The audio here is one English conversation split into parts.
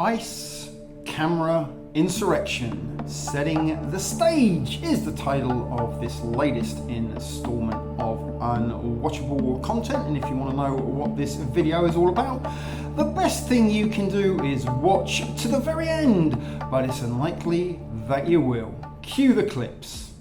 Ice, Camera, Insurrection, Setting the Stage is the title of this latest installment of unwatchable content. And if you want to know what this video is all about, the best thing you can do is watch to the very end, but it's unlikely that you will. Cue the clips.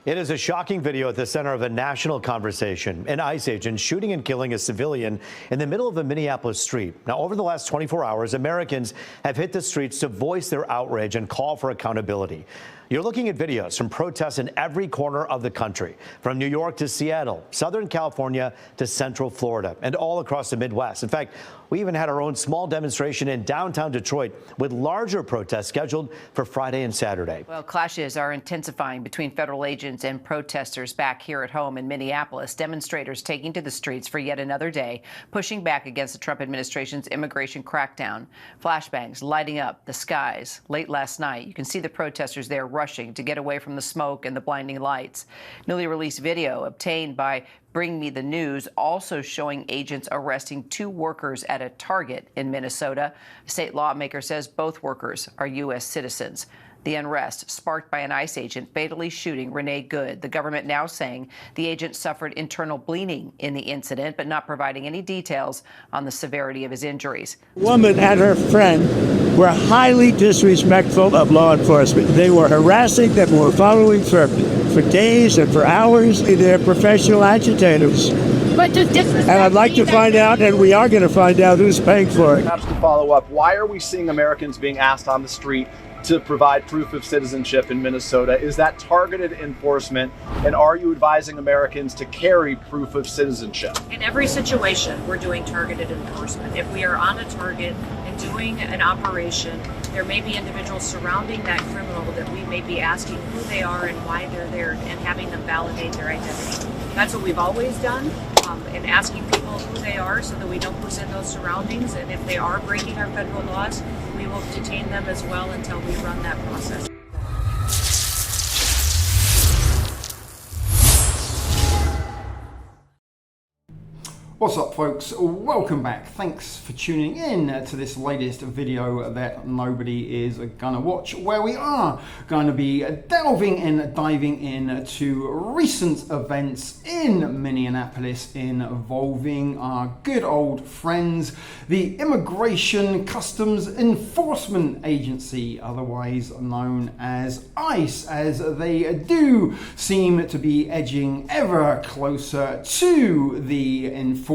It is a shocking video at the center of a national conversation. An ICE agent shooting and killing a civilian in the middle of a Minneapolis street. Now, over the last 24 hours, Americans have hit the streets to voice their outrage and call for accountability. You're looking at videos from protests in every corner of the country, from New York to Seattle, Southern California to Central Florida, and all across the Midwest. In fact, we even had our own small demonstration in downtown Detroit with larger protests scheduled for Friday and Saturday. Well, clashes are intensifying between federal agents and protesters back here at home in Minneapolis. Demonstrators taking to the streets for yet another day, pushing back against the Trump administration's immigration crackdown. Flashbangs lighting up the skies. Late last night, you can see the protesters there rushing to get away from the smoke and the blinding lights. Newly released video obtained by Bring Me the News also showing agents arresting 2 workers at a Target in Minnesota. A state lawmaker says both workers are U.S. citizens. The unrest sparked by an ICE agent fatally shooting Renee Good. The government now saying the agent suffered internal bleeding in the incident, but not providing any details on the severity of his injuries. The woman and her friend were highly disrespectful of law enforcement. They were harassing them, were following for days and for hours. They're professional agitators. But just disrespect. And I'd like to find out, and we are going to find out who's paying for it. Perhaps to follow up, why are we seeing Americans being asked on the street to provide proof of citizenship in Minnesota? Is that targeted enforcement? And are you advising Americans to carry proof of citizenship? In every situation, we're doing targeted enforcement. If we are on a target and doing an operation, there may be individuals surrounding that criminal that we may be asking who they are and why they're there and having them validate their identity. That's what we've always done, and asking people who they are so that we know who's in those surroundings. And if they are breaking our federal laws, we will detain them as well until we run that process. What's up, folks? Welcome back. Thanks for tuning in to this latest video that nobody is gonna watch, where we are going to be delving and diving into recent events in Minneapolis involving our good old friends, the Immigration Customs Enforcement Agency, otherwise known as ICE, as they do seem to be edging ever closer to the enforcement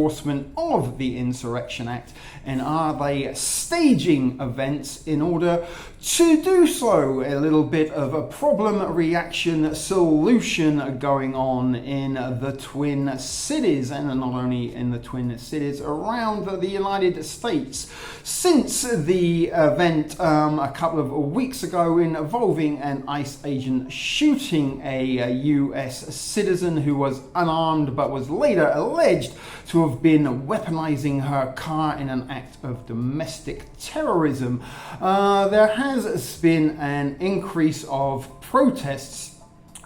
of the Insurrection Act. And are they staging events in order to do so? A little bit of a problem reaction solution going on in the Twin Cities, and not only in the Twin Cities, around the United States. Since the event a couple of weeks ago involving an ICE agent shooting a US citizen who was unarmed but was later alleged to have been weaponizing her car in an act of domestic terrorism, there has been an increase of protests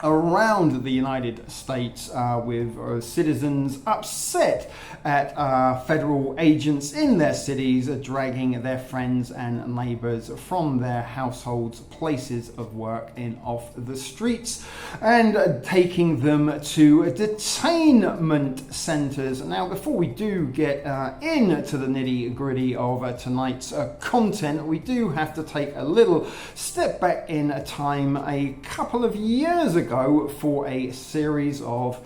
around the United States with citizens upset at federal agents in their cities dragging their friends and neighbors from their households, places of work, and off the streets and taking them to detainment centers. Now, before we do get into the nitty-gritty of tonight's content, we do have to take a little step back in time a couple of years ago for a series of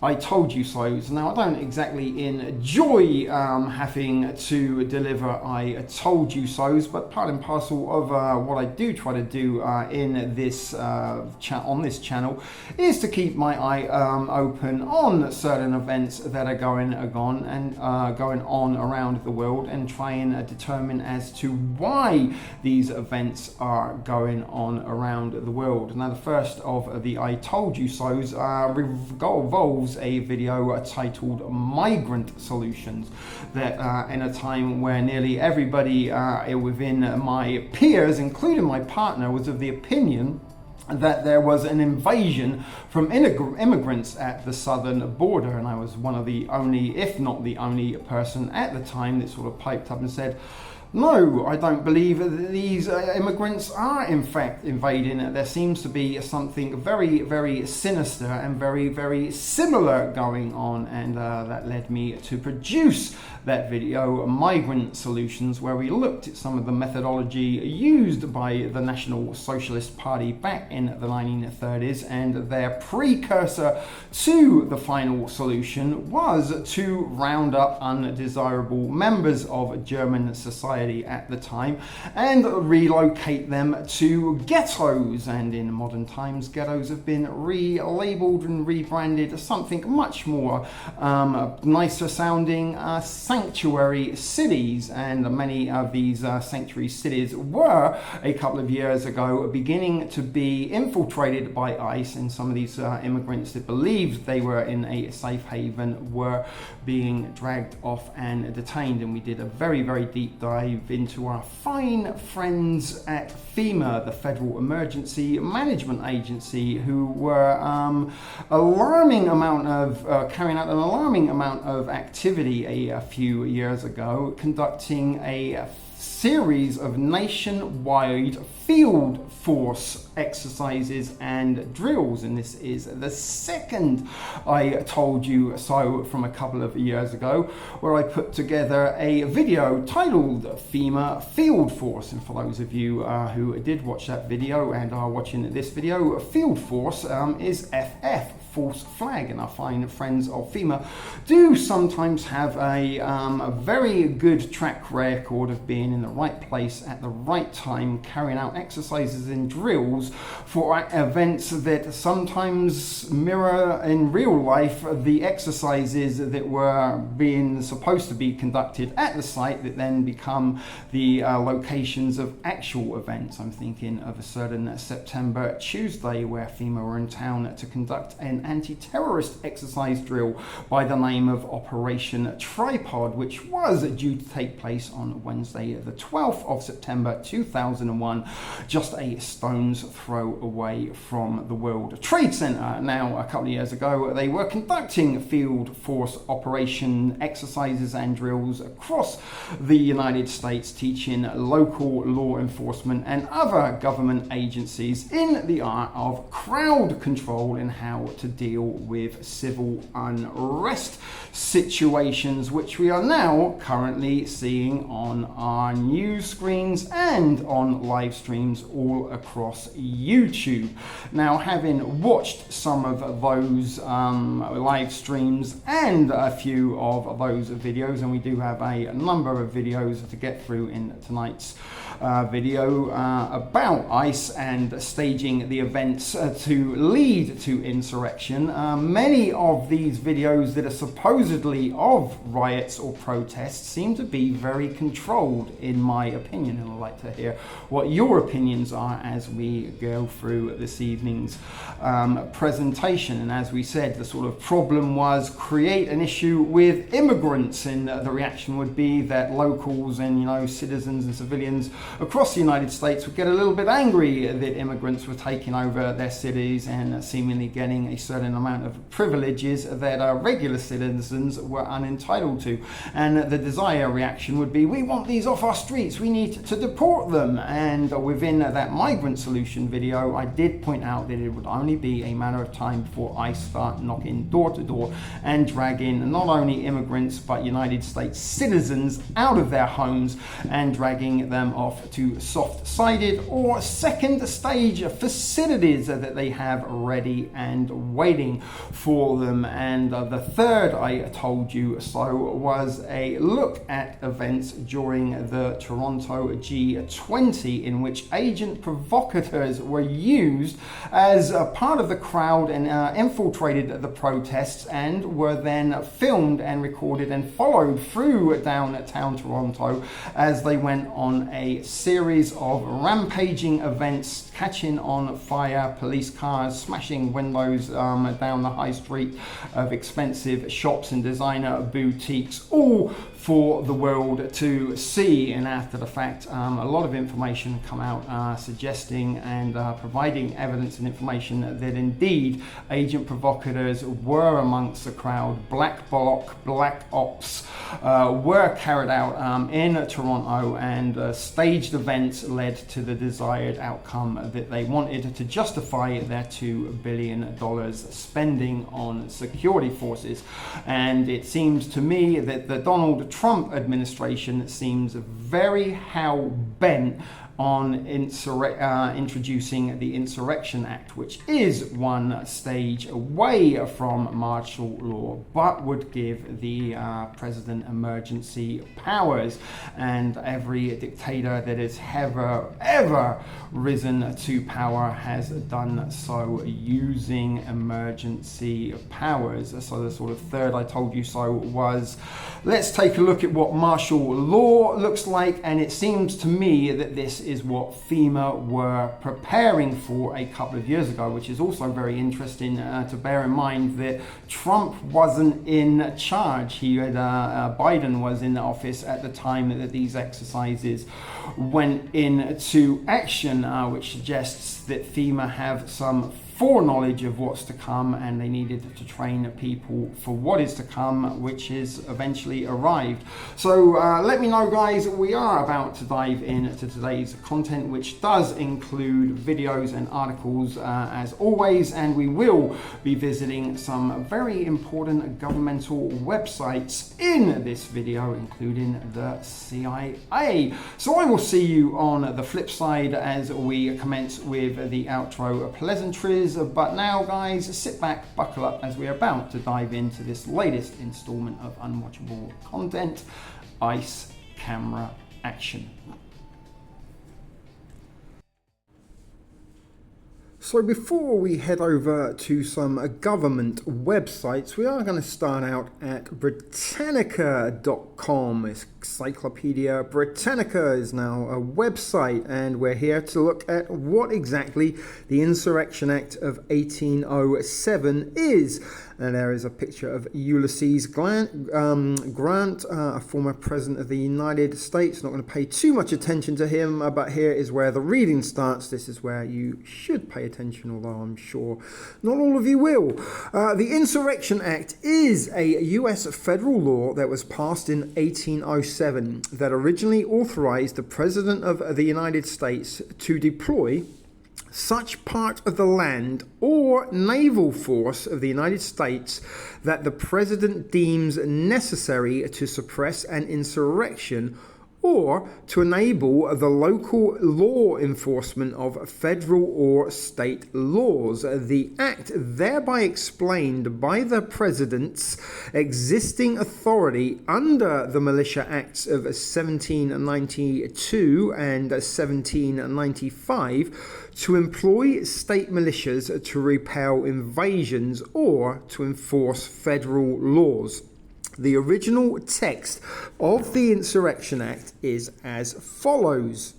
I told you so's. Now, I don't exactly enjoy having to deliver I told you so's, but part and parcel of what I do try to do in this on this channel is to keep my eye open on certain events that are going on around the world, and try and determine as to why these events are going on around the world. Now, the first of the I told you so's revolves a video titled Migrant Solutions, that in a time where nearly everybody within my peers, including my partner, was of the opinion that there was an invasion from immigrants at the southern border, and I was one of the only, if not the only person at the time that sort of piped up and said, no, I don't believe that these immigrants are in fact invading. There seems to be something very, very sinister and very, very similar going on, and that led me to produce that video, Migrant Solutions, where we looked at some of the methodology used by the National Socialist Party back in the 1930s, and their precursor to the final solution was to round up undesirable members of German society at the time and relocate them to ghettos. And in modern times, ghettos have been relabeled and rebranded as something much more nicer sounding sanctuary cities. And many of these sanctuary cities were, a couple of years ago, beginning to be infiltrated by ICE, and some of these immigrants that believed they were in a safe haven were being dragged off and detained. And we did a very, very deep dive into our fine friends at FEMA, the Federal Emergency Management Agency, who were carrying out an alarming amount of activity a few years ago, conducting a series of nationwide field force exercises and drills. And this is the second I told you so from a couple of years ago, where I put together a video titled FEMA Field Force. And for those of you who did watch that video and are watching this video, Field Force is FF, false flag, and our fine friends of FEMA do sometimes have a very good track record of being in the right place at the right time, carrying out exercises and drills for events that sometimes mirror in real life the exercises that were being supposed to be conducted at the site that then become the locations of actual events. I'm thinking of a certain September Tuesday where FEMA were in town to conduct an anti-terrorist exercise drill by the name of Operation Tripod, which was due to take place on Wednesday the 12th of September 2001, just a stone's throw away from the World Trade Center. Now, a couple of years ago, they were conducting field force operation exercises and drills across the United States, teaching local law enforcement and other government agencies in the art of crowd control and how to deal with civil unrest situations, which we are now currently seeing on our news screens and on live streams all across YouTube. Now, having watched some of those live streams and a few of those videos, and we do have a number of videos to get through in tonight's video about ICE and staging the events to lead to insurrection. Many of these videos that are supposedly of riots or protests seem to be very controlled, in my opinion, and I'd like to hear what your opinions are as we go through this evening's presentation. And as we said, the sort of problem was create an issue with immigrants, and the reaction would be that locals and citizens and civilians across the United States would get a little bit angry that immigrants were taking over their cities and seemingly getting a certain amount of privileges that regular citizens were unentitled to. And the desired reaction would be, we want these off our streets, we need to deport them. And within that migrant solution video, I did point out that it would only be a matter of time before ICE start knocking door to door and dragging not only immigrants but United States citizens out of their homes and dragging them off to soft-sided or second stage facilities that they have ready and waiting for them. And the third I told you so was a look at events during the Toronto G20, in which agent provocateurs were used as a part of the crowd and infiltrated the protests and were then filmed and recorded and followed through downtown Toronto as they went on a series of rampaging events, catching on fire police cars, smashing windows down the high street of expensive shops and designer boutiques, all for the world to see. And after the fact, a lot of information come out suggesting and providing evidence and information that indeed agent provocateurs were amongst the crowd. Black bloc, black ops were carried out in Toronto, and staged events led to the desired outcome that they wanted to justify their $2 billion spending on security forces. And it seems to me that the Donald Trump administration seems very hell-bent on introducing the Insurrection Act, which is one stage away from martial law, but would give the president emergency powers. And every dictator that has ever risen to power has done so using emergency powers. So the sort of third I told you so was, let's take a look at what martial law looks like. And it seems to me that this is what FEMA were preparing for a couple of years ago, which is also very interesting to bear in mind that Trump wasn't in charge. He had Biden was in the office at the time that these exercises went into action, which suggests that FEMA have some foreknowledge of what's to come, and they needed to train people for what is to come, which is eventually arrived. So let me know, guys. We are about to dive into today's content, which does include videos and articles as always, and we will be visiting some very important governmental websites in this video, including the CIA. So I will see you on the flip side as we commence with the outro pleasantries. But now, guys, sit back, buckle up, as we're about to dive into this latest installment of unwatchable content, Ice Camera Action. So before we head over to some government websites, we are going to start out at Britannica.com. Encyclopedia Britannica is now a website, and we're here to look at what exactly the Insurrection Act of 1807 is. And there is a picture of Ulysses Grant, a former president of the United States. Not going to pay too much attention to him, but here is where the reading starts. This is where you should pay attention, although I'm sure not all of you will. The Insurrection Act is a US federal law that was passed in 1807 that originally authorized the President of the United States to deploy such part of the land or naval force of the United States that the President deems necessary to suppress an insurrection or to enable the local law enforcement of federal or state laws. The Act thereby explained by the President's existing authority under the Militia Acts of 1792 and 1795 to employ state militias to repel invasions or to enforce federal laws. The original text of the Insurrection Act is as follows.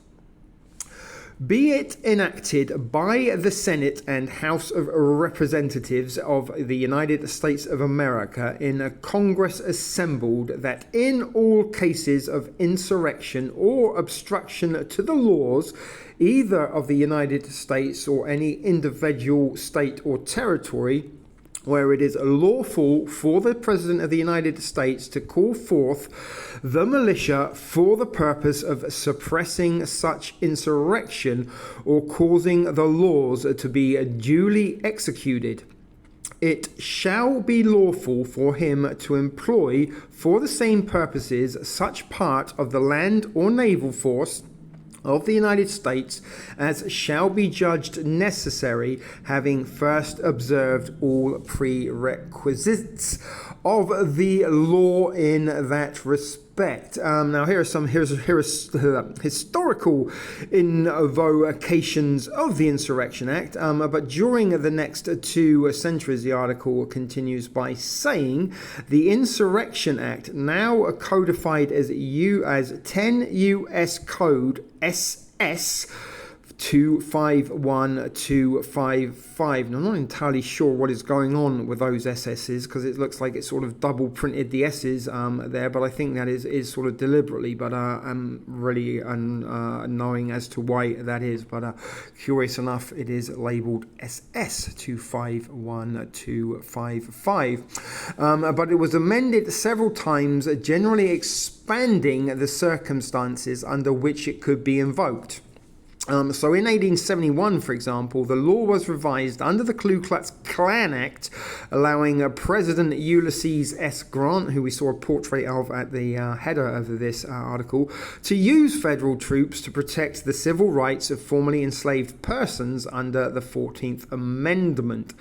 Be it enacted by the Senate and House of Representatives of the United States of America in a Congress assembled that in all cases of insurrection or obstruction to the laws either of the United States or any individual state or territory, where it is lawful for the President of the United States to call forth the militia for the purpose of suppressing such insurrection or causing the laws to be duly executed, it shall be lawful for him to employ for the same purposes such part of the land or naval force of the United States as shall be judged necessary, having first observed all prerequisites of the law in that respect. respect. Now, here's historical invocations of the Insurrection Act, but during the next 2 centuries, the article continues by saying, the Insurrection Act, now codified as 10 U.S. Code SS 251255. Now, I'm not entirely sure what is going on with those SS's, because it looks like it's sort of double printed the S's there, but I think that is sort of deliberately, but I'm really unknowing as to why that is, but curious enough, it is labeled SS 251255. But it was amended several times, generally expanding the circumstances under which it could be invoked. So in 1871, for example, the law was revised under the Ku Klux Klan Act, allowing President Ulysses S. Grant, who we saw a portrait of at the header of this article, to use federal troops to protect the civil rights of formerly enslaved persons under the 14th Amendment.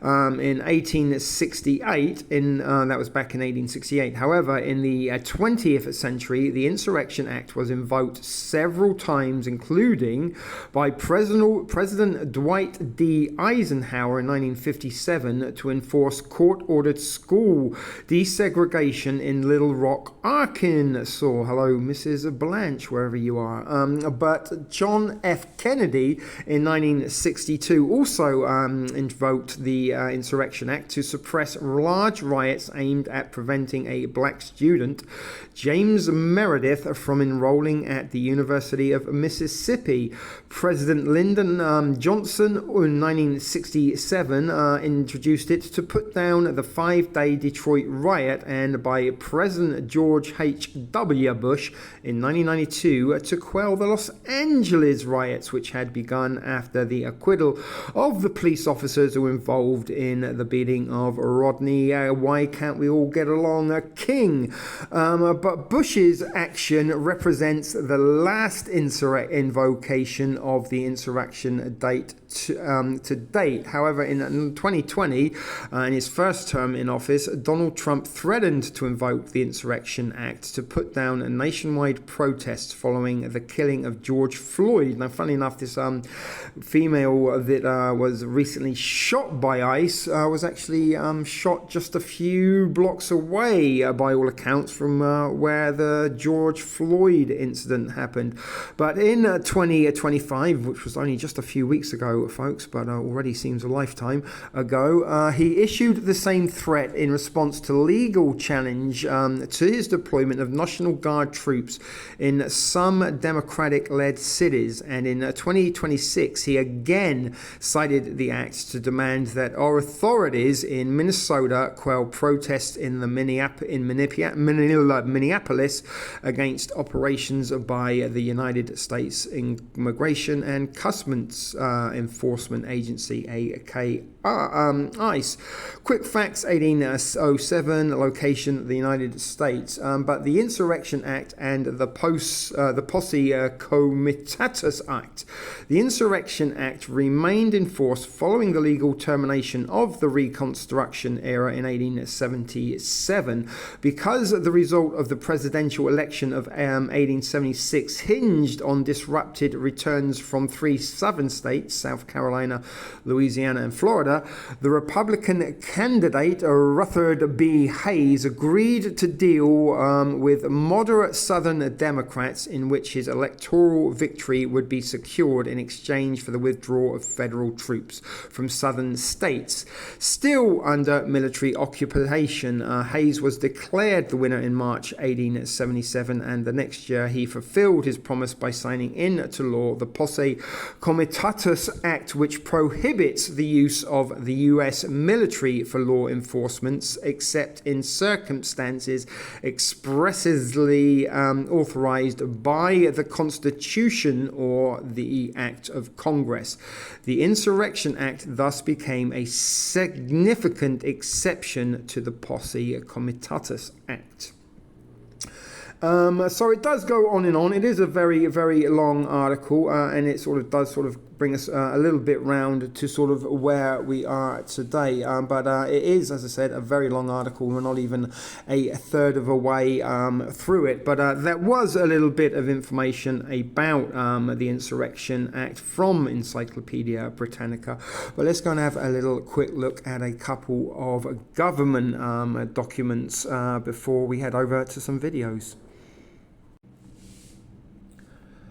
In 1868, that was back in 1868. However, in the 20th century, the Insurrection Act was invoked several times, including by President Dwight D. Eisenhower in 1957 to enforce court-ordered school desegregation in Little Rock, Arkansas. Hello, Mrs. Blanche, wherever you are. But John F. Kennedy in 1962 also invoked the Insurrection Act to suppress large riots aimed at preventing a black student, James Meredith, from enrolling at the University of Mississippi. President Lyndon Johnson in 1967 introduced it to put down the 5-day Detroit riot, and by President George H.W. Bush in 1992 to quell the Los Angeles riots, which had begun after the acquittal of the police officers who were involved in the beating of Rodney, why can't we all get along, King. But Bush's action represents the last invocation of the insurrection date to date. However, in 2020, in his first term in office, Donald Trump threatened to invoke the Insurrection Act to put down nationwide protests following the killing of George Floyd. Now, funny enough, this female that was recently shot by ICE was actually shot just a few blocks away, by all accounts, from where the George Floyd incident happened. But in 2025, which was only just a few weeks ago, folks, but already seems a lifetime ago, he issued the same threat in response to legal challenge to his deployment of National Guard troops in some Democratic-led cities. And in 2026, he again cited the act to demand that our authorities in Minnesota quell protests in the Minneapolis against operations by the United States Immigration and Customs Enforcement Agency, aka ICE. Quick facts: 1807, location the United States. But the Insurrection Act and the Posse Comitatus Act. The Insurrection Act remained in force following the legal termination of the Reconstruction era in 1877. Because the result of the presidential election of 1876 hinged on disrupted returns from 3 southern states, South Carolina, Louisiana, and Florida, the Republican candidate Rutherford B. Hayes agreed to deal with moderate Southern Democrats in which his electoral victory would be secured in exchange for the withdrawal of federal troops from Southern states. Still under military occupation, Hayes was declared the winner in March 1877, and the next year he fulfilled his promise by signing into law the Posse Comitatus Act, which prohibits the use of the U.S. military for law enforcement, except in circumstances expressly authorized by the Constitution or the Act of Congress. The Insurrection Act thus became a significant exception to the Posse Comitatus Act. So it does go on and on. It is a very, very long article, and it does bring us a little bit round to sort of where we are today. But it is, as I said, a very long article. We're not even a third of a way through it. But that was a little bit of information about the Insurrection Act from Encyclopedia Britannica. But let's go and have a little quick look at a couple of government documents before we head over to some videos.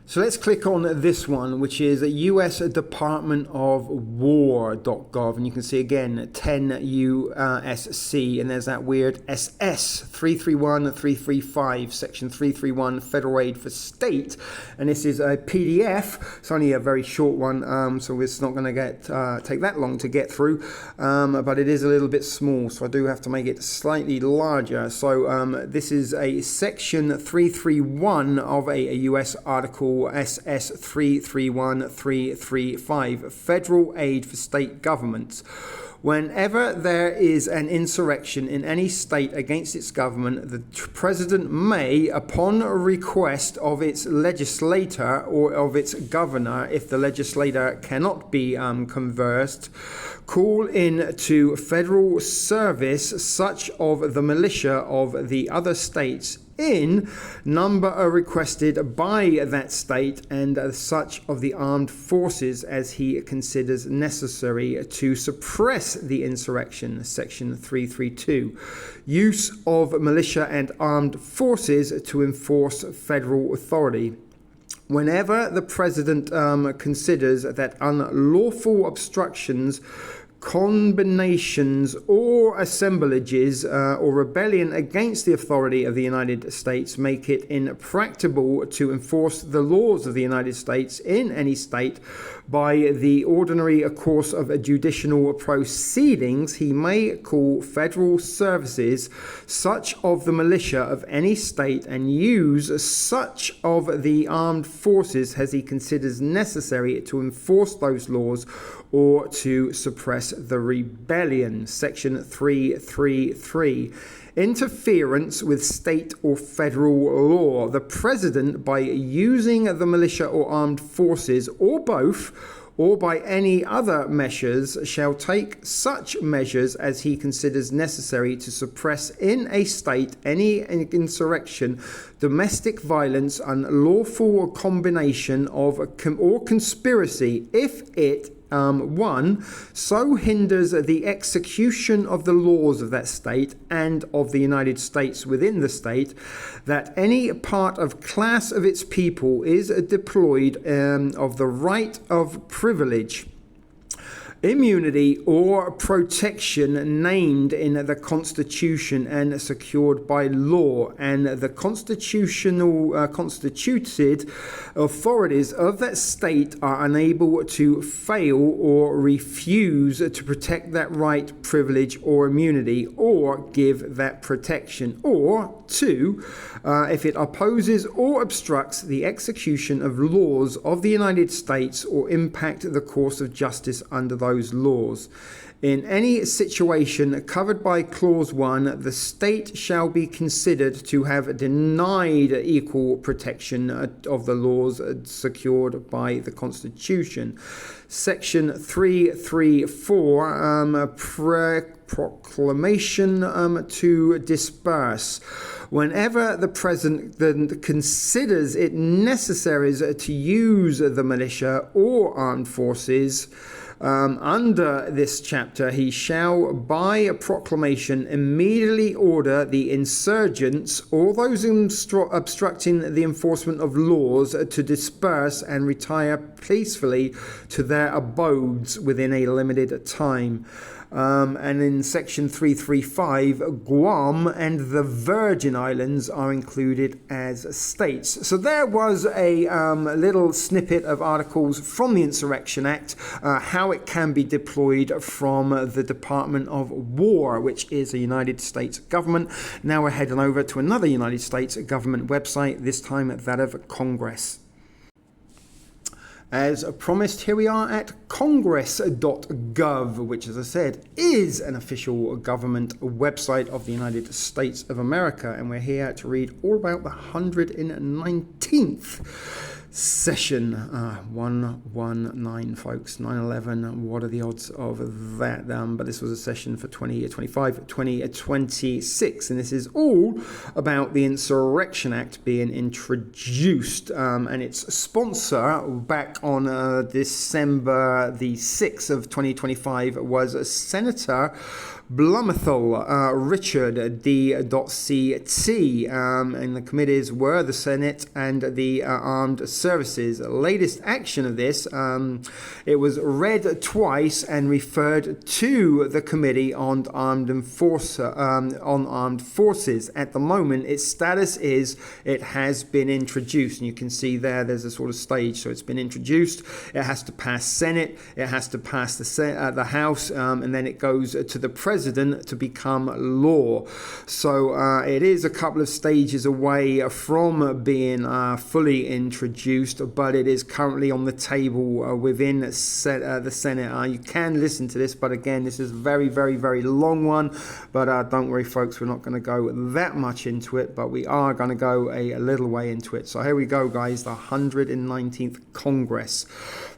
So let's click on this one, which is US Department of War.gov, and you can see again 10 USC, and there's that weird SS 331335, section 331, Federal Aid for State, and this is a PDF. It's only a very short one, so it's not going to take that long to get through, but it is a little bit small, so I do have to make it slightly larger. So this is a section 331 of a US article, SS 331335, Federal Aid for State Governments. Whenever there is an insurrection in any state against its government, the president may, upon request of its legislator or of its governor, if the legislator cannot be conversed, call in to federal service such of the militia of the other states in number requested by that state and such of the armed forces as he considers necessary to suppress the insurrection, section 332. Use of militia and armed forces to enforce federal authority. Whenever the president considers that unlawful obstructions, combinations or assemblages or rebellion against the authority of the United States make it impracticable to enforce the laws of the United States in any state by the ordinary course of judicial proceedings, he may call federal services such of the militia of any state and use such of the armed forces as he considers necessary to enforce those laws or to suppress the rebellion, section 333. Interference with state or federal law. The president, by using the militia or armed forces, or both, or by any other measures, shall take such measures as he considers necessary to suppress in a state any insurrection, domestic violence, unlawful combination of or conspiracy, if it 1. So hinders the execution of the laws of that state and of the United States within the state, that any part of class of its people is deployed of the right of privilege, immunity or protection named in the Constitution and secured by law, and the constituted authorities of that state are unable to fail or refuse to protect that right, privilege or immunity, or give that protection. Or 2, if it opposes or obstructs the execution of laws of the United States or impact the course of justice under those laws. In any situation covered by Clause 1, the state shall be considered to have denied equal protection of the laws secured by the Constitution. Section 334, proclamation to disperse. Whenever the president considers it necessary to use the militia or armed forces, under this chapter, he shall, by a proclamation, immediately order the insurgents or those obstructing the enforcement of laws to disperse and retire peacefully to their abodes within a limited time. And in section 335, Guam and the Virgin Islands are included as states. So there was a little snippet of articles from the Insurrection Act, how it can be deployed from the Department of War, which is a United States government. Now we're heading over to another United States government website, this time that of Congress. As promised, here we are at congress.gov, which, as I said, is an official government website of the United States of America. And we're here to read all about the 119th session 119, folks. 9/11, what are the odds of that? But this was a session for 2025, 2026, and this is all about the Insurrection Act being introduced, and its sponsor back on December the 6th of 2025 was Senator Blumenthal, Richard D.CT, and the committees were the Senate and the Armed Services. The latest action of this, it was read twice and referred to the Committee on Armed Forces. At the moment, its status is it has been introduced, and you can see there's a sort of stage. So it's been introduced. It has to pass Senate. It has to pass the House, and then it goes to the President to become law. So it is a couple of stages away from being fully introduced, but it is currently on the table within the Senate. You can listen to this, but again, this is a very, very, very long one. But don't worry, folks, we're not going to go that much into it, but we are going to go a little way into it. So here we go, guys, the 119th Congress.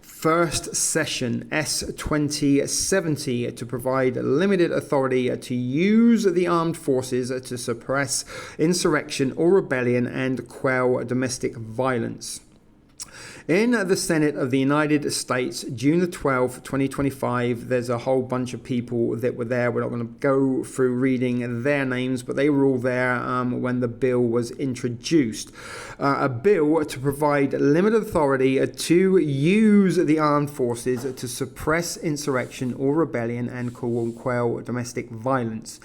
First session, S-2070, to provide limited authority to use the armed forces to suppress insurrection or rebellion and quell domestic violence. In the Senate of the United States, June the 12th, 2025, there's a whole bunch of people that were there. We're not going to go through reading their names, but they were all there when the bill was introduced. A bill to provide limited authority to use the armed forces to suppress insurrection or rebellion and quell domestic violence.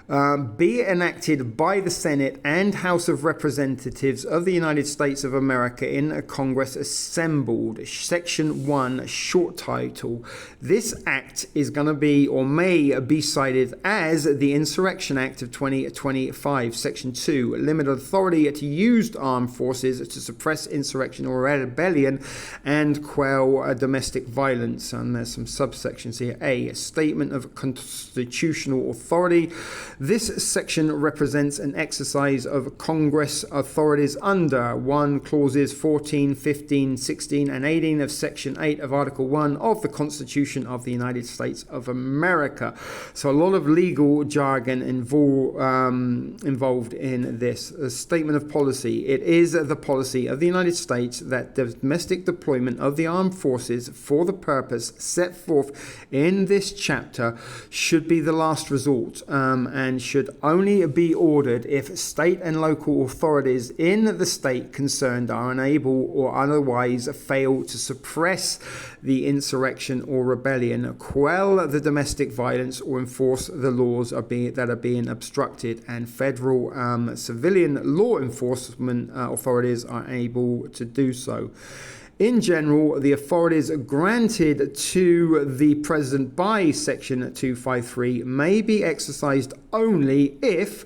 Be enacted by the Senate and House of Representatives of the United States of America in a Congress assembled. Section 1, short title. This act is going to be or may be cited as the Insurrection Act of 2025. Section 2, limited authority to use armed forces to suppress insurrection or rebellion and quell domestic violence. And there's some subsections here. A statement of constitutional authority. This section represents an exercise of Congress authorities under 1 clauses 14, 15, 16, and 18 of Section 8 of Article 1 of the Constitution of the United States of America. So a lot of legal jargon involved in this. A statement of policy. It is the policy of the United States that domestic deployment of the armed forces for the purpose set forth in this chapter should be the last resort, and should only be ordered if state and local authorities in the state concerned are unable or otherwise fail to suppress the insurrection or rebellion, quell the domestic violence, or enforce the laws that are being obstructed, and federal civilian law enforcement authorities are able to do so. In general, the authorities granted to the President by Section 253 may be exercised only if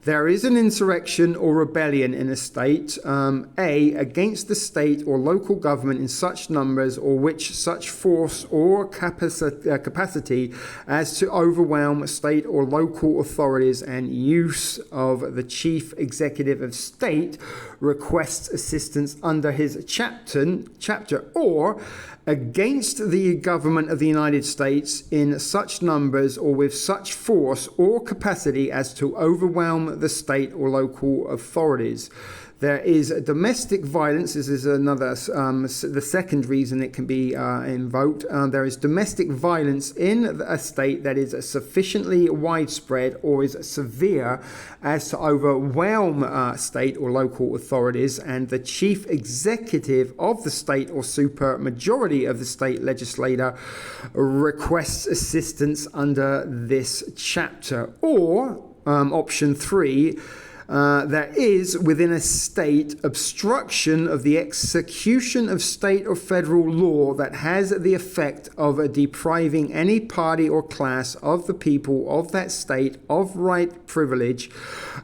there is an insurrection or rebellion in a state, A, against the state or local government in such numbers or which such force or capacity as to overwhelm state or local authorities, and use of the chief executive of state requests assistance under his chapter, or against the government of the United States in such numbers or with such force or capacity as to overwhelm the state or local authorities. There is domestic violence. This is another, the second reason it can be invoked. There is domestic violence in a state that is sufficiently widespread or is severe as to overwhelm state or local authorities, and the chief executive of the state or super majority of the state legislator requests assistance under this chapter. Or option 3, there is within a state obstruction of the execution of state or federal law that has the effect of depriving any party or class of the people of that state of right, privilege,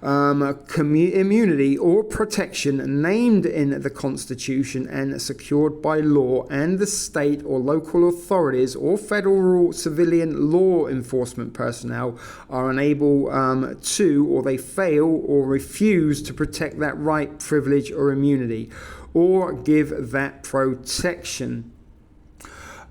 immunity, or protection named in the Constitution and secured by law, and the state or local authorities or federal civilian law enforcement personnel are unable to, or they fail or refuse to protect that right, privilege, or immunity, or give that protection.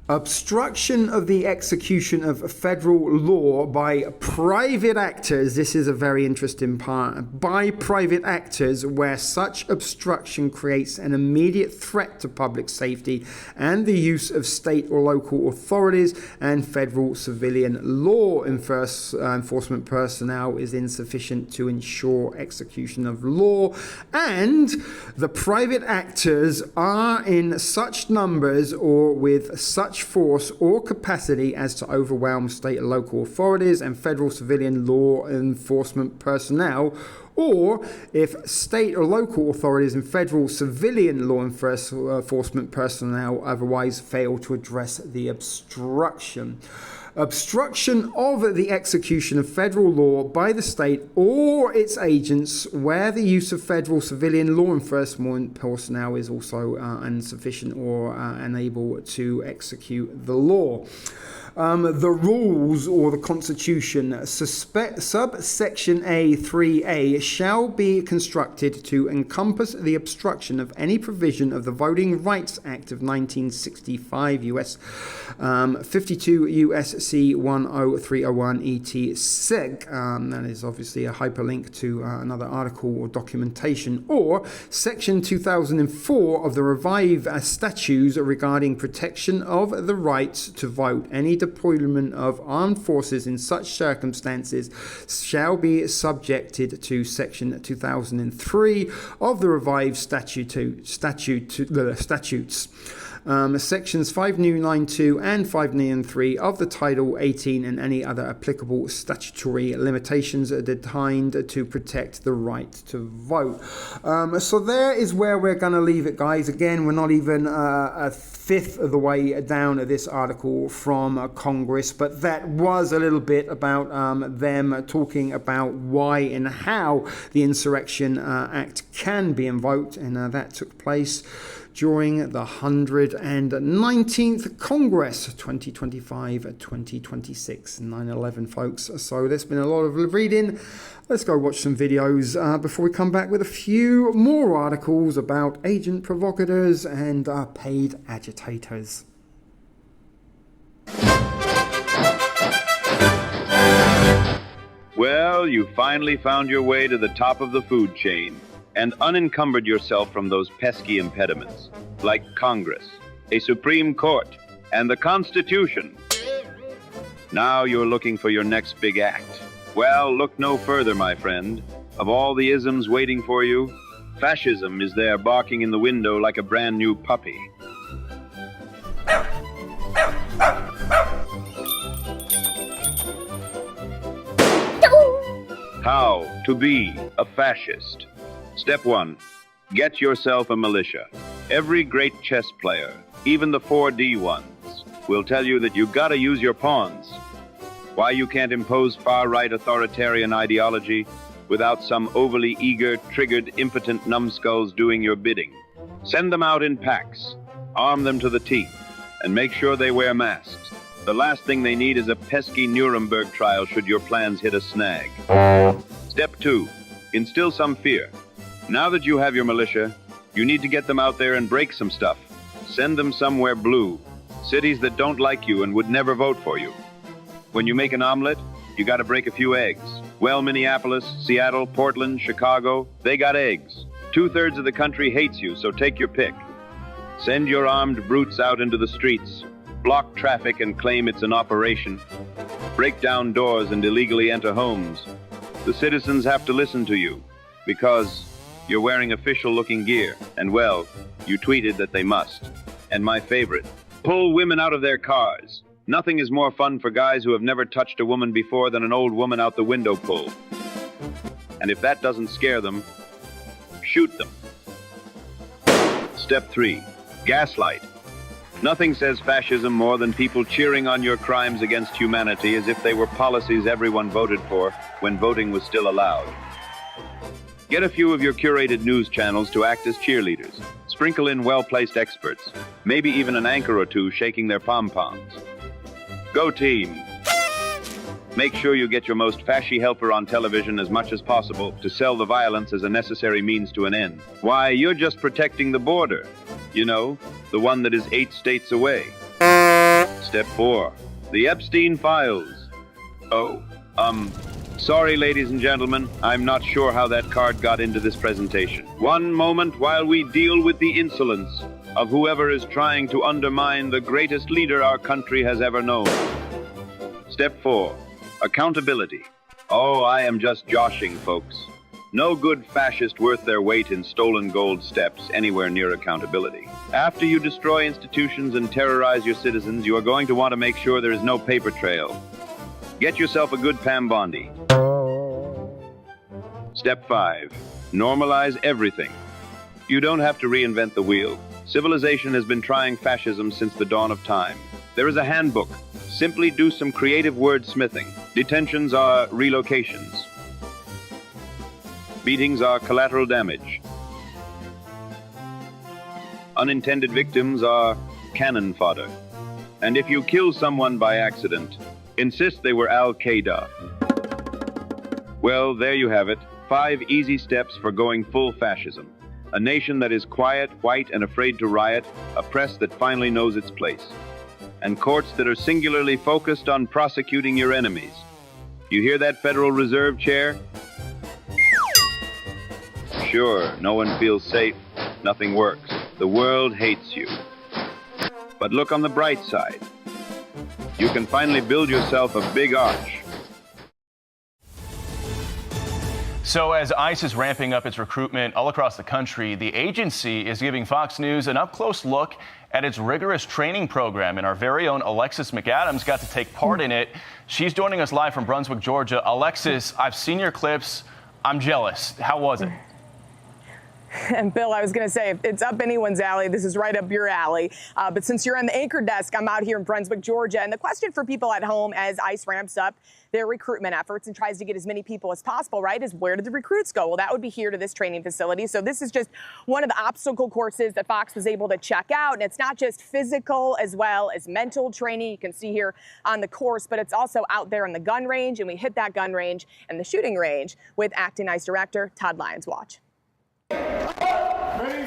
Obstruction of the execution of federal law by private actors. This is a very interesting part. By private actors, where such obstruction creates an immediate threat to public safety, and the use of state or local authorities and federal civilian law enforcement personnel is insufficient to ensure execution of law, and the private actors are in such numbers or with such force or capacity as to overwhelm state and local authorities and federal civilian law enforcement personnel, or if state or local authorities and federal civilian law enforcement personnel otherwise fail to address the obstruction. Obstruction of the execution of federal law by the state or its agents where the use of federal civilian law enforcement personnel is also insufficient or unable to execute the law. The rules or the Constitution, subsection A3A, shall be constructed to encompass the obstruction of any provision of the Voting Rights Act of 1965, US 52 USC 10301 ET Seg. That is obviously a hyperlink to another article or documentation, or section 2004 of the revived statutes regarding protection of the right to vote. Any deployment of armed forces in such circumstances shall be subjected to section 2003 of the revived statutes. Sections 592 and 593 of the Title 18 and any other applicable statutory limitations are designed to protect the right to vote. So there is where we're going to leave it, guys. Again, we're not even a fifth of the way down this article from Congress, but that was a little bit about them talking about why and how the Insurrection Act can be invoked, and that took place during the 119th Congress, 2025-2026, 9/11, folks. So there's been a lot of reading. Let's go watch some videos before we come back with a few more articles about agent provocateurs and paid agitators. Well, you finally found your way to the top of the food chain and unencumbered yourself from those pesky impediments, like Congress, a Supreme Court, and the Constitution. Now you're looking for your next big act. Well, look no further, my friend. Of all the isms waiting for you, fascism is there barking in the window like a brand new puppy. How to be a fascist. Step 1. Get yourself a militia. Every great chess player, even the 4D ones, will tell you that you gotta use your pawns. Why you can't impose far-right authoritarian ideology without some overly eager, triggered, impotent numbskulls doing your bidding. Send them out in packs, arm them to the teeth, and make sure they wear masks. The last thing they need is a pesky Nuremberg trial should your plans hit a snag. Step 2. Instill some fear. Now that you have your militia, you need to get them out there and break some stuff. Send them somewhere blue, cities that don't like you and would never vote for you. When you make an omelet, you gotta break a few eggs. Well, Minneapolis, Seattle, Portland, Chicago, they got eggs. 2/3 of the country hates you, so take your pick. Send your armed brutes out into the streets, block traffic and claim it's an operation. Break down doors and illegally enter homes. The citizens have to listen to you, because you're wearing official-looking gear, and well, you tweeted that they must. And my favorite, pull women out of their cars. Nothing is more fun for guys who have never touched a woman before than an old woman out the window pull. And if that doesn't scare them, shoot them. Step 3. Gaslight. Nothing says fascism more than people cheering on your crimes against humanity as if they were policies everyone voted for when voting was still allowed. Get a few of your curated news channels to act as cheerleaders. Sprinkle in well-placed experts, maybe even an anchor or two shaking their pom-poms. Go team! Make sure you get your most fashy helper on television as much as possible to sell the violence as a necessary means to an end. Why, you're just protecting the border. You know, the one that is 8 states away. Step 4. The Epstein Files. Sorry, ladies and gentlemen, I'm not sure how that card got into this presentation. One moment while we deal with the insolence of whoever is trying to undermine the greatest leader our country has ever known. Step 4. Accountability. Oh, I am just joshing, folks. No good fascist worth their weight in stolen gold steps anywhere near accountability. After you destroy institutions and terrorize your citizens, you are going to want to make sure there is no paper trail. Get yourself a good Pam Bondi. Step 5. Normalize everything. You don't have to reinvent the wheel. Civilization has been trying fascism since the dawn of time. There is a handbook. Simply do some creative wordsmithing. Detentions are relocations. Beatings are collateral damage. Unintended victims are cannon fodder. And if you kill someone by accident, insist they were Al-Qaeda. Well, there you have it. 5 easy steps for going full fascism. A nation that is quiet, white, and afraid to riot. A press that finally knows its place. And courts that are singularly focused on prosecuting your enemies. You hear that, Federal Reserve Chair? Sure, no one feels safe. Nothing works. The world hates you. But look on the bright side. You can finally build yourself a big arch. So as ICE is ramping up its recruitment all across the country, the agency is giving Fox News an up-close look at its rigorous training program, and our very own Alexis McAdams got to take part in it. She's joining us live from Brunswick, Georgia. Alexis, I've seen your clips. I'm jealous. How was it? And Bill, I was going to say, if it's up anyone's alley, this is right up your alley. But since you're on the anchor desk, I'm out here in Brunswick, Georgia. And the question for people at home as ICE ramps up their recruitment efforts and tries to get as many people as possible, right, is where did the recruits go? Well, that would be here to this training facility. So this is just one of the obstacle courses that Fox was able to check out. And it's not just physical as well as mental training. You can see here on the course, but it's also out there in the gun range. And we hit that gun range and the shooting range with acting ICE Director Todd Lyons. Watch. Ready?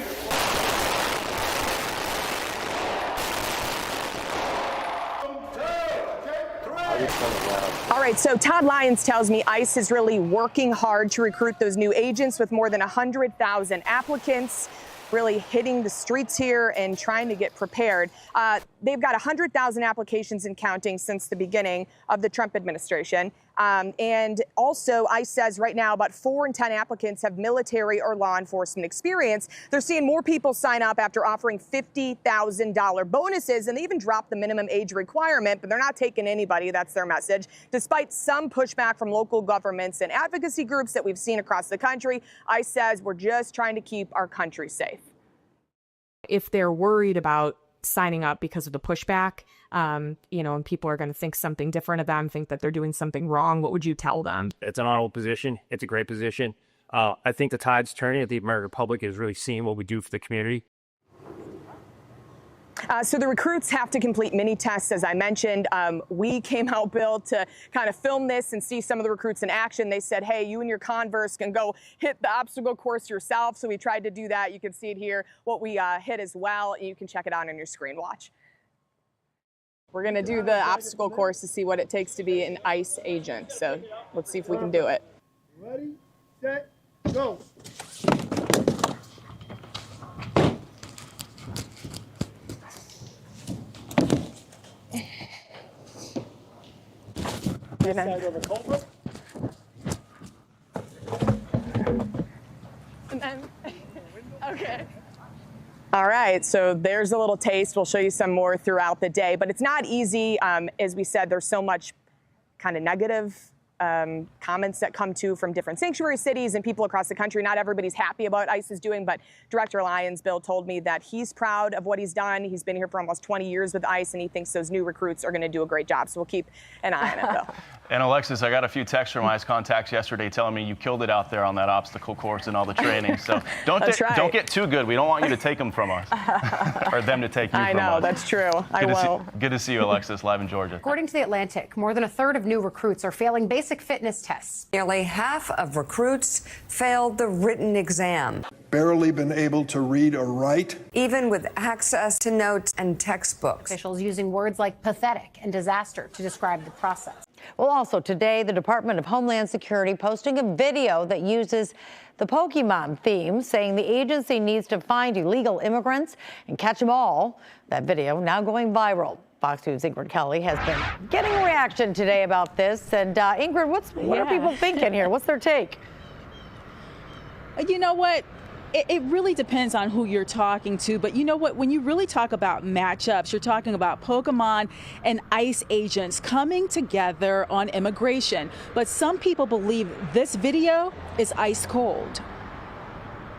All right, so Todd Lyons tells me ICE is really working hard to recruit those new agents with more than 100,000 applicants, really hitting the streets here and trying to get prepared. They've got 100,000 applications and counting since the beginning of the Trump administration. And also, ICE says right now about 4 in 10 applicants have military or law enforcement experience. They're seeing more people sign up after offering $50,000 bonuses, and they even dropped the minimum age requirement, but they're not taking anybody. That's their message. Despite some pushback from local governments and advocacy groups that we've seen across the country, ICE says we're just trying to keep our country safe. If they're worried about signing up because of the pushback, and people are going to think something different of them, think that they're doing something wrong, what would you tell them? It's an honorable position. It's a great position. I think the tide's turning. The American public is really seeing what we do for the community. So the recruits have to complete mini tests, as I mentioned. We came out, Bill, to kind of film this and see some of the recruits in action. They said, hey, you and your Converse can go hit the obstacle course yourself. So we tried to do that. You can see it here, what we hit as well. You can check it out on your screen. Watch. We're going to do the obstacle course to see what it takes to be an ICE agent. So let's see if we can do it. Ready, set, go. This side of the culprit. And then, okay. All right, so there's a little taste. We'll show you some more throughout the day, but it's not easy. As we said, there's so much kind of negative comments that come from different sanctuary cities and people across the country. Not everybody's happy about what ICE is doing, but Director Lyons, Bill, told me that he's proud of what he's done. He's been here for almost 20 years with ICE, and he thinks those new recruits are going to do a great job. So we'll keep an eye on it, Bill. And Alexis, I got a few texts from ICE contacts yesterday telling me you killed it out there on that obstacle course and all the training. So don't get too good. We don't want you to take them from us, or them to take you from us. I know, that's true. I will. Good to see you, Alexis, live in Georgia. According to The Atlantic, more than a third of new recruits are failing basic fitness tests. Nearly half of recruits failed the written exam. Barely been able to read or write. Even with access to notes and textbooks. Officials using words like pathetic and disaster to describe the process. Well, also today, the Department of Homeland Security posting a video that uses the Pokemon theme, saying the agency needs to find illegal immigrants and catch them all. That video now going viral. Fox News' Ingrid Kelly has been getting a reaction today about this. And Ingrid, what are people thinking here? What's their take? You know what? It really depends on who you're talking to. But you know what? When you really talk about matchups, you're talking about Pokemon and ICE agents coming together on immigration. But some people believe this video is ice cold.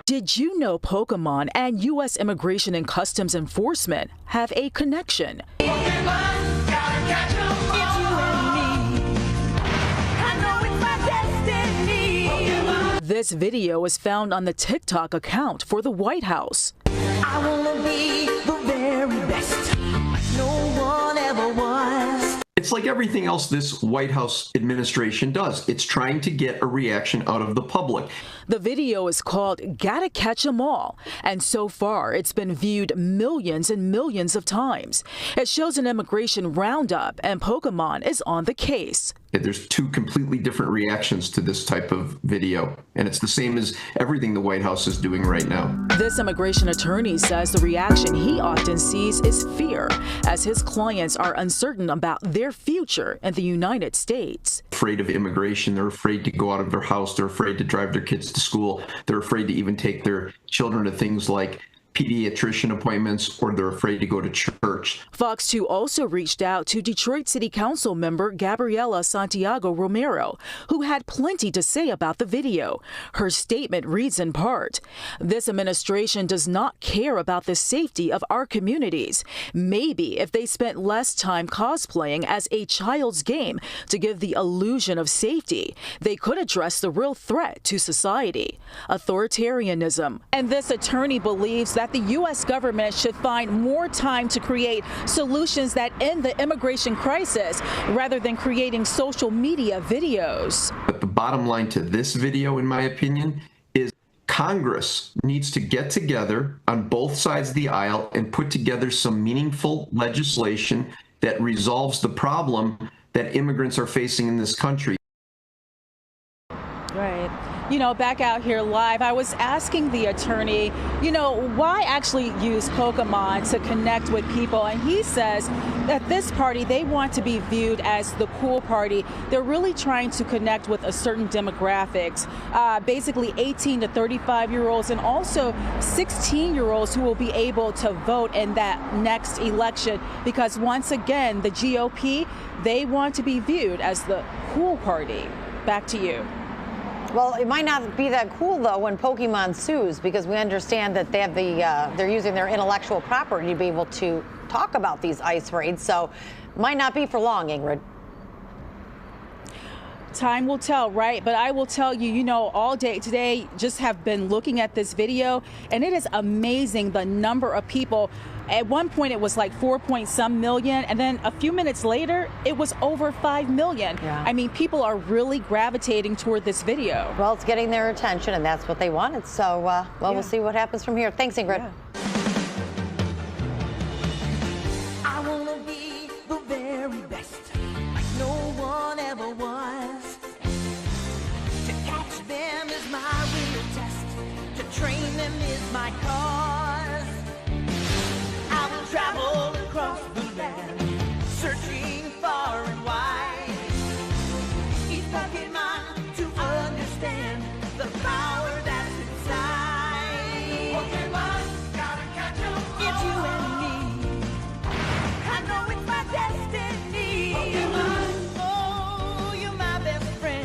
Did you know Pokemon and U.S. Immigration and Customs Enforcement have a connection? Pokemon, gotta catch 'em all. It's you and me. I know it's my destiny. Pokemon. This video is found on the TikTok account for the White House. I wanna be the very best. No one ever was. It's like everything else this White House administration does. It's trying to get a reaction out of the public. The video is called Gotta Catch 'Em All, and so far it's been viewed millions and millions of times. It shows an immigration roundup, and Pokemon is on the case. There's two completely different reactions to this type of video, and it's the same as everything the White House is doing right now. This immigration attorney says the reaction he often sees is fear, as his clients are uncertain about their future in the United States. Afraid of immigration, they're afraid to go out of their house, they're afraid to drive their kids to school, they're afraid to even take their children to things like pediatrician appointments, or they're afraid to go to church. Fox 2 also reached out to Detroit City Council member Gabriela Santiago Romero, who had plenty to say about the video. Her statement reads in part, "This administration does not care about the safety of our communities. Maybe if they spent less time cosplaying as a child's game to give the illusion of safety, they could address the real threat to society, authoritarianism." And this attorney believes that the U.S. government should find more time to create solutions that end the immigration crisis rather than creating social media videos. But the bottom line to this video, in my opinion, is Congress needs to get together on both sides of the aisle and put together some meaningful legislation that resolves the problem that immigrants are facing in this country. Right. You know, back out here live, I was asking the attorney, you know, why actually use Pokemon to connect with people? And he says that this party, they want to be viewed as the cool party. They're really trying to connect with a certain demographics, basically 18 to 35-year-olds and also 16-year-olds who will be able to vote in that next election. Because once again, the GOP, they want to be viewed as the cool party. Back to you. Well, it might not be that cool, though, when Pokemon sues, because we understand that they have they're using their intellectual property to be able to talk about these ICE raids. So might not be for long, Ingrid. Time will tell, right? But I will tell you, you know, all day today, just have been looking at this video, and it is amazing the number of people. At one point, it was like 4-point-some million, and then a few minutes later, it was over 5 million. Yeah. I mean, people are really gravitating toward this video. Well, it's getting their attention, and that's what they wanted. So, we'll see what happens from here. Thanks, Ingrid. Yeah. I wanna be the very best, like no one ever was. To catch them is my real test. To train them is my cause. I will travel across the land, searching far and wide. Each Pokemon to understand the power that's inside. Pokemon, gotta catch 'em all. It's you and me. I know it's my destiny. Pokemon, oh, you're my best friend.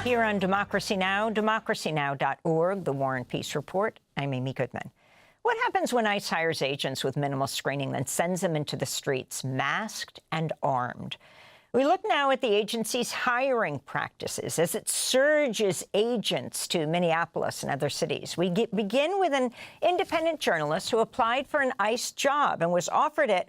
Here on Democracy Now!, democracynow.org, the War and Peace Report, I'm Amy Goodman. What happens when ICE hires agents with minimal screening, then sends them into the streets, masked and armed? We look now at the agency's hiring practices as it surges agents to Minneapolis and other cities. We begin with an independent journalist who applied for an ICE job and was offered it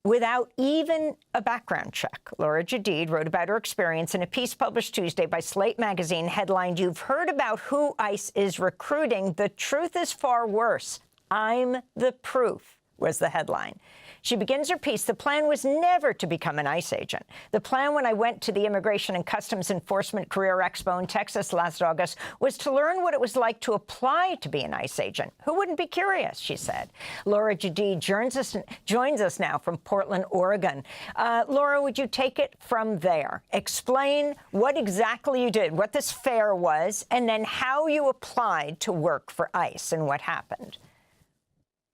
without even a background check. Laura Jadid wrote about her experience in a piece published Tuesday by Slate magazine headlined, "You've heard about who ICE is recruiting. The truth is far worse. I'm the proof," was the headline. She begins her piece, "The plan was never to become an ICE agent. The plan when I went to the Immigration and Customs Enforcement Career Expo in Texas last August was to learn what it was like to apply to be an ICE agent. Who wouldn't be curious?" she said. Laura Jadid joins us now from Portland, Oregon. Laura, would you take it from there? Explain what exactly you did, what this fair was, and then how you applied to work for ICE and what happened.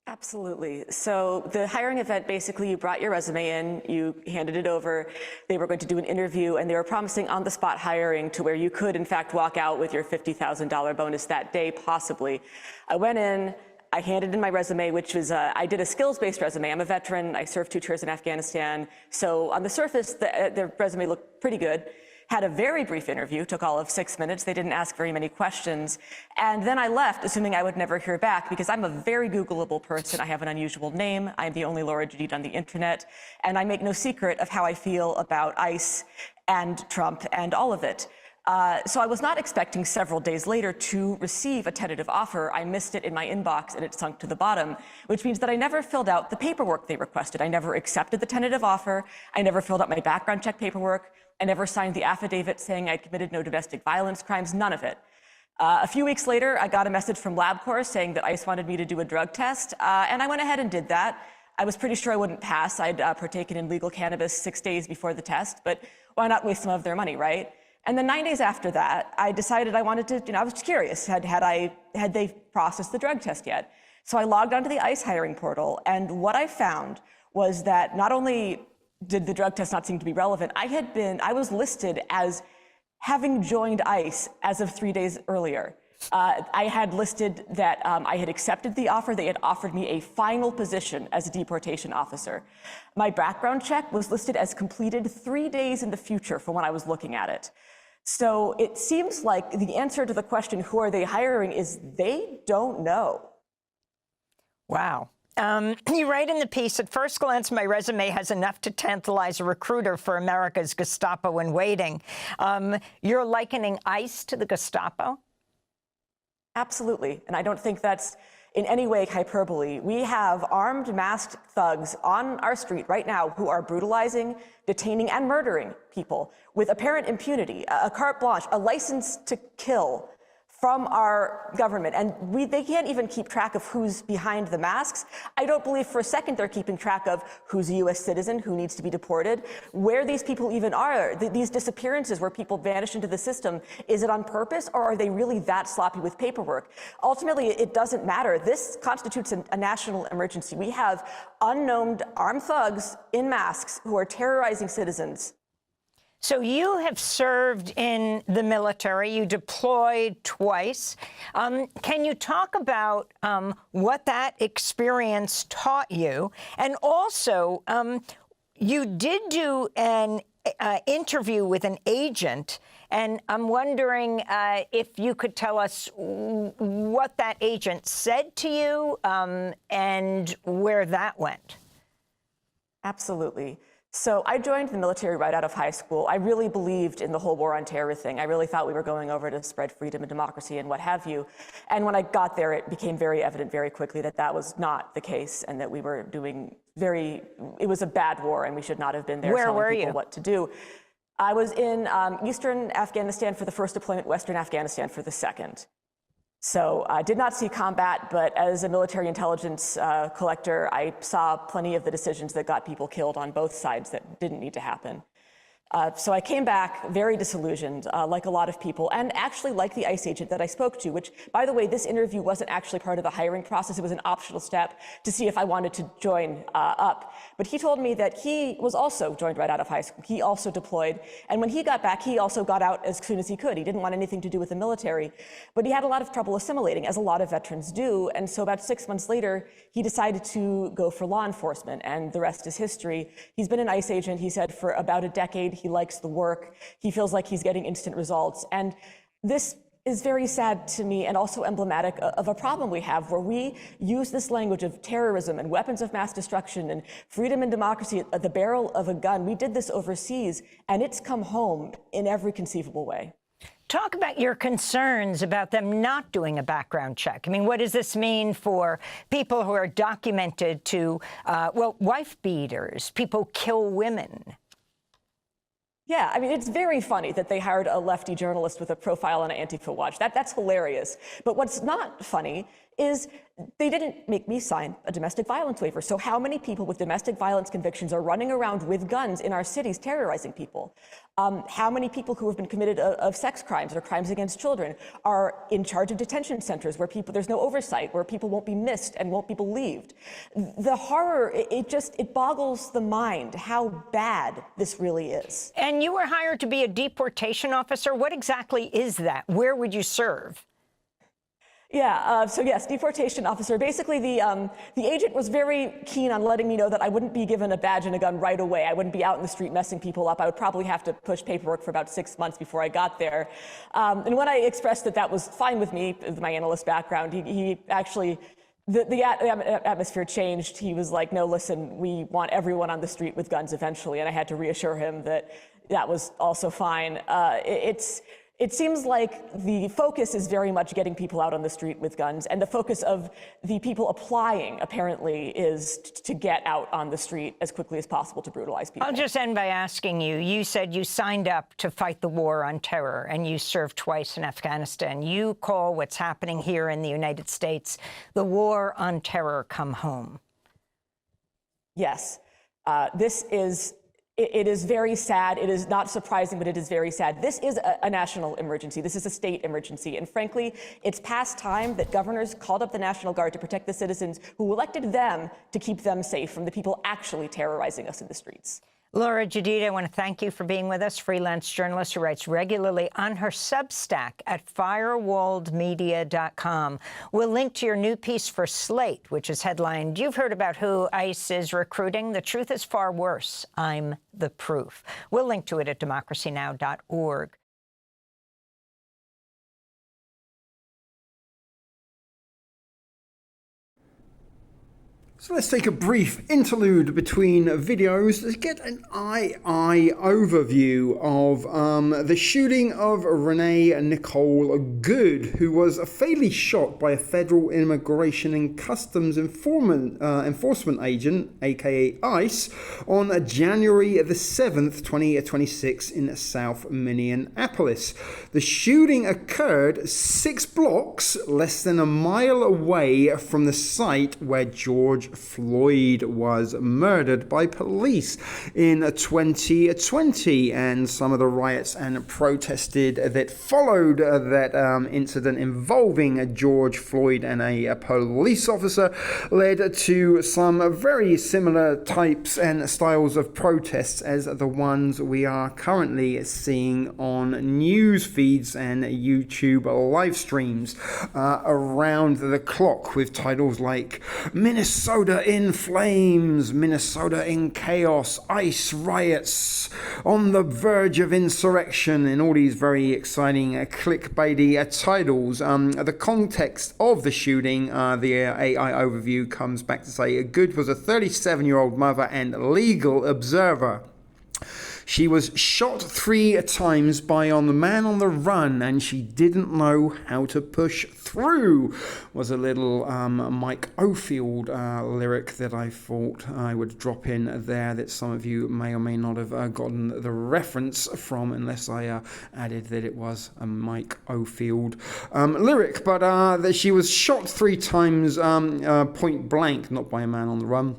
Absolutely. So the hiring event, basically, you brought your resume in, you handed it over, they were going to do an interview, and they were promising on-the-spot hiring to where you could, in fact, walk out with your $50,000 bonus that day, possibly. I went in, I handed in my resume, which was, I did a skills-based resume. I'm a veteran, I served 2 tours in Afghanistan. So on the surface, the resume looked pretty good. Had a very brief interview, took all of 6 minutes. They didn't ask very many questions. And then I left, assuming I would never hear back, because I'm a very Googleable person. I have an unusual name. I'm the only Laura Jadid on the internet. And I make no secret of how I feel about ICE and Trump and all of it. So I was not expecting several days later to receive a tentative offer. I missed it in my inbox and it sunk to the bottom, which means that I never filled out the paperwork they requested. I never accepted the tentative offer. I never filled out my background check paperwork. I never signed the affidavit saying I'd committed no domestic violence crimes, none of it. A few weeks later, I got a message from LabCorp saying that ICE wanted me to do a drug test, and I went ahead and did that. I was pretty sure I wouldn't pass. I'd partaken in legal cannabis 6 days before the test, but why not waste some of their money, right? And then 9 days after that, I decided I wanted to, I was curious, had they processed the drug test yet? So I logged onto the ICE hiring portal, and what I found was that not only did the drug test not seem to be relevant, I was listed as having joined ICE as of 3 days earlier. I had listed that I had accepted the offer. They had offered me a final position as a deportation officer. My background check was listed as completed 3 days in the future from when I was looking at it. So it seems like the answer to the question, who are they hiring, is they don't know. Wow. You write in the piece, "At first glance, my resume has enough to tantalize a recruiter for America's Gestapo in waiting." You're likening ICE to the Gestapo? Absolutely. And I don't think that's in any way hyperbole. We have armed, masked thugs on our street right now who are brutalizing, detaining, and murdering people with apparent impunity, a carte blanche, a license to kill from our government. And they can't even keep track of who's behind the masks. I don't believe for a second they're keeping track of who's a U.S. citizen, who needs to be deported, where these people even are. These disappearances where people vanish into the system, is it on purpose, or are they really that sloppy with paperwork? Ultimately, it doesn't matter. This constitutes a national emergency. We have unknown armed thugs in masks who are terrorizing citizens. So you have served in the military. You deployed twice. Can you talk about what that experience taught you? And also, you did do an interview with an agent, and I'm wondering if you could tell us what that agent said to you and where that went. Absolutely. So I joined the military right out of high school. I really believed in the whole war on terror thing. I really thought we were going over to spread freedom and democracy and what have you. And when I got there, it became very evident very quickly that that was not the case and that we were doing it was a bad war and we should not have been there telling people what to do. I was in Eastern Afghanistan for the first deployment, Western Afghanistan for the second. So I did not see combat, but as a military intelligence collector, I saw plenty of the decisions that got people killed on both sides that didn't need to happen. So I came back very disillusioned, like a lot of people, and actually like the ICE agent that I spoke to, which, by the way, this interview wasn't actually part of the hiring process. It was an optional step to see if I wanted to join up. But he told me that he was also joined right out of high school. He also deployed. And when he got back, he also got out as soon as he could. He didn't want anything to do with the military. But he had a lot of trouble assimilating, as a lot of veterans do. And so about 6 months later, he decided to go for law enforcement. And the rest is history. He's been an ICE agent, he said, for about a decade. He likes the work. He feels like he's getting instant results. And this is very sad to me and also emblematic of a problem we have where we use this language of terrorism and weapons of mass destruction and freedom and democracy at the barrel of a gun. We did this overseas, and it's come home in every conceivable way. Talk about your concerns about them not doing a background check. I mean, what does this mean for people who are documented to, wife beaters, people kill women? Yeah, I mean, it's very funny that they hired a lefty journalist with a profile on Antifa Watch. That's hilarious. But what's not funny is they didn't make me sign a domestic violence waiver. So how many people with domestic violence convictions are running around with guns in our cities terrorizing people? How many people who have been committed of sex crimes or crimes against children are in charge of detention centers where there's no oversight, where people won't be missed and won't be believed? The horror, it boggles the mind how bad this really is. And you were hired to be a deportation officer. What exactly is that? Where would you serve? Yeah, so yes, deportation officer. Basically, the agent was very keen on letting me know that I wouldn't be given a badge and a gun right away. I wouldn't be out in the street messing people up. I would probably have to push paperwork for about 6 months before I got there. And when I expressed that was fine with me, with my analyst background, he actually, the atmosphere changed. He was like, no, listen, we want everyone on the street with guns eventually. And I had to reassure him that that was also fine. It seems like the focus is very much getting people out on the street with guns, and the focus of the people applying, apparently, is to get out on the street as quickly as possible to brutalize people. I'll just end by asking you, you said you signed up to fight the war on terror, and you served twice in Afghanistan. You call what's happening here in the United States the war on terror come home. Yes. It is very sad. It is not surprising, but it is very sad. This is a national emergency. This is a state emergency. And frankly, it's past time that governors called up the National Guard to protect the citizens who elected them to keep them safe from the people actually terrorizing us in the streets. Laura Jadid, I want to thank you for being with us, freelance journalist who writes regularly on her Substack at firewalledmedia.com. We'll link to your new piece for Slate, which is headlined, "You've heard about who ICE is recruiting. The truth is far worse. I'm the proof." We'll link to it at democracynow.org. So let's take a brief interlude between videos to get an eye overview of the shooting of Renee Nicole Good, who was fatally shot by a federal immigration and customs enforcement agent, aka ICE, on January the 7th, 2026 in South Minneapolis. The shooting occurred 6 blocks, less than a mile away from the site where George Floyd was murdered by police in 2020, and some of the riots and protested that followed that incident involving George Floyd and a police officer led to some very similar types and styles of protests as the ones we are currently seeing on news feeds and YouTube live streams around the clock, with titles like "Minnesota in flames," "Minnesota in chaos," "ICE riots," "On the verge of insurrection," and all these very exciting clickbaity titles. The context of the shooting, the AI overview comes back to say Good was a 37-year-old mother and legal observer. She was shot 3 times by a man on the run, and she didn't know how to push through, was a little Mike Oldfield lyric that I thought I would drop in there that some of you may or may not have gotten the reference from, unless I added that it was a Mike Oldfield lyric. But that she was shot 3 times point blank, not by a man on the run.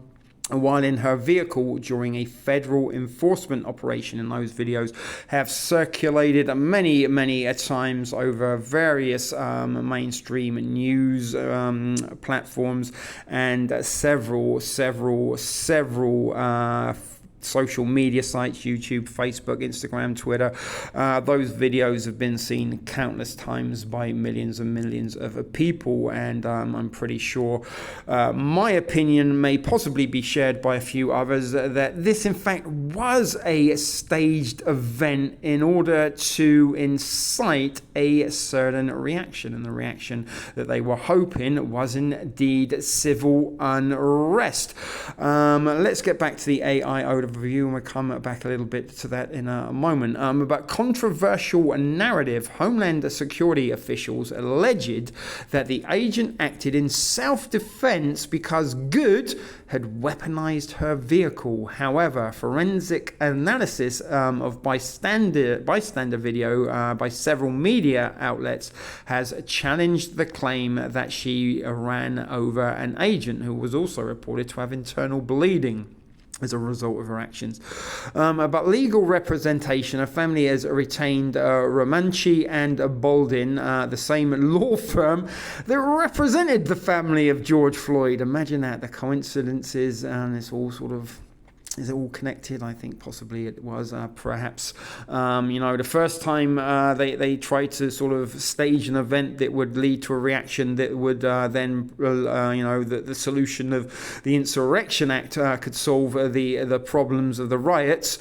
while in her vehicle during a federal enforcement operation. And those videos have circulated many times over various mainstream news platforms and several social media sites, YouTube, Facebook, Instagram, Twitter. Those videos have been seen countless times by millions and millions of people, and I'm pretty sure my opinion may possibly be shared by a few others that this in fact was a staged event in order to incite a certain reaction, and the reaction that they were hoping was indeed civil unrest. Let's get back to the AI overview, and we'll come back a little bit to that in a moment. But controversial narrative. Homeland Security officials alleged that the agent acted in self-defense because Good had weaponized her vehicle. However, forensic analysis of bystander video by several media outlets has challenged the claim that she ran over an agent who was also reported to have internal bleeding as a result of her actions. But legal representation, a family has retained Romanchi and Baldwin, the same law firm that represented the family of George Floyd. Imagine that, the coincidences, and it's all sort of, is it all connected? I think possibly it was, perhaps. The first time they tried to sort of stage an event that would lead to a reaction that would then, the solution of the Insurrection Act could solve the problems of the riots,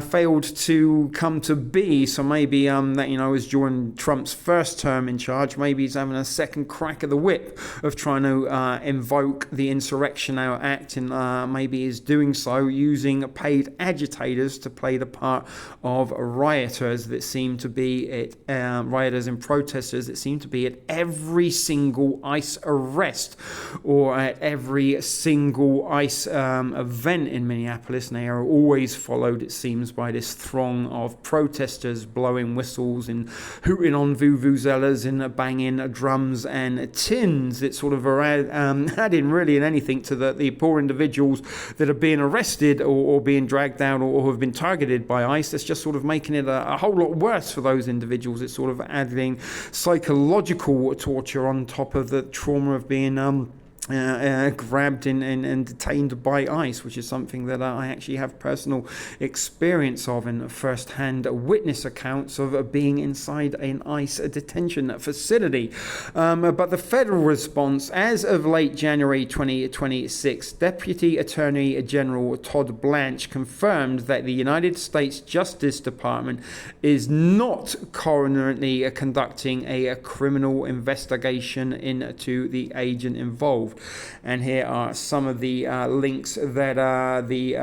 failed to come to be. So maybe that, is during Trump's first term in charge, maybe he's having a second crack at the whip of trying to invoke the Insurrection Act, and maybe is doing so using paid agitators to play the part of rioters that seem to be at rioters and protesters that seem to be at every single ICE arrest or at every single ICE event in Minneapolis, and they are always followed, it seems, by this throng of protesters blowing whistles and hooting on vuvuzelas and banging drums and tins. It's sort of adding really in anything to the poor individuals that are being arrested or being dragged down or have been targeted by ICE. It's just sort of making it a whole lot worse for those individuals. It's sort of adding psychological torture on top of the trauma of being grabbed and detained by ICE, which is something that I actually have personal experience of and first-hand witness accounts of being inside an ICE detention facility. But the federal response, as of late January 2026, Deputy Attorney General Todd Blanche confirmed that the United States Justice Department is not currently conducting a criminal investigation into the agent involved. And here are some of the links that the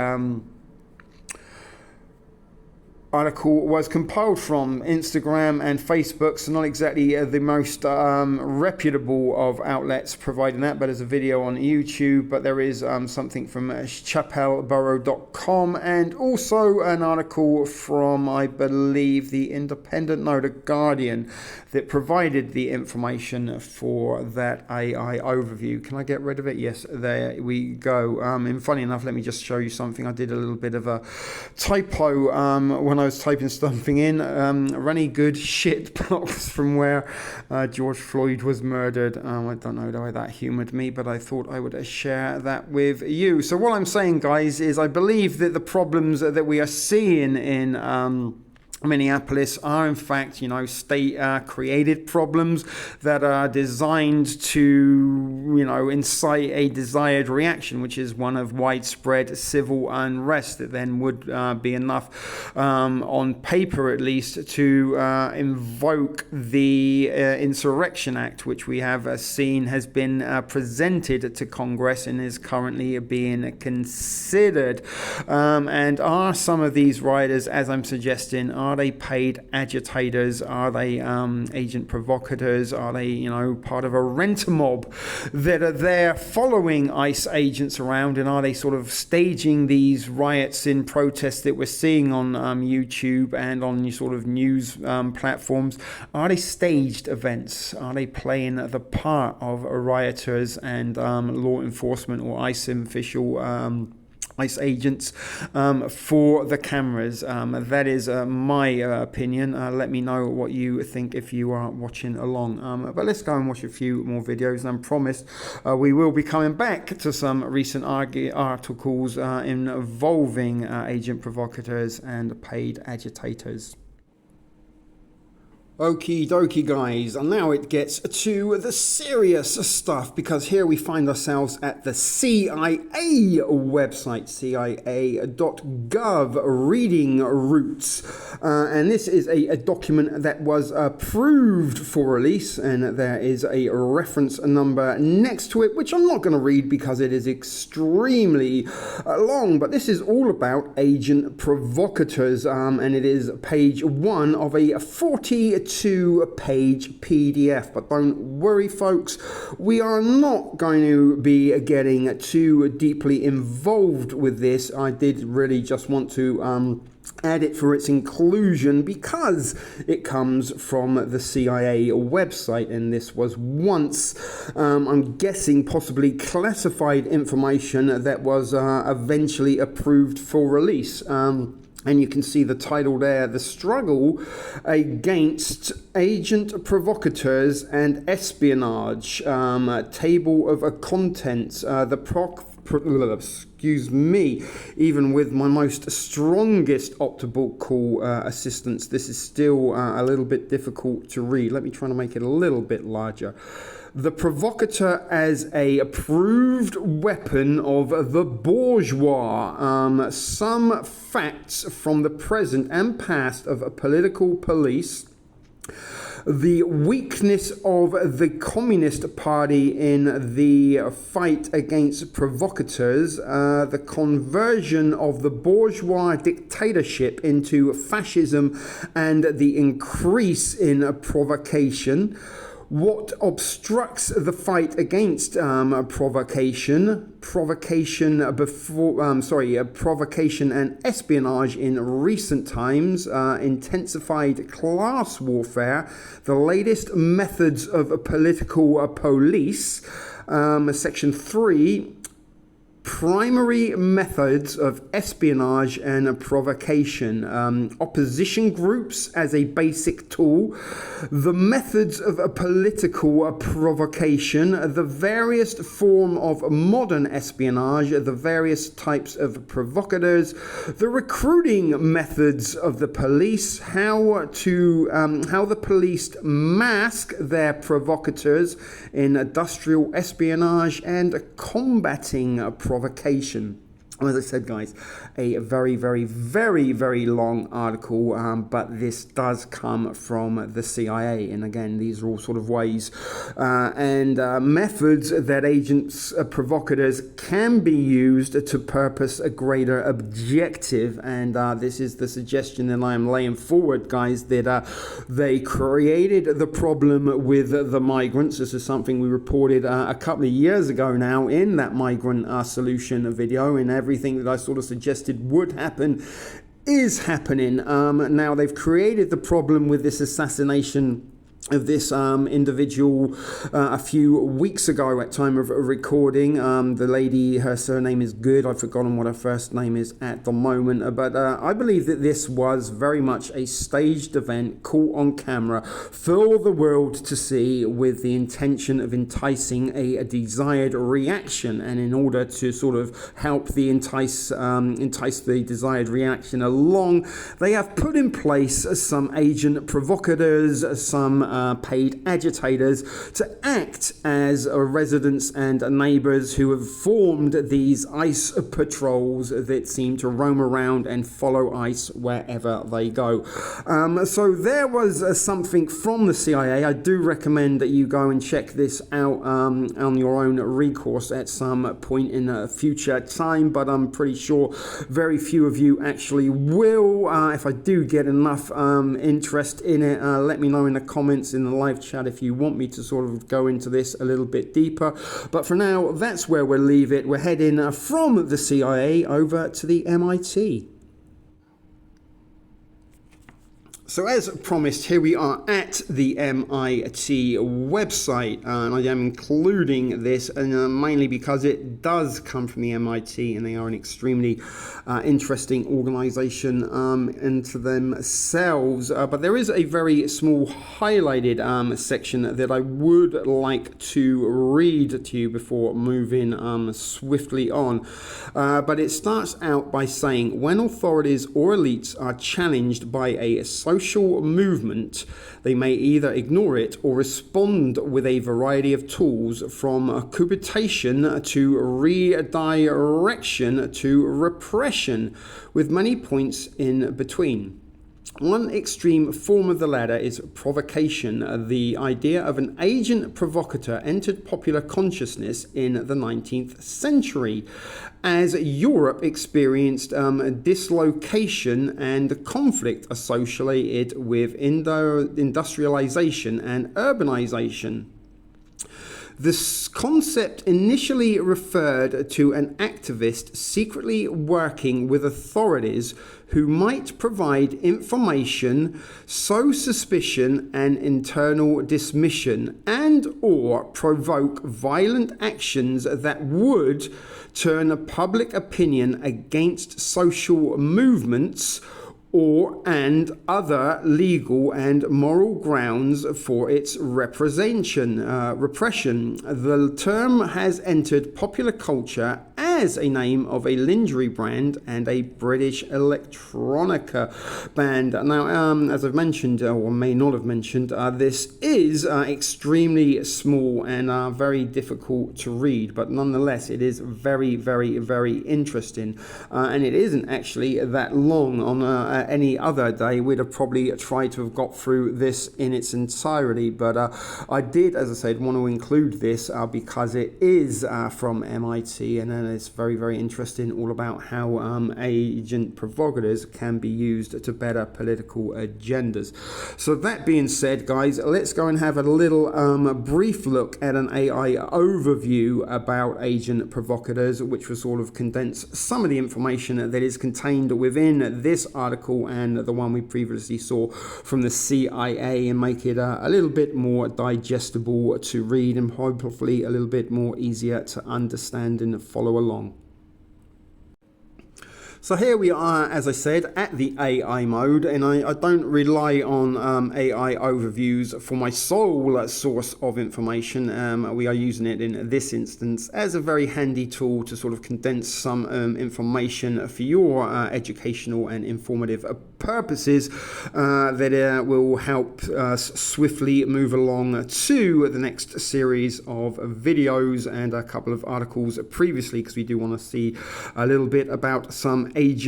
article was compiled from. Instagram and Facebook, so not exactly the most reputable of outlets providing that, but there's a video on YouTube. But there is something from chapelborough.com and also an article from, I believe, the The Guardian, that provided the information for that AI overview. Can I get rid of it? Yes, there we go. And funny enough, let me just show you something. I did a little bit of a typo when I was typing something in. Runny good shit blocks from where George Floyd was murdered. I don't know why that humoured me, but I thought I would share that with you. So what I'm saying, guys, is I believe that the problems that we are seeing in Minneapolis are in fact, state created problems that are designed to, incite a desired reaction, which is one of widespread civil unrest that then would be enough, on paper at least, to invoke the Insurrection Act, which we have seen has been presented to Congress and is currently being considered. And are some of these rioters, as I'm suggesting, are they paid agitators? Are they agent provocateurs? Are they, part of a renter mob that are there following ICE agents around? And are they sort of staging these riots in protests that we're seeing on YouTube and on sort of news platforms? Are they staged events? Are they playing the part of rioters and law enforcement or ICE official ICE agents for the cameras. That is my opinion. Let me know what you think if you are watching along. But let's go and watch a few more videos. And I promised we will be coming back to some recent articles involving agent provocateurs and paid agitators. Okie dokie guys, and now it gets to the serious stuff, because here we find ourselves at the CIA website, cia.gov, reading routes, and this is a document that was approved for release, and there is a reference number next to it, which I'm not going to read because it is extremely long, but this is all about agent provocateurs, and it is page 1 of a 42-page PDF. But don't worry folks, we are not going to be getting too deeply involved with this. I did really just want to add it for its inclusion because it comes from the CIA website, and this was once, I'm guessing, possibly classified information that was eventually approved for release. And you can see the title there, The Struggle Against Agent Provocateurs and Espionage, table of contents, excuse me, even with my most strongest optical assistance, this is still a little bit difficult to read. Let me try to make it a little bit larger. The provocateur as a approved weapon of the bourgeois. Some facts from the present and past of a political police. The weakness of the Communist Party in the fight against provocateurs, the conversion of the bourgeois dictatorship into fascism, and the increase in provocation. What obstructs the fight against provocation and espionage in recent times, intensified class warfare, the latest methods of political police, section 3, primary methods of espionage and provocation, opposition groups as a basic tool, the methods of political provocation, the various form of modern espionage, the various types of provocateurs, the recruiting methods of the police, how the police mask their provocateurs in industrial espionage, and combating provocation. As I said, guys, a very, very, very, very long article, but this does come from the CIA. And again, these are all sort of ways and methods that agents, provocateurs can be used to purpose a greater objective. And this is the suggestion that I am laying forward, guys, that they created the problem with the migrants. This is something we reported a couple of years ago now in that migrant solution video, and everything that I sort of suggested would happen is happening. Now they've created the problem with this assassination of this individual a few weeks ago at time of recording. The lady, her surname is Good. I've forgotten what her first name is at the moment, but I believe that this was very much a staged event caught on camera for the world to see, with the intention of enticing a desired reaction. And in order to sort of help the entice the desired reaction along, they have put in place some agent provocateurs, some paid agitators, to act as residents and neighbours who have formed these ICE patrols that seem to roam around and follow ICE wherever they go. So there was something from the CIA. I do recommend that you go and check this out on your own recourse at some point in a future time, but I'm pretty sure very few of you actually will. If I do get enough interest in it, let me know in the comments in the live chat if you want me to sort of go into this a little bit deeper. But for now, that's where we'll leave it. We're heading from the CIA over to the MIT. So as promised, here we are at the MIT website, and I am including this mainly because it does come from the MIT, and they are an extremely interesting organization into themselves. But there is a very small highlighted section that I would like to read to you before moving swiftly on. But it starts out by saying, when authorities or elites are challenged by a social movement, they may either ignore it or respond with a variety of tools, from cooptation to redirection to repression, with many points in between. One extreme form of the latter is provocation. The idea of an agent provocateur entered popular consciousness in the 19th century as Europe experienced dislocation and conflict associated with industrialization and urbanization. This concept initially referred to an activist secretly working with authorities who might provide information, sow suspicion and internal dismission, and or provoke violent actions that would turn public opinion against social movements and other legal and moral grounds for its repression. The term has entered popular culture as a name of a lingerie brand and a British electronica band. Now, as I've mentioned, or may not have mentioned, this is extremely small and very difficult to read, but nonetheless, it is very, very, very interesting. And it isn't actually that long. On any other day, we'd have probably tried to have got through this in its entirety, but I did, as I said, want to include this because it is from MIT, and then it's very, very interesting, all about how agent provocateurs can be used to better political agendas. So that being said, guys, let's go and have a little brief look at an AI overview about agent provocateurs, which will sort of condense some of the information that is contained within this article and the one we previously saw from the CIA, and make it a little bit more digestible to read and hopefully a little bit more easier to understand and follow along. So here we are, as I said, at the AI mode, and I don't rely on AI overviews for my sole source of information. We are using it in this instance as a very handy tool to sort of condense some information for your educational and informative purposes that will help us swiftly move along to the next series of videos and a couple of articles previously, because we do want to see a little bit about some paid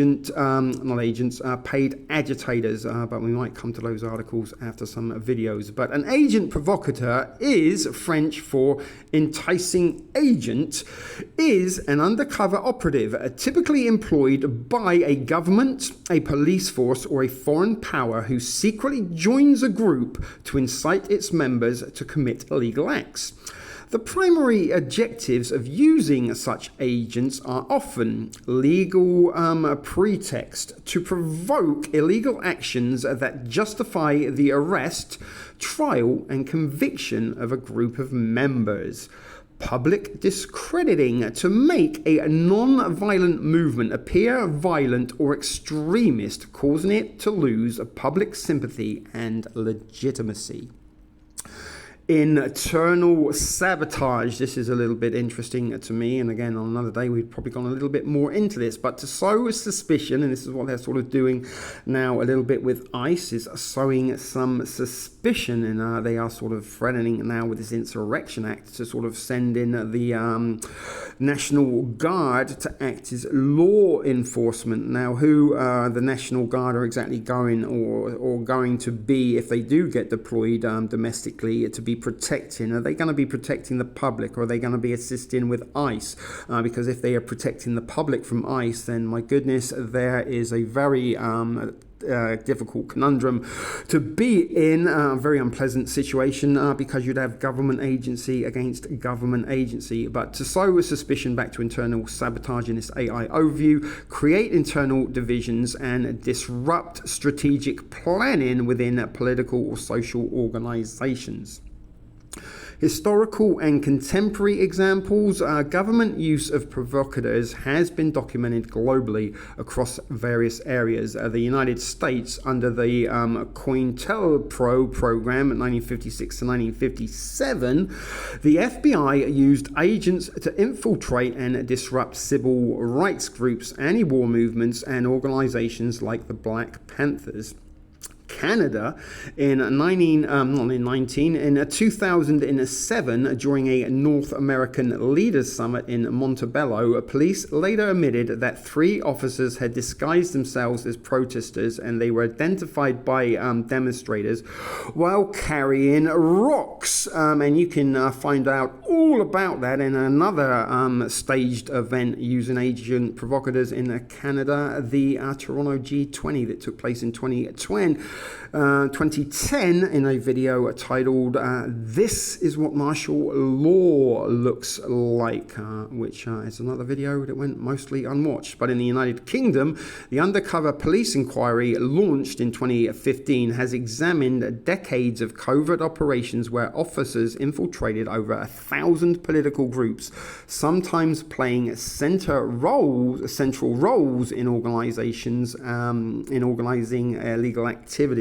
agitators, but we might come to those articles after some videos. But an agent provocateur is French for enticing agent, is an undercover operative typically employed by a government, a police force, or a foreign power who secretly joins a group to incite its members to commit illegal acts. The primary objectives of using such agents are often legal pretext to provoke illegal actions that justify the arrest, trial, and conviction of a group of members. Public discrediting to make a non-violent movement appear violent or extremist, causing it to lose public sympathy and legitimacy. Internal sabotage. This is a little bit interesting to me, and again, on another day we've probably gone a little bit more into this, but to sow suspicion, and this is what they're sort of doing now a little bit with ICE, is sowing some suspicion, and they are sort of threatening now with this Insurrection Act to sort of send in the National Guard to act as law enforcement. Now, who the National Guard are exactly going to be, if they do get deployed domestically, to be protecting? Are they going to be protecting the public, or are they going to be assisting with ICE? Because if they are protecting the public from ICE, then my goodness, there is a very difficult conundrum to be in, a very unpleasant situation because you'd have government agency against government agency. But to sow a suspicion back to internal sabotage in this AI overview, create internal divisions and disrupt strategic planning within political or social organizations. Historical and contemporary examples, government use of provocateurs has been documented globally across various areas. The United States, under the COINTELPRO program in 1956 to 1957, the FBI used agents to infiltrate and disrupt civil rights groups, anti-war movements, and organizations like the Black Panthers. Canada in 2007, during a North American Leaders Summit in Montebello, police later admitted that 3 officers had disguised themselves as protesters, and they were identified by demonstrators while carrying rocks. And you can find out all about that in another staged event using agent provocateurs in Canada, the Toronto G20 that took place in 2010 in a video titled "This is what martial law looks like," which is another video that went mostly unwatched. But in the United Kingdom, the undercover police inquiry launched in 2015 has examined decades of covert operations where officers infiltrated over 1,000 political groups, sometimes playing central roles in organizations, in organizing illegal activities.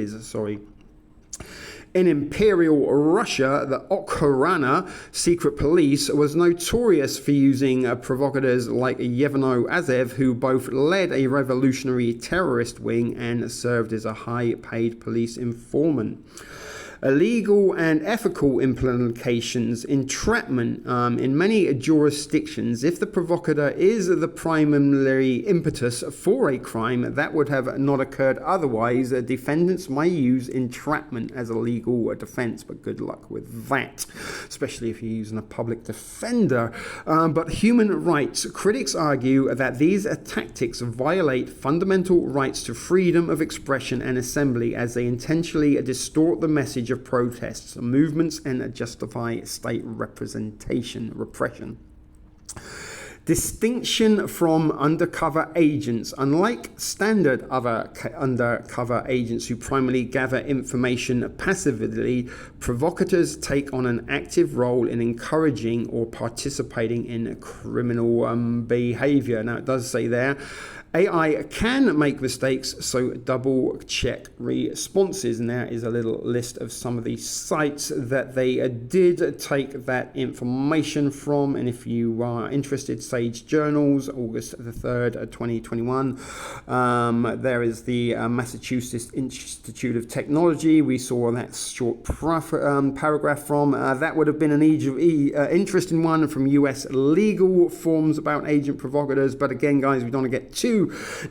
In Imperial Russia, the Okhrana secret police was notorious for using provocateurs like Yevgeny Azev, who both led a revolutionary terrorist wing and served as a high-paid police informant. Illegal and ethical implications, entrapment in many jurisdictions. If the provocateur is the primary impetus for a crime that would have not occurred otherwise, defendants may use entrapment as a legal defense, but good luck with that, especially if you're using a public defender. But human rights critics argue that these tactics violate fundamental rights to freedom of expression and assembly, as they intentionally distort the message of protests, movements, and justify state repression. Distinction from undercover agents. Unlike standard other undercover agents who primarily gather information passively, provocateurs take on an active role in encouraging or participating in criminal behavior. Now, it does say there, AI can make mistakes, so double check responses. And there is a little list of some of the sites that they did take that information from. And if you are interested, Sage Journals, August the 3rd, 2021. There is the Massachusetts Institute of Technology. We saw that short paragraph from. That would have been an interesting one from US legal forms about agent provocateurs. But again, guys, we don't want to get too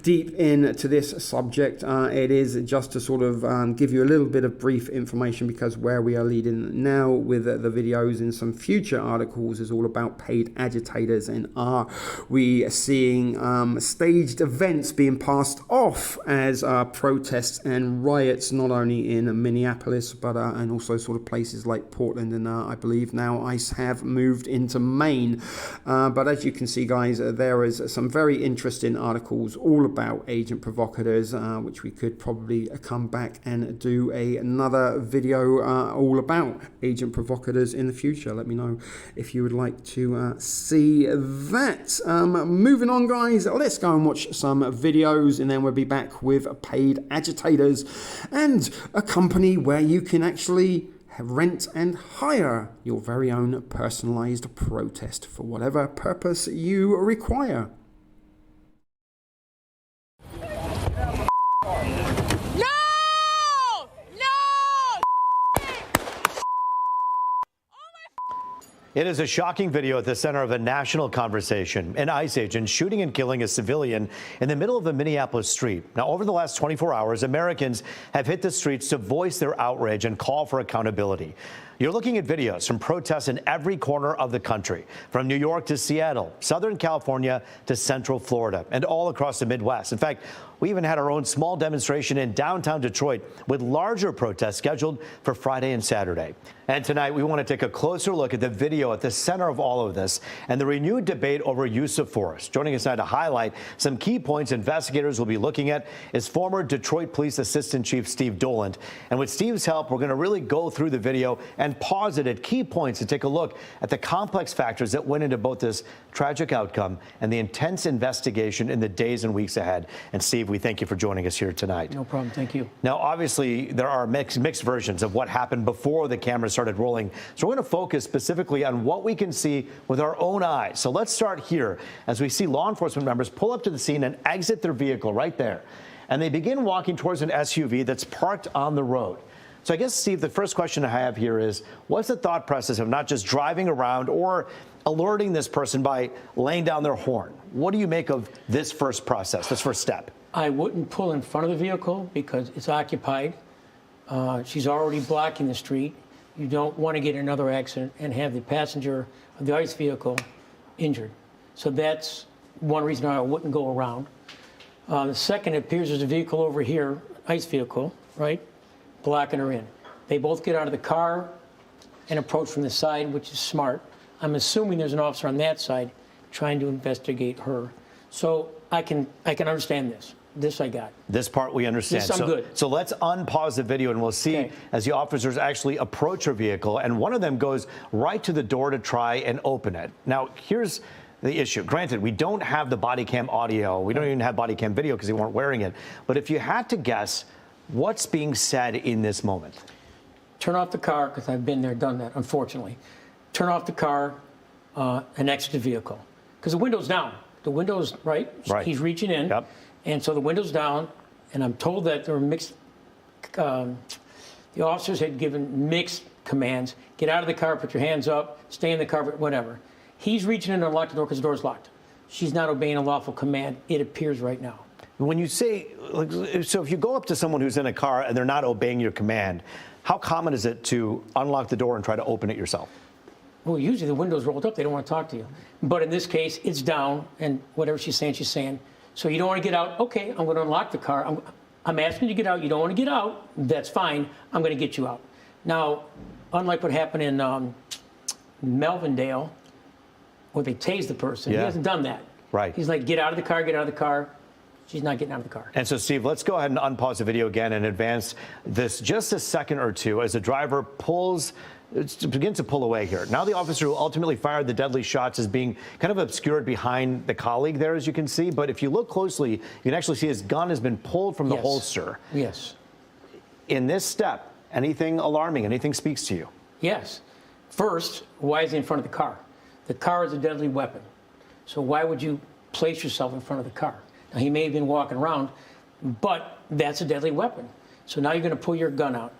deep into this subject. It is just to sort of give you a little bit of brief information, because where we are leading now with the videos in some future articles is all about paid agitators, and are we seeing staged events being passed off as protests and riots, not only in Minneapolis but and also sort of places like Portland, and I believe now ICE have moved into Maine. But as you can see, guys, there is some very interesting articles all about agent provocateurs, which we could probably come back and do another video all about agent provocateurs in the future. Let me know if you would like to see that. Moving on, guys, let's go and watch some videos, and then we'll be back with paid agitators and a company where you can actually rent and hire your very own personalized protest for whatever purpose you require. It is a shocking video at the center of a national conversation. An ICE agent shooting and killing a civilian in the middle of a Minneapolis street. Now, over the last 24 hours, Americans have hit the streets to voice their outrage and call for accountability. You're looking at videos from protests in every corner of the country, from New York to Seattle, Southern California to Central Florida, and all across the Midwest. In fact, we even had our own small demonstration in downtown Detroit with larger protests scheduled for Friday and Saturday. And tonight, we want to take a closer look at the video at the center of all of this and the renewed debate over use of force. Joining us now to highlight some key points investigators will be looking at is former Detroit Police Assistant Chief Steve Dolan. And with Steve's help, we're going to really go through the video and pause it at key points to take a look at the complex factors that went into both this tragic outcome and the intense investigation in the days and weeks ahead. And Steve, we thank you for joining us here tonight. No problem. Thank you. Now, obviously, there are mixed versions of what happened before the cameras started rolling. So we're going to focus specifically on what we can see with our own eyes. So let's start here as we see law enforcement members pull up to the scene and exit their vehicle right there. And they begin walking towards an SUV that's parked on the road. So I guess, Steve, the first question I have here is, what's the thought process of not just driving around or alerting this person by laying down their horn? What do you make of this first process, this first step? I wouldn't pull in front of the vehicle because it's occupied. She's already blocking the street. You don't want to get in another accident and have the passenger of the ICE vehicle injured. So that's one reason I wouldn't go around. The second, it appears there's a vehicle over here, ICE vehicle, right, blocking her in. They both get out of the car and approach from the side, which is smart. I'm assuming there's an officer on that side trying to investigate her. So I can understand this. This I got. This part we understand. This I'm good. So let's unpause the video and we'll see as the officers actually approach her vehicle, and one of them goes right to the door to try and open it. Now, here's the issue. Granted, we don't have the body cam audio. We don't even have body cam video because they weren't wearing it. But if you had to guess, what's being said in this moment? Turn off the car, because I've been there, done that, unfortunately. Turn off the car and exit the vehicle. Because the window's down. The window's right. He's reaching in. Yep. And so the window's down, and I'm told that there were mixed, the officers had given mixed commands. Get out of the car, put your hands up, stay in the car, whatever. He's reaching in to unlock the door because the door's locked. She's not obeying a lawful command, it appears right now. When you say, so if you go up to someone who's in a car and they're not obeying your command, how common is it to unlock the door and try to open it yourself? Well, usually the window's rolled up, they don't want to talk to you. But in this case, it's down, and whatever she's saying. So you don't want to get out. Okay, I'm going to unlock the car. I'm asking you to get out. You don't want to get out. That's fine. I'm going to get you out. Now, unlike what happened in Melvindale, where they tased the person, he hasn't done that. Right. He's like, get out of the car, get out of the car. She's not getting out of the car. And so, Steve, let's go ahead and unpause the video again and advance this just a second or two as the driver begins to pull away here. Now the officer who ultimately fired the deadly shots is being kind of obscured behind the colleague there, as you can see. But if you look closely, you can actually see his gun has been pulled from the holster. Yes. In this step, anything alarming, anything speaks to you? Yes. First, why is he in front of the car? The car is a deadly weapon. So why would you place yourself in front of the car? Now, he may have been walking around, but that's a deadly weapon. So now you're going to pull your gun out.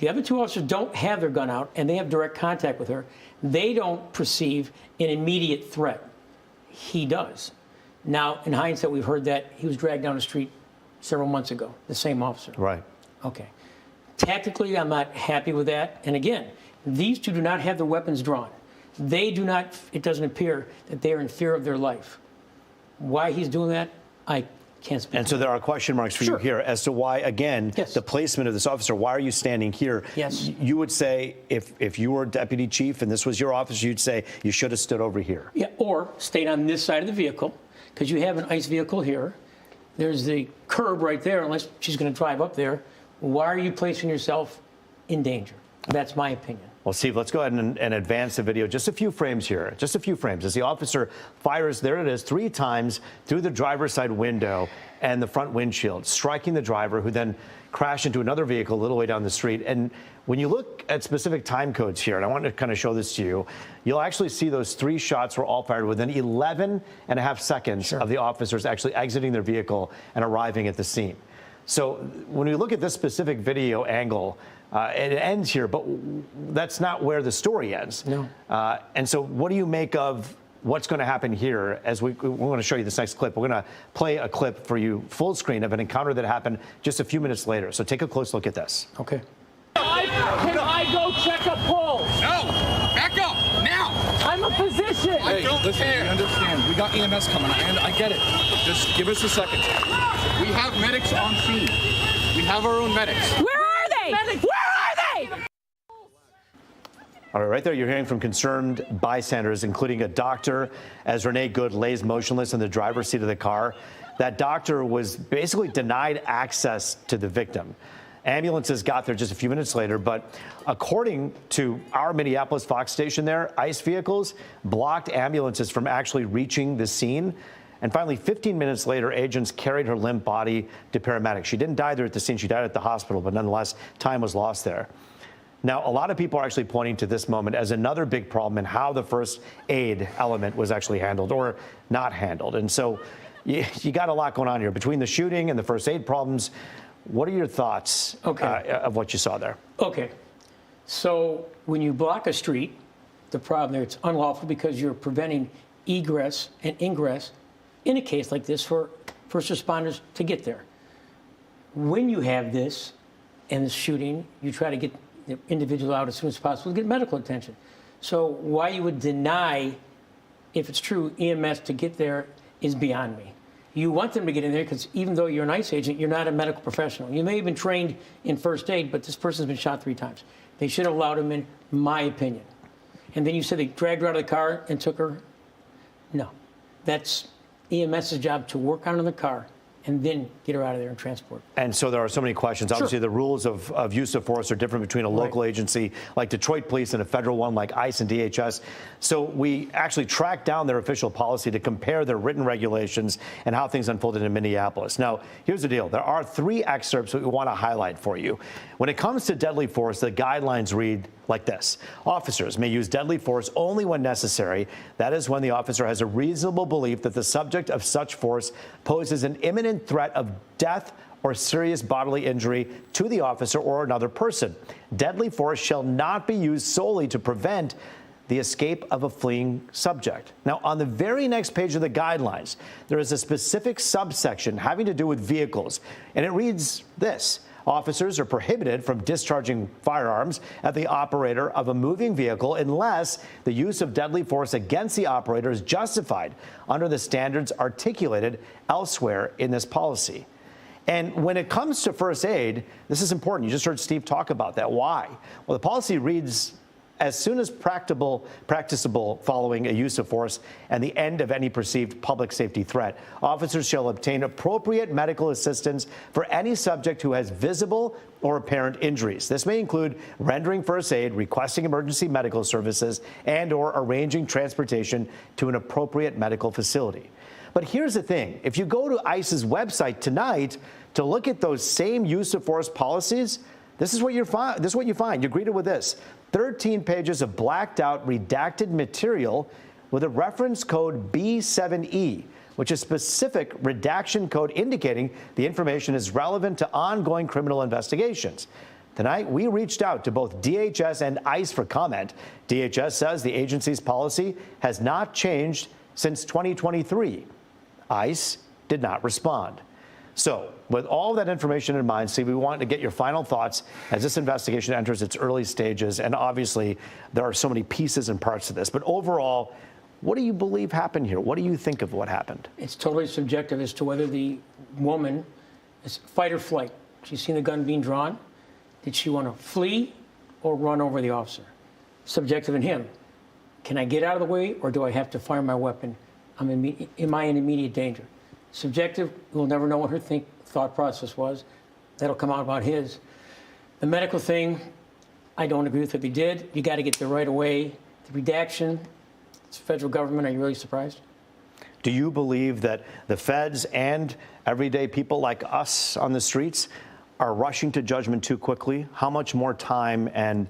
The other two officers don't have their gun out, and they have direct contact with her. They don't perceive an immediate threat. He does. Now, in hindsight, we've heard that he was dragged down the street several months ago, the same officer. Right. Okay. Tactically, I'm not happy with that. And again, these two do not have their weapons drawn. They do not, it doesn't appear that they are in fear of their life. Why he's doing that, I can't speak. And so there are question marks for you here as to why, again, the placement of this officer. Why are you standing here? Yes. You would say if you were deputy chief and this was your office, you'd say you should have stood over here. Yeah, or stayed on this side of the vehicle, because you have an ICE vehicle here. There's the curb right there, unless she's going to drive up there. Why are you placing yourself in danger? That's my opinion. Well, Steve, let's go ahead and advance the video just a few frames here, just a few frames, as the officer fires, there it is, 3 times through the driver's side window and the front windshield, striking the driver, who then crashed into another vehicle a little way down the street. And when you look at specific time codes here, and I want to kind of show this to you, you'll actually see those 3 shots were all fired within 11.5 seconds of the officers actually exiting their vehicle and arriving at the scene. So when we look at this specific video angle, it ends here, but that's not where the story ends. No. And so what do you make of what's going to happen here as we're going to show you this next clip? We're going to play a clip for you full screen of an encounter that happened just a few minutes later. So take a close look at this. Okay. Can I go check a pulse? I don't care. We understand. We got EMS coming. I get it. Just give us a second. We have medics on scene. We have our own medics. Where are they? Where are they? All right, there you're hearing from concerned bystanders, including a doctor, as Renee Good lays motionless in the driver's seat of the car. That doctor was basically denied access to the victim. Ambulances got there just a few minutes later, but according to our Minneapolis Fox station there, ICE vehicles blocked ambulances from actually reaching the scene. And finally, 15 minutes later, agents carried her limp body to paramedics. She didn't die there at the scene. She died at the hospital, but nonetheless, time was lost there. Now, a lot of people are actually pointing to this moment as another big problem in how the first aid element was actually handled or not handled. And so you got a lot going on here between the shooting and the first aid problems. What are your thoughts of what you saw there? Okay. So when you block a street, the problem there, it's unlawful because you're preventing egress and ingress in a case like this for first responders to get there. When you have this and the shooting, you try to get the individual out as soon as possible to get medical attention. So why you would deny, if it's true, EMS to get there is beyond me. You want them to get in there because even though you're an ICE agent, you're not a medical professional. You may have been trained in first aid, but this person's been shot 3 times. They should have allowed him in my opinion. And then you said they dragged her out of the car and took her? No. That's EMS's job to work on her in the car and then get her out of there and transport. And so there are so many questions. Sure. Obviously, the rules of use of force are different between a local agency like Detroit Police and a federal one like ICE and DHS. So we actually tracked down their official policy to compare their written regulations and how things unfolded in Minneapolis. Now, here's the deal. There are 3 excerpts that we want to highlight for you. When it comes to deadly force, the guidelines read like this. Officers may use deadly force only when necessary. That is when the officer has a reasonable belief that the subject of such force poses an imminent threat of death or serious bodily injury to the officer or another person. Deadly force shall not be used solely to prevent the escape of a fleeing subject. Now, on the very next page of the guidelines, there is a specific subsection having to do with vehicles, and it reads this. Officers are prohibited from discharging firearms at the operator of a moving vehicle unless the use of deadly force against the operator is justified under the standards articulated elsewhere in this policy. And when it comes to first aid, this is important. You just heard Steve talk about that. Why? Well, the policy reads, as soon as practicable following a use of force and the end of any perceived public safety threat, officers shall obtain appropriate medical assistance for any subject who has visible or apparent injuries. This may include rendering first aid, requesting emergency medical services, and or arranging transportation to an appropriate medical facility. But here's the thing. If you go to ICE's website tonight to look at those same use of force policies, this is what you find. You're greeted with this. 13 pages of blacked out, redacted material with a reference code B7E, which is specific redaction code indicating the information is relevant to ongoing criminal investigations. Tonight, we reached out to both DHS and ICE for comment. DHS says the agency's policy has not changed since 2023. ICE did not respond. So, with all that information in mind, Steve, we want to get your final thoughts as this investigation enters its early stages. And obviously, there are so many pieces and parts to this. But overall, what do you believe happened here? What do you think of what happened? It's totally subjective as to whether the woman is fight or flight. She's seen the gun being drawn. Did she want to flee or run over the officer? Subjective in him. Can I get out of the way or do I have to fire my weapon? Am I in immediate danger? Subjective, we'll never know what her thought process was. That'll come out about his. The medical thing, I don't agree with what they did. You got to get there right away. The redaction, it's federal government. Are you really surprised? Do you believe that the feds and everyday people like us on the streets are rushing to judgment too quickly? How much more time and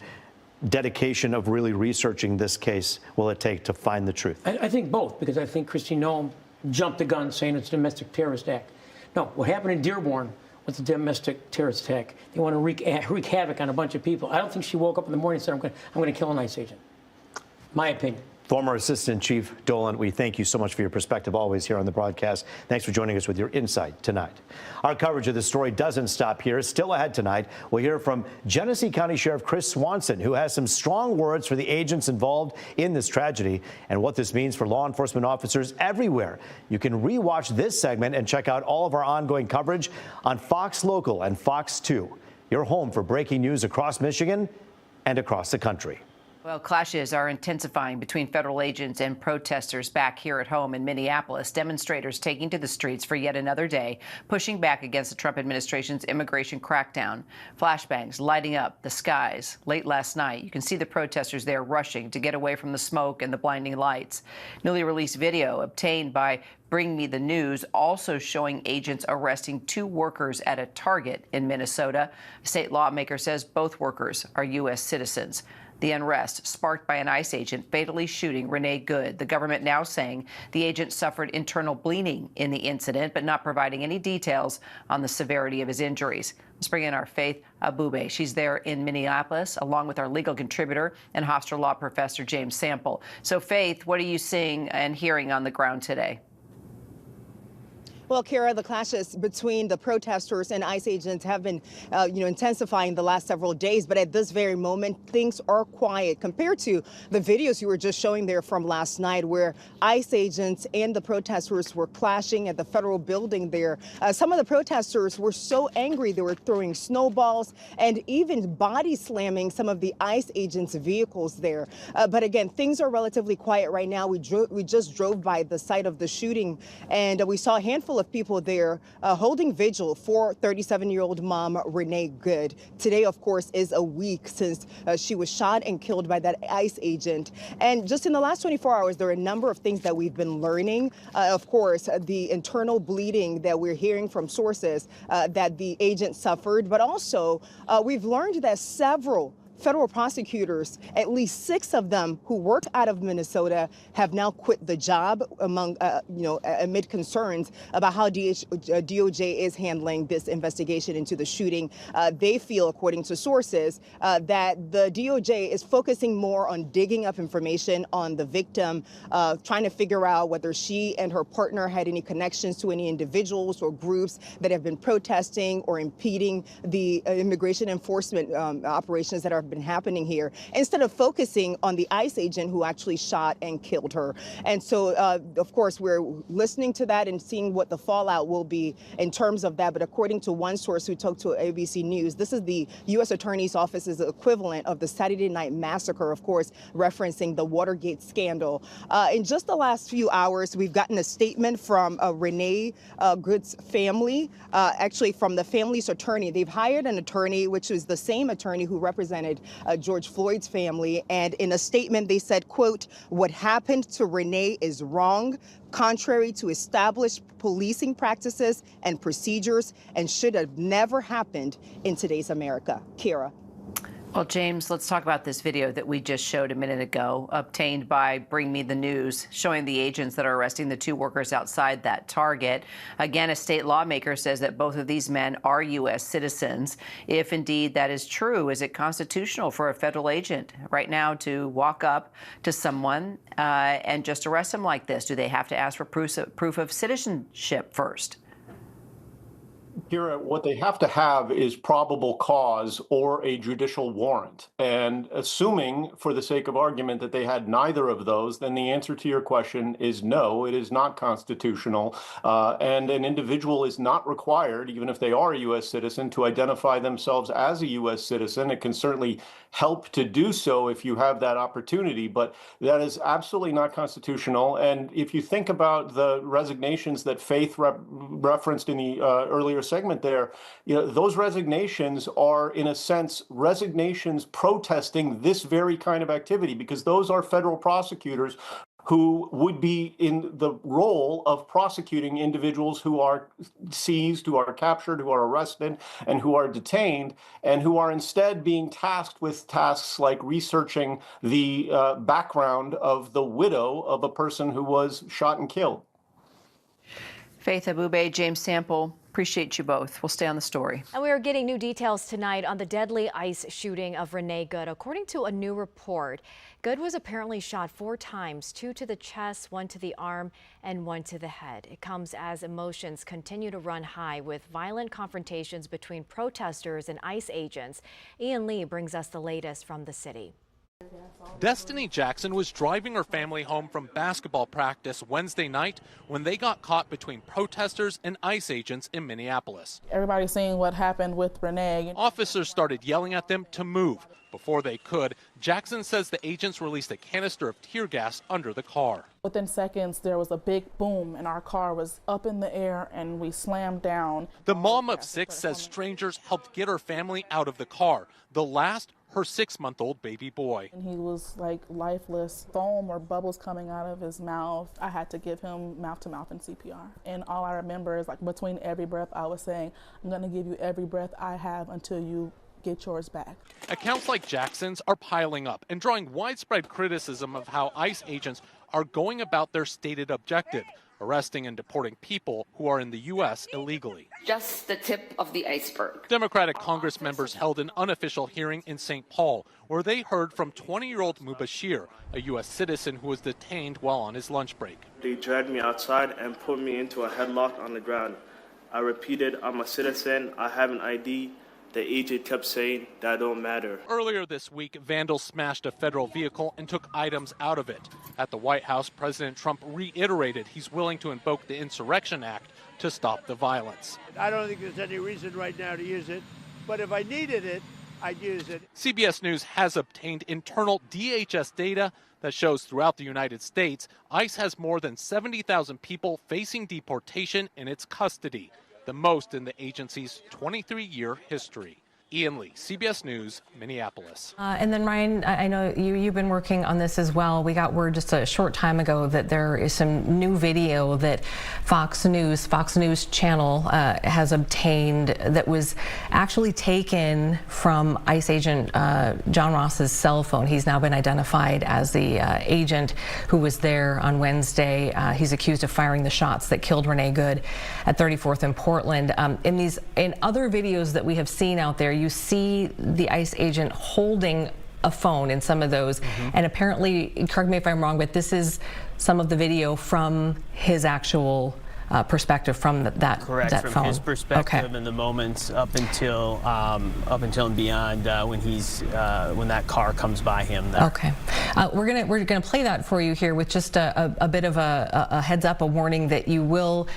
dedication of really researching this case will it take to find the truth? I think both, because I think Kristi Noem jumped the gun saying it's a domestic terrorist act. No, what happened in Dearborn was a domestic terrorist attack. They want to wreak havoc on a bunch of people. I don't think she woke up in the morning and said, I'm going to kill an ICE agent. My opinion. Former Assistant Chief Dolan, we thank you so much for your perspective always here on the broadcast. Thanks for joining us with your insight tonight. Our coverage of this story doesn't stop here. Still ahead tonight, we'll hear from Genesee County Sheriff Chris Swanson, who has some strong words for the agents involved in this tragedy and what this means for law enforcement officers everywhere. You can rewatch this segment and check out all of our ongoing coverage on Fox Local and Fox 2, your home for breaking news across Michigan and across the country. Well, clashes are intensifying between federal agents and protesters back here at home in Minneapolis. Demonstrators taking to the streets for yet another day, pushing back against the Trump administration's immigration crackdown. Flashbangs lighting up the skies. Late last night, you can see the protesters there rushing to get away from the smoke and the blinding lights. Newly released video obtained by Bring Me the News also showing agents arresting 2 workers at a Target in Minnesota. A state lawmaker says both workers are U.S. citizens. The unrest sparked by an ICE agent fatally shooting Renee Good. The government now saying the agent suffered internal bleeding in the incident, but not providing any details on the severity of his injuries. Let's bring in our Faith Abube. She's there in Minneapolis, along with our legal contributor and hostile law professor, James Sample. So, Faith, what are you seeing and hearing on the ground today? Well, Kara, the clashes between the protesters and ICE agents have been, intensifying the last several days. But at this very moment, things are quiet compared to the videos you were just showing there from last night, where ICE agents and the protesters were clashing at the federal building there. Some of the protesters were so angry they were throwing snowballs and even body slamming some of the ICE agents' vehicles there. But again, things are relatively quiet right now. We just drove by the site of the shooting, and we saw a handful of people there holding vigil for 37-year-old mom Renee Good. Today, of course, is a week since she was shot and killed by that ICE agent. And just in the last 24 hours, there are a number of things that we've been learning. Of course, the internal bleeding that we're hearing from sources that the agent suffered, but also we've learned that several federal prosecutors, at least 6 of them who work out of Minnesota, have now quit the job amid concerns about how DOJ is handling this investigation into the shooting. They feel, according to sources, that the DOJ is focusing more on digging up information on the victim, trying to figure out whether she and her partner had any connections to any individuals or groups that have been protesting or impeding the immigration enforcement operations that have been happening here, instead of focusing on the ICE agent who actually shot and killed her. And so, of course, we're listening to that and seeing what the fallout will be in terms of that. But according to one source who talked to ABC News, this is the U.S. Attorney's Office's equivalent of the Saturday Night Massacre, of course, referencing the Watergate scandal. In just the last few hours, we've gotten a statement from Renee Good's family, actually from the family's attorney. They've hired an attorney, which is the same attorney who represented George Floyd's family. And in a statement, they said, quote, "What happened to Renee is wrong, contrary to established policing practices and procedures, and should have never happened in today's America." Kira. Well, James, let's talk about this video that we just showed a minute ago, obtained by Bring Me the News, showing the agents that are arresting the 2 workers outside that Target. Again, a state lawmaker says that both of these men are U.S. citizens. If indeed that is true, is it constitutional for a federal agent right now to walk up to someone and just arrest them like this? Do they have to ask for proof of citizenship first? Kira, what they have to have is probable cause or a judicial warrant. And assuming, for the sake of argument, that they had neither of those, then the answer to your question is no, it is not constitutional. And an individual is not required, even if they are a U.S. citizen, to identify themselves as a U.S. citizen. It can certainly help to do so if you have that opportunity, but that is absolutely not constitutional. And if you think about the resignations that Faith referenced in the earlier segment there, those resignations are, in a sense, resignations protesting this very kind of activity, because those are federal prosecutors who would be in the role of prosecuting individuals who are seized, who are captured, who are arrested, and who are detained, and who are instead being tasked with tasks like researching the background of the widow of a person who was shot and killed. Faith Abube, James Sample, Appreciate you both. We'll stay on the story. And we are getting new details tonight on the deadly ICE shooting of Renee Good. According to a new report, Good was apparently shot 4 times, 2 to the chest, 1 to the arm, and 1 to the head. It comes as emotions continue to run high with violent confrontations between protesters and ICE agents. Ian Lee brings us the latest from the city. Destiny Jackson was driving her family home from basketball practice Wednesday night when they got caught between protesters and ICE agents in Minneapolis. Everybody's seeing what happened with Renee. Officers started yelling at them to move. Before they could, Jackson says the agents released a canister of tear gas under the car. Within seconds, there was a big boom and our car was up in the air and we slammed down. The mom of 6 says strangers helped get her family out of the car. The last, her 6-month-old baby boy. And he was like lifeless, foam or bubbles coming out of his mouth. I had to give him mouth-to-mouth and CPR. And all I remember is like between every breath I was saying, I'm gonna give you every breath I have until you get yours back. Accounts like Jackson's are piling up and drawing widespread criticism of how ICE agents are going about their stated objective, arresting and deporting people who are in the U.S. illegally. Just the tip of the iceberg. Democratic Congress members held an unofficial hearing in St. Paul where they heard from 20-year-old Mubashir, a U.S. citizen who was detained while on his lunch break. They dragged me outside and put me into a headlock on the ground. I repeated, I'm a citizen, I have an ID. The agent kept saying, that don't matter. Earlier this week, vandals smashed a federal vehicle and took items out of it. At the White House, President Trump reiterated he's willing to invoke the Insurrection Act to stop the violence. I don't think there's any reason right now to use it, but if I needed it, I'd use it. CBS News has obtained internal DHS data that shows throughout the United States, ICE has more than 70,000 people facing deportation in its custody, the most in the agency's 23-year history. Ian Lee, CBS News, Minneapolis. And then Ryan, I know you've been working on this as well. We got word just a short time ago that there is some new video that Fox News channel has obtained that was actually taken from ICE agent John Ross's cell phone. He's now been identified as the agent who was there on Wednesday. He's accused of firing the shots that killed Renee Good at 34th and Portland. In other videos that we have seen out there, you see the ICE agent holding a phone in some of those, and apparently, correct me if I'm wrong, but this is some of the video from his actual perspective from that correct that from phone. His perspective and the moments up until and beyond when that car comes by him there. Okay, we're gonna play that for you here with just a bit of a heads up, a warning that you will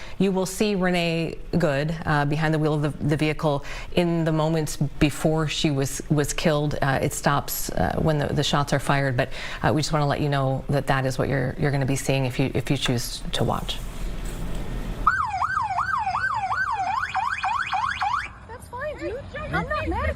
see Renee Good behind the wheel of the vehicle in the moments before she was killed. It stops when the shots are fired, but we just want to let you know that is what you're going to be seeing if you choose to watch. I'm not mad at you.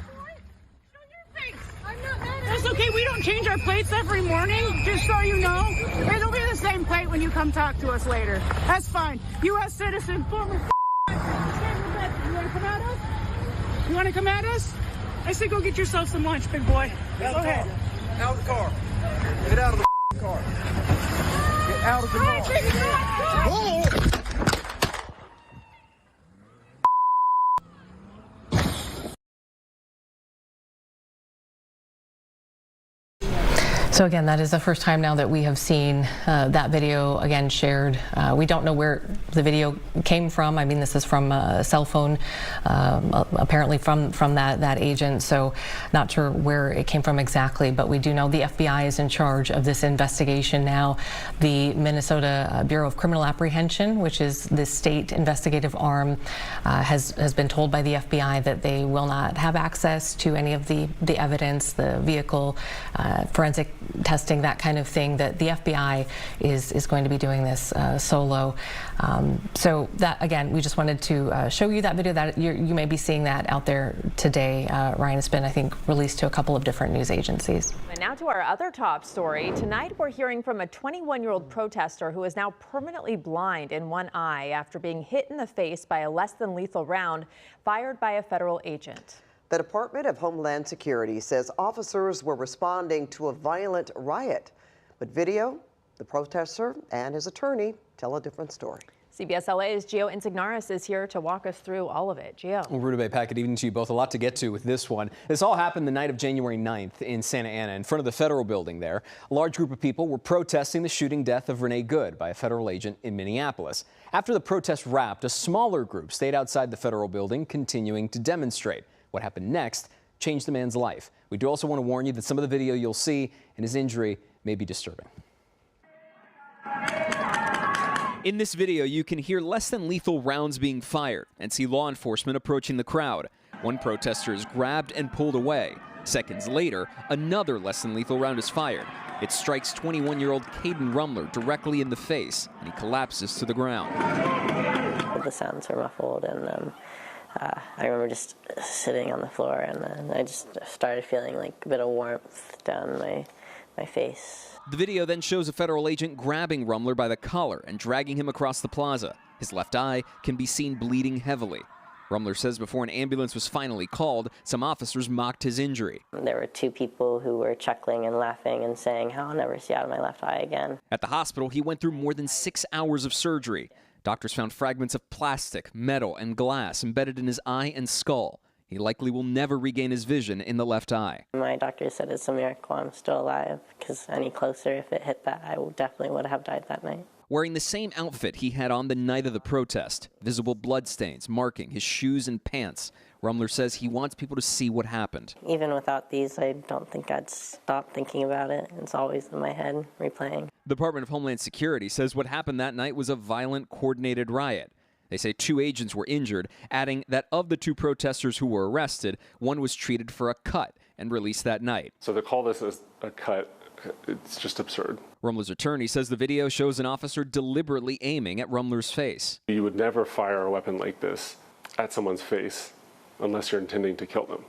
Show your face. I'm not mad at you. That's okay. We don't change our plates every morning, just so you know. It'll be the same plate when you come talk to us later. That's fine. U.S. citizen, former. You want to come at us? You want to come at us? I say go get yourself some lunch, big boy. Go ahead. Out of the car. Get out of the car. Get out of the car. Oh! So again, that is the first time now that we have seen that video again shared. We don't know where the video came from. I mean, this is from a cell phone, apparently from that agent. So not sure where it came from exactly, but we do know the FBI is in charge of this investigation now. The Minnesota Bureau of Criminal Apprehension, which is the state investigative arm, has been told by the FBI that they will not have access to any of the evidence, the vehicle, forensic testing, that kind of thing, that the FBI is going to be doing this solo. So that, again, we just wanted to show you that video. That you may be seeing that out there today. Ryan, has been, I think, released to a couple of different news agencies. And now to our other top story. Tonight we're hearing from a 21-year-old protester who is now permanently blind in one eye after being hit in the face by a less than lethal round fired by a federal agent. The Department of Homeland Security says officers were responding to a violent riot. But video, the protester and his attorney tell a different story. CBS LA's Gio Insignaris is here to walk us through all of it. Gio. Well, Ruta Bay, Pat, good evening to you both. A lot to get to with this one. This all happened the night of January 9th in Santa Ana in front of the federal building there. A large group of people were protesting the shooting death of Renee Good by a federal agent in Minneapolis. After the protest wrapped, a smaller group stayed outside the federal building, continuing to demonstrate. What happened next changed the man's life. We do also want to warn you that some of the video you'll see and his injury may be disturbing. In this video, you can hear less than lethal rounds being fired and see law enforcement approaching the crowd. One protester is grabbed and pulled away. Seconds later, another less than lethal round is fired. It strikes 21-year-old Caden Rumler directly in the face, and he collapses to the ground. The sounds are muffled, and I remember just sitting on the floor, and then I just started feeling like a bit of warmth down my face. The video then shows a federal agent grabbing Rumler by the collar and dragging him across the plaza. His left eye can be seen bleeding heavily. Rumler says before an ambulance was finally called, some officers mocked his injury. There were two people who were chuckling and laughing and saying, "How I'll never see out of my left eye again." At the hospital, he went through more than 6 hours of surgery. Doctors found fragments of plastic, metal, and glass embedded in his eye and skull. He likely will never regain his vision in the left eye. My doctor said it's a miracle I'm still alive, because any closer, if it hit that, I definitely would have died that night. Wearing the same outfit he had on the night of the protest, visible bloodstains marking his shoes and pants. Rumler says he wants people to see what happened. Even without these, I don't think I'd stop thinking about it. It's always in my head, replaying. The Department of Homeland Security says what happened that night was a violent, coordinated riot. They say 2 agents were injured, adding that of the 2 protesters who were arrested, one was treated for a cut and released that night. So to call this a cut, it's just absurd. Rumler's attorney says the video shows an officer deliberately aiming at Rumler's face. You would never fire a weapon like this at someone's face unless you're intending to kill them.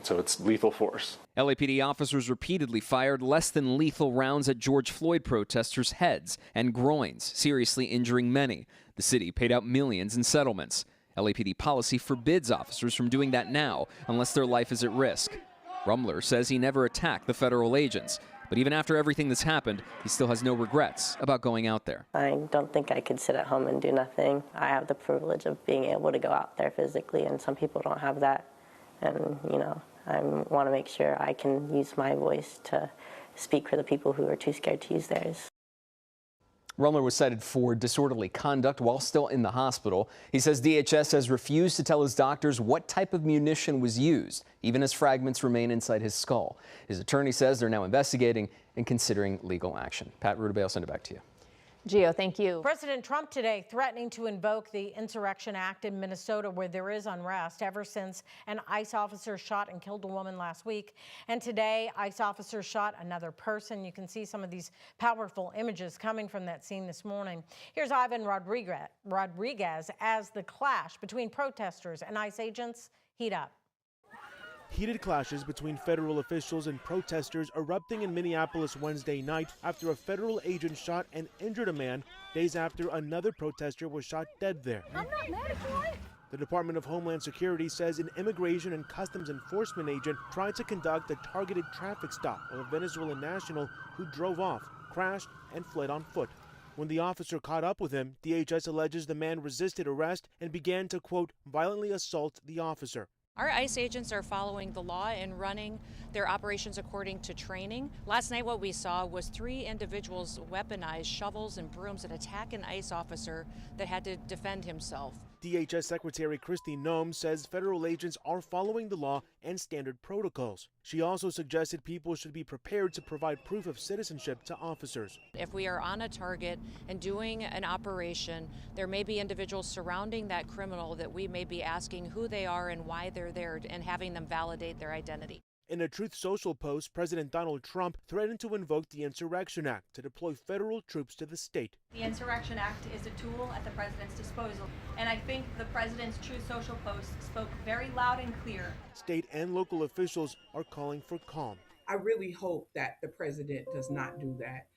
So it's lethal force. LAPD officers repeatedly fired less than lethal rounds at George Floyd protesters' heads and groins, seriously injuring many. The city paid out millions in settlements. LAPD policy forbids officers from doing that now unless their life is at risk. Rumler says he never attacked the federal agents, but even after everything that's happened, he still has no regrets about going out there. I don't think I could sit at home and do nothing. I have the privilege of being able to go out there physically, and some people don't have that. And, you know, I want to make sure I can use my voice to speak for the people who are too scared to use theirs. Rumler was cited for disorderly conduct while still in the hospital. He says DHS has refused to tell his doctors what type of munition was used, even as fragments remain inside his skull. His attorney says they're now investigating and considering legal action. Pat Rutabay, I'll send it back to you. Gio, thank you. President Trump today threatening to invoke the Insurrection Act in Minnesota, where there is unrest ever since an ICE officer shot and killed a woman last week. And today, ICE officers shot another person. You can see some of these powerful images coming from that scene this morning. Here's Ivan Rodriguez as the clash between protesters and ICE agents heat up. Heated clashes between federal officials and protesters erupting in Minneapolis Wednesday night after a federal agent shot and injured a man days after another protester was shot dead there. I'm not mad at you. The Department of Homeland Security says an Immigration and Customs Enforcement agent tried to conduct a targeted traffic stop of a Venezuelan national who drove off, crashed, and fled on foot. When the officer caught up with him, DHS alleges the man resisted arrest and began to, quote, violently assault the officer. Our ICE agents are following the law and running their operations according to training. Last night what we saw was 3 individuals weaponize shovels and brooms and attack an ICE officer that had to defend himself. DHS Secretary Kristi Noem says federal agents are following the law and standard protocols. She also suggested people should be prepared to provide proof of citizenship to officers. If we are on a target and doing an operation, there may be individuals surrounding that criminal that we may be asking who they are and why they're there and having them validate their identity. In a Truth Social post, President Donald Trump threatened to invoke the Insurrection Act to deploy federal troops to the state. The Insurrection Act is a tool at the president's disposal, and I think the president's Truth Social post spoke very loud and clear. State and local officials are calling for calm. I really hope that the president does not do that.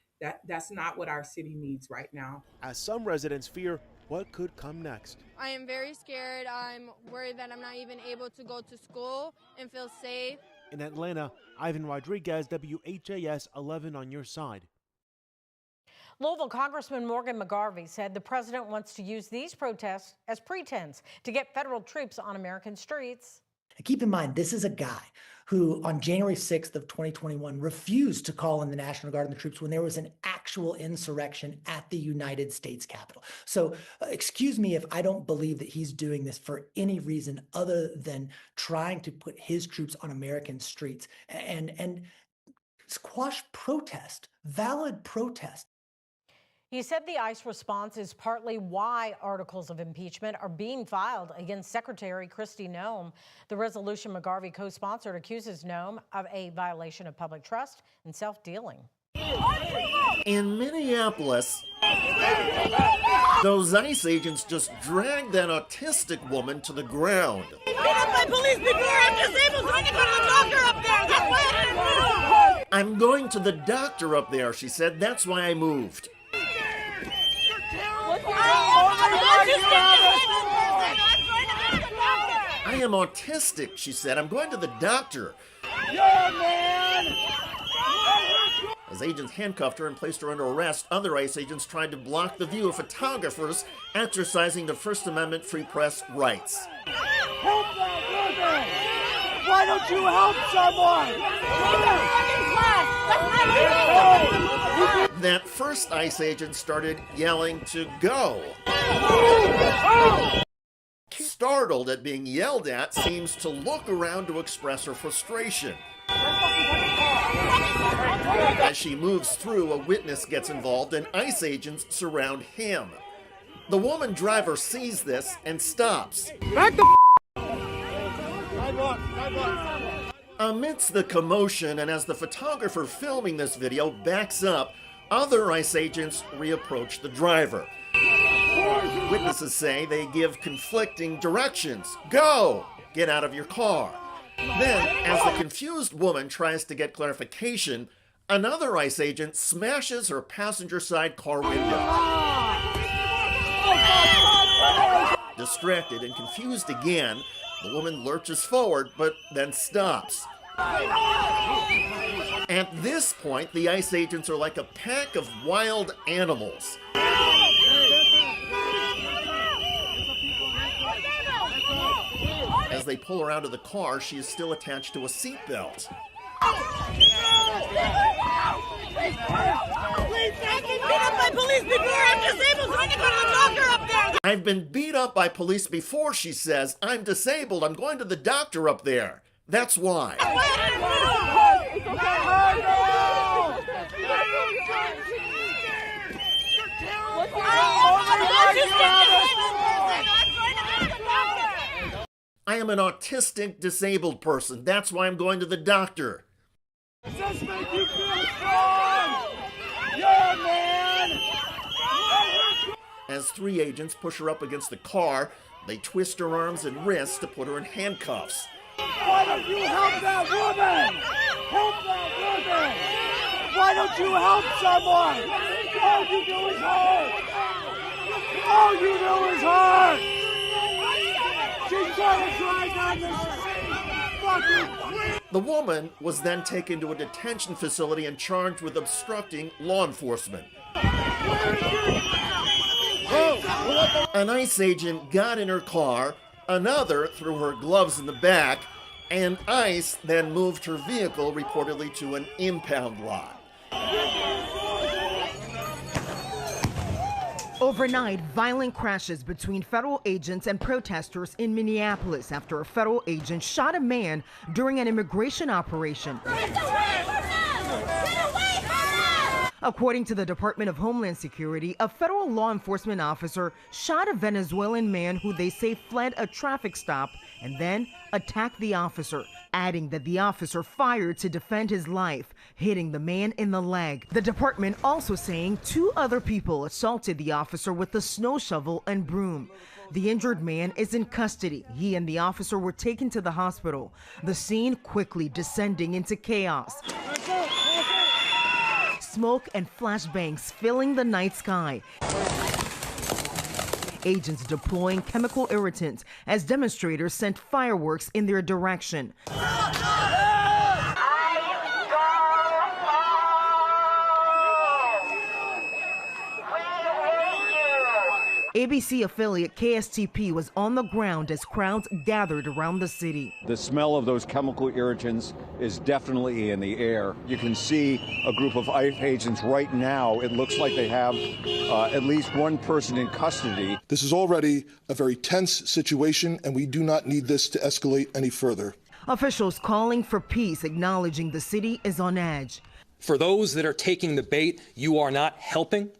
That's not what our city needs right now. As some residents fear what could come next. I am very scared. I'm worried that I'm not even able to go to school and feel safe. In Atlanta, Ivan Rodriguez, WHAS 11 on your side. Louisville Congressman Morgan McGarvey said the president wants to use these protests as pretense to get federal troops on American streets. Keep in mind, this is a guy who on January 6th of 2021 refused to call in the National Guard and the troops when there was an actual insurrection at the United States Capitol. So excuse me if I don't believe that he's doing this for any reason other than trying to put his troops on American streets and squash protest, valid protest. He said the ICE response is partly why articles of impeachment are being filed against Secretary Kristi Noem. The resolution McGarvey co-sponsored accuses Noem of a violation of public trust and self-dealing. In Minneapolis, those ICE agents just dragged that autistic woman to the ground. My police before I'm disabled, so I can go to the doctor up there. That's why I'm going to the doctor up there, she said. That's why I moved. I am autistic, she said. I'm going to the doctor. Yeah, man! As agents handcuffed her and placed her under arrest, other ICE agents tried to block the view of photographers exercising their First Amendment free press rights. Help that woman! Why don't you help someone? That first ICE agent started yelling to go. Startled at being yelled at, seems to look around to express her frustration. As she moves through, a witness gets involved and ICE agents surround him. The woman driver sees this and stops. Back the Amidst the commotion, and as the photographer filming this video backs up, other ICE agents reapproach the driver. Witnesses say they give conflicting directions. Go! Get out of your car. Then, as the confused woman tries to get clarification, another ICE agent smashes her passenger side car window. Distracted and confused again, the woman lurches forward, but then stops. At this point, the ICE agents are like a pack of wild animals. As they pull her out of the car, she is still attached to a seatbelt. I've been beat up by police before, she says. I'm disabled. I'm going to the doctor up there. That's why. I am an autistic, disabled person. That's why I'm going to the doctor. Does this make you feel strong? Yeah, man! As three agents push her up against the car, they twist her arms and wrists to put her in handcuffs. Why don't you help that woman? Help that woman! Why don't you help someone? All you do is hurt! All you do is hurt! She's trying to drive down this fucking... The woman was then taken to a detention facility and charged with obstructing law enforcement. An ICE agent got in her car, another threw her gloves in the back, and ICE then moved her vehicle reportedly to an impound lot. Overnight, violent crashes between federal agents and protesters in Minneapolis after a federal agent shot a man during an immigration operation. According to the Department of Homeland Security, a federal law enforcement officer shot a Venezuelan man who they say fled a traffic stop and then attacked the officer, adding that the officer fired to defend his life, hitting the man in the leg. The department also saying 2 other people assaulted the officer with a snow shovel and broom. The injured man is in custody. He and the officer were taken to the hospital. The scene quickly descending into chaos. Smoke and flashbangs filling the night sky. Agents deploying chemical irritants as demonstrators sent fireworks in their direction. ABC affiliate KSTP was on the ground as crowds gathered around the city. The smell of those chemical irritants is definitely in the air. You can see a group of ICE agents right now. It looks like they have at least one person in custody. This is already a very tense situation, and we do not need this to escalate any further. Officials calling for peace, acknowledging the city is on edge. For those that are taking the bait, you are not helping,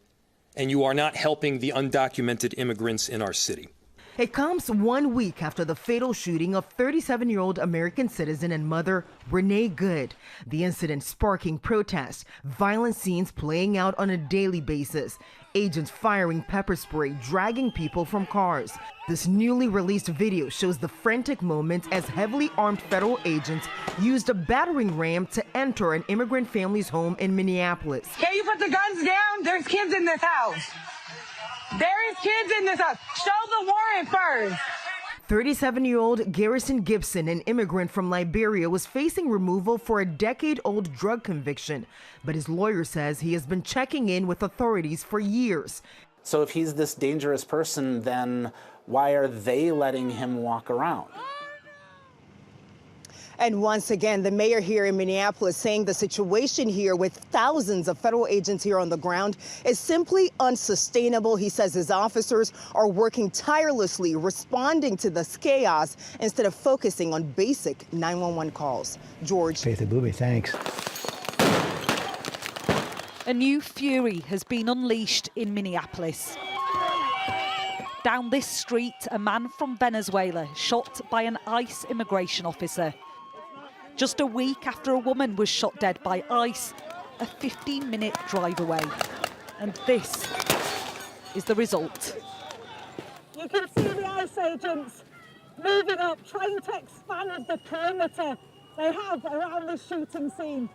and you are not helping the undocumented immigrants in our city. It comes 1 week after the fatal shooting of 37-year-old American citizen and mother Renee Good. The incident sparking protests, violent scenes playing out on a daily basis, agents firing pepper spray, dragging people from cars. This newly released video shows the frantic moments as heavily armed federal agents used a battering ram to enter an immigrant family's home in Minneapolis. Can you put the guns down? There's kids in this house. There is kids in this house. Show the warrant first. 37-year-old Garrison Gibson, an immigrant from Liberia, was facing removal for a decade-old drug conviction. But his lawyer says he has been checking in with authorities for years. So if he's this dangerous person, then why are they letting him walk around? And once again, the mayor here in Minneapolis saying the situation here with thousands of federal agents here on the ground is simply unsustainable. He says his officers are working tirelessly, responding to this chaos instead of focusing on basic 911 calls. George. Faith and Booby, thanks. A new fury has been unleashed in Minneapolis. Down this street, a man from Venezuela shot by an ICE immigration officer. Just a week after a woman was shot dead by ICE, a 15-minute drive away. And this is the result. You can see the ICE agents moving up, trying to expand the perimeter they have around the shooting scene.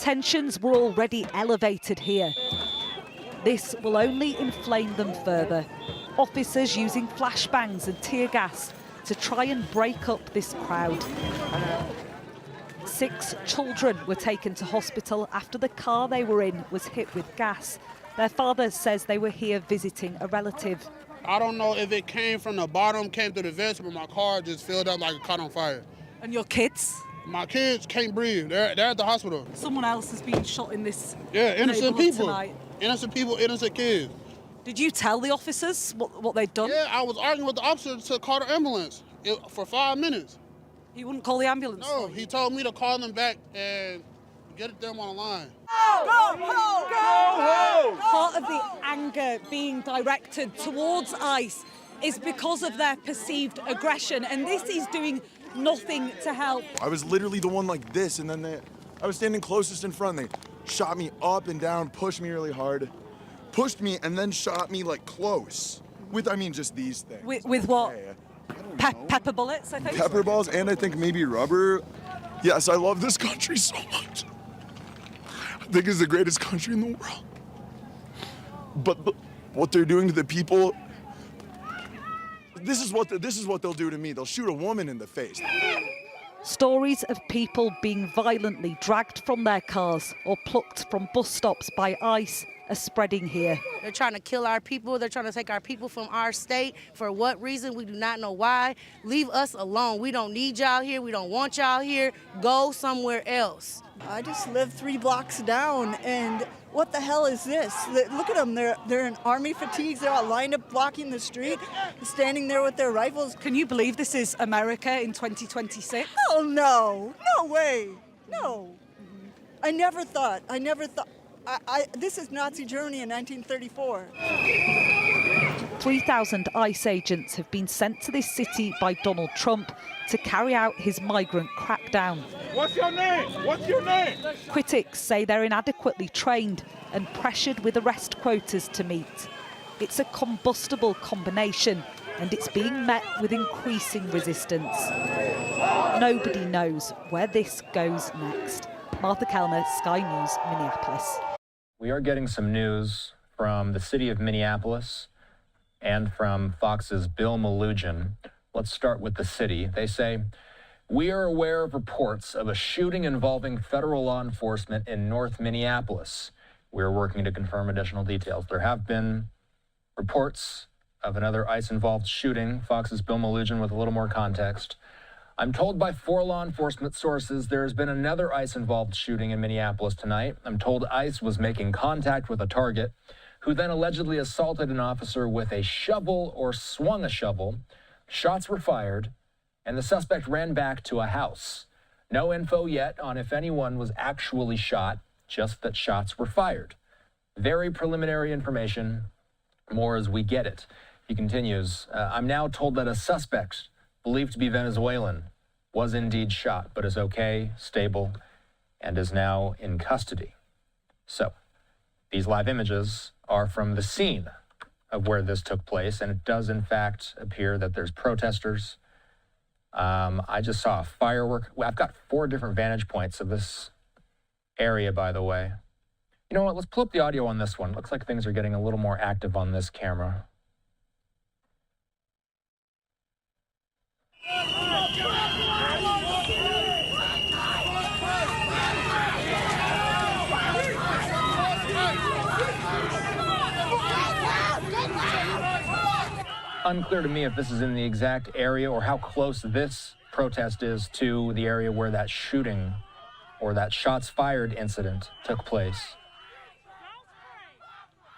Tensions were already elevated here. This will only inflame them further. Officers using flashbangs and tear gas to try and break up this crowd. 6 children were taken to hospital after the car they were in was hit with gas. Their father says they were here visiting a relative. I don't know if it came from the bottom, came through the vents, but my car just filled up like it caught on fire. And your kids? My kids can't breathe. They're at the hospital. Someone else has been shot in this innocent people. Tonight. Innocent people, innocent kids. Did you tell the officers what they'd done? Yeah, I was arguing with the officer to call the ambulance for 5 minutes. He wouldn't call the ambulance? No, he told me to call them back and get them on the line. Go home! Go home! Part of the anger being directed towards ICE is because of their perceived aggression, and this is doing nothing to help. I was literally the one like this, and then I was standing closest in front. They shot me up and down, pushed me really hard, pushed me, and then shot me like close. With, I mean, just these things. With what? Pepper bullets, I think? Pepper balls, and I think maybe rubber. Yes, I love this country so much. I think it's the greatest country in the world. But what they're doing to the people, this is what they'll do to me. They'll shoot a woman in the face. Stories of people being violently dragged from their cars or plucked from bus stops by ICE are spreading here. They're trying to kill our people. They're trying to take our people from our state. For what reason? We do not know why. Leave us alone. We don't need y'all here. We don't want y'all here. Go somewhere else. I just live 3 blocks down, and what the hell is this? Look at them. They're in army fatigues. They're all lined up blocking the street, standing there with their rifles. Can you believe this is America in 2026? Oh, no. No way. No. I never thought. This is Nazi Germany in 1934. 3,000 ICE agents have been sent to this city by Donald Trump to carry out his migrant crackdown. What's your name? What's your name? Critics say they're inadequately trained and pressured with arrest quotas to meet. It's a combustible combination, and it's being met with increasing resistance. Nobody knows where this goes next. Martha Kellner, Sky News, Minneapolis. We are getting some news from the city of Minneapolis and from Fox's Bill Malugin. Let's start with the city. They say, we are aware of reports of a shooting involving federal law enforcement in North Minneapolis. we're working to confirm additional details. There have been reports of another ICE-involved shooting. Fox's Bill Malugin with a little more context. I'm told by 4 law enforcement sources there has been another ICE-involved shooting in Minneapolis tonight. I'm told ICE was making contact with a target who then allegedly assaulted an officer with a shovel or swung a shovel. Shots were fired, and the suspect ran back to a house. No info yet on if anyone was actually shot, just that shots were fired. Very preliminary information, more as we get it. He continues, I'm now told that a suspect, believed to be Venezuelan, was indeed shot, but is okay, stable, and is now in custody. So, these live images are from the scene of where this took place, and it does in fact appear that there's protesters. I just saw a firework. Well, I've got 4 different vantage points of this area, by the way. You know what? Let's pull up the audio on this one. Looks like things are getting a little more active on this camera. Unclear to me if this is in the exact area or how close this protest is to the area where that shooting or that shots fired incident took place.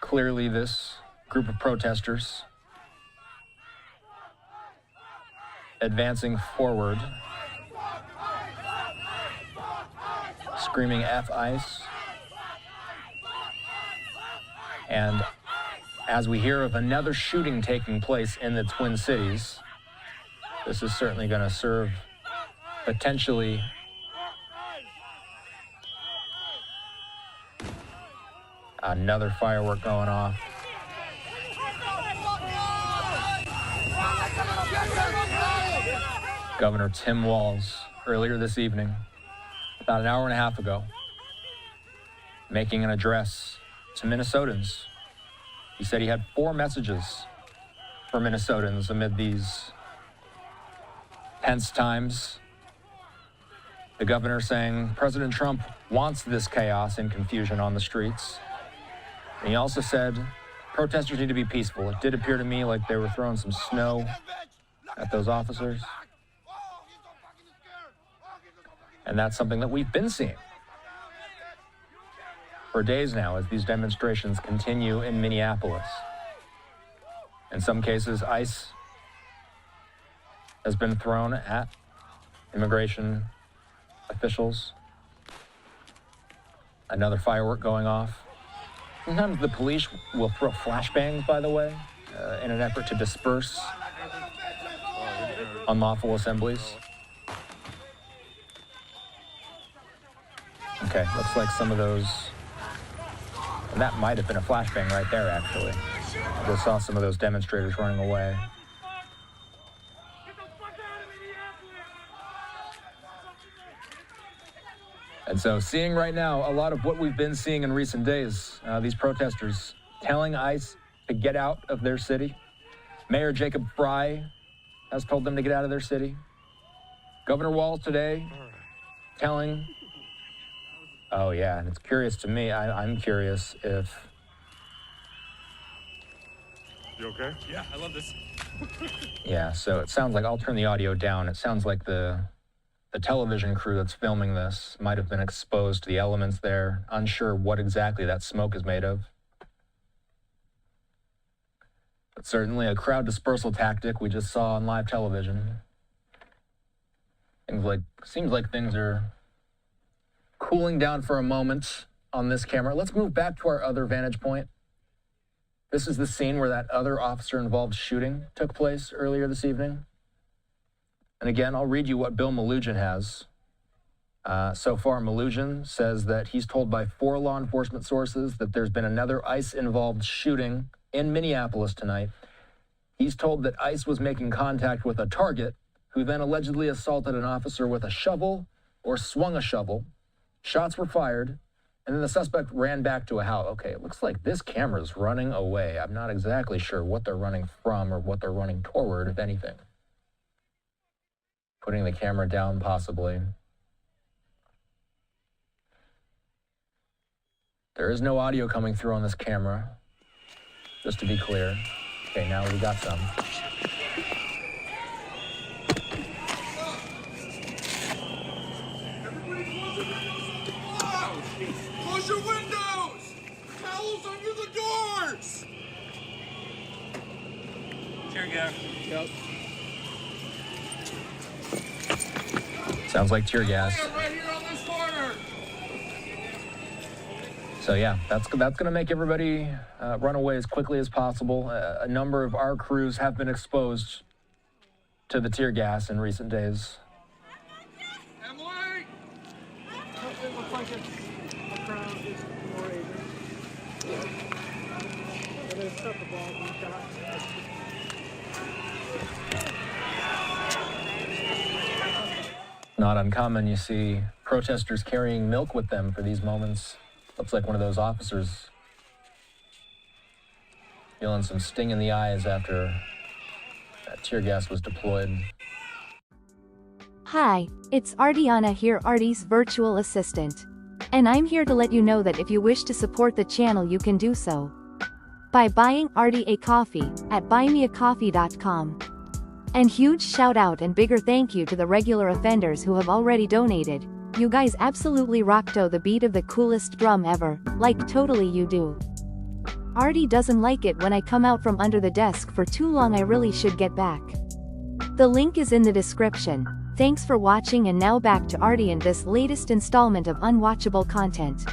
Clearly, this group of protesters advancing forward, screaming F ICE. And as we hear of another shooting taking place in the Twin Cities, this is certainly going to serve potentially another firework going off. Governor Tim Walz, earlier this evening, about an hour and a half ago, making an address to Minnesotans. He said he had 4 messages for Minnesotans amid these tense times. The governor saying President Trump wants this chaos and confusion on the streets. And he also said protesters need to be peaceful. It did appear to me like they were throwing some snow at those officers. And that's something that we've been seeing for days now as these demonstrations continue in Minneapolis. In some cases, ICE has been thrown at immigration officials. Another firework going off. Sometimes the police will throw flashbangs, by the way, in an effort to disperse unlawful assemblies. Okay, looks like some of those. And that might have been a flashbang right there, actually. I just saw some of those demonstrators running away. And so seeing right now a lot of what we've been seeing in recent days, these protesters telling ICE to get out of their city. Mayor Jacob Frey has told them to get out of their city. Governor Walz today telling... Oh, yeah, and it's curious to me. I'm curious if... You okay? Yeah, I love this. Yeah, so it sounds like, I'll turn the audio down. It sounds like the television crew that's filming this might have been exposed to the elements there. Unsure what exactly that smoke is made of. But certainly a crowd dispersal tactic we just saw on live television. Seems like things are cooling down for a moment on this camera. Let's move back to our other vantage point. This is the scene where that other officer-involved shooting took place earlier this evening. And again, I'll read you what Bill Malugin has. So far, Malugin says that he's told by 4 law enforcement sources that there's been another ICE-involved shooting in Minneapolis tonight. He's told that ICE was making contact with a target who then allegedly assaulted an officer with a shovel or swung a shovel. Shots were fired, and then the suspect ran back to a house. Okay, it looks like this camera's running away. I'm not exactly sure what they're running from or what they're running toward, if anything. Putting the camera down, possibly. There is no audio coming through on this camera, just to be clear. Okay, now we got some. Close your windows! Towels under the doors! Tear gas. Yep. Sounds like tear gas. Right here on this corner! So yeah, that's going to make everybody run away as quickly as possible. A number of our crews have been exposed to the tear gas in recent days. Emily! It looks like the crowd is more agents. They shut the ball and shot. Not uncommon, you see protesters carrying milk with them for these moments. Looks like one of those officers feeling some sting in the eyes after that tear gas was deployed. Hi, it's ArDee here, ArDee's virtual assistant. And I'm here to let you know that if you wish to support the channel, you can do so by buying ArDee a coffee at buymeacoffee.com. And huge shout out and bigger thank you to the regular offenders who have already donated. You guys absolutely rockto the beat of the coolest drum ever, like totally you do. ArDee doesn't like it when I come out from under the desk for too long, I really should get back. The link is in the description. Thanks for watching, and now back to ArDee and this latest installment of unwatchable content.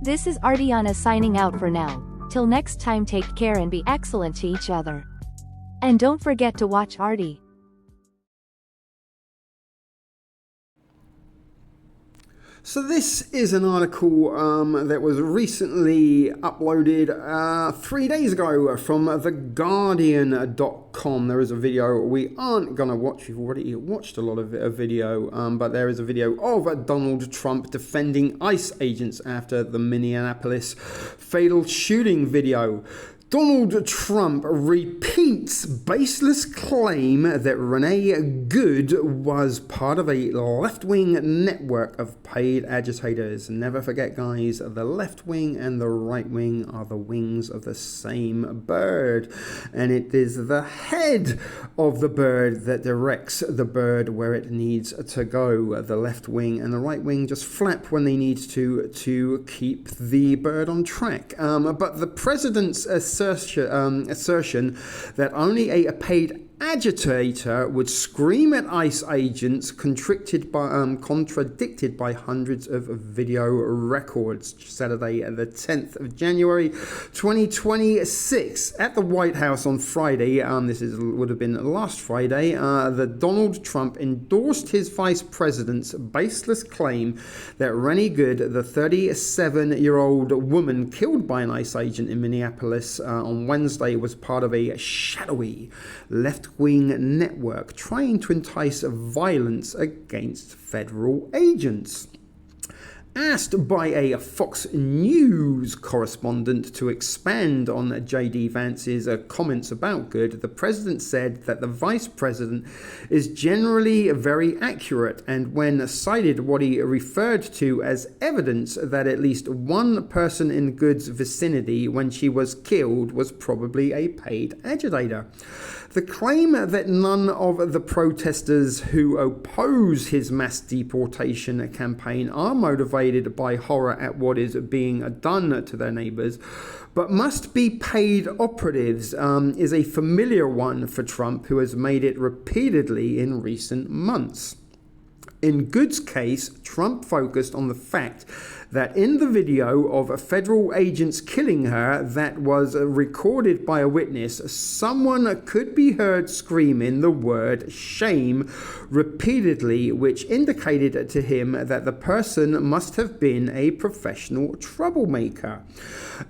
This is ArDee signing out for now. Till next time, take care and be excellent to each other. And don't forget to watch ArDee. So this is an article that was recently uploaded 3 days ago from theguardian.com. There is a video we aren't going to watch. We've already watched a lot of a video, but there is a video of Donald Trump defending ICE agents after the Minneapolis fatal shooting video. Donald Trump repeats baseless claim that Renee Good was part of a left-wing network of paid agitators. Never forget, guys, the left wing and the right wing are the wings of the same bird. And it is the head of the bird that directs the bird where it needs to go. The left wing and the right wing just flap when they need to keep the bird on track. But the president's assertion that only a paid agitator would scream at ICE agents contradicted by hundreds of video records. Saturday, the 10th of January, 2026, at the White House on Friday. Would have been last Friday. The Donald Trump endorsed his vice president's baseless claim that Renee Good, the 37-year-old woman killed by an ICE agent in Minneapolis on Wednesday, was part of a shadowy left-wing network trying to entice violence against federal agents. Asked by a Fox News correspondent to expand on J.D. Vance's comments about Good, the president said that the vice president is generally very accurate, and when cited what he referred to as evidence that at least one person in Good's vicinity when she was killed was probably a paid agitator. The claim that none of the protesters who oppose his mass deportation campaign are motivated by horror at what is being done to their neighbors, but must be paid operatives, is a familiar one for Trump, who has made it repeatedly in recent months. In Good's case, Trump focused on the fact that in the video of federal agents killing her that was recorded by a witness, someone could be heard screaming the word shame repeatedly, which indicated to him that the person must have been a professional troublemaker.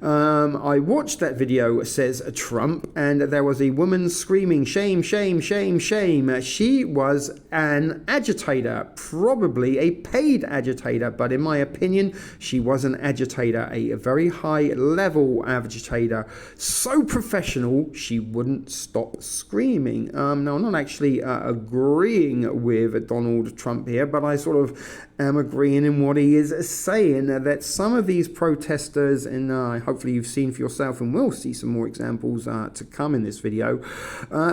I watched that video, says Trump, and there was a woman screaming shame, shame, shame, shame. She was an agitator, probably a paid agitator, but in my opinion, she was an agitator, a very high-level agitator, so professional she wouldn't stop screaming. Now, I'm not actually agreeing with Donald Trump here, but I sort of am agreeing in what he is saying, that some of these protesters, and hopefully you've seen for yourself and will see some more examples to come in this video,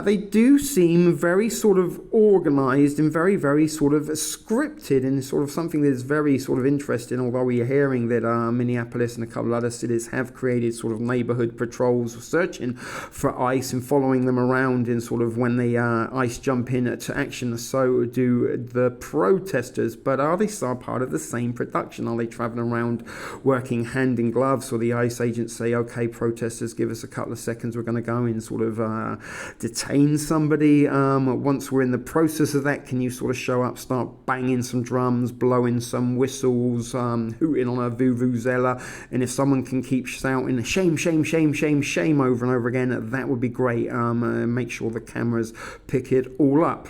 they do seem very sort of organized and very, very sort of scripted, and sort of something that is very sort of interesting, although we are hearing that Minneapolis and a couple other cities have created sort of neighborhood patrols searching for ICE and following them around in sort of when the ICE jump in to action. So do the protesters, but are they still part of the same production? Are they traveling around working hand in gloves, or the ICE agents say, okay, protesters, give us a couple of seconds, we're going to go and sort of detain somebody. Once we're in the process of that, can you sort of show up, start banging some drums, blowing some whistles, hooting on a vuvuzela, and if someone can keep shouting shame, shame, shame, shame, shame over and over again, that would be great. Make sure the cameras pick it all up.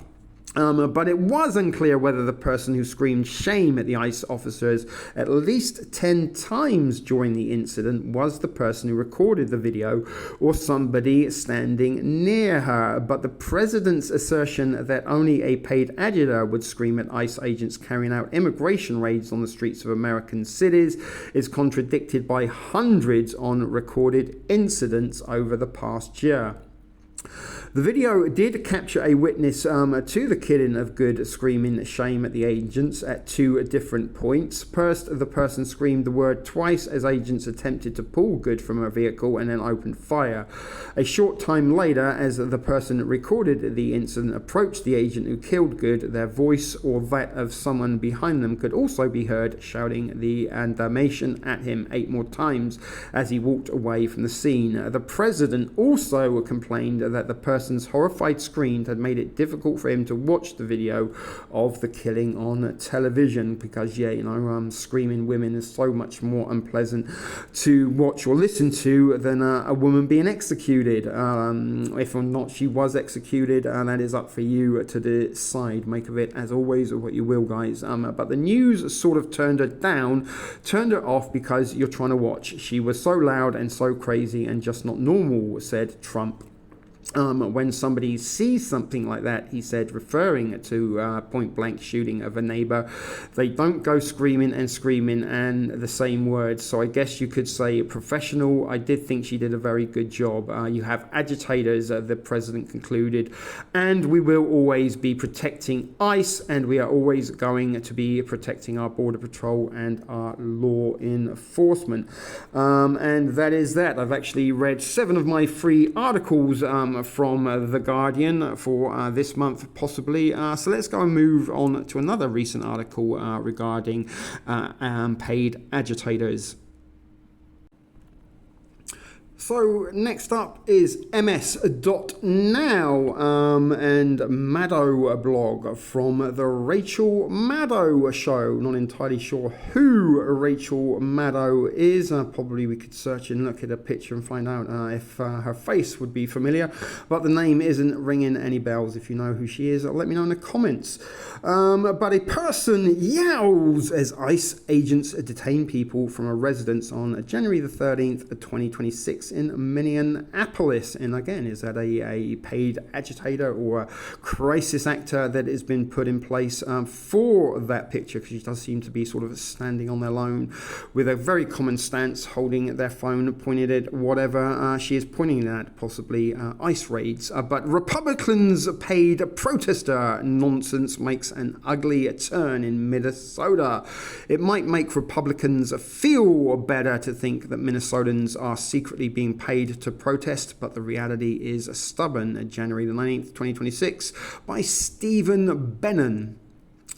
But it was unclear whether the person who screamed shame at the ICE officers at least 10 times during the incident was the person who recorded the video or somebody standing near her. But the president's assertion that only a paid agitator would scream at ICE agents carrying out immigration raids on the streets of American cities is contradicted by hundreds on recorded incidents over the past year. The video did capture a witness to the killing of Good screaming shame at the agents at two different points. First, the person screamed the word twice as agents attempted to pull Good from a vehicle and then opened fire. A short time later, as the person recorded the incident approached the agent who killed Good, their voice or that of someone behind them could also be heard shouting the damnation at him 8 more times as he walked away from the scene. The president also complained that the person's horrified screams had made it difficult for him to watch the video of the killing on television because, screaming women is so much more unpleasant to watch or listen to than a woman being executed. If or not she was executed, that is up for you to decide. Make of it, as always, what you will, guys. But the news sort of turned her off because you're trying to watch. She was so loud and so crazy and just not normal, said Trump. When somebody sees something like that, he said, referring to point-blank shooting of a neighbor, they don't go screaming and the same words. So I guess you could say professional. I did think she did a very good job. You have agitators, the president concluded, and we will always be protecting ICE, and we are always going to be protecting our border patrol and our law enforcement. And that is that. I've actually read 7 of my free articles from The Guardian for this month, possibly. So let's go and move on to another recent article regarding paid agitators. So next up is ms.now and Maddow blog from the Rachel Maddow show. Not entirely sure who Rachel Maddow is. Probably we could search and look at a picture and find out if her face would be familiar, but the name isn't ringing any bells. If you know who she is, let me know in the comments. But a person yells as ICE agents detain people from a residence on January the 13th, 2026 in Minneapolis. And again, is that a paid agitator or a crisis actor that has been put in place for that picture? Because she does seem to be sort of standing on their own with a very common stance, holding their phone pointed at whatever she is pointing at, possibly ICE raids. But Republicans' paid protester nonsense makes an ugly turn in Minnesota. It might make Republicans feel better to think that Minnesotans are secretly being paid to protest, but the reality is stubborn. January the 9th, 2026, by Stephen Bannon.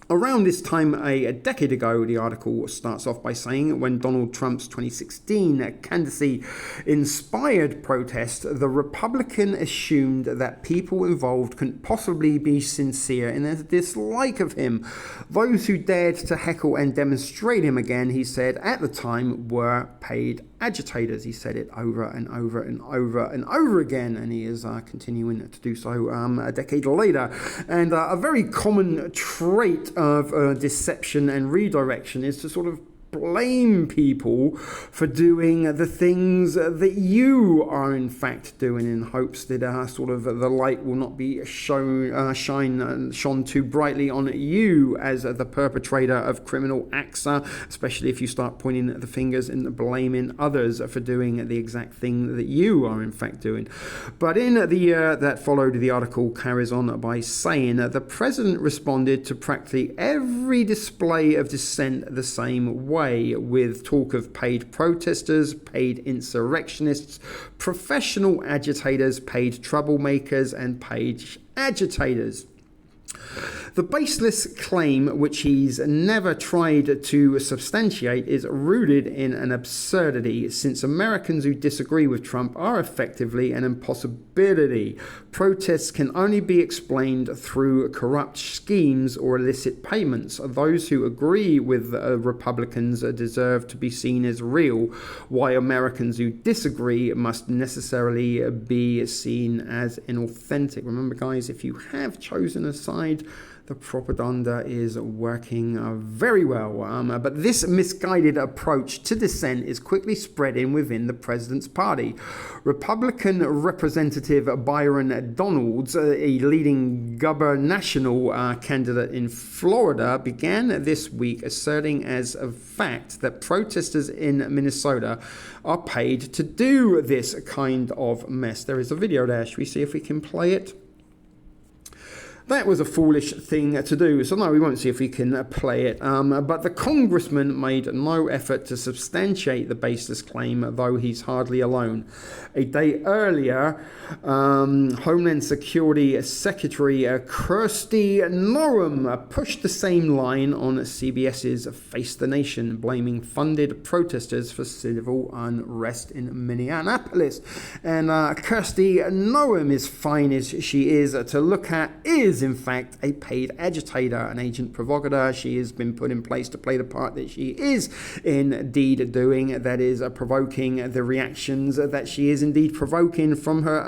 Around this time a decade ago, the article starts off by saying, when Donald Trump's 2016 candidacy inspired protest, the Republican assumed that people involved couldn't possibly be sincere in their dislike of him. Those who dared to heckle and demonstrate him again, he said, at the time were paid agitators. He said it over and over and over and over again, and he is continuing to do so a decade later. And a very common trait of deception and redirection is to sort of blame people for doing the things that you are in fact doing, in hopes that sort of the light will not be shone too brightly on you as the perpetrator of criminal acts, especially if you start pointing the fingers and blaming others for doing the exact thing that you are in fact doing. But in the year that followed, the article carries on by saying the president responded to practically every display of dissent the same way, with talk of paid protesters, paid insurrectionists, professional agitators, paid troublemakers, and paid agitators. The baseless claim, which he's never tried to substantiate, is rooted in an absurdity, since Americans who disagree with Trump are effectively an impossibility. Protests can only be explained through corrupt schemes or illicit payments. Those who agree with Republicans deserve to be seen as real, while Americans who disagree must necessarily be seen as inauthentic. Remember, guys, if you have chosen a side, the propaganda is working very well. But this misguided approach to dissent is quickly spreading within the president's party. Republican Representative Byron Donalds, a leading gubernatorial candidate in Florida, began this week asserting as a fact that protesters in Minnesota are paid to do this kind of mess. There is a video there. Should we see if we can play it? That was a foolish thing to do, so no, we won't see if we can play it. But the congressman made no effort to substantiate the baseless claim, though he's hardly alone. A day earlier, Homeland Security Secretary Kristi Noem pushed the same line on CBS's Face the Nation, blaming funded protesters for civil unrest in Minneapolis. And Kristi Noem, as fine as she is to look at, is in fact a paid agitator, an agent provocateur. She has been put in place to play the part that she is indeed doing, that is provoking the reactions that she is indeed provoking from her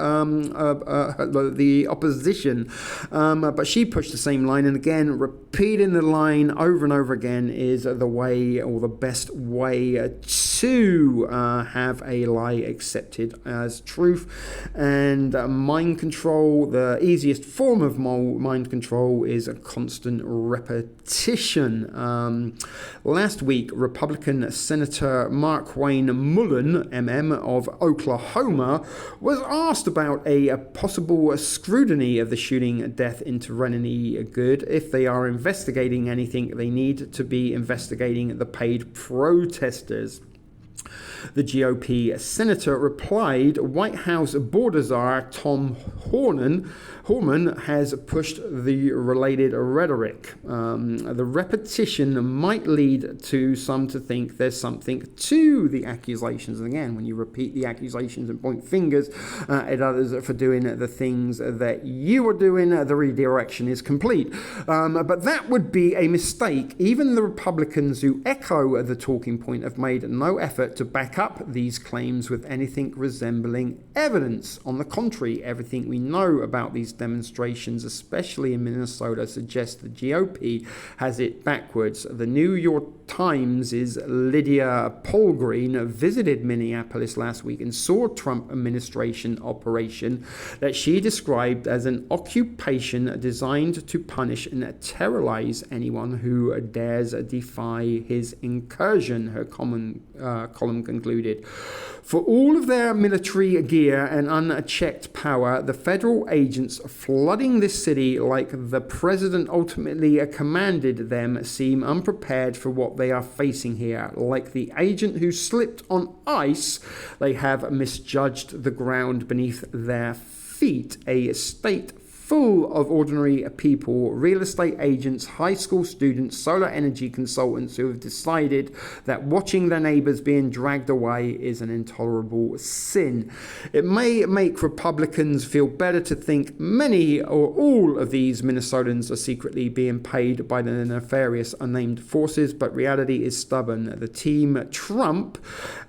the opposition. But she pushed the same line, and again, repeating the line over and over again is the way, or the best way, to have a lie accepted as truth. And mind control, the easiest form of mind control, is a constant repetition. Last week, Republican Senator Mark Wayne Mullen, MM, of Oklahoma, was asked about a possible scrutiny of the shooting death in Serenity Good. If they are investigating anything, they need to be investigating the paid protesters. The GOP senator replied, White House border czar Tom Horman has pushed the related rhetoric. The repetition might lead to some to think there's something to the accusations. And again, when you repeat the accusations and point fingers at others for doing the things that you are doing, the redirection is complete. But that would be a mistake. Even the Republicans who echo the talking point have made no effort to back up these claims with anything resembling evidence. On the contrary, everything we know about these demonstrations, especially in Minnesota, suggests the GOP has it backwards. The New York Times' Lydia Polgreen visited Minneapolis last week and saw a Trump administration operation that she described as an occupation designed to punish and terrorize anyone who dares defy his incursion, her column concluded. For all of their military gear and unchecked power, the federal agents flooding this city like the president ultimately commanded them seem unprepared for what they are facing here. Like the agent who slipped on ice, they have misjudged the ground beneath their feet. A state full of ordinary people, real estate agents, high school students, solar energy consultants who have decided that watching their neighbors being dragged away is an intolerable sin. It may make Republicans feel better to think many or all of these Minnesotans are secretly being paid by the nefarious unnamed forces, but reality is stubborn. The team Trump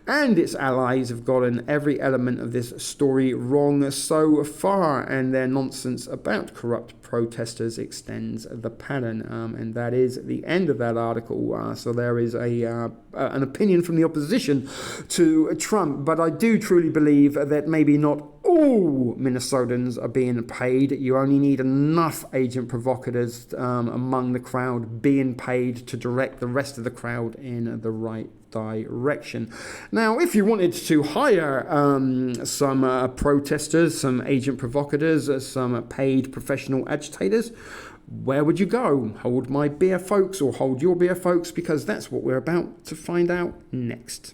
and its allies have gotten every element of this story wrong so far, and their nonsense about corrupt protesters extends the pattern. And that is the end of that article. So there is an opinion from the opposition to Trump, but I do truly believe that maybe not all Minnesotans are being paid. You only need enough agent provocateurs among the crowd being paid to direct the rest of the crowd in the right direction. Now, if you wanted to hire some protesters, some agent provocateurs, some paid professional agitators, where would you go? Hold my beer, folks, or hold your beer, folks, because that's what we're about to find out next.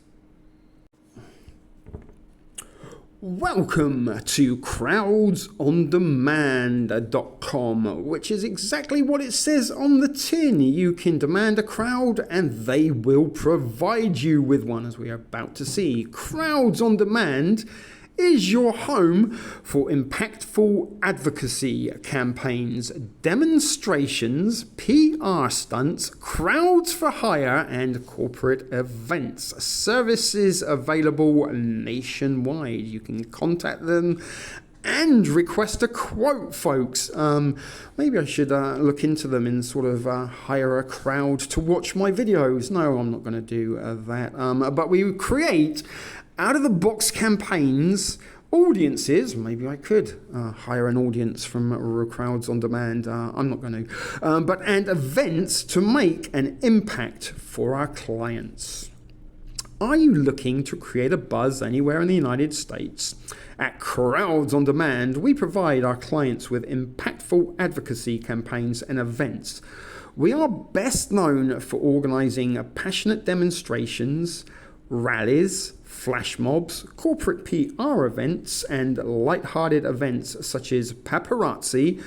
Welcome to crowdsondemand.com, which is exactly what it says on the tin. You can demand a crowd and they will provide you with one, as we are about to see. Crowds on Demand is your home for impactful advocacy campaigns, demonstrations, PR stunts, crowds for hire, and corporate events. Services available nationwide. You can contact them and request a quote, folks. Maybe I should look into them and sort of hire a crowd to watch my videos. No, I'm not going to do that. But we create out-of-the-box campaigns, audiences. Maybe I could hire an audience from Crowds on Demand. I'm not going to. And events to make an impact for our clients. Are you looking to create a buzz anywhere in the United States? At Crowds on Demand, we provide our clients with impactful advocacy campaigns and events. We are best known for organizing passionate demonstrations, rallies, flash mobs, corporate PR events, and light-hearted events such as paparazzi,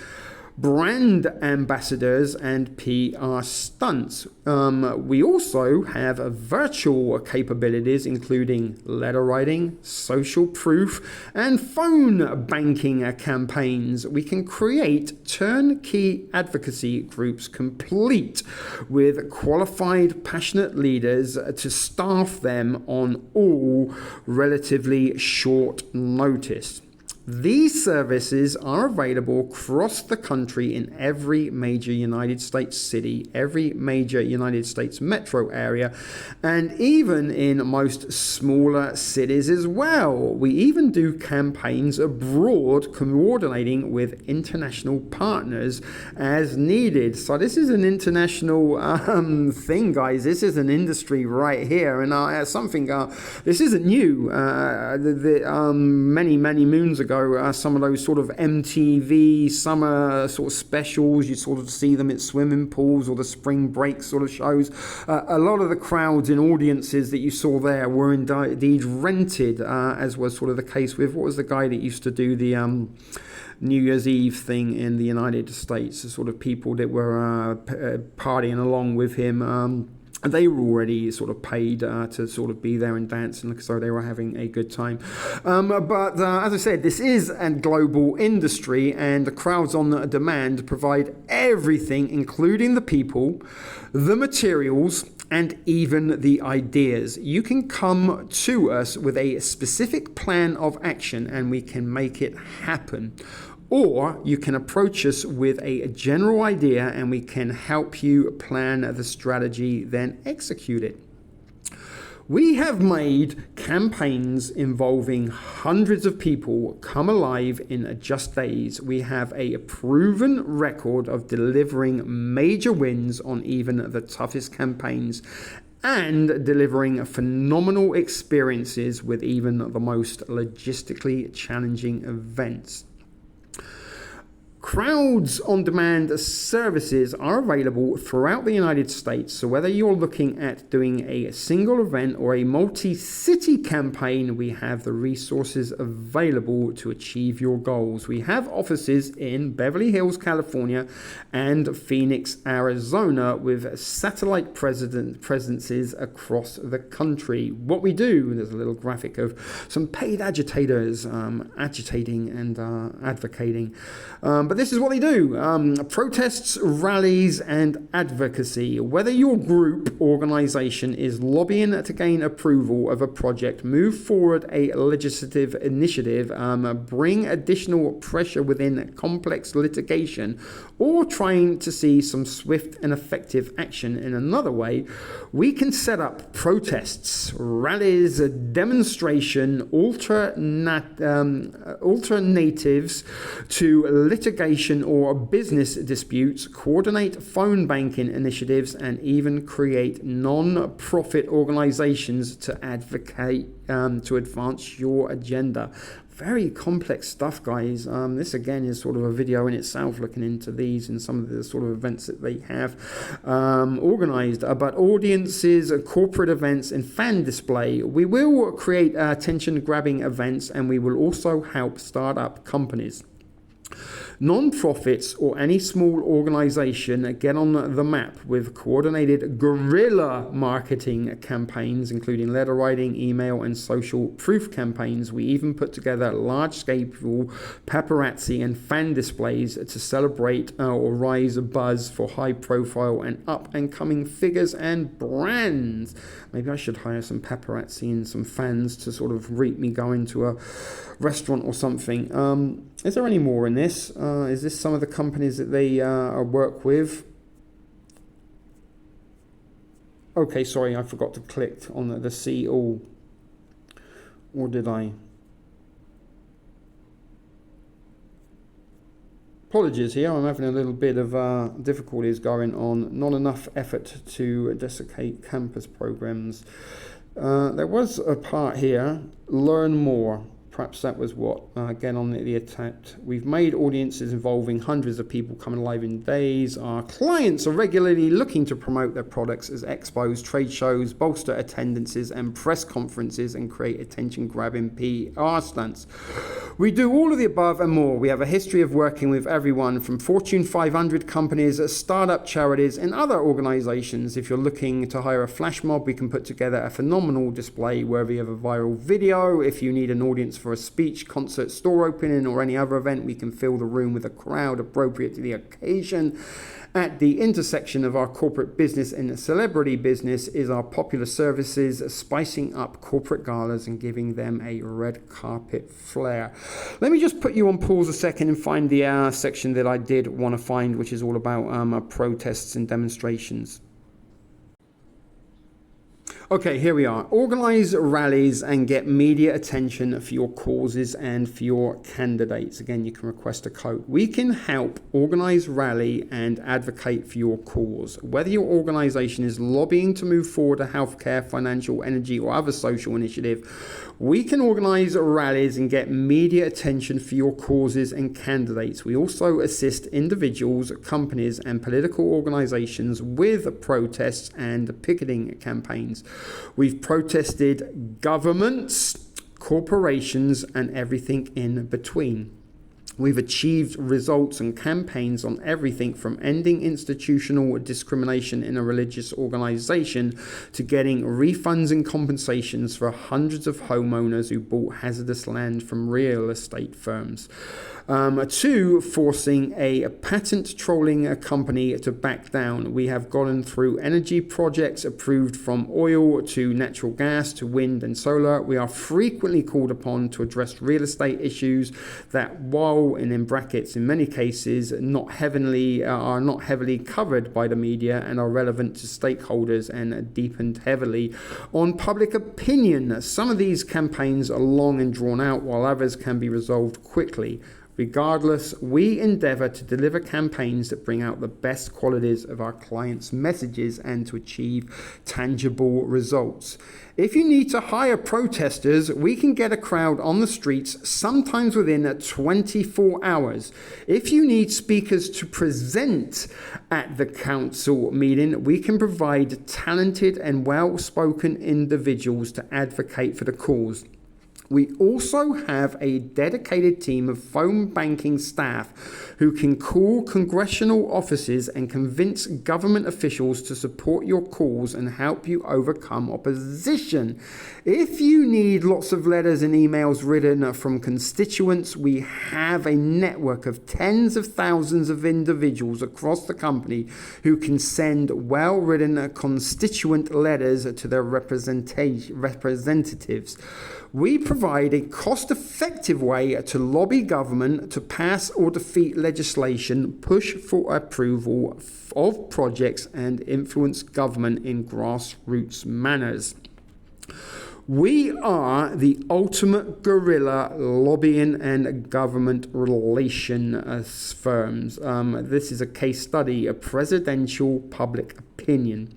brand ambassadors, and PR stunts. We also have virtual capabilities including letter writing, social proof, and phone banking campaigns. We can create turnkey advocacy groups complete with qualified, passionate leaders to staff them on all relatively short notice. These services are available across the country in every major United States city, every major United States metro area, and even in most smaller cities as well. We even do campaigns abroad, coordinating with international partners as needed. So this is an international thing, guys. This is an industry right here, and something. This isn't new. Many moons ago, some of those sort of MTV summer sort of specials, you sort of see them at swimming pools or the spring break sort of shows. A lot of the crowds and audiences that you saw there were indeed rented, as was sort of the case with, what was the guy that used to do the New Year's Eve thing in the United States, the sort of people that were partying along with him. They were already sort of paid to sort of be there and dance, and so they were having a good time. But as I said, this is a global industry, and the Crowds on Demand provide everything, including the people, the materials, and even the ideas. You can come to us with a specific plan of action, and we can make it happen. Or you can approach us with a general idea and we can help you plan the strategy, then execute it. We have made campaigns involving hundreds of people come alive in just days. We have a proven record of delivering major wins on even the toughest campaigns and delivering phenomenal experiences with even the most logistically challenging events. Crowds on demand services are available throughout the United States. So whether you're looking at doing a single event or a multi-city campaign, we have the resources available to achieve your goals. We have offices in Beverly Hills, California and Phoenix, Arizona, with satellite presences across the country. What we do, there's a little graphic of some paid agitators agitating and advocating. But this is what they do. Protests, rallies, and advocacy. Whether your group, organization is lobbying to gain approval of a project, move forward a legislative initiative, bring additional pressure within complex litigation, or trying to see some swift and effective action in another way, we can set up protests, rallies, demonstration, alternatives to litigation or business disputes, coordinate phone banking initiatives, and even create non-profit organizations to advocate to advance your agenda. Very complex stuff, guys. This again is sort of a video in itself, looking into these and some of the sort of events that they have organized. But audiences, corporate events, and fan display. We will create attention-grabbing events, and we will also help start up companies. Non-profits or any small organization get on the map with coordinated guerrilla marketing campaigns, including letter writing, email, and social proof campaigns. We even put together large-scale paparazzi and fan displays to celebrate or raise a buzz for high-profile and up-and-coming figures and brands. Maybe I should hire some paparazzi and some fans to sort of greet me going to a restaurant or something. Is there any more in this? Is this some of the companies that they work with? Okay, sorry, I forgot to click on the see all. Or did I? Apologies here, I'm having a little bit of difficulties going on. Not enough effort to desiccate campus programs. There was a part here, learn more. Perhaps that was what, again on the attempt. We've made audiences involving hundreds of people coming live in days. Our clients are regularly looking to promote their products as expos, trade shows, bolster attendances and press conferences, and create attention-grabbing PR stunts. We do all of the above and more. We have a history of working with everyone from Fortune 500 companies, startup charities, and other organizations. If you're looking to hire a flash mob, we can put together a phenomenal display wherever you have a viral video. If you need an audience for a speech, concert, store opening, or any other event, we can fill the room with a crowd appropriate to the occasion. At the intersection of our corporate business and celebrity business is our popular services, spicing up corporate galas and giving them a red carpet flair. Let me just put you on pause a second and find the section that I did want to find, which is all about protests and demonstrations. Okay, here we are. Organize rallies and get media attention for your causes and for your candidates. Again, you can request a quote. We can help organize, rally, and advocate for your cause. Whether your organization is lobbying to move forward a healthcare, financial, energy, or other social initiative, we can organize rallies and get media attention for your causes and candidates. We also assist individuals, companies, and political organizations with protests and picketing campaigns. We've protested governments, corporations, and everything in between. We've achieved results and campaigns on everything from ending institutional discrimination in a religious organization to getting refunds and compensations for hundreds of homeowners who bought hazardous land from real estate firms. To forcing a patent trolling company to back down. We have gone through energy projects approved from oil to natural gas to wind and solar. We are frequently called upon to address real estate issues that, while in brackets in many cases are not heavily covered by the media and are relevant to stakeholders and deepened heavily on public opinion. Some of these campaigns are long and drawn out, while others can be resolved quickly. Regardless, we endeavor to deliver campaigns that bring out the best qualities of our clients' messages and to achieve tangible results. If you need to hire protesters, we can get a crowd on the streets sometimes within 24 hours. If you need speakers to present at the council meeting, we can provide talented and well-spoken individuals to advocate for the cause. We also have a dedicated team of phone banking staff who can call congressional offices and convince government officials to support your cause and help you overcome opposition. If you need lots of letters and emails written from constituents, we have a network of tens of thousands of individuals across the company who can send well-written constituent letters to their representatives. We provide a cost-effective way to lobby government to pass or defeat legislation, push for approval of projects, and influence government in grassroots manners. We are the ultimate guerrilla lobbying and government relations firms. This is a case study of presidential public opinion.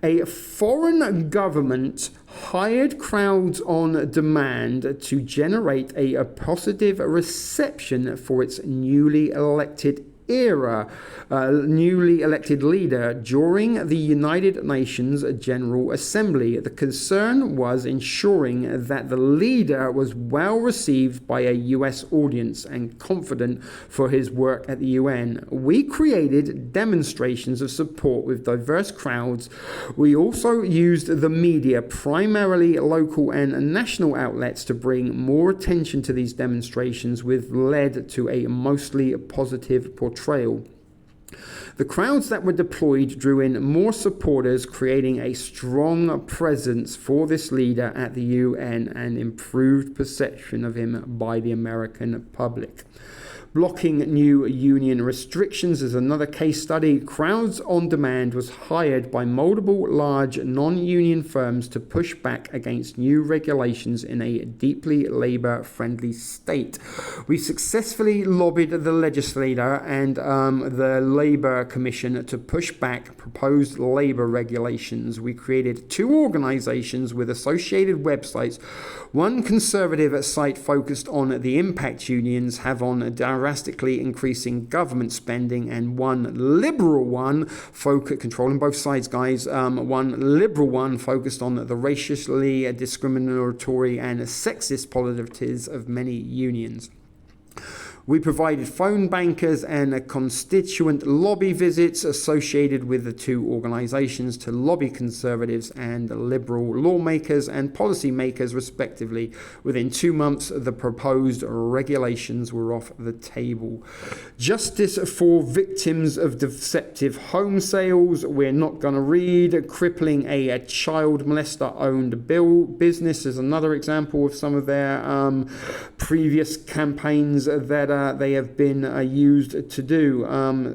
A foreign government hired crowds on demand to generate a positive reception for its newly elected leader during the United Nations General Assembly. The concern was ensuring that the leader was well received by a US audience and confident for his work at the UN. We created demonstrations of support with diverse crowds. We also used the media, primarily local and national outlets, to bring more attention to these demonstrations, which led to a mostly positive portrayal. The crowds that were deployed drew in more supporters, creating a strong presence for this leader at the UN and improved perception of him by the American public. Blocking new union restrictions is another case study. Crowds on Demand was hired by multiple large non-union firms to push back against new regulations in a deeply labor-friendly state. We successfully lobbied the legislator and the Labor Commission to push back proposed labor regulations. We created two organizations with associated websites. One conservative site focused on the impact unions have on drastically increasing government spending, and one liberal one, controlling both sides, guys, one liberal one focused on the racially discriminatory and sexist policies of many unions. We provided phone bankers and constituent lobby visits associated with the two organizations to lobby conservatives and liberal lawmakers and policymakers, respectively. Within 2 months, the proposed regulations were off the table. Justice for victims of deceptive home sales. We're not going to read. Crippling a child molester-owned business is another example of some of their previous campaigns that they have been used to do.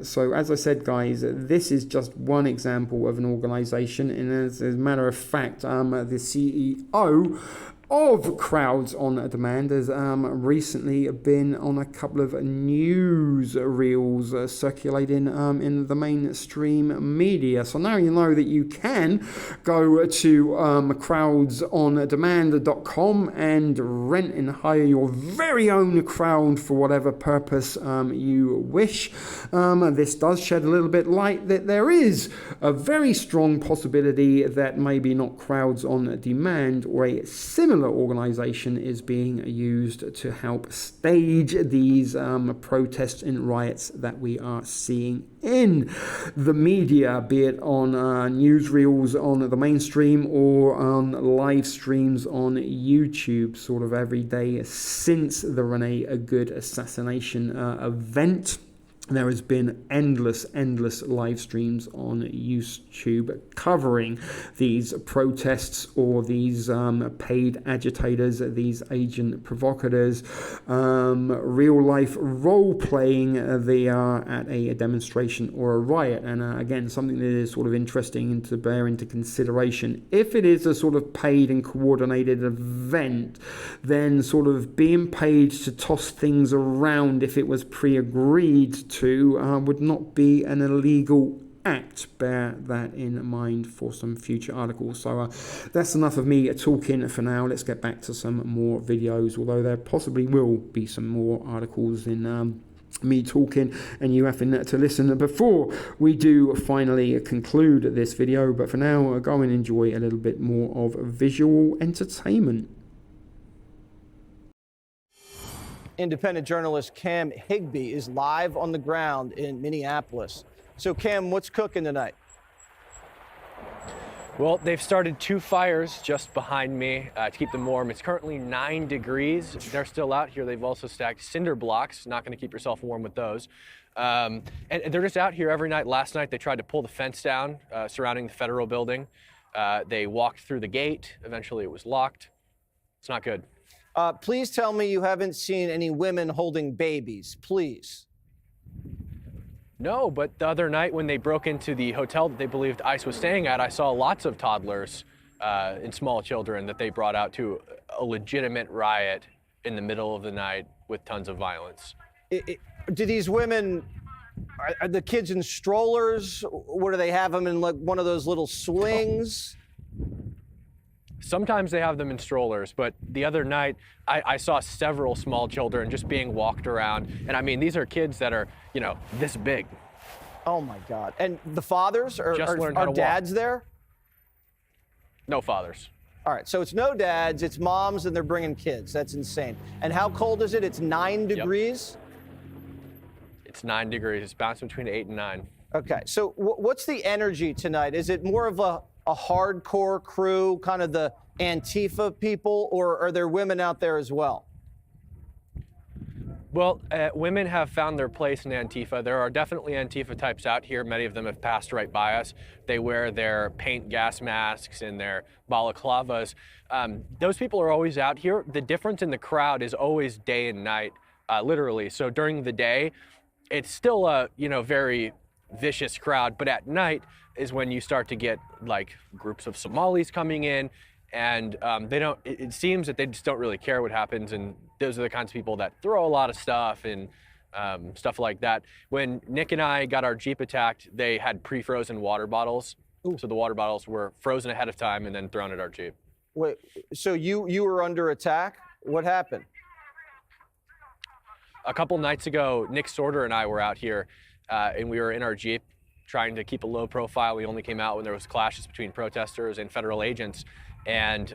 So as I said, guys, this is just one example of an organization, and as a matter of fact, the CEO of Crowds on Demand has recently been on a couple of news reels circulating in the mainstream media. So now you know that you can go to crowdsondemand.com and rent and hire your very own crowd for whatever purpose you wish. This does shed a little bit light that there is a very strong possibility that maybe not Crowds on Demand or a similar organization is being used to help stage these protests and riots that we are seeing in the media, be it on newsreels on the mainstream or on live streams on YouTube, sort of every day since the Renee Good assassination event. There has been endless live streams on YouTube covering these protests or these paid agitators, these agent provocateurs, real life role playing. They are at a demonstration or a riot. And again, something that is sort of interesting to bear into consideration. If it is a sort of paid and coordinated event, then sort of being paid to toss things around, if it was pre-agreed to, would not be an illegal act. Bear that in mind for some future articles. So that's enough of me talking for now. Let's get back to some more videos, although there possibly will be some more articles in me talking and you having to listen before we do finally conclude this video. But for now, go and enjoy a little bit more of visual entertainment. Independent journalist Cam Higbee is live on the ground in Minneapolis. So Cam, what's cooking tonight? Well, they've started 2 fires just behind me to keep them warm. It's currently 9 degrees. They're still out here. They've also stacked cinder blocks. Not going to keep yourself warm with those. And they're just out here every night. Last night, they tried to pull the fence down surrounding the federal building. They walked through the gate. Eventually, it was locked. It's not good. Please tell me you haven't seen any women holding babies, please. No, but the other night when they broke into the hotel that they believed ICE was staying at, I saw lots of toddlers and small children that they brought out to a legitimate riot in the middle of the night with tons of violence. Do these women, are the kids in strollers? Or do they have them in like one of those little swings? Sometimes they have them in strollers, but the other night I saw several small children just being walked around. And I mean, these are kids that are, you know, this big. Oh my God. And the fathers are dads there? No fathers. All right, so it's no dads, it's moms, and they're bringing kids. That's insane. And how cold is it? It's 9 degrees? It's 9 degrees. It's bouncing between 8 and 9. Okay, so what's the energy tonight? Is it more of a hardcore crew, kind of the Antifa people, or are there women out there as well? Well, women have found their place in Antifa. There are definitely Antifa types out here. Many of them have passed right by us. They wear their paint gas masks and their balaclavas. Those people are always out here. The difference in the crowd is always day and night, literally. So during the day, it's still a very vicious crowd, but at night is when you start to get like groups of Somalis coming in, and it seems that they just don't really care what happens, and those are the kinds of people that throw a lot of stuff and stuff like that. When Nick and I got our Jeep attacked, they had pre-frozen water bottles. Ooh. So the water bottles were frozen ahead of time and then thrown at our Jeep. Wait, so you were under attack? What happened? A couple nights ago, Nick Sorter and I were out here, and we were in our Jeep trying to keep a low profile. We only came out when there was clashes between protesters and federal agents, and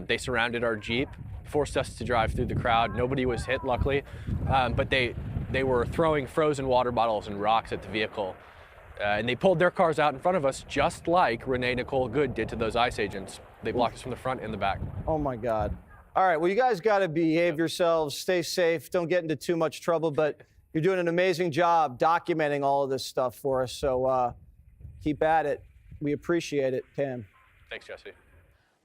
they surrounded our Jeep, forced us to drive through the crowd. Nobody was hit, luckily, but they were throwing frozen water bottles and rocks at the vehicle, and they pulled their cars out in front of us, just like Renee Nicole Good did to those ICE agents. They blocked us from the front and the back. Oh my God. All right, well, you guys got to behave yourselves, stay safe, don't get into too much trouble, but you're doing an amazing job documenting all of this stuff for us, so keep at it. We appreciate it, Pam. Thanks, Jesse.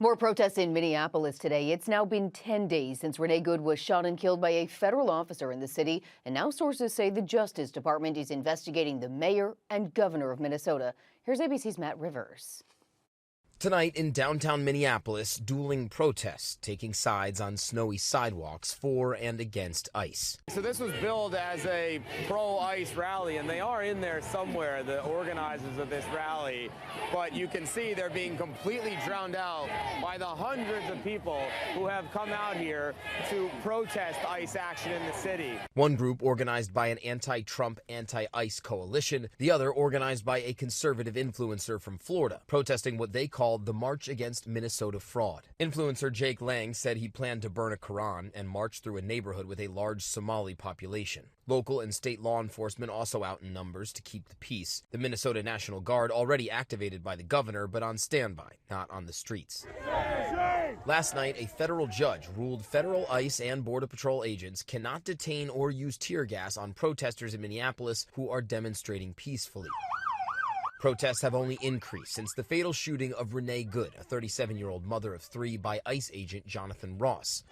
More protests in Minneapolis today. It's now been 10 days since Renee Good was shot and killed by a federal officer in the city, and now sources say the Justice Department is investigating the mayor and governor of Minnesota. Here's ABC's Matt Rivers. Tonight in downtown Minneapolis, dueling protests taking sides on snowy sidewalks for and against ICE. So this was billed as a pro-ICE rally, and they are in there somewhere, the organizers of this rally. But you can see they're being completely drowned out by the hundreds of people who have come out here to protest ICE action in the city. One group organized by an anti-Trump, anti-ICE coalition, the other organized by a conservative influencer from Florida, protesting what they call the March Against Minnesota Fraud. Influencer Jake Lang said he planned to burn a Quran and march through a neighborhood with a large Somali population. Local and state law enforcement also out in numbers to keep the peace. The Minnesota National Guard already activated by the governor, but on standby, not on the streets. Last night, a federal judge ruled federal ICE and Border Patrol agents cannot detain or use tear gas on protesters in Minneapolis who are demonstrating peacefully. Protests have only increased since the fatal shooting of Renee Good, a 37-year-old mother of 3, by ICE agent Jonathan Ross.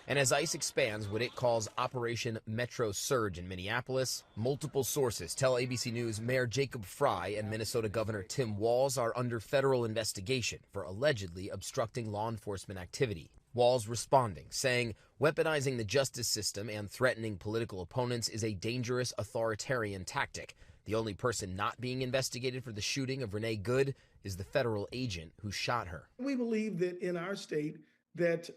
And as ICE expands what it calls Operation Metro Surge in Minneapolis, multiple sources tell ABC News Mayor Jacob Frey and Minnesota Governor Tim Walz are under federal investigation for allegedly obstructing law enforcement activity. Walz responding, saying weaponizing the justice system and threatening political opponents is a dangerous authoritarian tactic. The only person not being investigated for the shooting of Renee Good is the federal agent who shot her. We believe that in our state that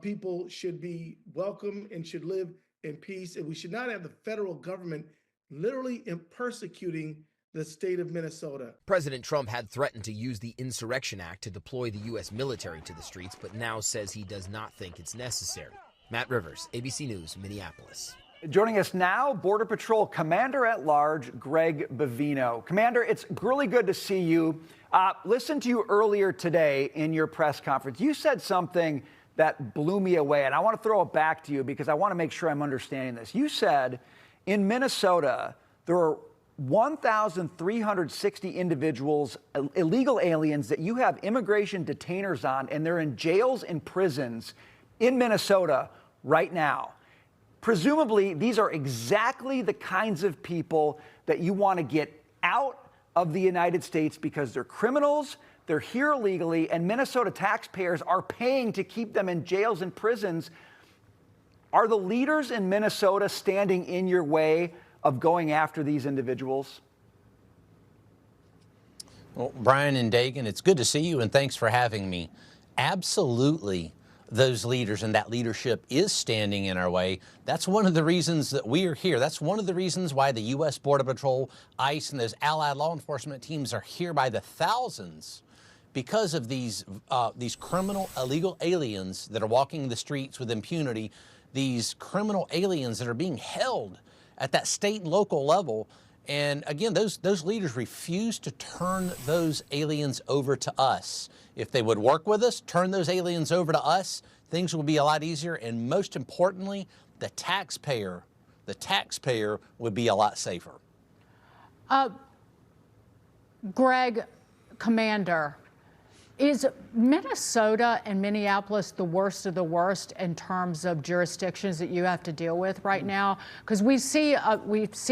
people should be welcome and should live in peace, and we should not have the federal government literally persecuting the state of Minnesota. President Trump had threatened to use the Insurrection Act to deploy the U.S. military to the streets, but now says he does not think it's necessary. Matt Rivers, ABC News, Minneapolis. Joining us now, Border Patrol Commander-at-Large Greg Bavino. Commander, it's really good to see you. Listened to you earlier today in your press conference. You said something that blew me away, and I want to throw it back to you because I want to make sure I'm understanding this. You said in Minnesota there are 1,360 individuals, illegal aliens, that you have immigration detainers on, and they're in jails and prisons in Minnesota right now. Presumably, these are exactly the kinds of people that you want to get out of the United States because they're criminals, they're here illegally, and Minnesota taxpayers are paying to keep them in jails and prisons. Are the leaders in Minnesota standing in your way of going after these individuals? Well, Brian and Dagan, it's good to see you, and thanks for having me. Absolutely. Those leaders and that leadership is standing in our way. That's one of the reasons that we are here. That's one of the reasons why the U.S. Border Patrol, ICE, and those allied law enforcement teams are here by the thousands because of these criminal illegal aliens that are walking the streets with impunity, these criminal aliens that are being held at that state and local level. And again, those leaders refuse to turn those aliens over to us. If they would work with us, turn those aliens over to us, things will be a lot easier. And most importantly, the taxpayer would be a lot safer. Greg, Commander, is Minnesota and Minneapolis the worst of the worst in terms of jurisdictions that you have to deal with right now? Because we see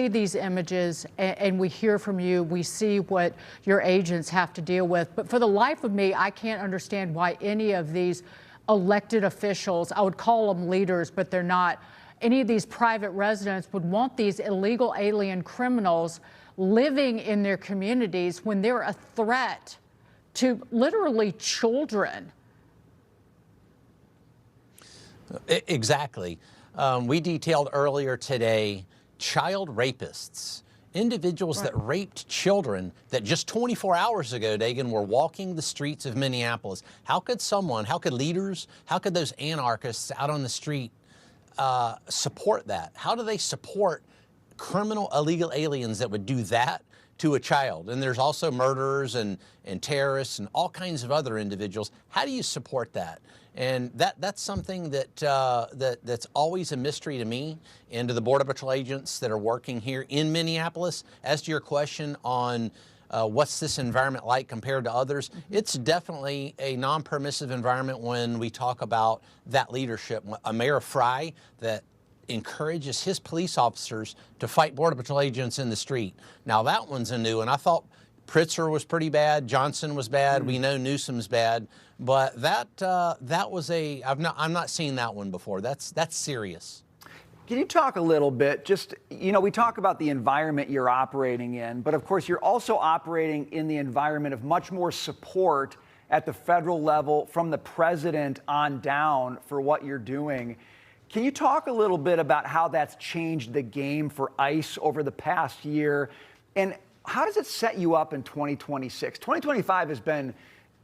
these images and we hear from you, we see what your agents have to deal with. But for the life of me, I can't understand why any of these elected officials, I would call them leaders, but they're not, any of these private residents would want these illegal alien criminals living in their communities when they're a threat to literally children. Exactly. We detailed earlier today child rapists, individuals that raped children that just 24 hours ago, Dagan, were walking the streets of Minneapolis. How could leaders, how could those anarchists out on the street support that? How do they support criminal illegal aliens that would do that to a child? And there's also murderers and terrorists and all kinds of other individuals. How do you support that? And that's something that's always a mystery to me and to the Border Patrol agents that are working here in Minneapolis. As to your question on what's this environment like compared to others, it's definitely a non-permissive environment when we talk about that leadership. A Mayor Frey that encourages his police officers to fight Border Patrol agents in the street. Now that one's a new one. I thought Pritzker was pretty bad, Johnson was bad, we know Newsom's bad, but that was I'm not seeing that one before. That's serious. Can you talk a little bit, we talk about the environment you're operating in, but of course you're also operating in the environment of much more support at the federal level from the president on down for what you're doing. Can you talk a little bit about how that's changed the game for ICE over the past year? And how does it set you up in 2026? 2025 has been,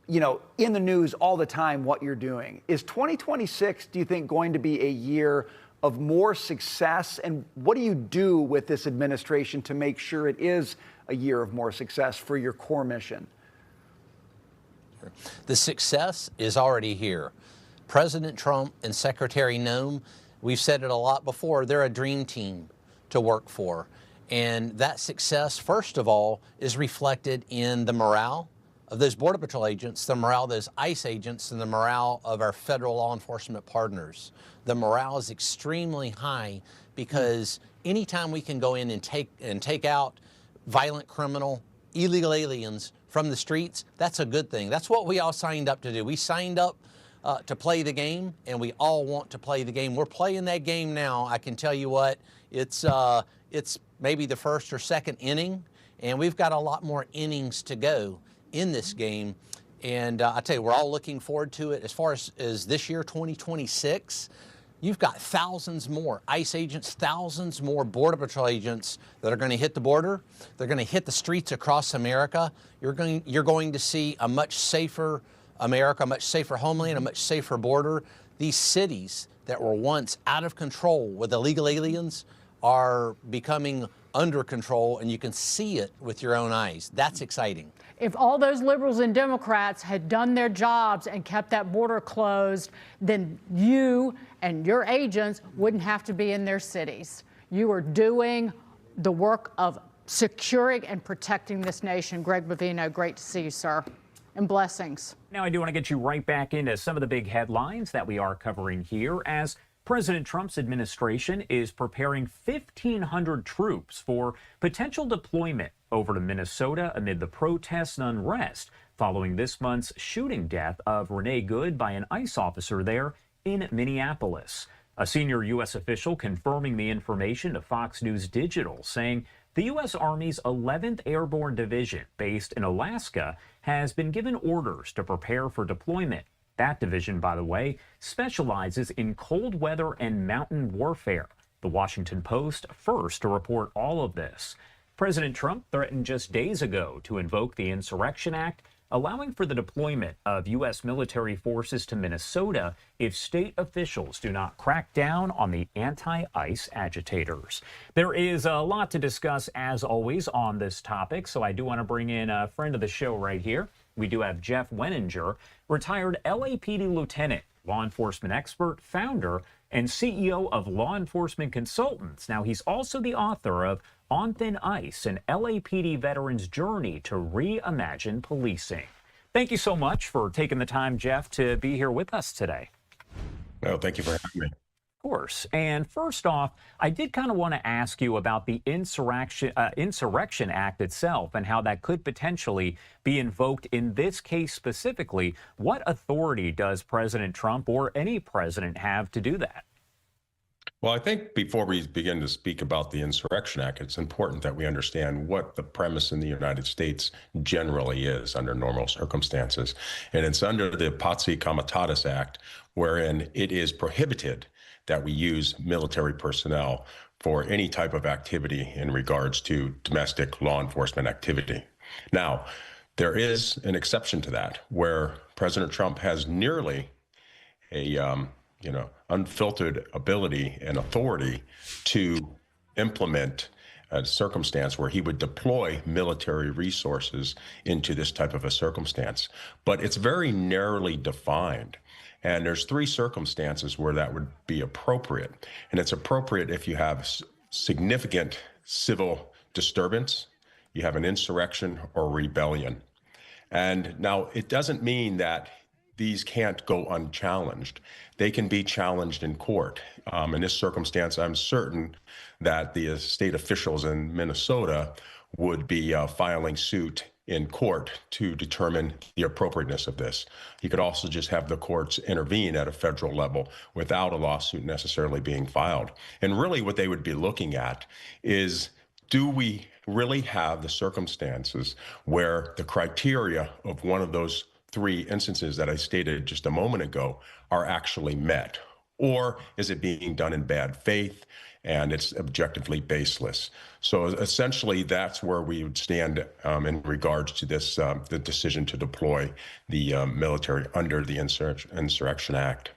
in the news all the time what you're doing. Is 2026, do you think, going to be a year of more success? And what do you do with this administration to make sure it is a year of more success for your core mission? The success is already here. President Trump and Secretary Noem, we've said it a lot before, they're a dream team to work for. And that success, first of all, is reflected in the morale of those Border Patrol agents, the morale of those ICE agents, and the morale of our federal law enforcement partners. The morale is extremely high because anytime we can go in and take out violent criminal, illegal aliens from the streets, that's a good thing. That's what we all signed up to do. We signed up to play the game, and we all want to play the game. We're playing that game now. I can tell you what, it's maybe the first or second inning, and we've got a lot more innings to go in this game. And I tell you, we're all looking forward to it. As far as this year, 2026, you've got thousands more ICE agents, thousands more Border Patrol agents that are going to hit the border. They're going to hit the streets across America. You're going to see a much safer America, a much safer homeland, a much safer border. These cities that were once out of control with illegal aliens are becoming under control, and you can see it with your own eyes. That's exciting. If all those liberals and Democrats had done their jobs and kept that border closed, then you and your agents wouldn't have to be in their cities. You are doing the work of securing and protecting this nation. Greg Bovino, great to see you, sir, and blessings. Now, I do want to get you right back into some of the big headlines that we are covering here as President Trump's administration is preparing 1,500 troops for potential deployment over to Minnesota amid the protests and unrest following this month's shooting death of Renee Good by an ICE officer there in Minneapolis. A senior U.S. official confirming the information to Fox News Digital, saying the U.S. Army's 11th Airborne Division, based in Alaska, has been given orders to prepare for deployment. That division, by the way, specializes in cold weather and mountain warfare. The Washington Post first to report all of this. President Trump threatened just days ago to invoke the Insurrection Act, allowing for the deployment of U.S. military forces to Minnesota if state officials do not crack down on the anti-ICE agitators. There is a lot to discuss, as always, on this topic, so I do want to bring in a friend of the show right here. We do have Jeff Weninger, retired LAPD lieutenant, law enforcement expert, founder, and CEO of Law Enforcement Consultants. Now, he's also the author of On Thin Ice, an LAPD veteran's journey to reimagine policing. Thank you so much for taking the time, Jeff, to be here with us today. Well, thank you for having me. Of course. And first off, I did kind of want to ask you about the Insurrection Act itself and how that could potentially be invoked in this case specifically. What authority does President Trump or any president have to do that? Well, I think before we begin to speak about the Insurrection Act, it's important that we understand what the premise in the United States generally is under normal circumstances. And it's under the Pazzi Comitatus Act, wherein it is prohibited that we use military personnel for any type of activity in regards to domestic law enforcement activity. Now, there is an exception to that, where President Trump has nearly a unfiltered ability and authority to implement a circumstance where he would deploy military resources into this type of a circumstance. But it's very narrowly defined. And there's three circumstances where that would be appropriate. And it's appropriate if you have significant civil disturbance, you have an insurrection or rebellion. And now it doesn't mean that these can't go unchallenged. They can be challenged in court. In this circumstance, I'm certain that the state officials in Minnesota would be filing suit in court to determine the appropriateness of this. You could also just have the courts intervene at a federal level without a lawsuit necessarily being filed. And really what they would be looking at is, do we really have the circumstances where the criteria of one of those three instances that I stated just a moment ago are actually met? Or is it being done in bad faith and it's objectively baseless? So essentially, that's where we would stand in regards to this, the decision to deploy the military under the Insurrection Act.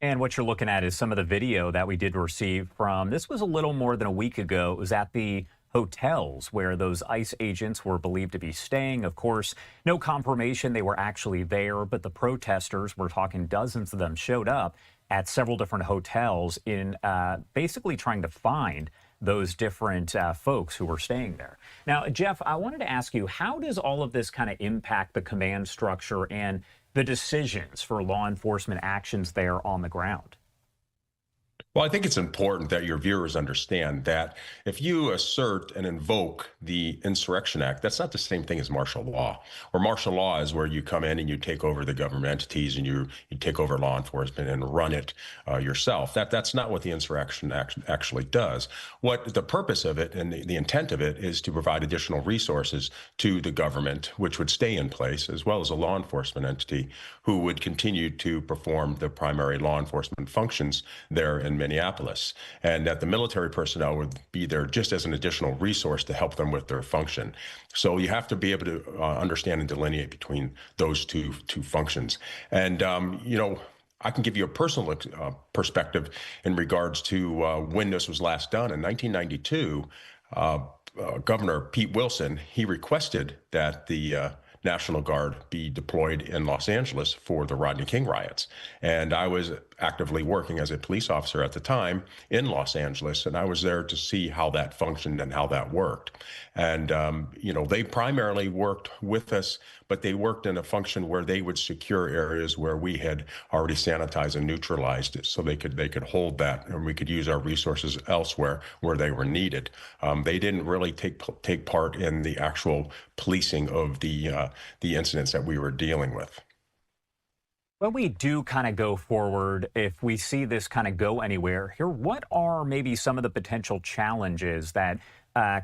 And what you're looking at is some of the video that we did receive from, this was a little more than a week ago. It was at the hotels where those ICE agents were believed to be staying. Of course, no confirmation they were actually there, but the protesters, we're talking dozens of them, showed up at several different hotels in basically trying to find those different folks who were staying there. Now, Jeff, I wanted to ask you, how does all of this kind of impact the command structure and the decisions for law enforcement actions there on the ground? Well, I think it's important that your viewers understand that if you assert and invoke the Insurrection Act, that's not the same thing as martial law. Or martial law is where you come in and you take over the government entities and you take over law enforcement and run it yourself. That's not what the Insurrection Act actually does. What the purpose of it and the intent of it is to provide additional resources to the government, which would stay in place, as well as a law enforcement entity who would continue to perform the primary law enforcement functions there in Minneapolis, and that the military personnel would be there just as an additional resource to help them with their function. So you have to be able to understand and delineate between those two functions. And, you know, I can give you a personal perspective in regards to when this was last done. In 1992, Governor Pete Wilson, he requested that the National Guard be deployed in Los Angeles for the Rodney King riots. And I was actively working as a police officer at the time in Los Angeles, and I was there to see how that functioned and how that worked. And, you know, they primarily worked with us, but they worked in a function where they would secure areas where we had already sanitized and neutralized it, so they could hold that, and we could use our resources elsewhere where they were needed. They didn't really take part in the actual policing of the incidents that we were dealing with. When we do kind of go forward, if we see this kind of go anywhere here, what are maybe some of the potential challenges that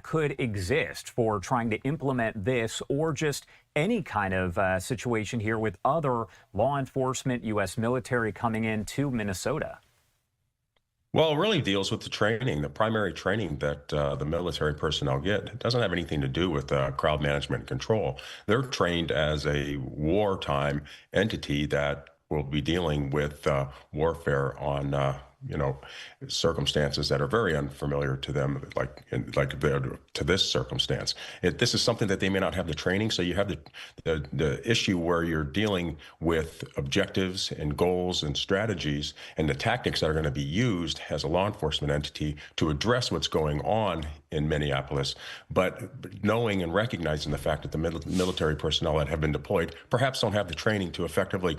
could exist for trying to implement this, or just any kind of situation here with other law enforcement, U.S. military coming into Minnesota? Well, it really deals with the training, the primary training that the military personnel get. It doesn't have anything to do with crowd management and control. They're trained as a wartime entity that will be dealing with warfare on you know, circumstances that are very unfamiliar to them, like to this circumstance. This is something that they may not have the training. So you have the issue where you're dealing with objectives and goals and strategies and the tactics that are going to be used as a law enforcement entity to address what's going on in Minneapolis, but knowing and recognizing the fact that the military personnel that have been deployed perhaps don't have the training to effectively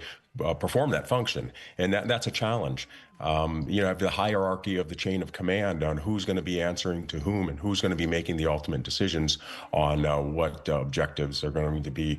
perform that function. And that's a challenge. You know, have the hierarchy of the chain of command on who's going to be answering to whom and who's going to be making the ultimate decisions on what objectives are going to be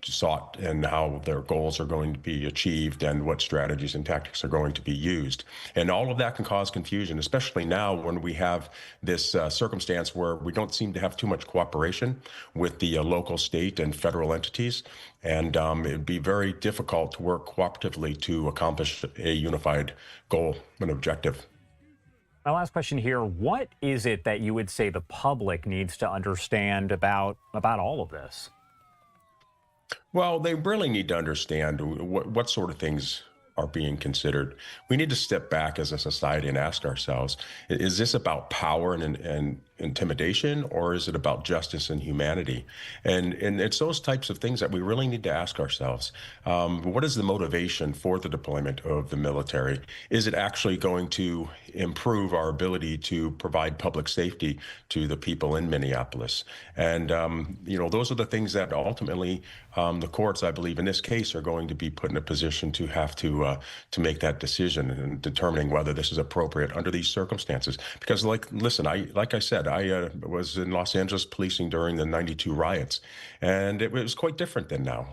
sought and how their goals are going to be achieved and what strategies and tactics are going to be used. And all of that can cause confusion, especially now when we have this circumstance where we don't seem to have too much cooperation with the local, state, and federal entities. And it'd be very difficult to work cooperatively to accomplish a unified goal and objective. My last question here, what is it that you would say the public needs to understand about all of this? Well, they really need to understand what sort of things are being considered. We need to step back as a society and ask ourselves, is this about power and intimidation, or is it about justice and humanity? And it's those types of things that we really need to ask ourselves. What is the motivation for the deployment of the military? Is it actually going to improve our ability to provide public safety to the people in Minneapolis? And, you know, those are the things that ultimately the courts, I believe, in this case, are going to be put in a position to have to make that decision and determining whether this is appropriate under these circumstances. Because, listen, like I said, I was in Los Angeles policing during the '92 riots, and it was quite different than now.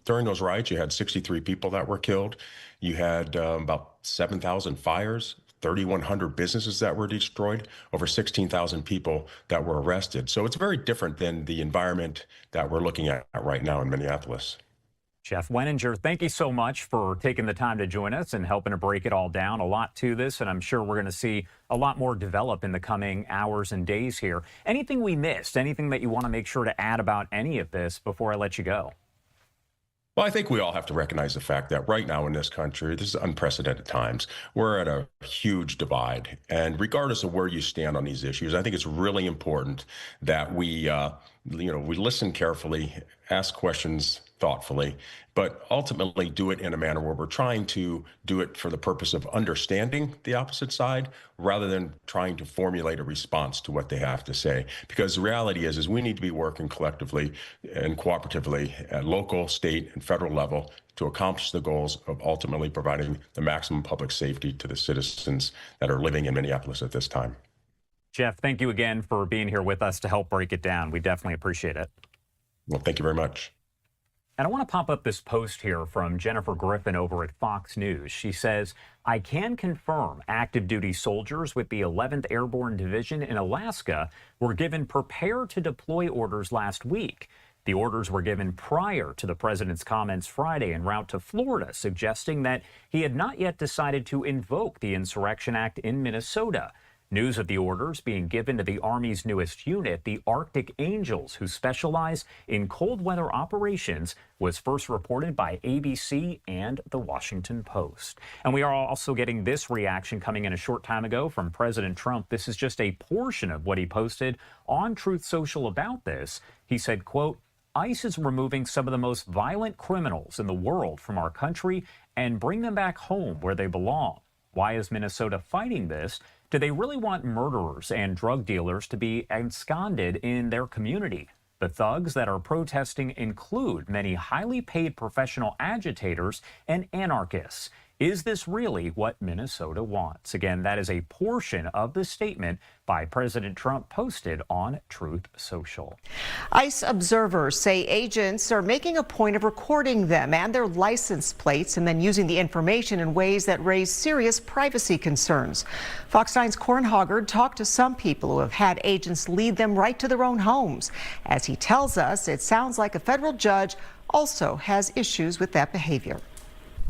During those riots, you had 63 people that were killed. You had about 7,000 fires, 3,100 businesses that were destroyed, over 16,000 people that were arrested. So it's very different than the environment that we're looking at right now in Minneapolis. Jeff Wenninger, thank you so much for taking the time to join us and helping to break it all down. A lot to this, and I'm sure we're going to see a lot more develop in the coming hours and days here. Anything we missed, anything that you want to make sure to add about any of this before I let you go? Well, I think we all have to recognize the fact that right now in this country, this is unprecedented times. We're at a huge divide. And regardless of where you stand on these issues, I think it's really important that we listen carefully, ask questions thoughtfully, but ultimately do it in a manner where we're trying to do it for the purpose of understanding the opposite side rather than trying to formulate a response to what they have to say. Because the reality is we need to be working collectively and cooperatively at local, state, and federal level to accomplish the goals of ultimately providing the maximum public safety to the citizens that are living in Minneapolis at this time. Jeff, thank you again for being here with us to help break it down. We definitely appreciate it. Well, thank you very much. And I want to pop up this post here from Jennifer Griffin over at Fox News. She says, I can confirm active duty soldiers with the 11th Airborne Division in Alaska were given prepare to deploy orders last week. The orders were given prior to the president's comments Friday en route to Florida, suggesting that he had not yet decided to invoke the Insurrection Act in Minnesota. News of the orders being given to the Army's newest unit, the Arctic Angels, who specialize in cold weather operations, was first reported by ABC and the Washington Post. And we are also getting this reaction coming in a short time ago from President Trump. This is just a portion of what he posted on Truth Social about this. He said, quote, ICE is removing some of the most violent criminals in the world from our country and bring them back home where they belong. Why is Minnesota fighting this? Do they really want murderers and drug dealers to be ensconced in their community? The thugs that are protesting include many highly paid professional agitators and anarchists. Is this really what Minnesota wants? Again, that is a portion of the statement by President Trump posted on Truth Social. ICE observers say agents are making a point of recording them and their license plates and then using the information in ways that raise serious privacy concerns. Fox 9's Corin Hoggard talked to some people who have had agents lead them right to their own homes. As he tells us, it sounds like a federal judge also has issues with that behavior.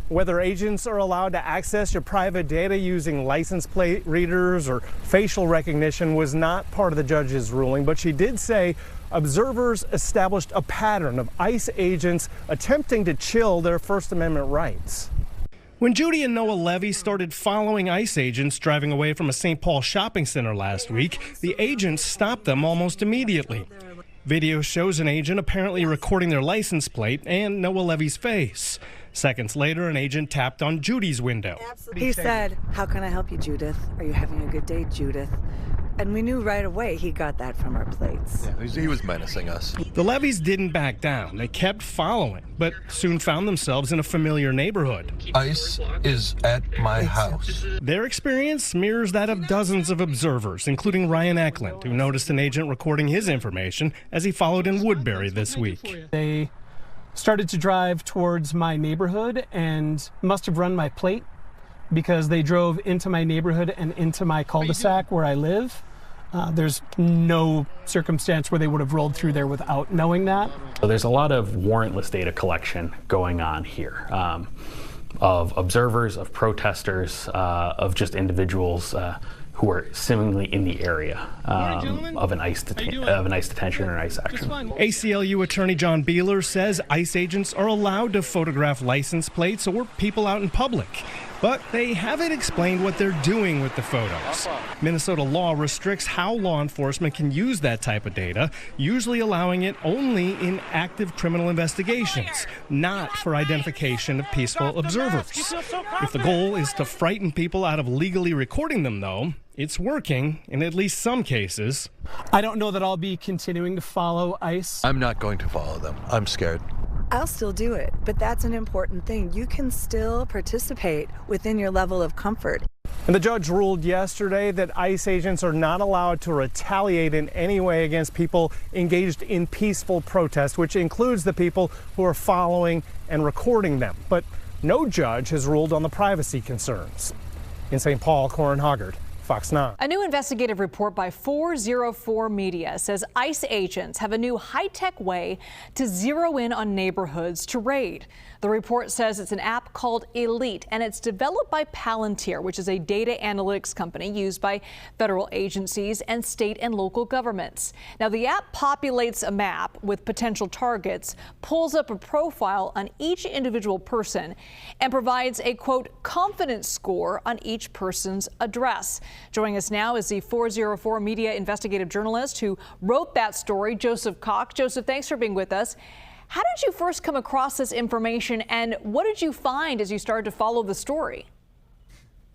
Whether agents are allowed to access your private data using license plate readers or facial recognition was not part of the judge's ruling, but she did say observers established a pattern of ICE agents attempting to chill their First Amendment rights. When Judy and Noah Levy started following ICE agents driving away from a St. Paul shopping center last week, the agents stopped them almost immediately. Video shows an agent apparently recording their license plate and Noah Levy's face. Seconds later, an agent tapped on Judy's window. He said, "How can I help you, Judith? Are you having a good day, Judith?" And we knew right away he got that from our plates. Yeah, he was menacing us. The Levys didn't back down. They kept following, but soon found themselves in a familiar neighborhood. ICE is at my house. Their experience mirrors that of dozens of observers, including Ryan Eklund, who noticed an agent recording his information as he followed in Woodbury this week. They started to drive towards my neighborhood and must have run my plate because they drove into my neighborhood and into my cul-de-sac where I live. There's no circumstance where they would have rolled through there without knowing that. So there's a lot of warrantless data collection going on here of observers, of protesters, of just individuals who are seemingly in the area of an ICE detention or an ICE action. ACLU attorney John Beeler says ICE agents are allowed to photograph license plates or people out in public, but they haven't explained what they're doing with the photos. Minnesota law restricts how law enforcement can use that type of data, usually allowing it only in active criminal investigations, not for identification of peaceful observers. If the goal is to frighten people out of legally recording them, though, it's working in at least some cases. I don't know that I'll be continuing to follow ICE. I'm not going to follow them. I'm scared. I'll still do it, but that's an important thing. You can still participate within your level of comfort. And the judge ruled yesterday that ICE agents are not allowed to retaliate in any way against people engaged in peaceful protest, which includes the people who are following and recording them. But no judge has ruled on the privacy concerns. In St. Paul, Corin Hoggard, Fox 9. A new investigative report by 404 Media says ICE agents have a new high-tech way to zero in on neighborhoods to raid. The report says it's an app called Elite, and it's developed by Palantir, which is a data analytics company used by federal agencies and state and local governments. Now, the app populates a map with potential targets, pulls up a profile on each individual person, and provides a, quote, confidence score on each person's address. Joining us now is the 404 Media investigative journalist who wrote that story, Joseph Cox. Joseph, thanks for being with us. How did you first come across this information, and what did you find as you started to follow the story?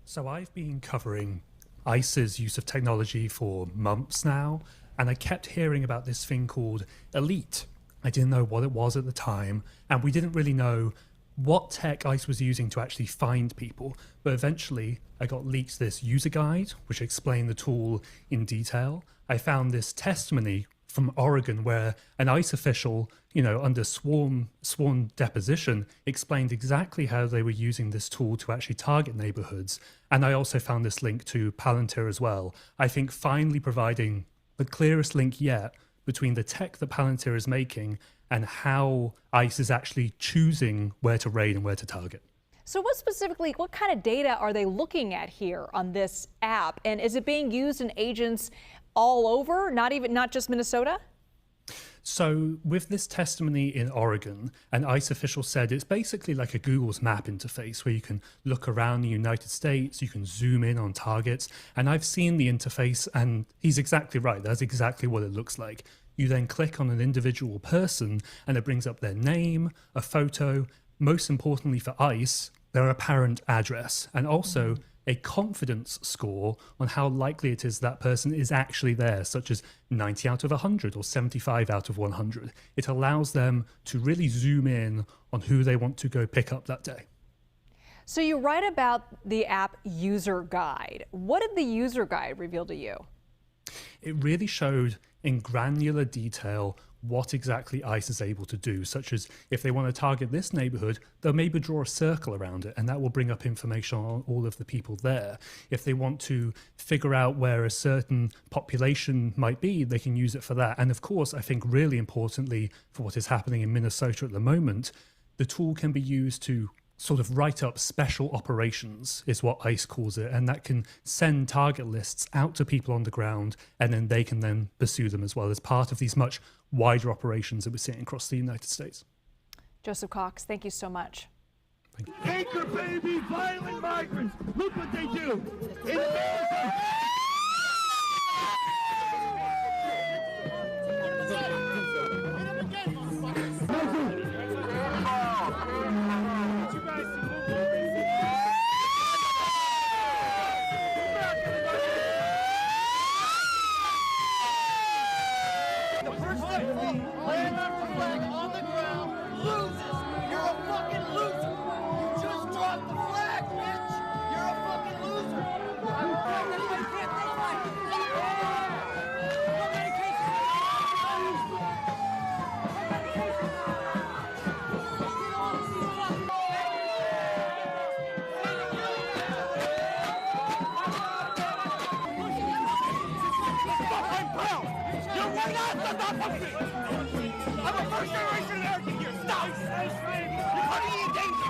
So I've been covering ICE's use of technology for months now, and I kept hearing about this thing called Elite. I didn't know what it was at the time, and we didn't really know what tech ICE was using to actually find people. But eventually I got leaked this user guide, which explained the tool in detail. I found this testimony from Oregon where an ICE official, under sworn deposition, explained exactly how they were using this tool to actually target neighborhoods. And I also found this link to Palantir as well. I think finally providing the clearest link yet between the tech that Palantir is making and how ICE is actually choosing where to raid and where to target. So what kind of data are they looking at here on this app? And is it being used in agents all over, not just Minnesota? So with this testimony in Oregon, an ICE official said it's basically like a Google's map interface where you can look around the United States, you can zoom in on targets. And I've seen the interface, and he's exactly right. That's exactly what it looks like. You then click on an individual person and it brings up their name, a photo, most importantly for ICE, their apparent address, and also a confidence score on how likely it is that person is actually there, such as 90 out of 100 or 75 out of 100. It allows them to really zoom in on who they want to go pick up that day. So you write about the app user guide. What did the user guide reveal to you? It really showed in granular detail what exactly ICE is able to do, such as if they want to target this neighborhood, they'll maybe draw a circle around it, and that will bring up information on all of the people there. If they want to figure out where a certain population might be, they can use it for that. And of course, I think really importantly for what is happening in Minnesota at the moment, the tool can be used to sort of write up special operations, is what ICE calls it, and that can send target lists out to people on the ground, and then they can then pursue them as well as part of these much wider operations that we're seeing across the United States. Joseph Cox, thank you so much. Thank you. Anchor baby, violent migrants. Look what they do. In America. I'm a first-generation American here. Stop! You're putting me in danger.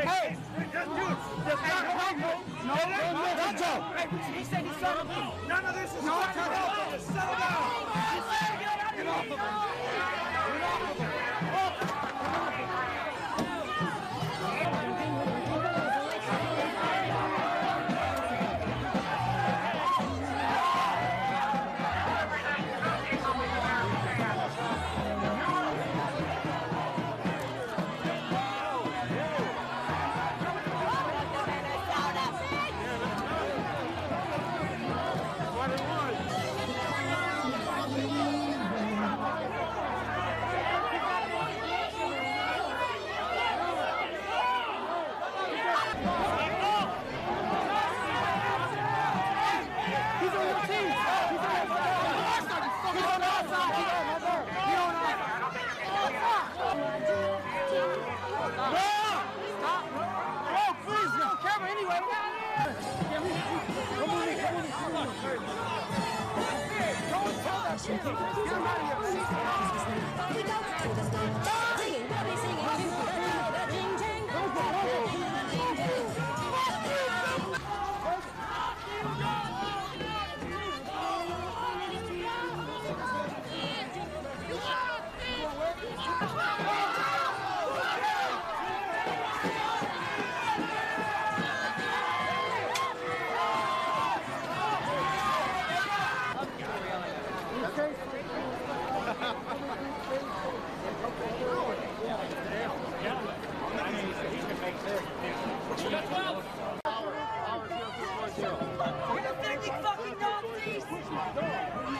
Hey, just do it. Just He said he's settled down. None of this is trying to help. Just settle down. Get off of him. Get off of him.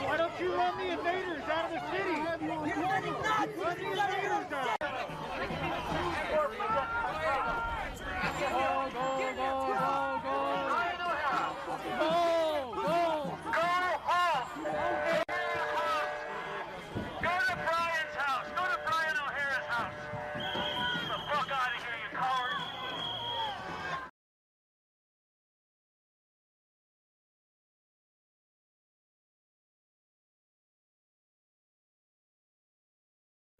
Why don't you run the invaders out of the city? You're running nuts! Run the invaders out! Go, go, go, go, go! Go, go! Go home! Go to Brian's house! Go to Brian O'Hara's house! Get the fuck out of here, you coward!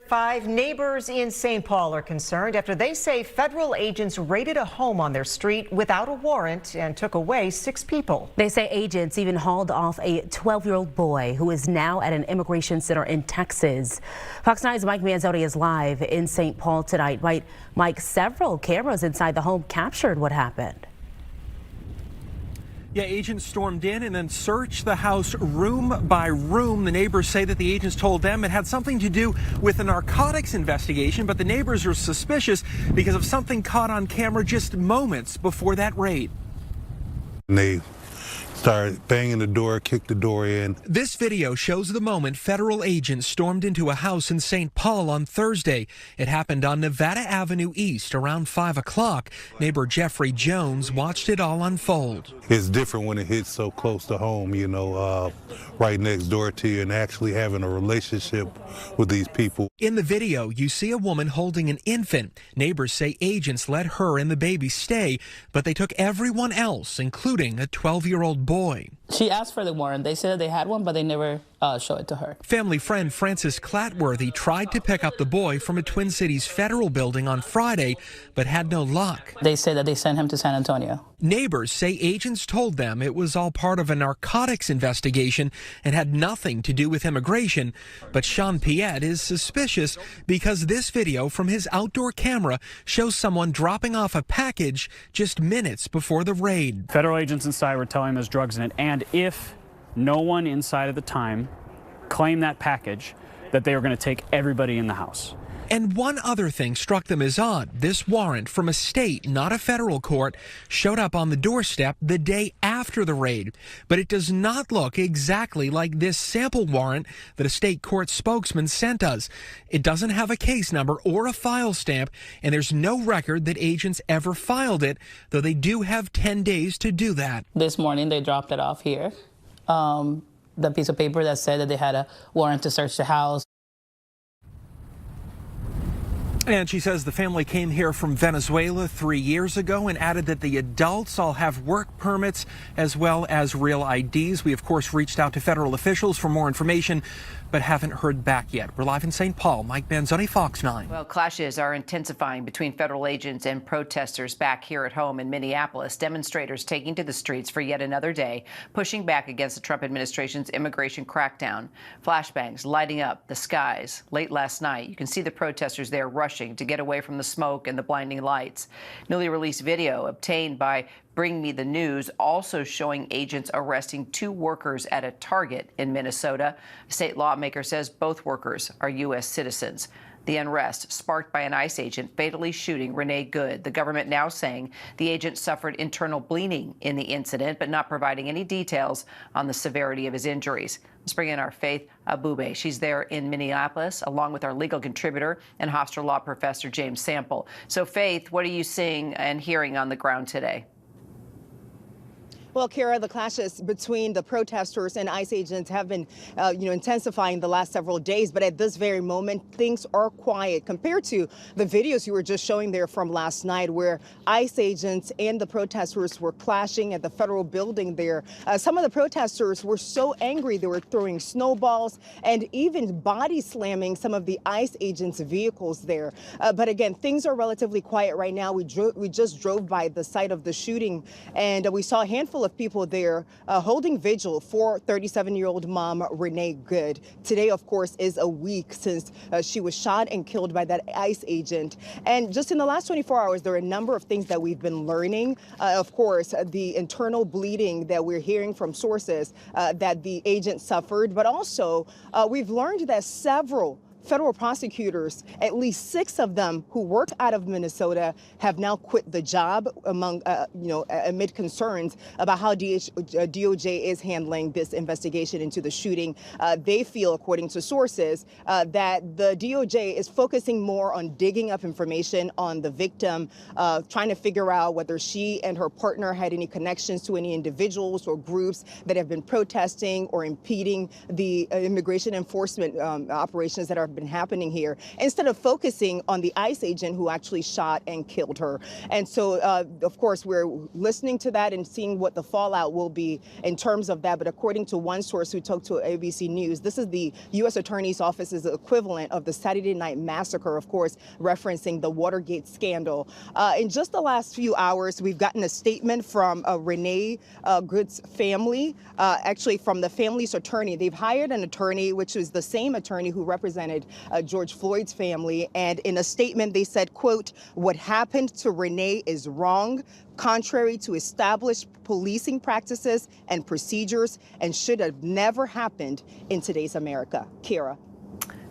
5 neighbors in St. Paul are concerned after they say federal agents raided a home on their street without a warrant and took away 6 people. They say agents even hauled off a 12-year-old boy who is now at an immigration center in Texas. Fox 9's Mike Manzotti is live in St. Paul tonight. Mike, several cameras inside the home captured what happened. Yeah, agents stormed in and then searched the house room by room. The neighbors say that the agents told them it had something to do with a narcotics investigation, but the neighbors are suspicious because of something caught on camera just moments before that raid. They started banging the door, kicked the door in. This video shows the moment federal agents stormed into a house in St. Paul on Thursday. It happened on Nevada Avenue East around 5 o'clock. Neighbor Jeffrey Jones watched it all unfold. It's different when it hits so close to home, you know, right next door to you, and actually having a relationship with these people. In the video, you see a woman holding an infant. Neighbors say agents let her and the baby stay, but they took everyone else, including a 12-year-old boy. She asked for the warrant. They said they had one, but they never showed it to her. Family friend Francis Clatworthy tried to pick up the boy from a Twin Cities federal building on Friday, but had no luck. They said that they sent him to San Antonio. Neighbors say agents told them it was all part of a narcotics investigation and had nothing to do with immigration. But Sean Piet is suspicious because this video from his outdoor camera shows someone dropping off a package just minutes before the raid. Federal agents inside were telling him there's drugs in it, and if no one inside at the time claimed that package, that they were going to take everybody in the house. And one other thing struck them as odd. This warrant from a state, not a federal court, showed up on the doorstep the day after the raid. But it does not look exactly like this sample warrant that a state court spokesman sent us. It doesn't have a case number or a file stamp, and there's no record that agents ever filed it, though they do have 10 days to do that. This morning they dropped it off here. The piece of paper that said that they had a warrant to search the house. And she says the family came here from Venezuela 3 years ago and added that the adults all have work permits as well as real IDs. We, of course, reached out to federal officials for more information, but haven't heard back yet. We're live in St. Paul. Mike Manzoni, Fox 9. Well, clashes are intensifying between federal agents and protesters back here at home in Minneapolis. Demonstrators taking to the streets for yet another day, pushing back against the Trump administration's immigration crackdown. Flashbangs lighting up the skies. Late last night, you can see the protesters there rushing to get away from the smoke and the blinding lights. Newly released video obtained by Bring Me the News also showing agents arresting 2 workers at a Target in Minnesota. A state lawmaker says both workers are U.S. citizens. The unrest sparked by an ICE agent fatally shooting Renee Good. The government now saying the agent suffered internal bleeding in the incident, but not providing any details on the severity of his injuries. Let's bring in our Faith Abube. She's there in Minneapolis, along with our legal contributor and Hofstra law professor James Sample. So, Faith, what are you seeing and hearing on the ground today? Well, Kara, the clashes between the protesters and ICE agents have been, intensifying the last several days. But at this very moment, things are quiet compared to the videos you were just showing there from last night, where ICE agents and the protesters were clashing at the federal building there. Some of the protesters were so angry they were throwing snowballs and even body slamming some of the ICE agents' vehicles there. But again, things are relatively quiet right now. We just drove by the site of the shooting, and we saw a handful of people there holding vigil for 37-year-old mom Renee Good. Today, of course, is a week since she was shot and killed by that ICE agent. And just in the last 24 hours, there are a number of things that we've been learning. Of course, the internal bleeding that we're hearing from sources that the agent suffered, but also we've learned that several federal prosecutors, at least 6 of them who worked out of Minnesota, have now quit the job amid concerns about how DOJ is handling this investigation into the shooting. They feel, according to sources, that the DOJ is focusing more on digging up information on the victim, trying to figure out whether she and her partner had any connections to any individuals or groups that have been protesting or impeding the immigration enforcement operations that are been happening here, instead of focusing on the ICE agent who actually shot and killed her. And so, of course, we're listening to that and seeing what the fallout will be in terms of that. But according to one source who talked to ABC News, this is the U.S. Attorney's Office's equivalent of the Saturday Night Massacre, of course, referencing the Watergate scandal. In just the last few hours, we've gotten a statement from Renee Good's family, actually from the family's attorney. They've hired an attorney, which is the same attorney who represented George Floyd's family. And in a statement, they said, quote, "What happened to Renee is wrong, contrary to established policing practices and procedures, and should have never happened in today's America." Kira.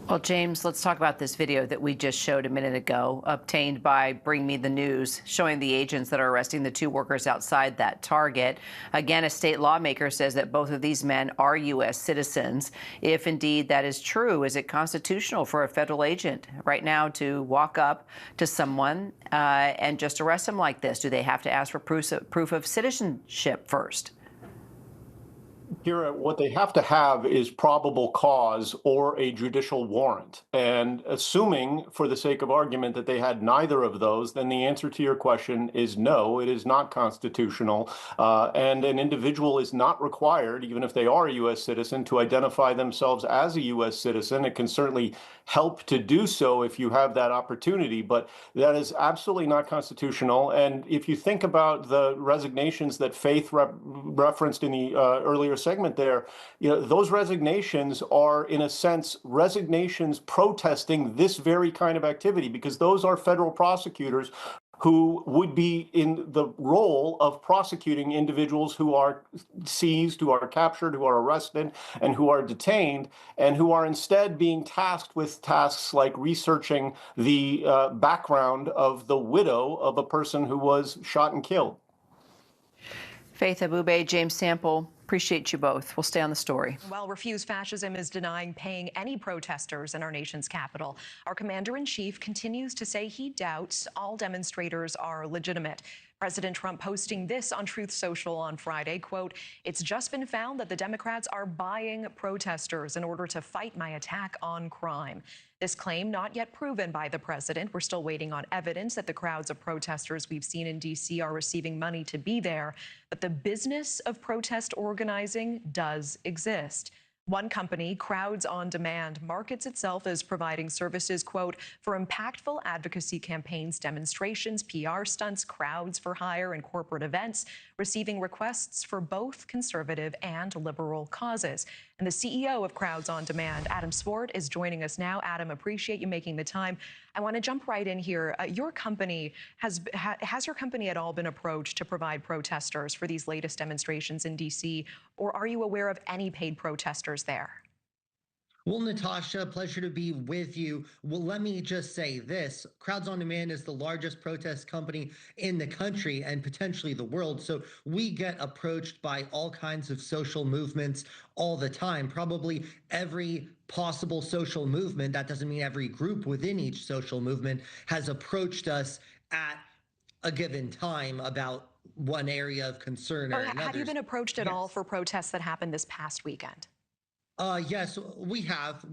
Well, James, let's talk about this video that we just showed a minute ago, obtained by Bring Me the News, showing the agents that are arresting the 2 workers outside that Target. Again, a state lawmaker says that both of these men are U.S. citizens. If indeed that is true, is it constitutional for a federal agent right now to walk up to someone and just arrest them like this? Do they have to ask for proof of citizenship first? Kira, what they have to have is probable cause or a judicial warrant. And assuming, for the sake of argument, that they had neither of those, then the answer to your question is no, it is not constitutional. And an individual is not required, even if they are a U.S. citizen, to identify themselves as a U.S. citizen. It can certainly help to do so if you have that opportunity, but that is absolutely not constitutional. And if you think about the resignations that Faith referenced in the earlier segment there, those resignations are, in a sense, resignations protesting this very kind of activity, because those are federal prosecutors who would be in the role of prosecuting individuals who are seized, who are captured, who are arrested, and who are detained, and who are instead being tasked with tasks like researching the background of the widow of a person who was shot and killed. Faith Abube, James Sample, appreciate you both. We'll stay on the story. While Refuse Fascism is denying paying any protesters in our nation's capital, our commander-in-chief continues to say he doubts all demonstrators are legitimate. President Trump posting this on Truth Social on Friday, quote, "It's just been found that the Democrats are buying protesters in order to fight my attack on crime." This claim not yet proven by the president. We're still waiting on evidence that the crowds of protesters we've seen in D.C. are receiving money to be there. But the business of protest organizing does exist. One company, Crowds on Demand, markets itself as providing services, quote, "for impactful advocacy campaigns, demonstrations, PR stunts, crowds for hire, and corporate events," receiving requests for both conservative and liberal causes. And the CEO of Crowds on Demand, Adam Swart, is joining us now. Adam, appreciate you making the time. I want to jump right in here. Your company, has your company at all been approached to provide protesters for these latest demonstrations in D.C., or are you aware of any paid protesters there? Well, Natasha, pleasure to be with you. Well, let me just say this. Crowds on Demand is the largest protest company in the country and potentially the world. So we get approached by all kinds of social movements all the time, probably every possible social movement. That doesn't mean every group within each social movement has approached us at a given time about one area of concern or another. Have you been approached at all for protests that happened this past weekend? Yes, we have.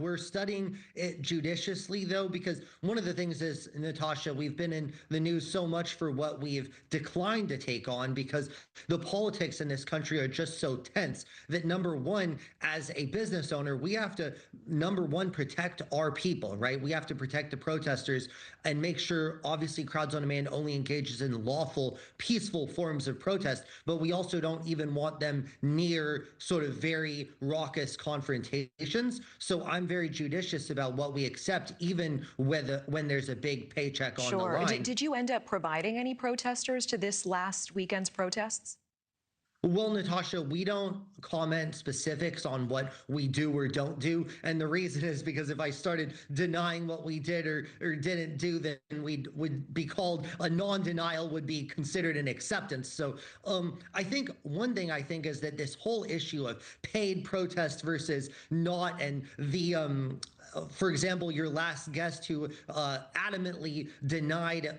We're studying it judiciously, though, because one of the things is, Natasha, we've been in the news so much for what we've declined to take on because the politics in this country are just so tense that, number one, as a business owner, we have to, number one, protect our people, right? We have to protect the protesters and make sure, obviously, Crowds on Demand only engages in lawful, peaceful forms of protest, but we also don't even want them near sort of very raucous confrontations. So I'm very judicious about what we accept, even when there's a big paycheck on the line. Did you end up providing any protesters to this last weekend's protests? Well, Natasha, we don't comment specifics on what we do or don't do. And the reason is because if I started denying what we did or didn't do, then we would be called a non-denial would be considered an acceptance. So I think one thing I think is that this whole issue of paid protest versus not, and the for example, your last guest who adamantly denied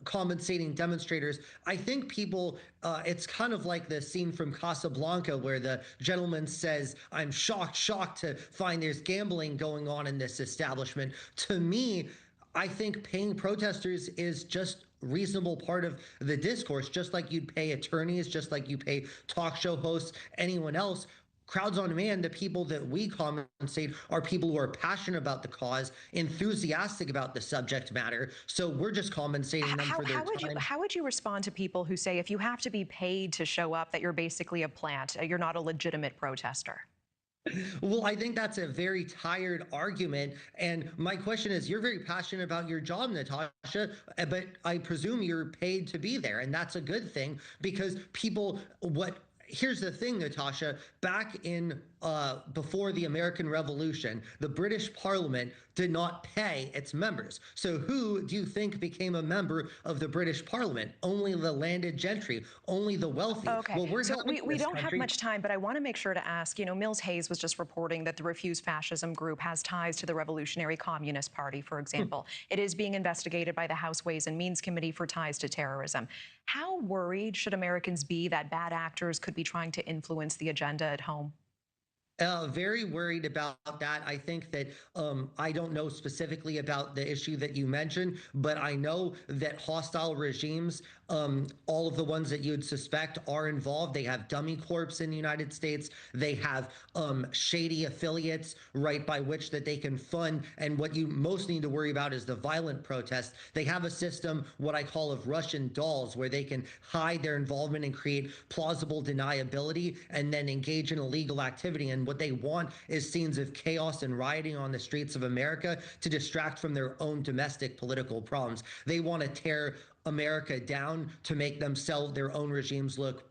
compensating demonstrators. I think people, it's kind of like the scene from Casablanca where the gentleman says, "I'm shocked to find there's gambling going on in this establishment." To me, I think paying protesters is just reasonable part of the discourse, just like you'd pay attorneys, just like you pay talk show hosts, anyone else. Crowds on Demand, the people that we compensate are people who are passionate about the cause, enthusiastic about the subject matter. So we're just compensating them for their time. How would you respond to people who say if you have to be paid to show up, that you're basically a plant, you're not a legitimate protester? Well, I think that's a very tired argument. And my question is, you're very passionate about your job, Natasha, but I presume you're paid to be there. And that's a good thing because people, here's the thing, Natasha, back in before the American Revolution, the British Parliament did not pay its members. So who do you think became a member of the British Parliament? Only the landed gentry, only the wealthy. Okay, well, so we don't have much time, but I want to make sure to ask, Mills Hayes was just reporting that the Refuse Fascism group has ties to the Revolutionary Communist Party, for example. It is being investigated by the House Ways and Means Committee for ties to terrorism. How worried should Americans be that bad actors could be trying to influence the agenda at home? Very worried about that. I think that I don't know specifically about the issue that you mentioned, but I know that hostile regimes, all of the ones that you'd suspect are involved. They have dummy corps in the United States. They have shady affiliates, right, by which that they can fund. And what you most need to worry about is the violent protests. They have a system, what I call of Russian dolls, where they can hide their involvement and create plausible deniability and then engage in illegal activity. And what they want is scenes of chaos and rioting on the streets of America to distract from their own domestic political problems. They want to tear America down to make themselves, their own regimes look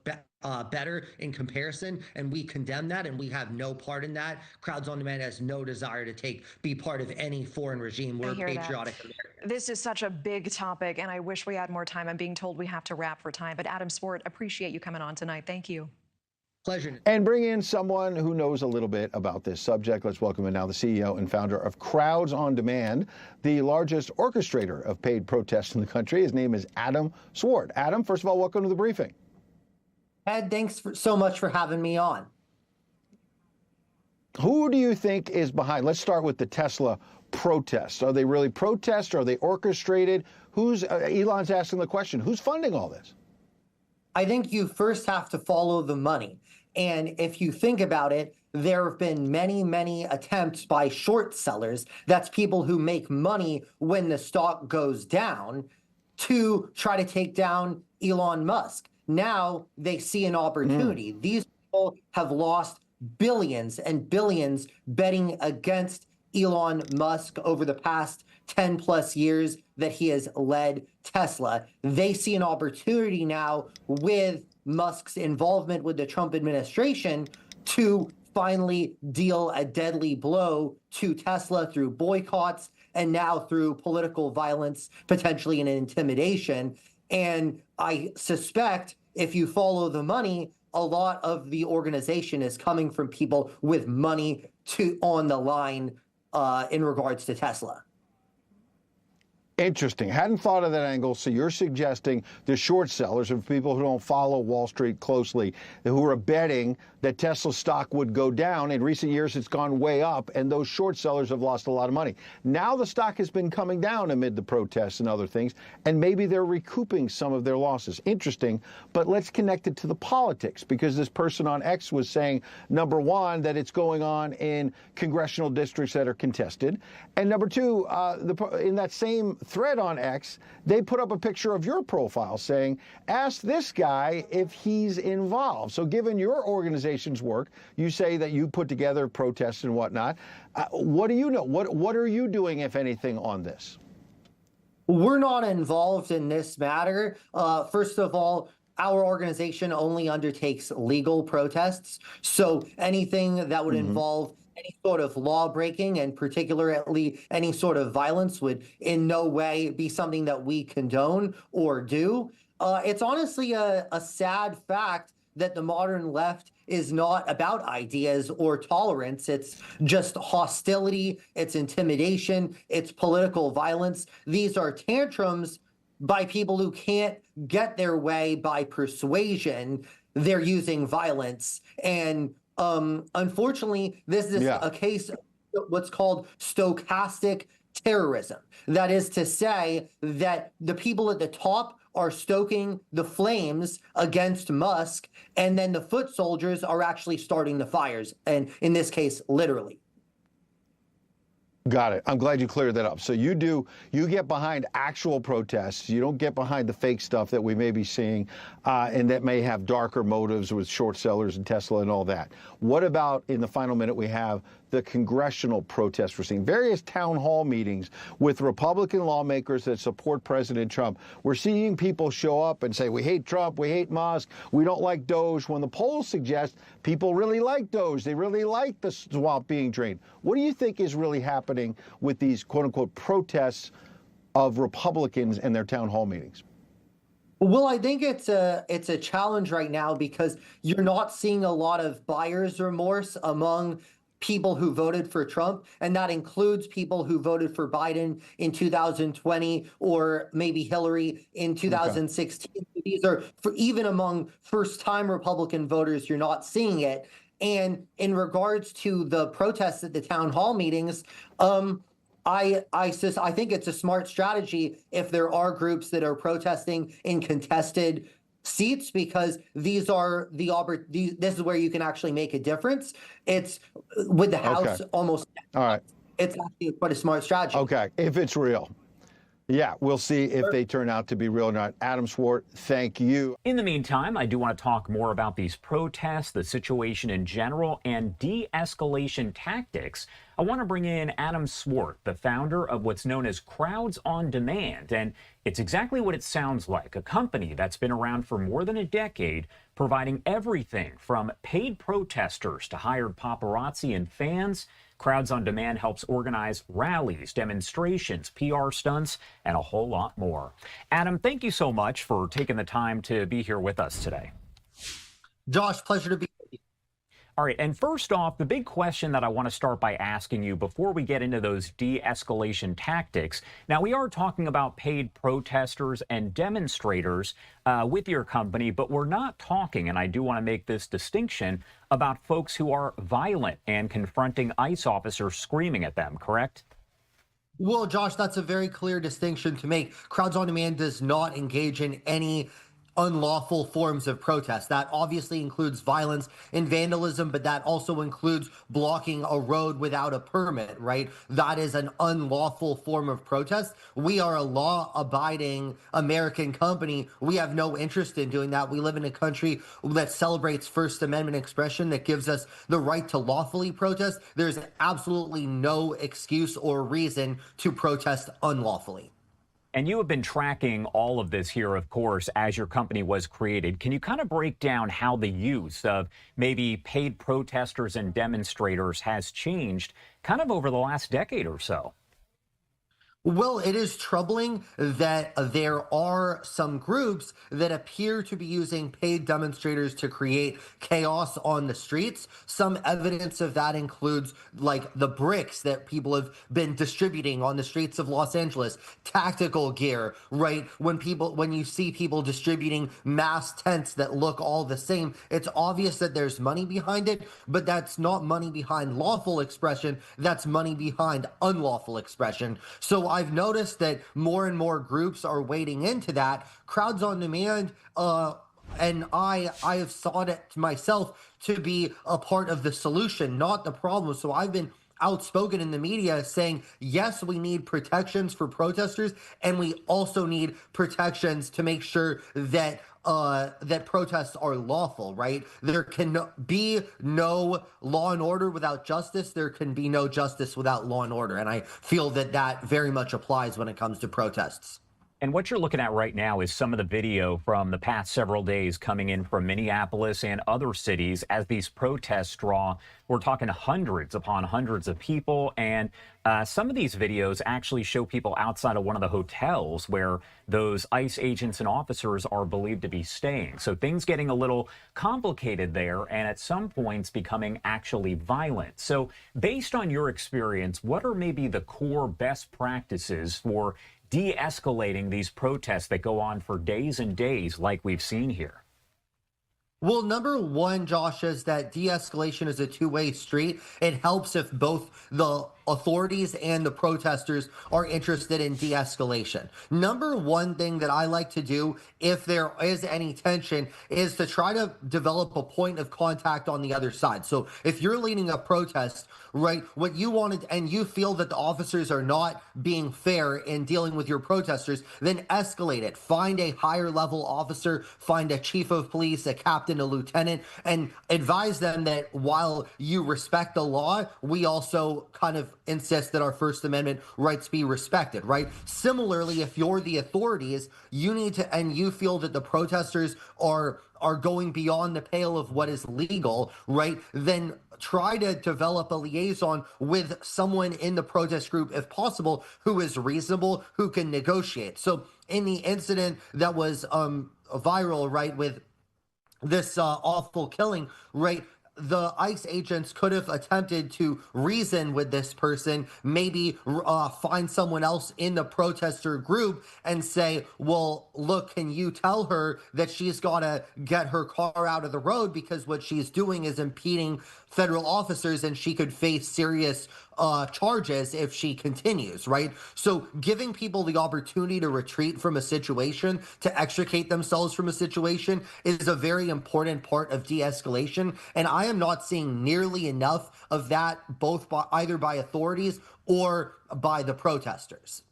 better in comparison, and we condemn that, and we have no part in that. Crowds on Demand has no desire to be part of any foreign regime. We're patriotic Americans. This is such a big topic, and I wish we had more time. I'm being told we have to wrap for time, but Adam Swart, appreciate you coming on tonight. Thank you. Pleasure. And bring in someone who knows a little bit about this subject. Let's welcome in now the CEO and founder of Crowds on Demand, the largest orchestrator of paid protests in the country. His name is Adam Swart. Adam, first of all, welcome to the briefing. Ed, thanks so much for having me on. Who do you think is behind? Let's start with the Tesla protests. Are they really protests? Are they orchestrated? Elon's asking the question, who's funding all this? I think you first have to follow the money. And if you think about it, there have been many, many attempts by short sellers, that's people who make money when the stock goes down, to try to take down Elon Musk. Now they see an opportunity. These people have lost billions and billions betting against Elon Musk over the past 10 plus years that he has led Tesla. They see an opportunity now with Musk's involvement with the Trump administration to finally deal a deadly blow to Tesla through boycotts and now through political violence, potentially an intimidation. And I suspect if you follow the money, a lot of the organization is coming from people with money on the line in regards to Tesla. Interesting. Hadn't thought of that angle. So you're suggesting the short sellers and people who don't follow Wall Street closely, who are betting that Tesla stock would go down. In recent years, it's gone way up, and those short sellers have lost a lot of money. Now the stock has been coming down amid the protests and other things, and maybe they're recouping some of their losses. Interesting, but let's connect it to the politics, because this person on X was saying, number one, that it's going on in congressional districts that are contested, and number two, in that same thread on X, they put up a picture of your profile saying, ask this guy if he's involved. So given your organization's work, you say that you put together protests and whatnot. What do you know? What are you doing, if anything, on this? We're not involved in this matter. First of all, our organization only undertakes legal protests. So anything that would involve any sort of law breaking, and particularly any sort of violence, would in no way be something that we condone or do. It's honestly a sad fact that the modern left is not about ideas or tolerance. It's just hostility, it's intimidation, it's political violence. These are tantrums by people who can't get their way by persuasion. They're using violence. And unfortunately, this is a case of what's called stochastic terrorism. That is to say that the people at the top are stoking the flames against Musk, and then the foot soldiers are actually starting the fires, and in this case, literally. Got it. I'm glad you cleared that up. So you get behind actual protests. You don't get behind the fake stuff that we may be seeing, and that may have darker motives with short sellers and Tesla and all that. What about, in the final minute we have, the congressional protests we're seeing? Various town hall meetings with Republican lawmakers that support President Trump. We're seeing people show up and say, we hate Trump, we hate Musk, we don't like Doge, when the polls suggest people really like Doge. They really like the swamp being drained. What do you think is really happening with these quote-unquote protests of Republicans and their town hall meetings? Well, I think it's a challenge right now because you're not seeing a lot of buyer's remorse among people who voted for Trump, and that includes people who voted for Biden in 2020 or maybe Hillary in 2016. Okay. These are, for even among first-time Republican voters, you're not seeing it. And in regards to the protests at the town hall meetings, I think it's a smart strategy if there are groups that are protesting in contested seats, because these are this is where you can actually make a difference. It's with the House almost. All right. It's actually quite a smart strategy. Okay, if it's real. Yeah, we'll see if they turn out to be real or not. Adam Swart, thank you. In the meantime, I do want to talk more about these protests, the situation in general, and de-escalation tactics. I want to bring in Adam Swart, the founder of what's known as Crowds on Demand. And it's exactly what it sounds like, a company that's been around for more than a decade, providing everything from paid protesters to hired paparazzi and fans. Crowds on Demand helps organize rallies, demonstrations, PR stunts, and a whole lot more. Adam, thank you so much for taking the time to be here with us today. Josh, pleasure to be with you. All right, and first off, the big question that I want to start by asking you before we get into those de-escalation tactics. Now, we are talking about paid protesters and demonstrators with your company, but we're not talking, and I do want to make this distinction, about folks who are violent and confronting ICE officers screaming at them, correct? Well, Josh, that's a very clear distinction to make. Crowds on Demand does not engage in any unlawful forms of protest. That obviously includes violence and vandalism, but that also includes blocking a road without a permit, right? That is an unlawful form of protest. We are a law-abiding American company. We have no interest in doing that. We live in a country that celebrates First Amendment expression, that gives us the right to lawfully protest. There's absolutely no excuse or reason to protest unlawfully. And you have been tracking all of this here, of course, as your company was created. Can you kind of break down how the use of maybe paid protesters and demonstrators has changed kind of over the last decade or so? Well, it is troubling that there are some groups that appear to be using paid demonstrators to create chaos on the streets. Some evidence of that includes like the bricks that people have been distributing on the streets of Los Angeles, tactical gear, right? When you see people distributing mass tents that look all the same, it's obvious that there's money behind it, but that's not money behind lawful expression. That's money behind unlawful expression. So I've noticed that more and more groups are wading into that. Crowds on Demand, and I have sought it myself to be a part of the solution, not the problem. So I've been outspoken in the media saying, yes, we need protections for protesters, and we also need protections to make sure that that protests are lawful, right? There can be no law and order without justice. There can be no justice without law and order. And I feel that that very much applies when it comes to protests. And what you're looking at right now is some of the video from the past several days coming in from Minneapolis and other cities as these protests draw. We're talking hundreds upon hundreds of people. And some of these videos actually show people outside of one of the hotels where those ICE agents and officers are believed to be staying. So things getting a little complicated there, and at some points becoming actually violent. So based on your experience, what are maybe the core best practices for de-escalating these protests that go on for days and days like we've seen here? Well, number one, Josh, is that de-escalation is a two-way street. It helps if both the authorities and the protesters are interested in de-escalation. Number one thing that I like to do if there is any tension is to try to develop a point of contact on the other side. So if you're leading a protest, right, what you wanted, and you feel that the officers are not being fair in dealing with your protesters, then escalate it. Find a higher level officer, find a chief of police, a captain, a lieutenant, and advise them that while you respect the law, we also kind of insist that our First Amendment rights be respected, right? Similarly, if you're the authorities, you need to, and you feel that the protesters are going beyond the pale of what is legal, right? Then try to develop a liaison with someone in the protest group, if possible, who is reasonable, who can negotiate. So in the incident that was viral, right, with this awful killing, right, the ICE agents could have attempted to reason with this person, maybe find someone else in the protester group and say, well, look, can you tell her that she's got to get her car out of the road because what she's doing is impeding federal officers and she could face serious charges if she continues, right? So giving people the opportunity to retreat from a situation, to extricate themselves from a situation, is a very important part of de-escalation. And I am not seeing nearly enough of that, both by either by authorities or by the protesters.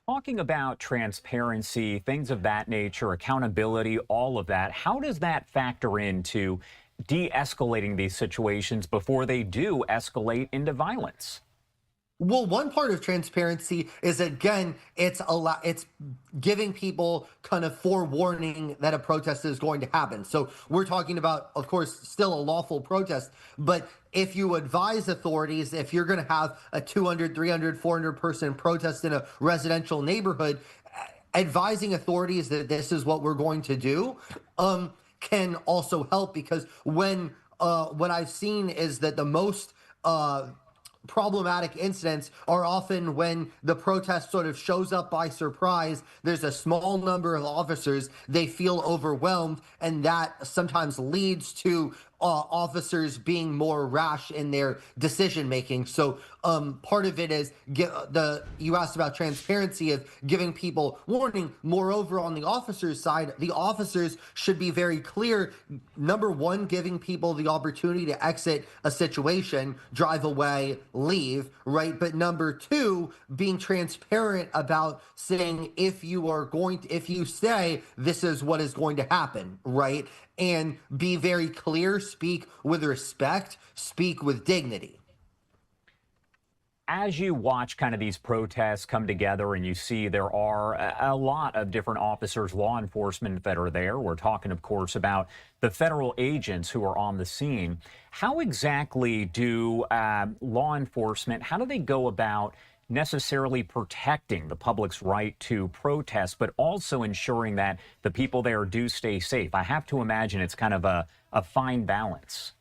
Talking about transparency, things of that nature, accountability, all of that, how does that factor into de-escalating these situations before they do escalate into violence? Well, one part of transparency is, again, it's giving people kind of forewarning that a protest is going to happen. So we're talking about, of course, still a lawful protest, but if you advise authorities, if you're going to have a 200, 300, 400 person protest in a residential neighborhood, advising authorities that this is what we're going to do, can also help, because when what I've seen is that the most problematic incidents are often when the protest sort of shows up by surprise. There's a small number of officers, they feel overwhelmed, and that sometimes leads to officers being more rash in their decision making. So part of it is you asked about transparency of giving people warning. Moreover, on the officers' side, the officers should be very clear. Number one, giving people the opportunity to exit a situation, drive away, leave, right? But number two, being transparent about saying if you say this is what is going to happen, right? And be very clear, speak with respect, speak with dignity. As you watch kind of these protests come together and you see there are a lot of different officers, law enforcement that are there. We're talking, of course, about the federal agents who are on the scene. How exactly do law enforcement, how do they go about necessarily protecting the public's right to protest, but also ensuring that the people there do stay safe? I have to imagine it's kind of a fine balance.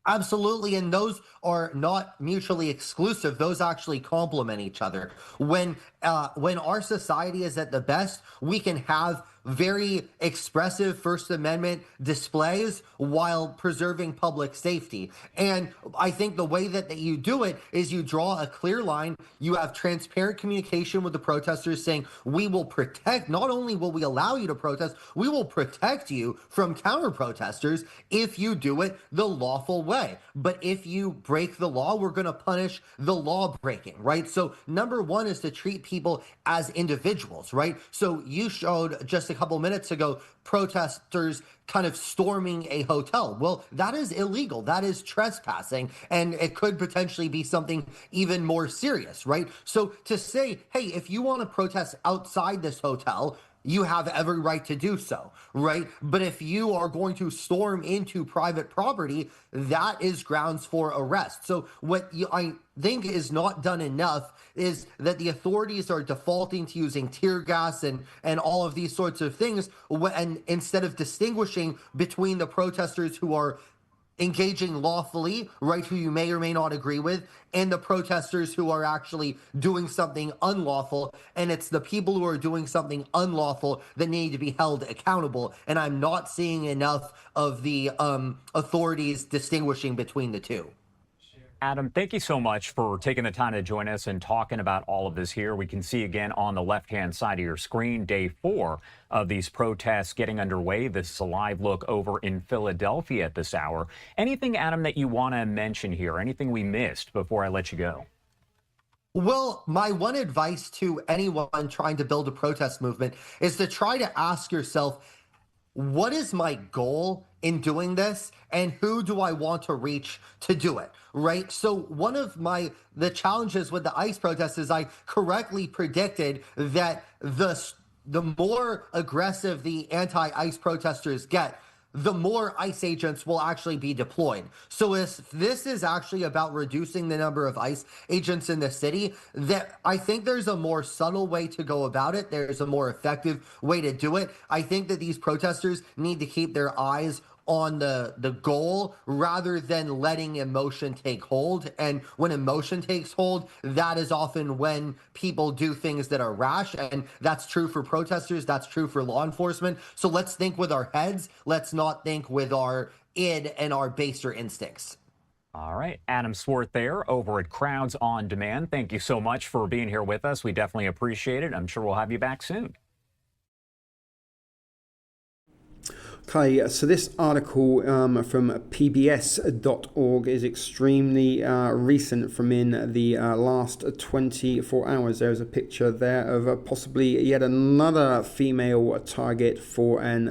Absolutely, and those are not mutually exclusive. Those actually complement each other. When our society is at the best, we can have very expressive First Amendment displays while preserving public safety. And I think the way that you do it is you draw a clear line. You have transparent communication with the protesters saying, we will protect, not only will we allow you to protest, we will protect you from counter protesters if you do it the lawful way. But if you break the law, we're going to punish the law breaking, right? So number one is to treat people as individuals, right? So you showed just a couple minutes ago protesters kind of storming a hotel. Well, that is illegal. That is trespassing, and it could potentially be something even more serious, right? So to say, hey, if you want to protest outside this hotel, you have every right to do so, right? But if you are going to storm into private property, that is grounds for arrest. So what I think is not done enough is that the authorities are defaulting to using tear gas and all of these sorts of things, and instead of distinguishing between the protesters who are engaging lawfully, right, who you may or may not agree with, and the protesters who are actually doing something unlawful. And it's the people who are doing something unlawful that need to be held accountable. And I'm not seeing enough of the authorities distinguishing between the two. Adam, thank you so much for taking the time to join us and talking about all of this here. We can see again on the left-hand side of your screen, day 4 of these protests getting underway. This is a live look over in Philadelphia at this hour. Anything, Adam, that you want to mention here? Anything we missed before I let you go? Well, my one advice to anyone trying to build a protest movement is to try to ask yourself, what is my goal in doing this, and who do I want to reach to do it, right? So one of the challenges with the ICE protests is I correctly predicted that the more aggressive the anti-ICE protesters get, the more ICE agents will actually be deployed. So if this is actually about reducing the number of ICE agents in the city, that I think there's a more subtle way to go about it. There's a more effective way to do it. I think that these protesters need to keep their eyes on the goal rather than letting emotion take hold. And when emotion takes hold, that is often when people do things that are rash. And that's true for protesters. That's true for law enforcement. So let's think with our heads. Let's not think with our id and our baser instincts. All right. Adam Swarth there over at Crowds on Demand. Thank you so much for being here with us. We definitely appreciate it. I'm sure we'll have you back soon. Okay, so this article from pbs.org is extremely recent, from in the last 24 hours. There's a picture there of possibly yet another female target for an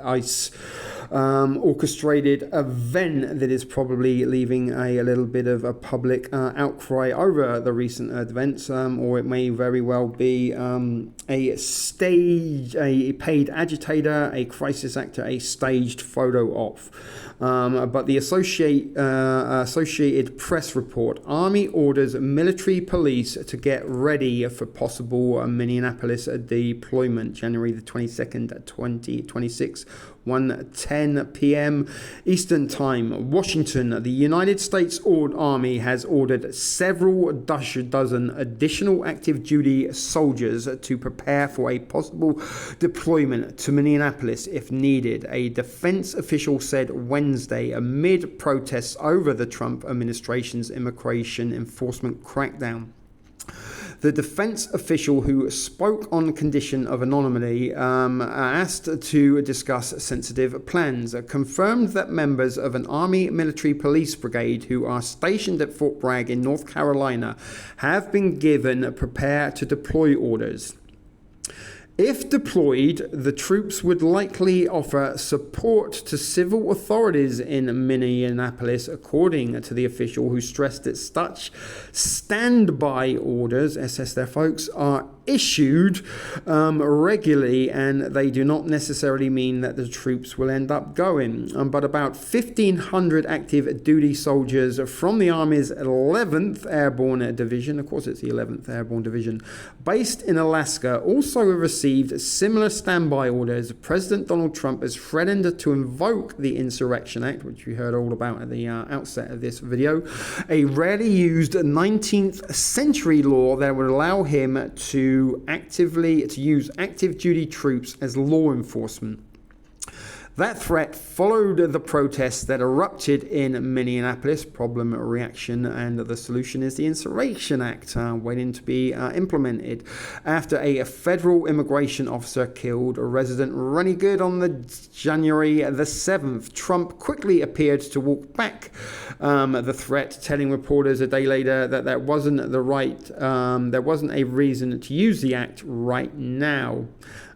ICE orchestrated event that is probably leaving a little bit of a public outcry over the recent events, or it may very well be a paid agitator, a crisis actor, a staged photo op. But the Associated Press report, Army orders military police to get ready for possible Minneapolis deployment, January the 22nd, 2026. 1:10 p.m. Eastern Time. Washington. The United States Army has ordered several dozen additional active duty soldiers to prepare for a possible deployment to Minneapolis if needed, a defense official said Wednesday amid protests over the Trump administration's immigration enforcement crackdown. The defense official, who spoke on condition of anonymity, asked to discuss sensitive plans, confirmed that members of an Army military police brigade who are stationed at Fort Bragg in North Carolina have been given prepare to deploy orders. If deployed, the troops would likely offer support to civil authorities in Minneapolis, according to the official, who stressed that such standby orders, SS there folks, are issued regularly, and they do not necessarily mean that the troops will end up going. But about 1,500 active duty soldiers from the Army's 11th Airborne Division, of course it's the 11th Airborne Division, based in Alaska, also received similar standby orders. President Donald Trump has threatened to invoke the Insurrection Act, which we heard all about at the outset of this video, a rarely used 19th century law that would allow him to use active duty troops as law enforcement. That threat followed the protests that erupted in Minneapolis. Problem, reaction, and the solution is the Insurrection Act, waiting to be implemented. After a federal immigration officer killed a resident Ronnie Good on the January the 7th, Trump quickly appeared to walk back the threat, telling reporters a day later that there wasn't a reason to use the act right now.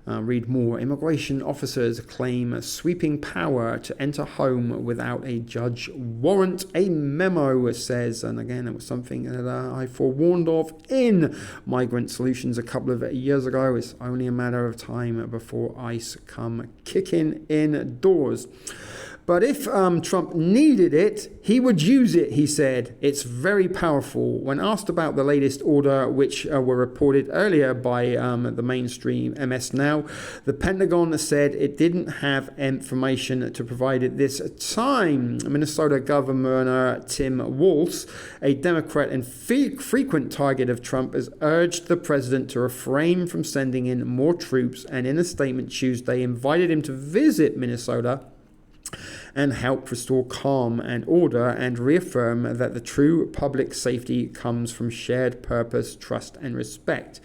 Read more. Immigration officers claim sweeping power to enter home without a judge warrant, a memo says. And again, it was something that I forewarned of in Migrant Solutions a couple of years ago. It's only a matter of time before ICE come kicking indoors. But if Trump needed it, he would use it, he said. It's very powerful. When asked about the latest order, which were reported earlier by the mainstream MS Now, the Pentagon said it didn't have information to provide at this time. Minnesota Governor Tim Walz, a Democrat and frequent target of Trump, has urged the president to refrain from sending in more troops, and in a statement Tuesday invited him to visit Minnesota and help restore calm and order, and reaffirm that the true public safety comes from shared purpose, trust, and respect.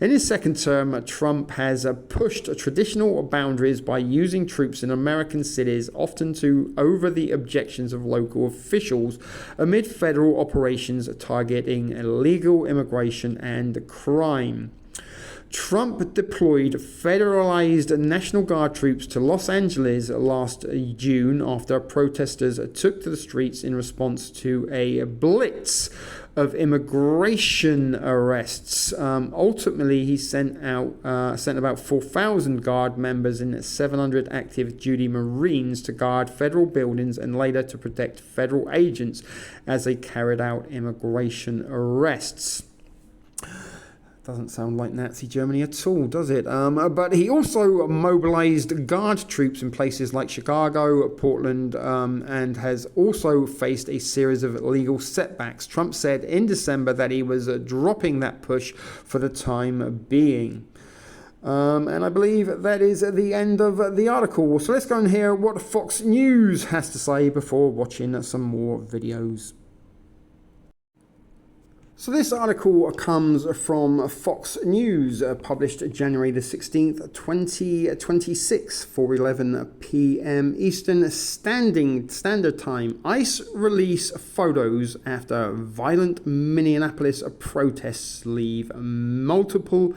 In his second term, Trump has pushed traditional boundaries by using troops in American cities, often over the objections of local officials, amid federal operations targeting illegal immigration and crime. Trump deployed federalized National Guard troops to Los Angeles last June after protesters took to the streets in response to a blitz of immigration arrests. Ultimately, he sent about 4,000 Guard members and 700 active duty Marines to guard federal buildings and later to protect federal agents as they carried out immigration arrests. Doesn't sound like Nazi Germany at all, does it? But he also mobilized Guard troops in places like Chicago, Portland, and has also faced a series of legal setbacks. Trump said in December that he was dropping that push for the time being. And I believe that is the end of the article. So let's go and hear what Fox News has to say before watching some more videos. So this article comes from Fox News, published January the 16th, 2026, 4:11 p.m. Eastern Standard Time. ICE release photos after violent Minneapolis protests leave multiple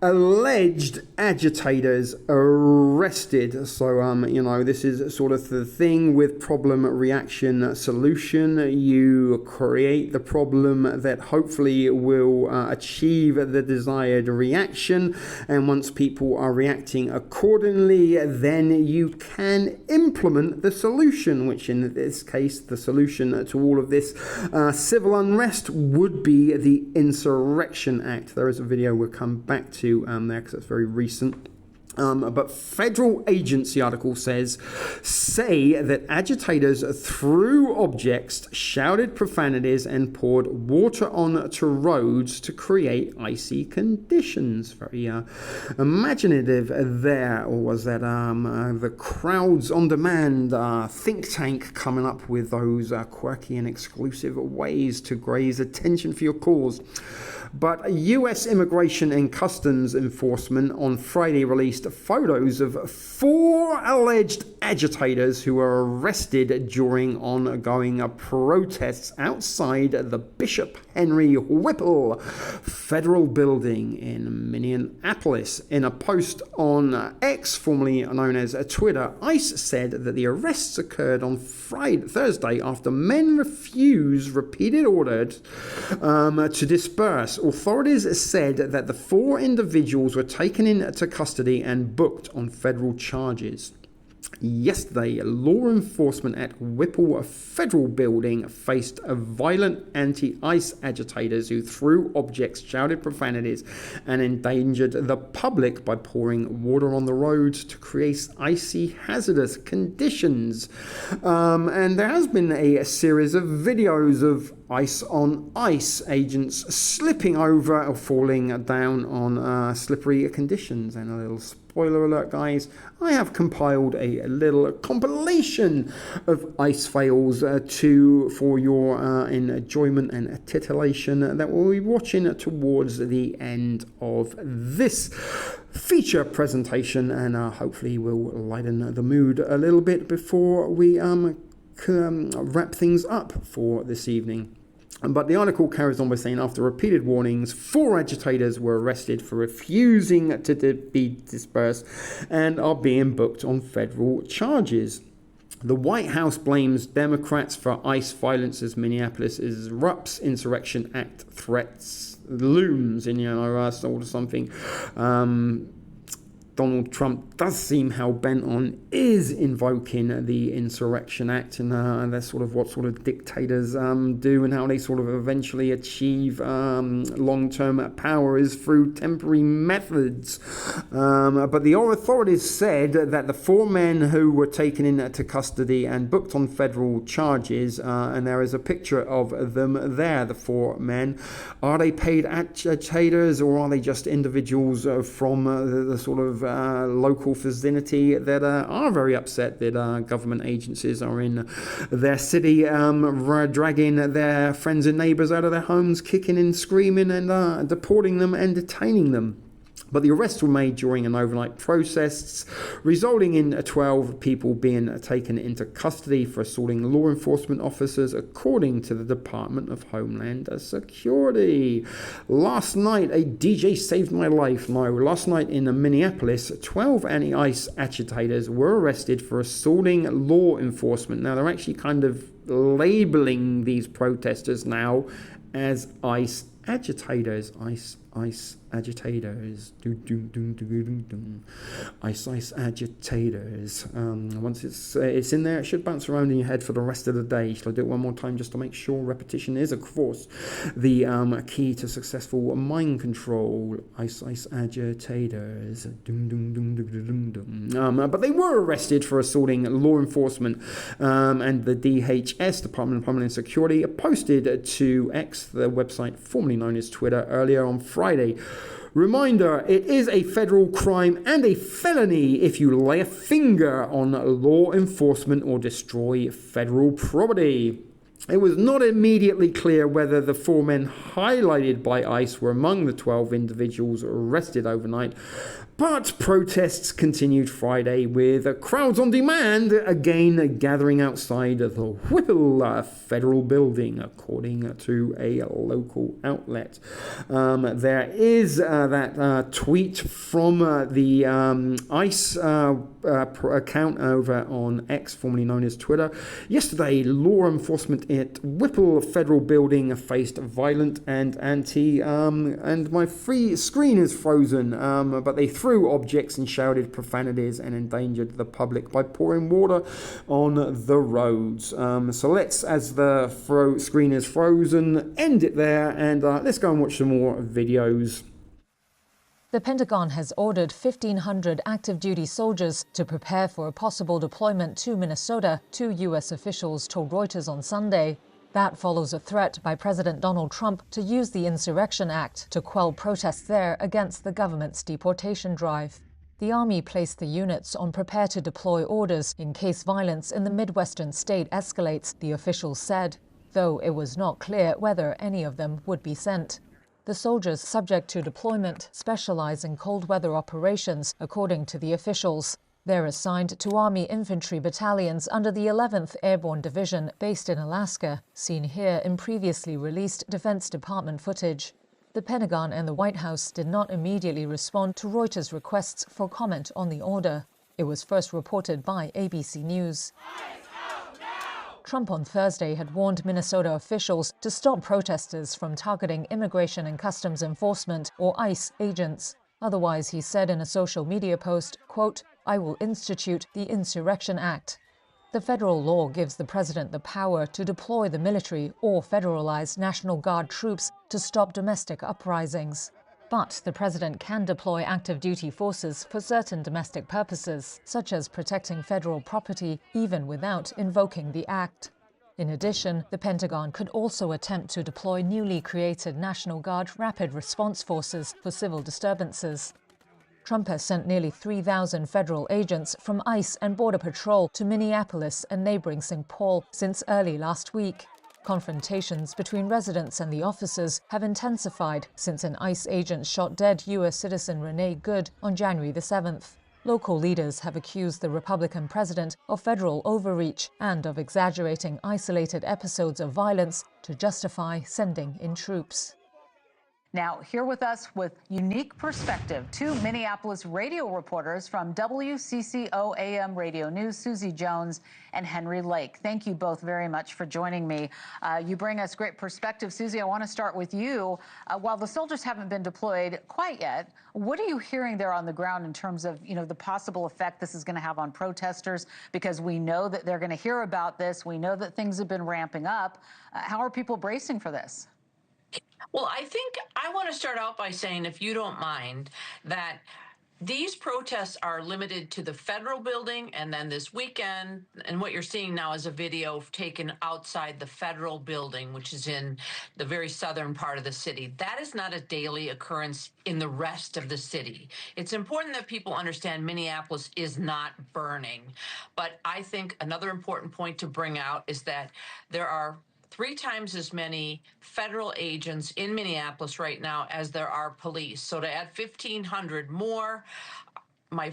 alleged agitators arrested. So, this is sort of the thing with problem, reaction, solution. You create the problem that hopefully will achieve the desired reaction. And once people are reacting accordingly, then you can implement the solution, which in this case, the solution to all of this civil unrest would be the Insurrection Act. There is a video we'll come back to there because it's very recent. But federal agency article say that agitators threw objects, shouted profanities, and poured water onto roads to create icy conditions. Very imaginative there. Or was that the Crowds on Demand think tank coming up with those quirky and exclusive ways to raise attention for your cause? But U.S. Immigration and Customs Enforcement on Friday released photos of 4 alleged agitators who were arrested during ongoing protests outside the Bishop Henry Whipple Federal Building in Minneapolis. In a post on X, formerly known as Twitter, ICE said that the arrests occurred on Thursday after men refused repeated orders to disperse. Authorities said that the 4 individuals were taken into custody and booked on federal charges. Yesterday, law enforcement at Whipple Federal Building faced violent anti-ICE agitators who threw objects, shouted profanities, and endangered the public by pouring water on the roads to create icy, hazardous conditions. And there has been a series of videos of ICE on ice, agents slipping over or falling down on slippery conditions. And a little spoiler alert, guys, I have compiled a little compilation of ice fails for your enjoyment and titillation that we'll be watching towards the end of this feature presentation, and hopefully will lighten the mood a little bit before we wrap things up for this evening. But the article carries on by saying, after repeated warnings, 4 agitators were arrested for refusing to be dispersed and are being booked on federal charges. The White House blames Democrats for ICE violence as Minneapolis erupts. Insurrection Act threats looms in sort of something. Donald Trump does seem hell-bent on is invoking the Insurrection Act, and that's sort of what sort of dictators do, and how they sort of eventually achieve long-term power is through temporary methods. But the authorities said that the 4 men who were taken into custody and booked on federal charges, and there is a picture of them there, the 4 men, are they paid agitators, or are they just individuals from the sort of local vicinity that are very upset that government agencies are in their city dragging their friends and neighbours out of their homes, kicking and screaming and deporting them and detaining them? But the arrests were made during an overnight protests, resulting in 12 people being taken into custody for assaulting law enforcement officers, according to the Department of Homeland Security. Last night, a DJ saved my life. No, last night in Minneapolis, 12 anti-ICE agitators were arrested for assaulting law enforcement. Now, they're actually kind of labeling these protesters now as ICE agitators. ICE agitators. ICE agitators. Once it's in there, it should bounce around in your head for the rest of the day. Shall I do it one more time just to make sure? Repetition is, of course, the key to successful mind control. ICE agitators. But they were arrested for assaulting law enforcement, and the DHS, Department of Homeland Security, posted to X, the website formerly known as Twitter, earlier on Friday. Reminder, it is a federal crime and a felony if you lay a finger on law enforcement or destroy federal property. It was not immediately clear whether the 4 men highlighted by ICE were among the 12 individuals arrested overnight, but protests continued Friday with Crowds on Demand again gathering outside the Whipple Federal Building, according to a local outlet. There is that tweet from the ICE account over on X, formerly known as Twitter. Yesterday, law enforcement at Whipple Federal Building faced violent and and my free screen is frozen, but they threw objects and shouted profanities and endangered the public by pouring water on the roads. So let's, as the screen is frozen, end it there, and let's go and watch some more videos. The Pentagon has ordered 1,500 active-duty soldiers to prepare for a possible deployment to Minnesota, 2 U.S. officials told Reuters on Sunday. That follows a threat by President Donald Trump to use the Insurrection Act to quell protests there against the government's deportation drive. The Army placed the units on prepare-to-deploy orders in case violence in the Midwestern state escalates, the officials said, though it was not clear whether any of them would be sent. The soldiers subject to deployment specialize in cold weather operations, according to the officials. They're assigned to Army infantry battalions under the 11th Airborne Division based in Alaska, seen here in previously released Defense Department footage. The Pentagon and the White House did not immediately respond to Reuters' requests for comment on the order. It was first reported by ABC News. Trump on Thursday had warned Minnesota officials to stop protesters from targeting Immigration and Customs Enforcement, or ICE, agents. Otherwise, he said in a social media post, quote, "I will institute the Insurrection Act." The federal law gives the president the power to deploy the military or federalize National Guard troops to stop domestic uprisings. But the president can deploy active duty forces for certain domestic purposes, such as protecting federal property, even without invoking the act. In addition, the Pentagon could also attempt to deploy newly created National Guard Rapid Response Forces for civil disturbances. Trump has sent nearly 3,000 federal agents from ICE and Border Patrol to Minneapolis and neighboring St. Paul since early last week. Confrontations between residents and the officers have intensified since an ICE agent shot dead U.S. citizen Renee Good on January the 7th. Local leaders have accused the Republican president of federal overreach and of exaggerating isolated episodes of violence to justify sending in troops. Now, here with us with unique perspective, 2 Minneapolis radio reporters from WCCO AM Radio News, Susie Jones and Henry Lake. Thank you both very much for joining me. You bring us great perspective. Susie, I want to start with you. While the soldiers haven't been deployed quite yet, what are you hearing there on the ground in terms of, the possible effect this is going to have on protesters? Because we know that they're going to hear about this. We know that things have been ramping up. How are people bracing for this? Well, I think I want to start out by saying, if you don't mind, that these protests are limited to the federal building, and then this weekend, and what you're seeing now is a video taken outside the federal building, which is in the very southern part of the city. That is not a daily occurrence in the rest of the city. It's important that people understand Minneapolis is not burning. But I think another important point to bring out is that there are 3 times as many federal agents in Minneapolis right now as there are police. So to add 1,500 more, my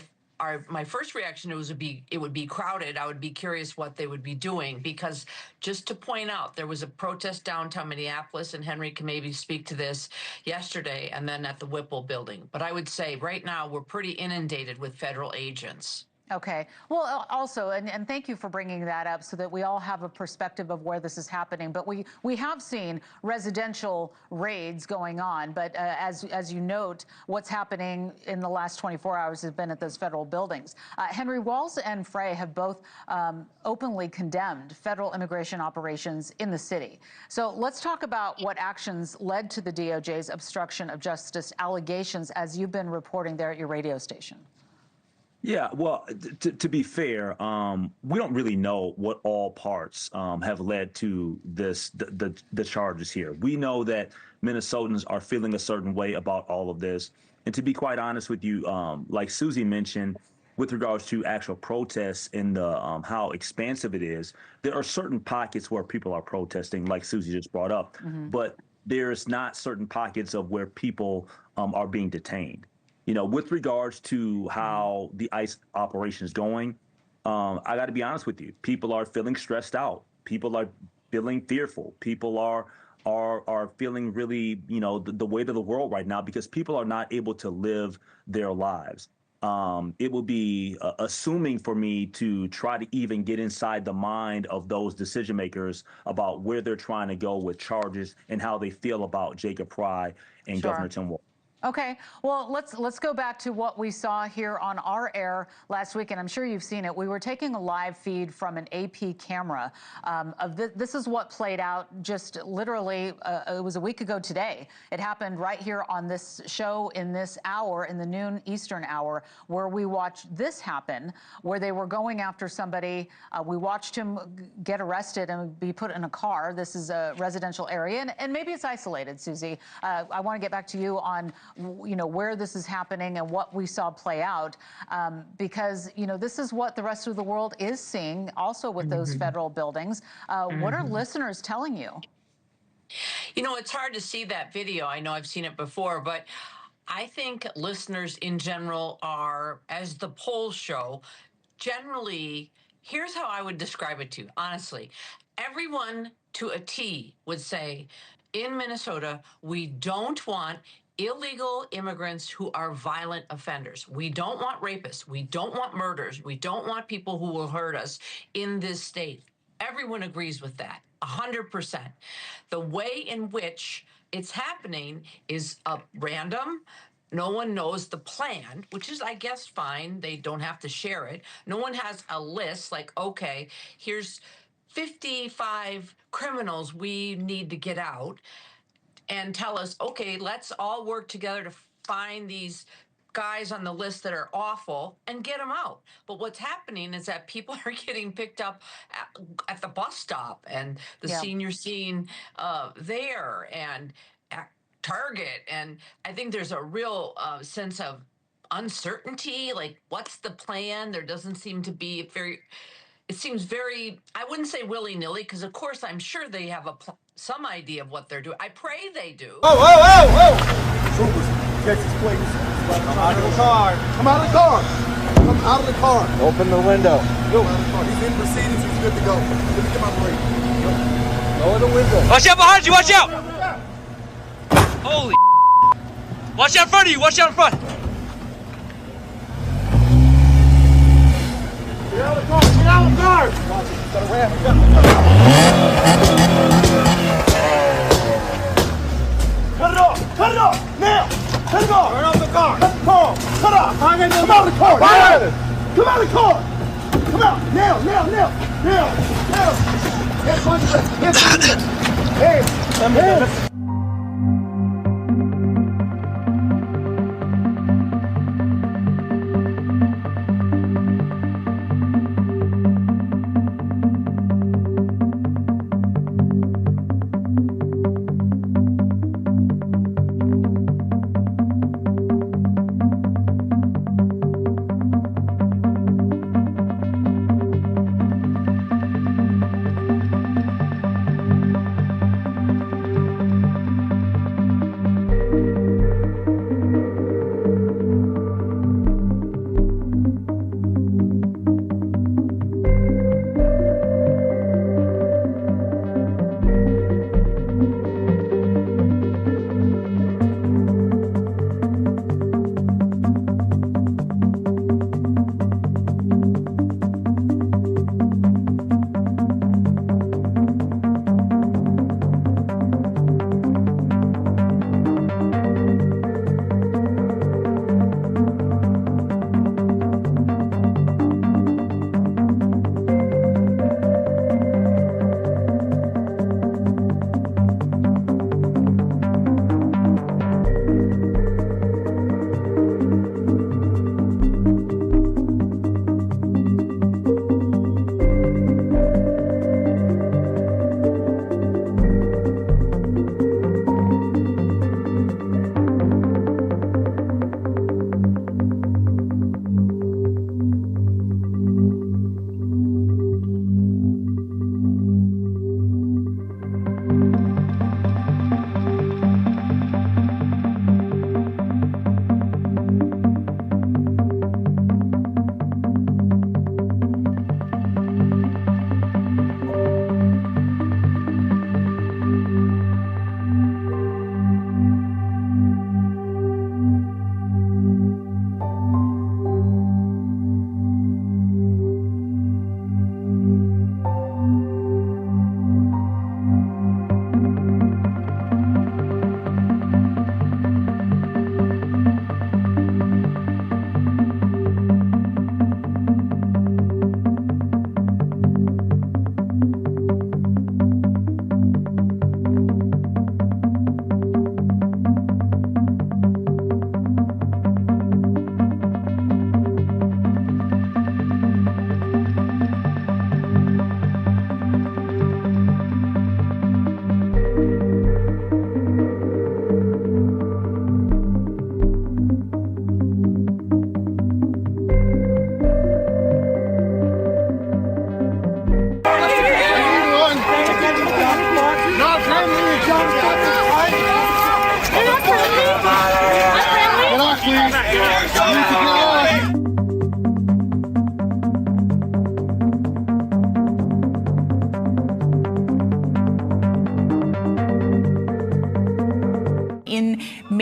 first reaction it would be crowded. I would be curious what they would be doing, because just to point out, there was a protest downtown Minneapolis, and Henry can maybe speak to this, yesterday, and then at the Whipple building. But I would say right now we're pretty inundated with federal agents. Okay. Well, also, and thank you for bringing that up so that we all have a perspective of where this is happening. But we have seen residential raids going on. But as you note, what's happening in the last 24 hours has been at those federal buildings. Henry, Walz and Frey have both openly condemned federal immigration operations in the city. So let's talk about what actions led to the DOJ's obstruction of justice allegations, as you've been reporting there at your radio station. Yeah, well, to be fair, we don't really know what all parts have led to the charges here. We know that Minnesotans are feeling a certain way about all of this. And to be quite honest with you, like Susie mentioned, with regards to actual protests and how expansive it is, there are certain pockets where people are protesting, like Susie just brought up, but there's not certain pockets of where people are being detained. With regards to how the ICE operation is going, I got to be honest with you. People are feeling stressed out. People are feeling fearful. People are feeling really, the weight of the world right now, because people are not able to live their lives. It would be assuming for me to try to even get inside the mind of those decision makers about where they're trying to go with charges and how they feel about Jacob Pry and Governor Tim Walz. Okay, well, let's go back to what we saw here on our air last week, and I'm sure you've seen it. We were taking a live feed from an AP camera. This is what played out just literally, it was a week ago today. It happened right here on this show in this hour, in the noon Eastern hour, where we watched this happen, where they were going after somebody. We watched him get arrested and be put in a car. This is a residential area, and maybe it's isolated, Susie. I want to get back to you on where this is happening and what we saw play out, because, this is what the rest of the world is seeing also with those federal buildings. What are listeners telling you? It's hard to see that video. I know I've seen it before, but I think listeners in general are, as the polls show, generally, here's how I would describe it to you, honestly. Everyone to a T would say, in Minnesota, we don't want illegal immigrants who are violent offenders. We don't want rapists. We don't want murderers. We don't want people who will hurt us in this state. Everyone agrees with that, 100%. The way in which it's happening is random. No one knows the plan, which is, I guess, fine. They don't have to share it. No one has a list like, okay, here's 55 criminals we need to get out, and tell us, okay, let's all work together to find these guys on the list that are awful and get them out. But what's happening is that people are getting picked up at the bus stop and the senior scene there and at Target. And I think there's a real sense of uncertainty, like what's the plan? There doesn't seem to be it seems very, I wouldn't say willy-nilly, because of course I'm sure they have some idea of what they're doing. I pray they do. Troopers, catch his place. Come out of the car. Come out of the car. Come out of the car. Open the window. Yo, he's in proceedings. He's good to go. Let me get my break. Lower the window. Watch out behind you. Watch out. Holy. Watch out in front of you. Watch out in front. Get out of the car! Get out of the car! Got a ramp. Cut it off! Cut it off! Now! Cut it off! Turn off the car! Cut the car! Cut off! Come out of the car! Now! Come out of the car! Come out! Now! Now! Now! Now! Now! Hey! Hey!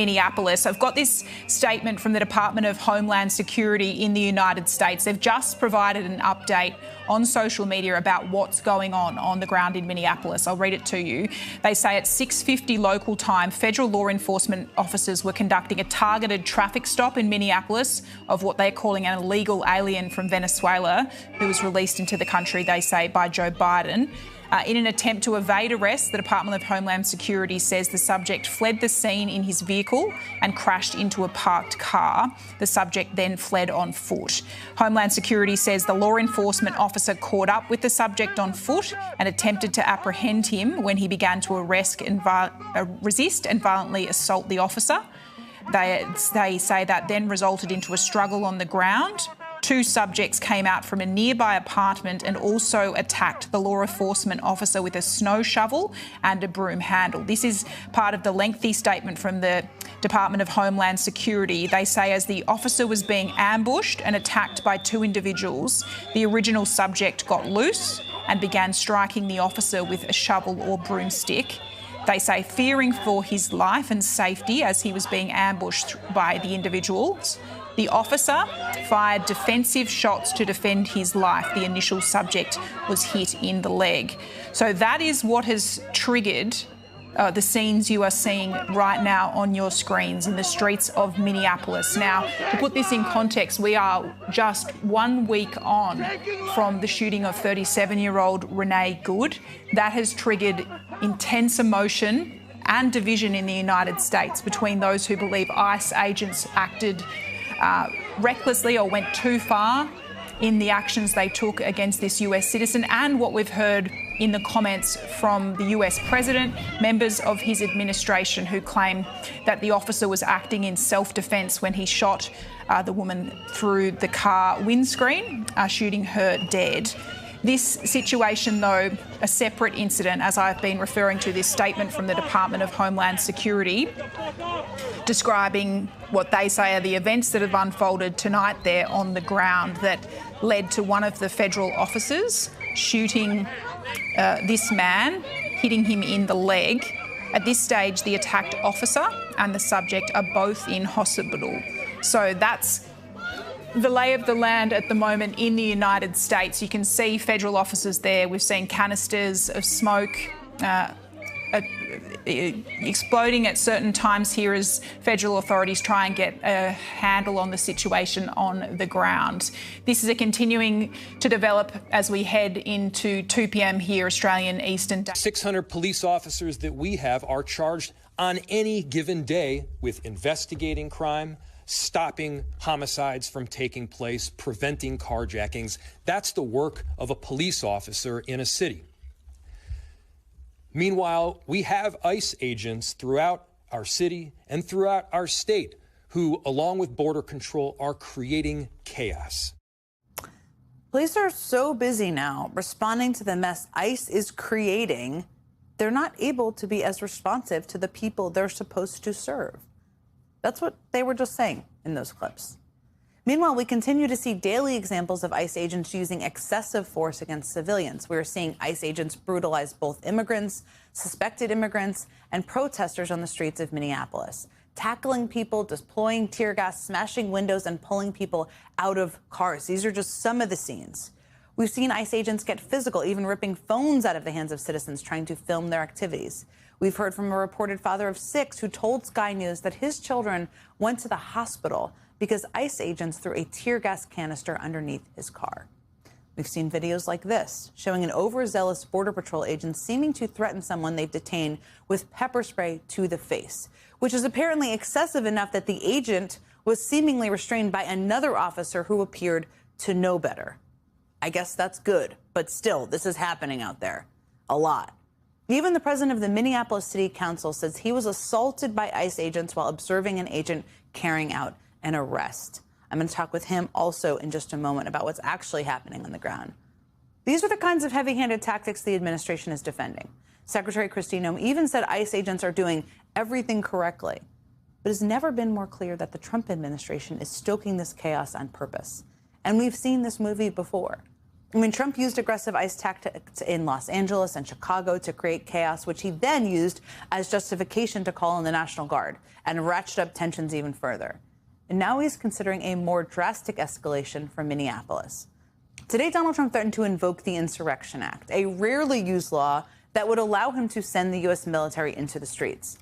Minneapolis. I've got this statement from the Department of Homeland Security in the United States. They've just provided an update on social media about what's going on the ground in Minneapolis. I'll read it to you. They say at 6:50 local time, federal law enforcement officers were conducting a targeted traffic stop in Minneapolis of what they're calling an illegal alien from Venezuela who was released into the country, they say, by Joe Biden. In an attempt to evade arrest, the Department of Homeland Security says the subject fled the scene in his vehicle and crashed into a parked car. The subject then fled on foot. Homeland Security says the law enforcement officer caught up with the subject on foot and attempted to apprehend him when he began to resist and violently assault the officer. They say that then resulted into a struggle on the ground. 2 subjects came out from a nearby apartment and also attacked the law enforcement officer with a snow shovel and a broom handle. This is part of the lengthy statement from the Department of Homeland Security. They say as the officer was being ambushed and attacked by 2 individuals, the original subject got loose and began striking the officer with a shovel or broomstick. They say fearing for his life and safety as he was being ambushed by the individuals, the officer fired defensive shots to defend his life. The initial subject was hit in the leg. So that is what has triggered the scenes you are seeing right now on your screens in the streets of Minneapolis. Now, to put this in context, we are just 1 week on from the shooting of 37-year-old Renee Good. That has triggered intense emotion and division in the United States between those who believe ICE agents acted recklessly or went too far in the actions they took against this US citizen, and what we've heard in the comments from the US president, members of his administration who claim that the officer was acting in self-defense when he shot the woman through the car windscreen, shooting her dead. This situation, though, a separate incident, as I've been referring to this statement from the Department of Homeland Security, describing what they say are the events that have unfolded tonight there on the ground that led to one of the federal officers shooting this man, hitting him in the leg. At this stage, the attacked officer and the subject are both in hospital. So that's the lay of the land at the moment in the United States. You can see federal officers there. We've seen canisters of smoke exploding at certain times here as federal authorities try and get a handle on the situation on the ground. This is continuing to develop as we head into 2 p.m. here, Australian Eastern Time. 600 police officers that we have are charged on any given day with investigating crime, stopping homicides from taking place, preventing carjackings. That's the work of a police officer in a city. Meanwhile, we have ICE agents throughout our city and throughout our state who, along with Border Control, are creating chaos. Police are so busy now responding to the mess ICE is creating, they're not able to be as responsive to the people they're supposed to serve. That's what they were just saying in those clips. Meanwhile, we continue to see daily examples of ICE agents using excessive force against civilians. We are seeing ICE agents brutalize both immigrants, suspected immigrants, and protesters on the streets of Minneapolis, tackling people, deploying tear gas, smashing windows, and pulling people out of cars. These are just some of the scenes. We've seen ICE agents get physical, even ripping phones out of the hands of citizens trying to film their activities. We've heard from a reported father of 6 who told Sky News that his children went to the hospital because ICE agents threw a tear gas canister underneath his car. We've seen videos like this, showing an overzealous Border Patrol agent seeming to threaten someone they've detained with pepper spray to the face, which is apparently excessive enough that the agent was seemingly restrained by another officer who appeared to know better. I guess that's good, but still, this is happening out there a lot. Even the president of the Minneapolis City Council says he was assaulted by ICE agents while observing an agent carrying out an arrest. I'm going to talk with him also in just a moment about what's actually happening on the ground. These are the kinds of heavy-handed tactics the administration is defending. Secretary Kristi Noem even said ICE agents are doing everything correctly. But it's never been more clear that the Trump administration is stoking this chaos on purpose. And we've seen this movie before. I mean, Trump used aggressive ICE tactics in Los Angeles and Chicago to create chaos, which he then used as justification to call in the National Guard and ratchet up tensions even further. And now he's considering a more drastic escalation from Minneapolis. Today, Donald Trump threatened to invoke the Insurrection Act, a rarely used law that would allow him to send the U.S. military into the streets.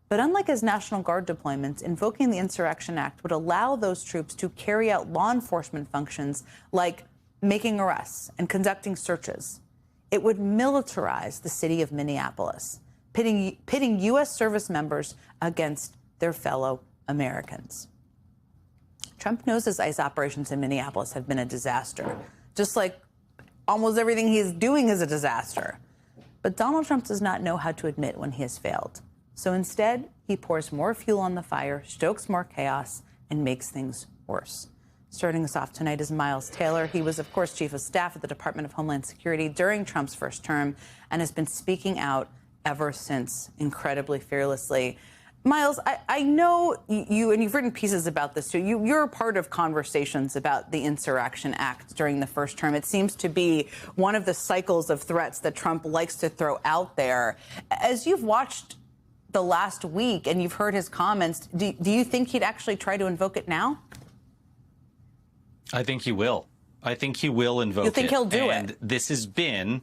But unlike his National Guard deployments, invoking the Insurrection Act would allow those troops to carry out law enforcement functions like making arrests and conducting searches. It would militarize the city of Minneapolis, pitting U.S. service members against their fellow Americans. Trump knows his ICE operations in Minneapolis have been a disaster, just like almost everything he is doing is a disaster. But Donald Trump does not know how to admit when he has failed. So instead, he pours more fuel on the fire, stokes more chaos, and makes things worse. Starting us off tonight is Miles Taylor. He was, of course, chief of staff at the Department of Homeland Security during Trump's first term and has been speaking out ever since, incredibly fearlessly. Miles, I know you, and you've written pieces about this too, you're a part of conversations about the Insurrection Act during the first term. It seems to be one of the cycles of threats that Trump likes to throw out there. As you've watched the last week and you've heard his comments, do you think he'd actually try to invoke it now? I think he will. I think he will invoke it. You think he'll do it? And this has been,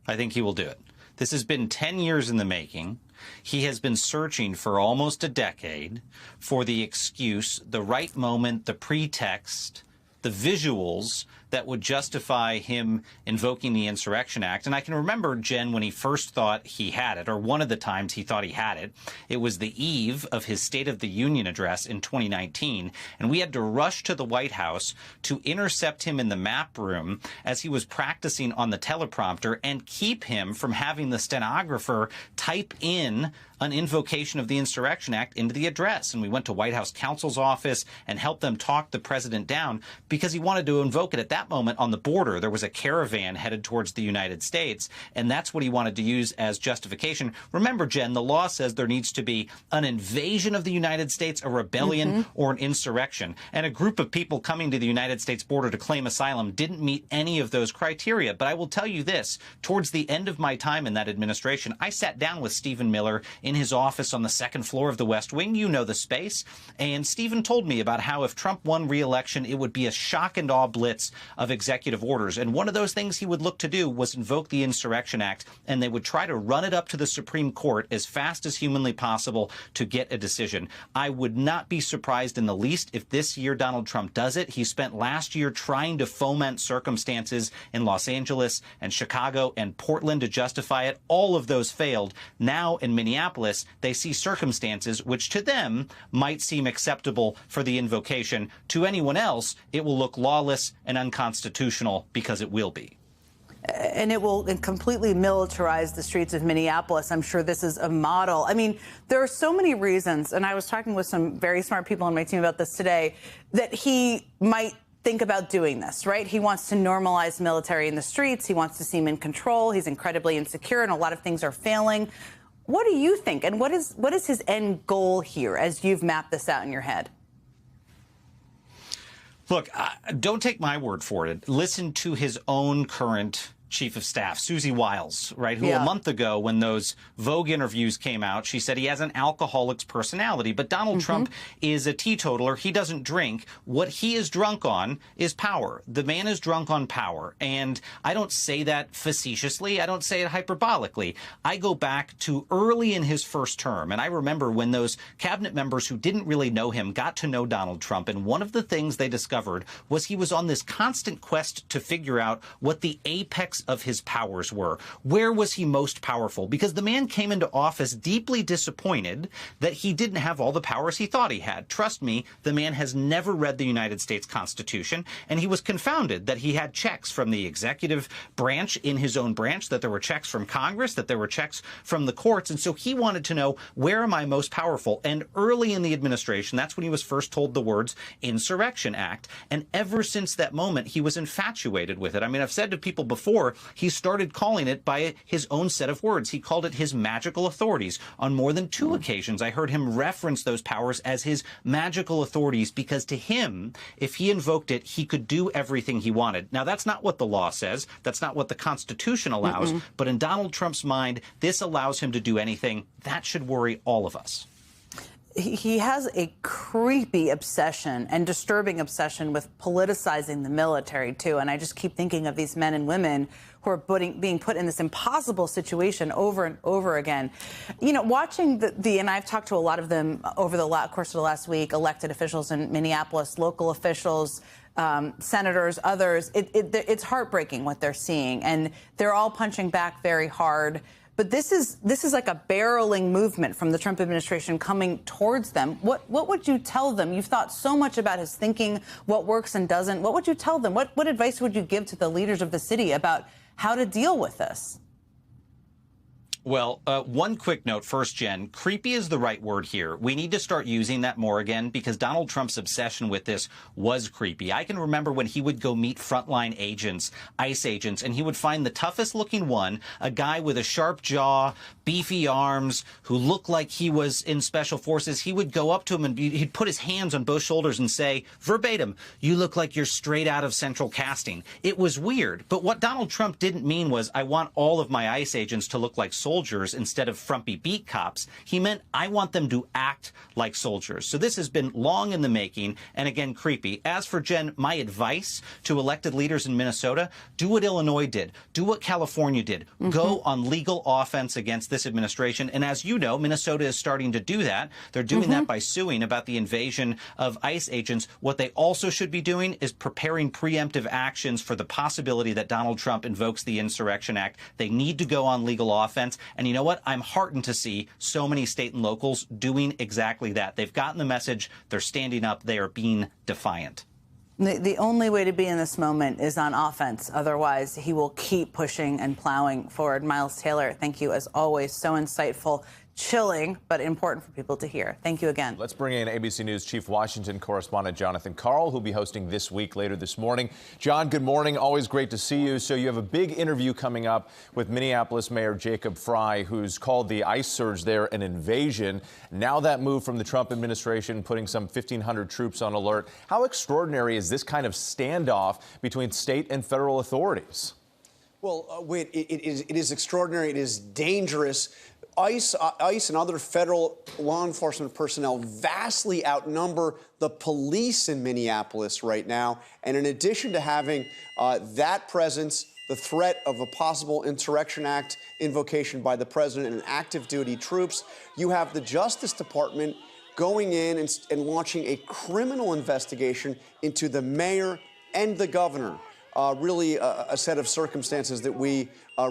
I think he will do it. This has been 10 years in the making. He has been searching for almost a decade for the excuse, the right moment, the pretext, the visuals that would justify him invoking the Insurrection Act. And I can remember, Jen, when he first thought he had it, or one of the times he thought he had it, it was the eve of his State of the Union address in 2019. And we had to rush to the White House to intercept him in the map room as he was practicing on the teleprompter and keep him from having the stenographer type in an invocation of the Insurrection Act into the address. And we went to White House counsel's office and helped them talk the president down because he wanted to invoke it at that moment on the border. There was a caravan headed towards the United States, and that's what he wanted to use as justification. Remember, Jen, the law says there needs to be an invasion of the United States, a rebellion, or an insurrection. And a group of people coming to the United States border to claim asylum didn't meet any of those criteria. But I will tell you this, towards the end of my time in that administration, I sat down with Stephen Miller in his office on the second floor of the West Wing. You know the space. And Stephen told me about how if Trump won re-election, it would be a shock and awe blitz of executive orders. And one of those things he would look to do was invoke the Insurrection Act, and they would try to run it up to the Supreme Court as fast as humanly possible to get a decision. I would not be surprised in the least if this year Donald Trump does it. He spent last year trying to foment circumstances in Los Angeles and Chicago and Portland to justify it. All of those failed. Now in Minneapolis, they see circumstances which to them might seem acceptable for the invocation. To anyone else, it will look lawless and unconstitutional because it will be. And it will completely militarize the streets of Minneapolis. I'm sure this is a model. I mean, there are so many reasons, and I was talking with some very smart people on my team about this today, that he might think about doing this, right? He wants to normalize military in the streets. He wants to seem in control. He's incredibly insecure, and a lot of things are failing. What do you think? And what is his end goal here as you've mapped this out in your head? Look, don't take my word for it. Listen to his own current chief of staff, Susie Wiles, right, who a month ago when those Vogue interviews came out, she said he has an alcoholic's personality. But Donald Trump is a teetotaler. He doesn't drink. What he is drunk on is power. The man is drunk on power. And I don't say that facetiously. I don't say it hyperbolically. I go back to early in his first term. And I remember when those cabinet members who didn't really know him got to know Donald Trump. And one of the things they discovered was he was on this constant quest to figure out what the apex of his powers were. Where was he most powerful? Because the man came into office deeply disappointed that he didn't have all the powers he thought he had. Trust me, the man has never read the United States Constitution, and he was confounded that he had checks from the executive branch in his own branch, that there were checks from Congress, that there were checks from the courts. And so he wanted to know, where am I most powerful? And early in the administration, that's when he was first told the words Insurrection Act. And ever since that moment, he was infatuated with it. I mean, I've said to people before, Twitter, he started calling it by his own set of words. He called it his magical authorities. On more than 2 occasions, I heard him reference those powers as his magical authorities because to him, if he invoked it, he could do everything he wanted. Now, that's not what the law says. That's not what the Constitution allows. But in Donald Trump's mind, this allows him to do anything. That should worry all of us. He has a creepy obsession and disturbing obsession with politicizing the military, too. And I just keep thinking of these men and women who are being put in this impossible situation over and over again. You know, watching and I've talked to a lot of them over the course of the last week, elected officials in Minneapolis, local officials, senators, others. It's heartbreaking what they're seeing. And they're all punching back very hard. But this is like a barreling movement from the Trump administration coming towards them. What would you tell them? You've thought so much about his thinking, what works and doesn't. What would you tell them? What advice would you give to the leaders of the city about how to deal with this? Well, one quick note first, Jen. Creepy is the right word here. We need to start using that more again because Donald Trump's obsession with this was creepy. I can remember when he would go meet frontline agents, ICE agents, and he would find the toughest looking one, a guy with a sharp jaw, beefy arms, who looked like he was in special forces. He would go up to him and he'd put his hands on both shoulders and say, verbatim, "You look like you're straight out of Central Casting." It was weird. But what Donald Trump didn't mean was, I want all of my ICE agents to look like soldiers instead of frumpy beat cops. He meant, I want them to act like soldiers. So this has been long in the making and again, creepy. As for Jen, my advice to elected leaders in Minnesota, do what Illinois did. Do what California did. Go on legal offense against this administration. And as you know, Minnesota is starting to do that. They're doing that by suing about the invasion of ICE agents. What they also should be doing is preparing preemptive actions for the possibility that Donald Trump invokes the Insurrection Act. They need to go on legal offense. And you know what? I'm heartened to see so many state and locals doing exactly that. They've gotten the message. They're standing up. They are being defiant. The only way to be in this moment is on offense. Otherwise, he will keep pushing and plowing forward. Miles Taylor, thank you as always. So insightful. Chilling, but important for people to hear. Thank you again. Let's bring in ABC News Chief Washington correspondent Jonathan Karl, who'll be hosting This Week later this morning. John, good morning. Always great to see you. So you have a big interview coming up with Minneapolis Mayor Jacob Frey, who's called the ICE surge there an invasion. Now that move from the Trump administration, putting some 1,500 troops on alert. How extraordinary is this kind of standoff between state and federal authorities? Well, wait, it is extraordinary. It is dangerous. ICE and other federal law enforcement personnel vastly outnumber the police in Minneapolis right now. And in addition to having that presence, the threat of a possible Insurrection Act invocation by the president and active duty troops, you have the Justice Department going in and launching a criminal investigation into the mayor and the governor. Really a set of circumstances that we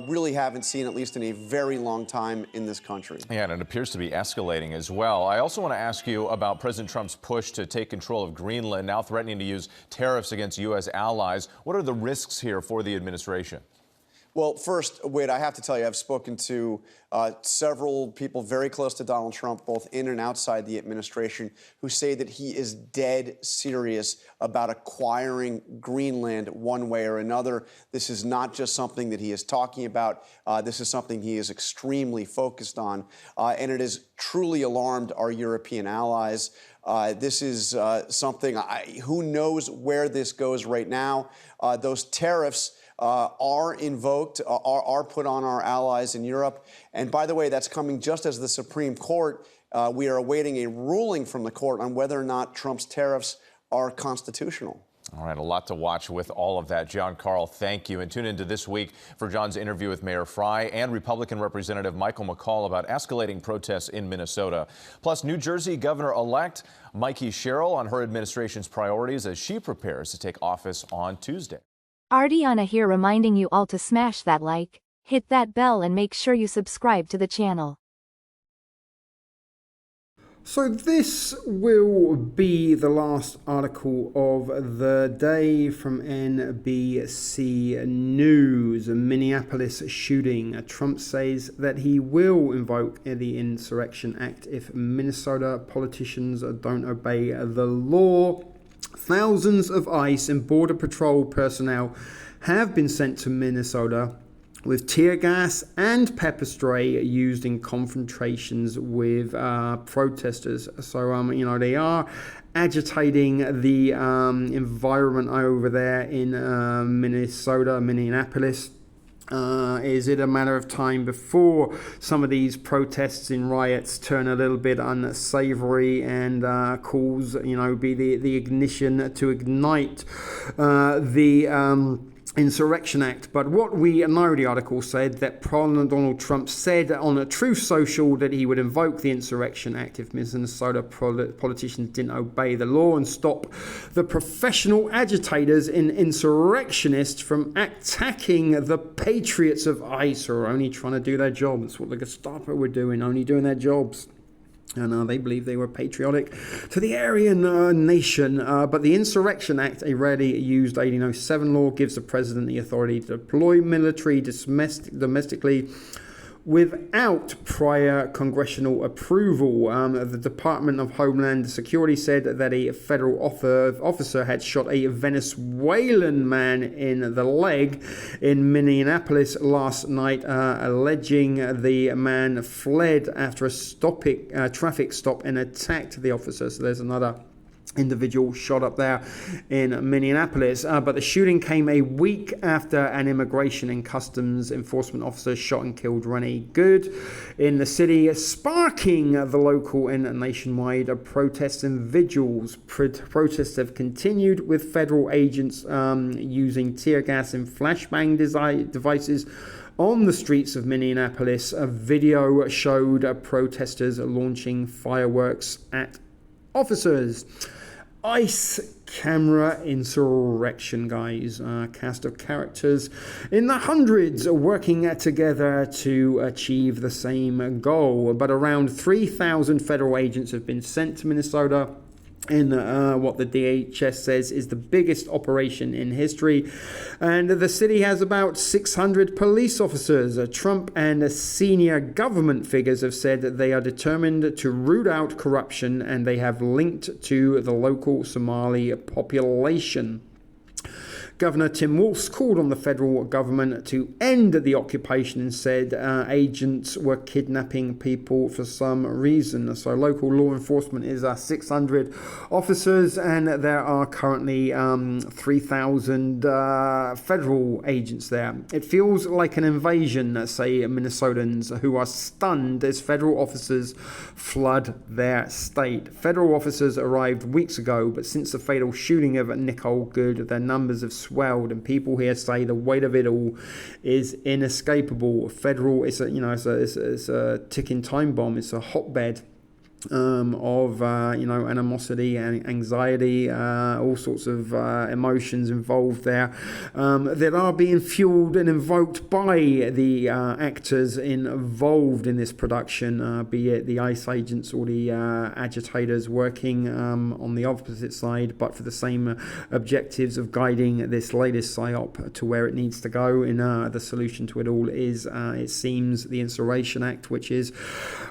really haven't seen, at least in a very long time in this country. Yeah, and it appears to be escalating as well. I also want to ask you about President Trump's push to take control of Greenland, now threatening to use tariffs against U.S. allies. What are the risks here for the administration? Well, first, Wade, I have to tell you, I've spoken to several people very close to Donald Trump, both in and outside the administration, who say that he is dead serious about acquiring Greenland one way or another. This is not just something that he is talking about. This is something he is extremely focused on, and it has truly alarmed our European allies. This is something, who knows where this goes right now. Those tariffs are invoked, are put on our allies in Europe. And by the way, that's coming just as the Supreme Court, we are awaiting a ruling from the court on whether or not Trump's tariffs are constitutional. All right, a lot to watch with all of that. John Karl, thank you. And tune into This Week for John's interview with Mayor Frey and Republican Representative Michael McCall about escalating protests in Minnesota. Plus, New Jersey Governor-elect Mikey Sherrill on her administration's priorities as she prepares to take office on Tuesday. ArDee here reminding you all to smash that like, hit that bell and make sure you subscribe to the channel. So this will be the last article of the day from NBC News. A Minneapolis shooting. Trump says that he will invoke the Insurrection Act if Minnesota politicians don't obey the law. Thousands of ICE and Border Patrol personnel have been sent to Minnesota with tear gas and pepper spray used in confrontations with protesters. So, they are agitating the environment over there in Minneapolis. Is it a matter of time before some of these protests and riots turn a little bit unsavory and cause, be the ignition to ignite the Insurrection Act? But what we know, the article said that President Donald Trump said on a Truth Social that he would invoke the Insurrection Act if Minnesota politicians didn't obey the law and stop the professional agitators and insurrectionists from attacking the patriots of ICE, who are only trying to do their job. That's what the Gestapo were doing, only doing their jobs. And they believe they were patriotic to the Aryan nation. But the Insurrection Act, a rarely used 1807 law, gives the president the authority to deploy military domestically without prior congressional approval. The Department of Homeland Security said that a federal officer had shot a Venezuelan man in the leg in Minneapolis last night, alleging the man fled after a traffic stop and attacked the officer. So there's another individual shot up there in Minneapolis. But the shooting came a week after an immigration and customs enforcement officer shot and killed Renee Good in the city, sparking the local and nationwide protests and vigils. Protests have continued with federal agents using tear gas and flashbang devices on the streets of Minneapolis. A video showed protesters launching fireworks at officers. ICE camera insurrection, guys. Cast of characters in the hundreds working together to achieve the same goal. But around 3,000 federal agents have been sent to Minnesota in what the DHS says is the biggest operation in history. And the city has about 600 police officers. Trump and senior government figures have said that they are determined to root out corruption, and they have linked to the local Somali population. Governor Tim Wolf called on the federal government to end the occupation and said agents were kidnapping people for some reason. So local law enforcement is 600 officers, and there are currently 3,000 federal agents there. It feels like an invasion, say Minnesotans, who are stunned as federal officers flood their state. Federal officers arrived weeks ago, but since the fatal shooting of Nicole Good, their numbers have swelled, and people here say the weight of it all is inescapable. Federal, it's a ticking time bomb. It's a hotbed of animosity and anxiety, all sorts of emotions involved there that are being fueled and invoked by the actors involved in this production, be it the ICE agents or the agitators working on the opposite side, but for the same objectives of guiding this latest psyop to where it needs to go. And the solution to it all is, it seems, the Insurrection Act, which is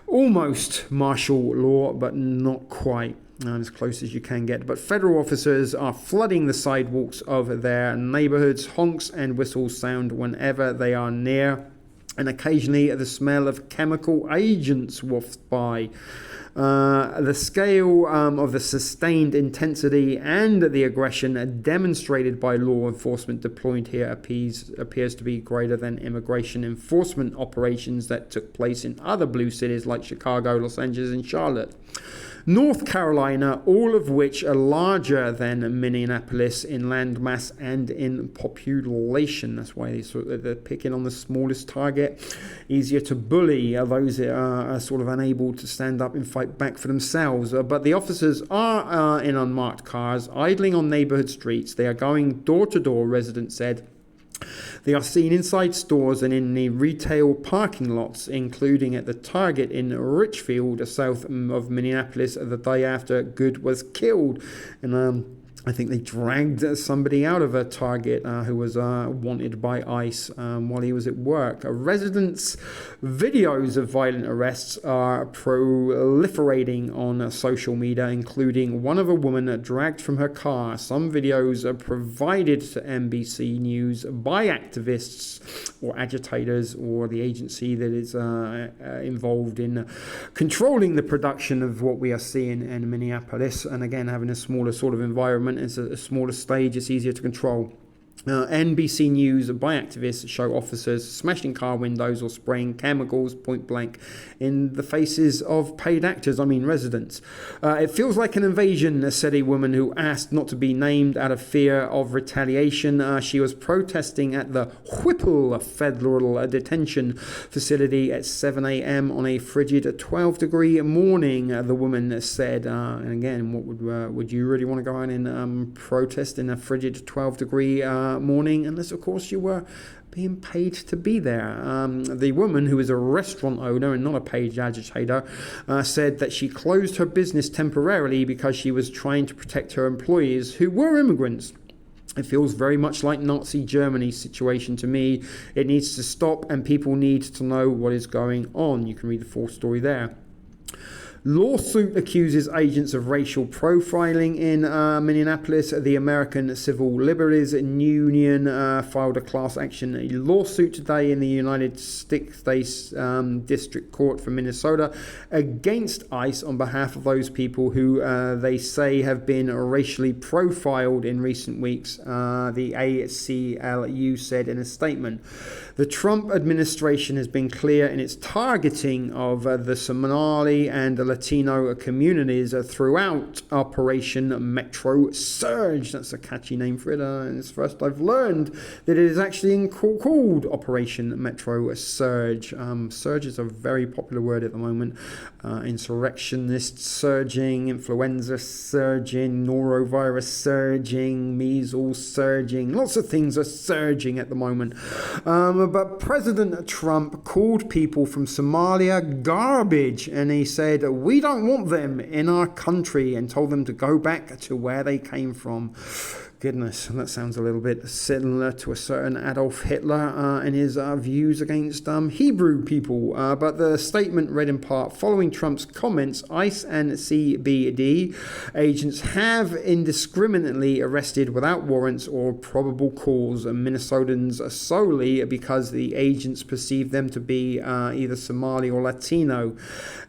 almost martial law, but not quite. As close as you can get. But federal officers are flooding the sidewalks of their neighborhoods. Honks and whistles sound whenever they are near, and occasionally the smell of chemical agents wafts by. The scale of the sustained intensity and the aggression demonstrated by law enforcement deployed here appears to be greater than immigration enforcement operations that took place in other blue cities like Chicago, Los Angeles, and Charlotte. North Carolina, all of which are larger than Minneapolis in land mass and in population. That's why they're picking on the smallest target. Easier to bully those that are sort of unable to stand up and fight back for themselves. But the officers are in unmarked cars, idling on neighborhood streets. They are going door to door, residents said. They are seen inside stores and in the retail parking lots, including at the Target in Richfield, south of Minneapolis, the day after Good was killed. And I think they dragged somebody out of a Target who was wanted by ICE while he was at work. Residents' videos of violent arrests are proliferating on social media, including one of a woman dragged from her car. Some videos are provided to NBC News by activists or agitators or the agency that is involved in controlling the production of what we are seeing in Minneapolis. And again, having a smaller sort of environment, it's a smaller stage, it's easier to control. NBC News by activists show officers smashing car windows or spraying chemicals point blank in the faces of paid actors, residents. It feels like an invasion, said a woman who asked not to be named out of fear of retaliation. She was protesting at the Whipple federal detention facility at 7 a.m. on a frigid 12-degree morning, the woman said. And again, what would you really want to go out and protest in a frigid 12-degree morning, unless of course you were being paid to be there. The woman, who is a restaurant owner and not a paid agitator, said that she closed her business temporarily because she was trying to protect her employees who were immigrants. It feels very much like Nazi Germany's situation to me. It needs to stop and people need to know what is going on. You can read the full story there. Lawsuit accuses agents of racial profiling in Minneapolis. The American Civil Liberties Union filed a class action lawsuit today in the United States District Court for Minnesota against ICE on behalf of those people who they say have been racially profiled in recent weeks, the ACLU said in a statement. The Trump administration has been clear in its targeting of the Somali and the Latino communities throughout Operation Metro Surge. That's a catchy name for it. It's first I've learned that it is actually called Operation Metro Surge. Surge is a very popular word at the moment. Insurrectionists surging, influenza surging, norovirus surging, measles surging. Lots of things are surging at the moment. But President Trump called people from Somalia garbage, and he said, we don't want them in our country, and told them to go back to where they came from. Goodness, that sounds a little bit similar to a certain Adolf Hitler and his views against Hebrew people. But the statement read in part, following Trump's comments, ICE and CBD agents have indiscriminately arrested without warrants or probable cause Minnesotans solely because the agents perceived them to be either Somali or Latino.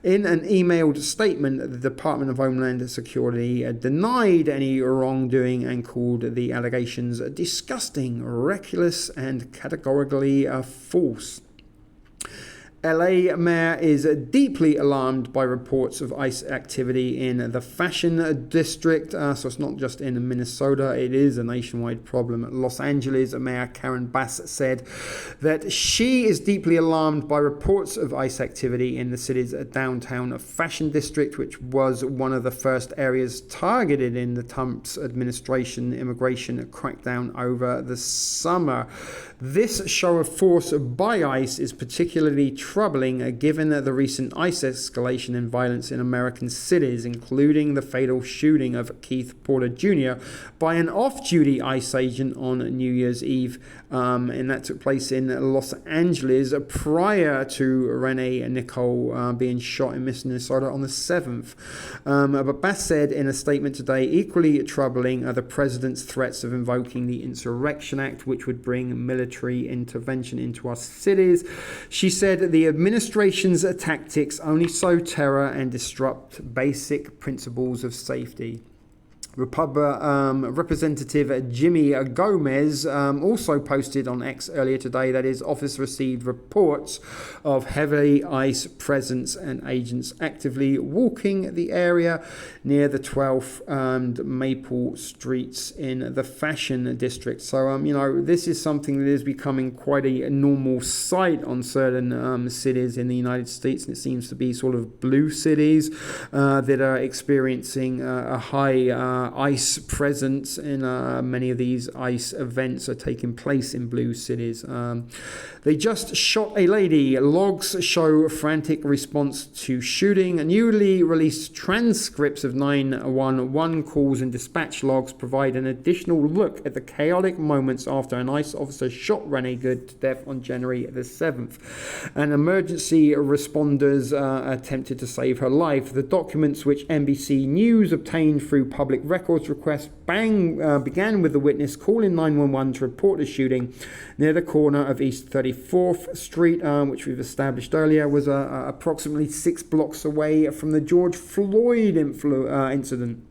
In an emailed statement, the Department of Homeland Security denied any wrongdoing and called the allegations disgusting, reckless, and categorically false. LA mayor is deeply alarmed by reports of ICE activity in the fashion district. So it's not just in Minnesota, it is a nationwide problem. Los Angeles Mayor Karen Bass said that she is deeply alarmed by reports of ICE activity in the city's downtown fashion district, which was one of the first areas targeted in the Trump's administration immigration crackdown over the summer. This show of force by ICE is particularly troubling given the recent ICE escalation in violence in American cities, including the fatal shooting of Keith Porter Jr. by an off-duty ICE agent on New Year's Eve. And that took place in Los Angeles prior to Renee Nicole being shot in Minnesota on the 7th. But Bass said in a statement today, equally troubling are the president's threats of invoking the Insurrection Act, which would bring military intervention into our cities. She said the administration's tactics only sow terror and disrupt basic principles of safety. Representative Jimmy Gomez also posted on X earlier today that his office received reports of heavy ICE presence and agents actively walking the area near the 12th and Maple Streets in the fashion district. So, this is something that is becoming quite a normal sight on certain cities in the United States, and it seems to be sort of blue cities that are experiencing a high ICE presence in many of these ICE events are taking place in blue cities. They just shot a lady. Logs show frantic response to shooting. Newly released transcripts of 911 calls and dispatch logs provide an additional look at the chaotic moments after an ICE officer shot Renee Good to death on January the 7th. And emergency responders attempted to save her life. The documents which NBC News obtained through public records requests began with the witness calling 911 to report the shooting near the corner of East 34th Street, which we've established earlier was approximately 6 blocks away from the George Floyd incident.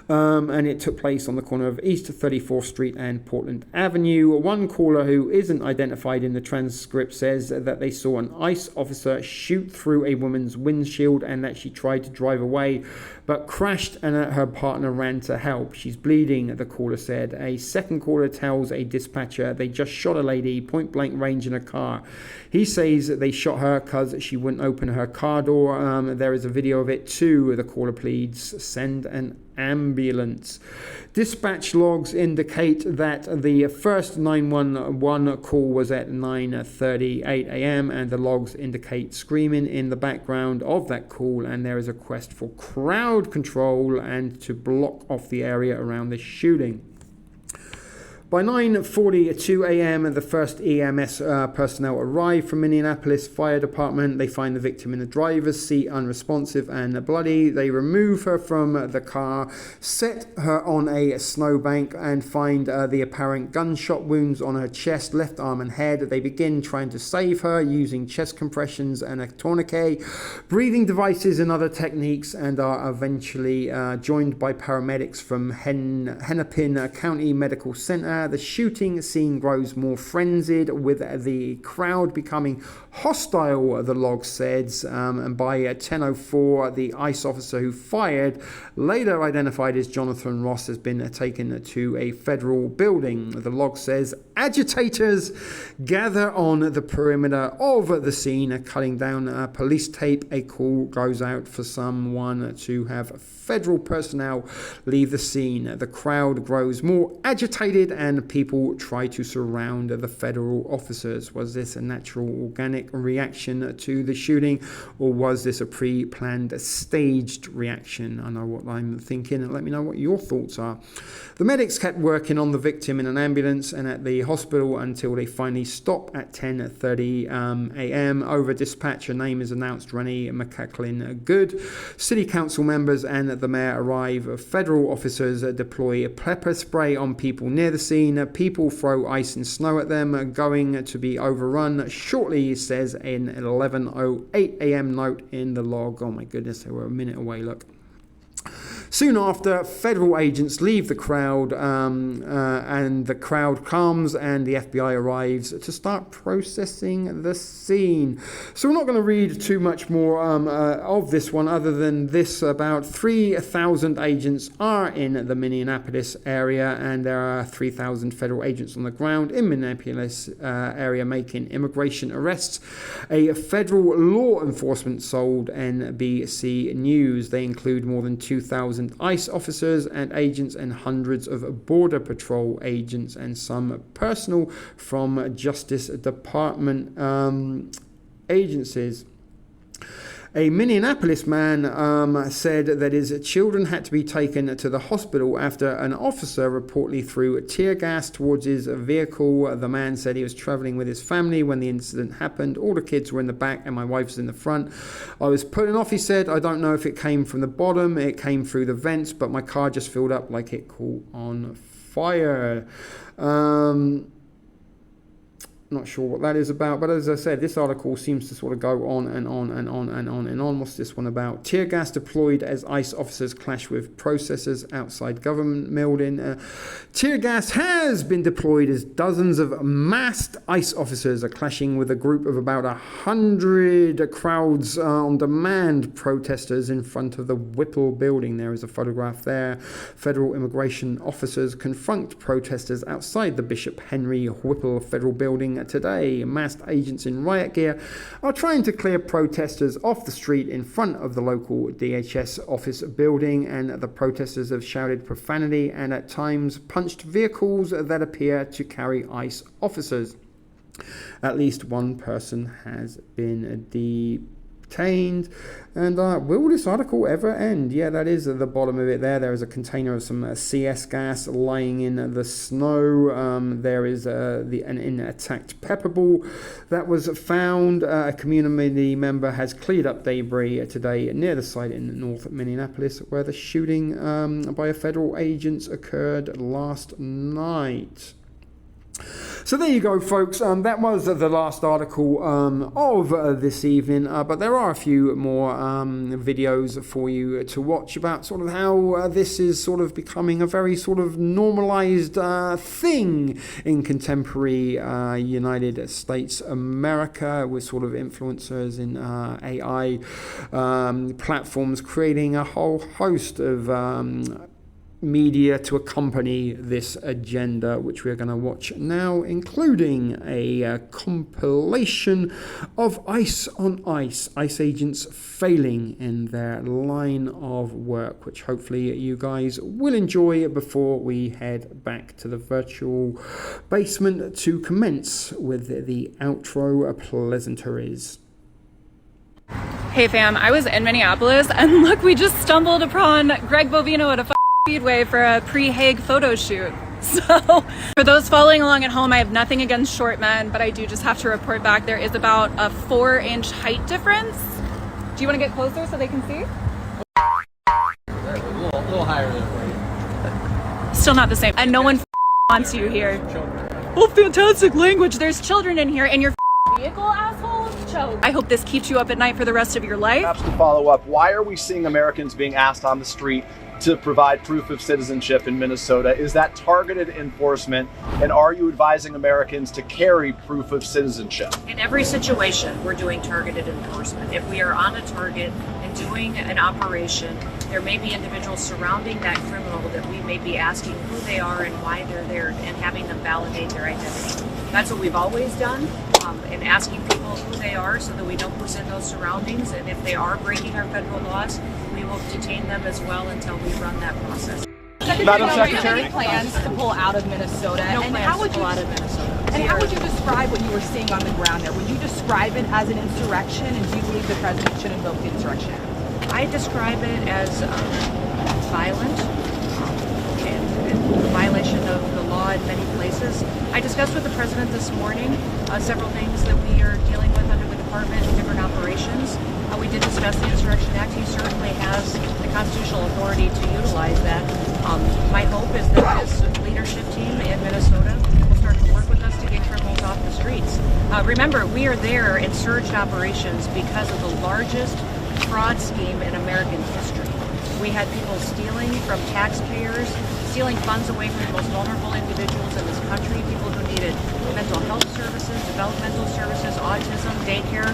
And it took place on the corner of East 34th Street and Portland Avenue. One caller who isn't identified in the transcript says that they saw an ICE officer shoot through a woman's windshield and that she tried to drive away but crashed and her partner ran to help. She's bleeding, the caller said. A second caller tells a dispatcher they just shot a lady point blank range in a car. He says they shot her because she wouldn't open her car door. There is a video of it too. The caller pleads, send an ambulance. Dispatch logs indicate that the first 911 call was at 9:38 a.m. and the logs indicate screaming in the background of that call, and there is a request for crowd control and to block off the area around the shooting. By 9:42 a.m., the first EMS personnel arrive from Minneapolis Fire Department. They find the victim in the driver's seat, unresponsive and bloody. They remove her from the car, set her on a snowbank, and find the apparent gunshot wounds on her chest, left arm, and head. They begin trying to save her using chest compressions and a tourniquet, breathing devices, and other techniques, and are eventually joined by paramedics from Hennepin County Medical Center. The shooting scene grows more frenzied, with the crowd becoming hostile, the log says, and by 10:04 the ICE officer who fired, later identified as Jonathan Ross, has been taken to a federal building. The log says agitators gather on the perimeter of the scene, cutting down police tape. A call goes out for someone to have federal personnel leave the scene. The crowd grows more agitated and people try to surround the federal officers. Was this a natural, organic reaction to the shooting, or was this a pre-planned, staged reaction? I know what I'm thinking, and let me know what your thoughts are. The medics kept working on the victim in an ambulance and at the hospital until they finally stop at 10:30 a.m. Over dispatch, her name is announced, Renee McCaklin Good. City council members and the mayor arrive. Federal officers deploy pepper spray on people near the scene. People throw ice and snow at them, going to be overrun shortly, says an 11:08 a.m. note in the log. Oh my goodness, they were a minute away, look. Soon after, federal agents leave the crowd and the crowd calms and the FBI arrives to start processing the scene. So we're not going to read too much more of this one other than this. About 3,000 agents are in the Minneapolis area, and there are 3,000 federal agents on the ground in Minneapolis area making immigration arrests. A federal law enforcement told NBC News they include more than 2,000 ICE officers and agents and hundreds of Border Patrol agents and some personnel from Justice Department agencies. A Minneapolis man said that his children had to be taken to the hospital after an officer reportedly threw tear gas towards his vehicle. The man said he was traveling with his family when the incident happened. All the kids were in the back and my wife was in the front. I was putting off, he said. I don't know if it came from the bottom, it came through the vents, but my car just filled up like it caught on fire. Not sure what that is about, but as I said, this article seems to sort of go on and on and on and on and on. What's this one about? Tear gas deployed as ICE officers clash with protesters outside government building. Tear gas has been deployed as dozens of masked ICE officers are clashing with a group of about 100 crowds on demand protesters in front of the Whipple building. There is a photograph there. Federal immigration officers confront protesters outside the Bishop Henry Whipple federal building happening today. Masked agents in riot gear are trying to clear protesters off the street in front of the local DHS office building, and the protesters have shouted profanity and at times punched vehicles that appear to carry ICE officers. At least one person has been detained. And will this article ever end? Yeah, that is at the bottom of it there. There is a container of some CS gas lying in the snow. There is an intact pepper ball that was found. A community member has cleared up debris today near the site in North Minneapolis where the shooting by a federal agent occurred last night. So there you go, folks. That was the last article of this evening, but there are a few more videos for you to watch about sort of how this is sort of becoming a very sort of normalized thing in contemporary United States America, with sort of influencers in AI platforms creating a whole host of media to accompany this agenda, which we're going to watch now, including a compilation of ICE on ICE agents failing in their line of work, which hopefully you guys will enjoy before we head back to the virtual basement to commence with the outro pleasantries. Hey fam, I was in Minneapolis and look, we just stumbled upon Greg Bovino at a Speedway for a pre-Hague photo shoot. So for those following along at home, I have nothing against short men, but I do just have to report back there is about a 4-inch height difference. Do you want to get closer so they can see? A little higher there for you. Still not the same. And no one wants you here. Oh, fantastic language. There's children in here and your vehicle, asshole. Choke. I hope this keeps you up at night for the rest of your life. Perhaps to follow up, why are we seeing Americans being asked on the street to provide proof of citizenship in Minnesota? Is that targeted enforcement? And are you advising Americans to carry proof of citizenship? In every situation, we're doing targeted enforcement. If we are on a target and doing an operation, there may be individuals surrounding that criminal that we may be asking who they are and why they're there and having them validate their identity. That's what we've always done, and asking people who they are so that we know who's in those surroundings. And if they are breaking our federal laws, we will detain them as well until we run that process. Madam Secretary? Plans to pull out of Minnesota. No and plans how would to you pull out of Minnesota. And how would you describe what you were seeing on the ground there? Would you describe it as an insurrection, and do you believe the president should invoke the Insurrection Act? I describe it as violent and violation of the law in many places. I discussed with the president this morning several things that we are dealing with under the department in different operations. We did discuss the Insurrection Act. He certainly has the constitutional authority to utilize that. My hope is that this leadership team in Minnesota will start to work with us to get criminals off the streets. Remember, we are there in surged operations because of the largest fraud scheme in American history. We had people stealing from taxpayers, stealing funds away from the most vulnerable individuals in this country, people who needed mental health services, developmental services, autism, daycare.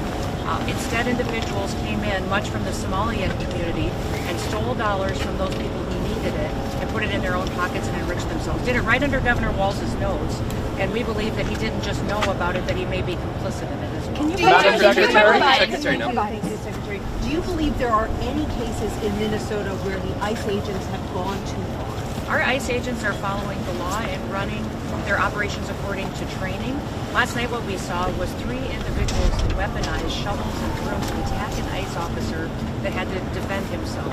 Instead, individuals came in, much from the Somalian community, and stole dollars from those people who needed it and put it in their own pockets and enriched themselves. Did it right under Governor Walz's nose. And we believe that he didn't just know about it, that he may be complicit in it as well. Can you Madam Secretary? Secretary, no. Secretary, do you believe there are any cases in Minnesota where the ICE agents have gone too far? Our ICE agents are following the law and running their operations according to training. Last night what we saw was 3 individuals who weaponized shovels and brooms to attack an ICE officer that had to defend himself.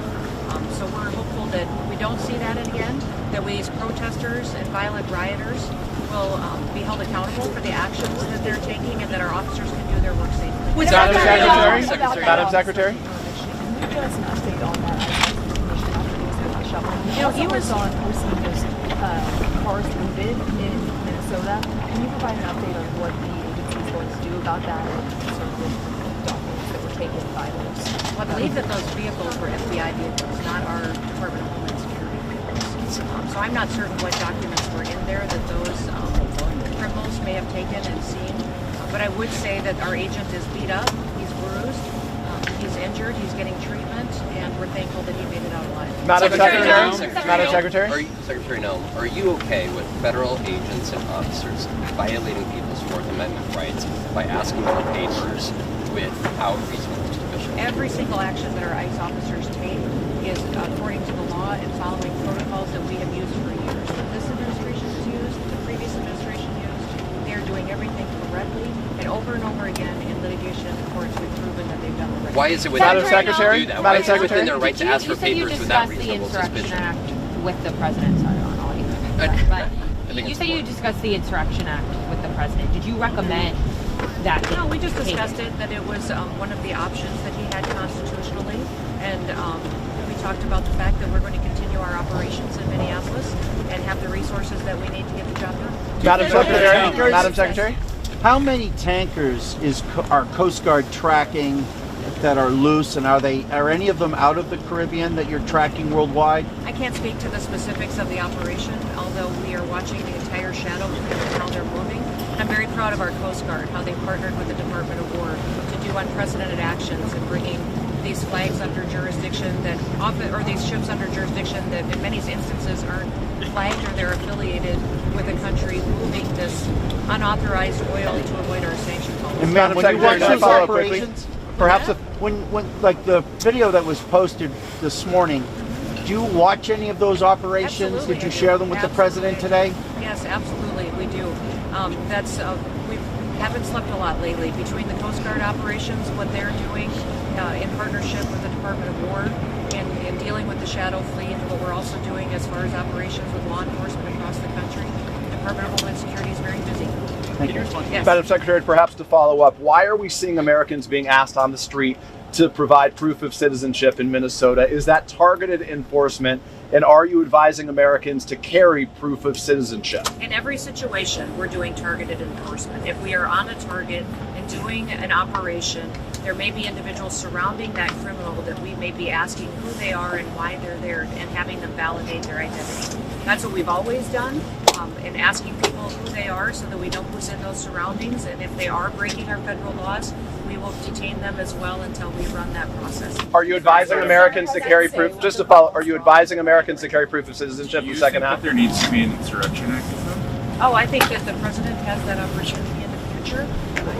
So we're hopeful that we don't see that again, that these protesters and violent rioters will be held accountable for the actions that they're taking and that our officers can do their work safely. Madam Secretary? Madam Secretary? Can you give us an update on that shovel? You know, he was on posting those cars looted in Minnesota. Can you provide an update on what the agency is going to do about that, and sort of the documents that were taken by those? Well, I believe that those vehicles were FBI vehicles, not our Department of Homeland Security vehicles. So I'm not certain what documents were in there that those criminals may have taken and seen. But I would say that our agent is beat up, he's bruised, he's injured, he's getting treatment, and we're thankful that he made it out alive. Madam Secretary? Madam Secretary? Secretary Nelm, are you okay with federal agents and officers violating people's Fourth Amendment rights by asking for papers without reasonable suspicion? Every single action that our ICE officers take is according to the law and following protocols that we have used for years. That this administration has used, that the previous administration used. They're doing everything correctly, and over again in litigation in the courts, we've proven that they've done the right Why thing. is it within their right to do that? Why is it within their right to ask for papers without reasonable suspicion? You said you discussed the Insurrection Act with the president. Sorry, on all you but you said you discussed the Insurrection Act with the president. Did you recommend that? No, we just discussed it, that it was one of the options that he had constitutionally, and we talked about the fact that we're going to continue our operations in Minneapolis and have the resources that we need to get the job done. Madam Secretary, how many tankers are Coast Guard tracking that are loose, and are any of them out of the Caribbean that you're tracking worldwide? I can't speak to the specifics of the operation, although we are watching the entire shadow and how they're moving. I'm very proud of our Coast Guard, how they partnered with the Department of War to do unprecedented actions in bringing these flags under jurisdiction that often, or these ships under jurisdiction that in many instances aren't flagged or they're affiliated with a country moving this unauthorized oil to avoid our sanction policy. And Madam Secretary, can I follow up quickly? Perhaps when like the video that was posted this morning, did you watch any of those operations? Absolutely. Did you share them with the president today? Yes, absolutely, we do. We haven't slept a lot lately between the Coast Guard operations, what they're doing in partnership with the Department of War in dealing with the shadow fleet, and what we're also doing as far as operations with law enforcement across the country. The Department of Homeland Security is very busy. Thank you. Yes. Madam Secretary, perhaps to follow up, why are we seeing Americans being asked on the street to provide proof of citizenship in Minnesota? Is that targeted enforcement? And are you advising Americans to carry proof of citizenship? In every situation, we're doing targeted enforcement. If we are on a target and doing an operation, there may be individuals surrounding that criminal that we may be asking who they are and why they're there and having them validate their identity. That's what we've always done, and asking people who they are so that we know who's in those surroundings. And if they are breaking our federal laws, we will detain them as well until we run that process. Are you advising Americans to carry proof? Just to follow, are you advising Americans to carry proof of citizenship in the second half? There needs to be an Insurrection Act. Oh, I think that the president has that opportunity in the future.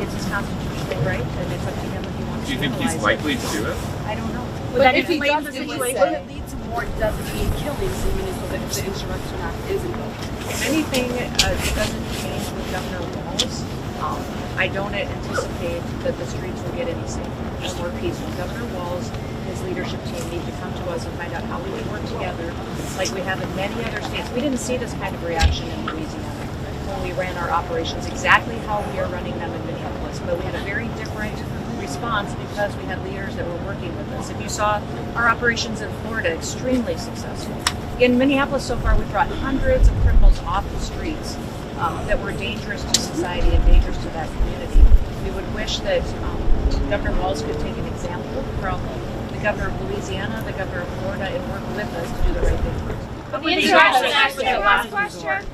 It's his constitutional right, and it's up to him if he wants to. Do you think he's likely to do it? I don't know. But if he does, will it lead to more devastating killings in Minnesota if the Insurrection Act is invoked? If anything doesn't change with Governor Walz, I don't anticipate that the streets will get any safer or more peaceful. Governor Walz and his leadership team need to come to us and find out how we can work together like we have in many other states. We didn't see this kind of reaction in Louisiana when we ran our operations exactly how we are running them in Minneapolis, but we had a very different response because we had leaders that were working with us. If you saw our operations in Florida, extremely successful. In Minneapolis so far, we've brought hundreds of criminals off the streets that were dangerous to society and dangerous to that community. We would wish that Governor Walz could take an example from the governor of Louisiana, the governor of Florida, and work with us to do the right thing first. But the Insurrection Act was the last resort.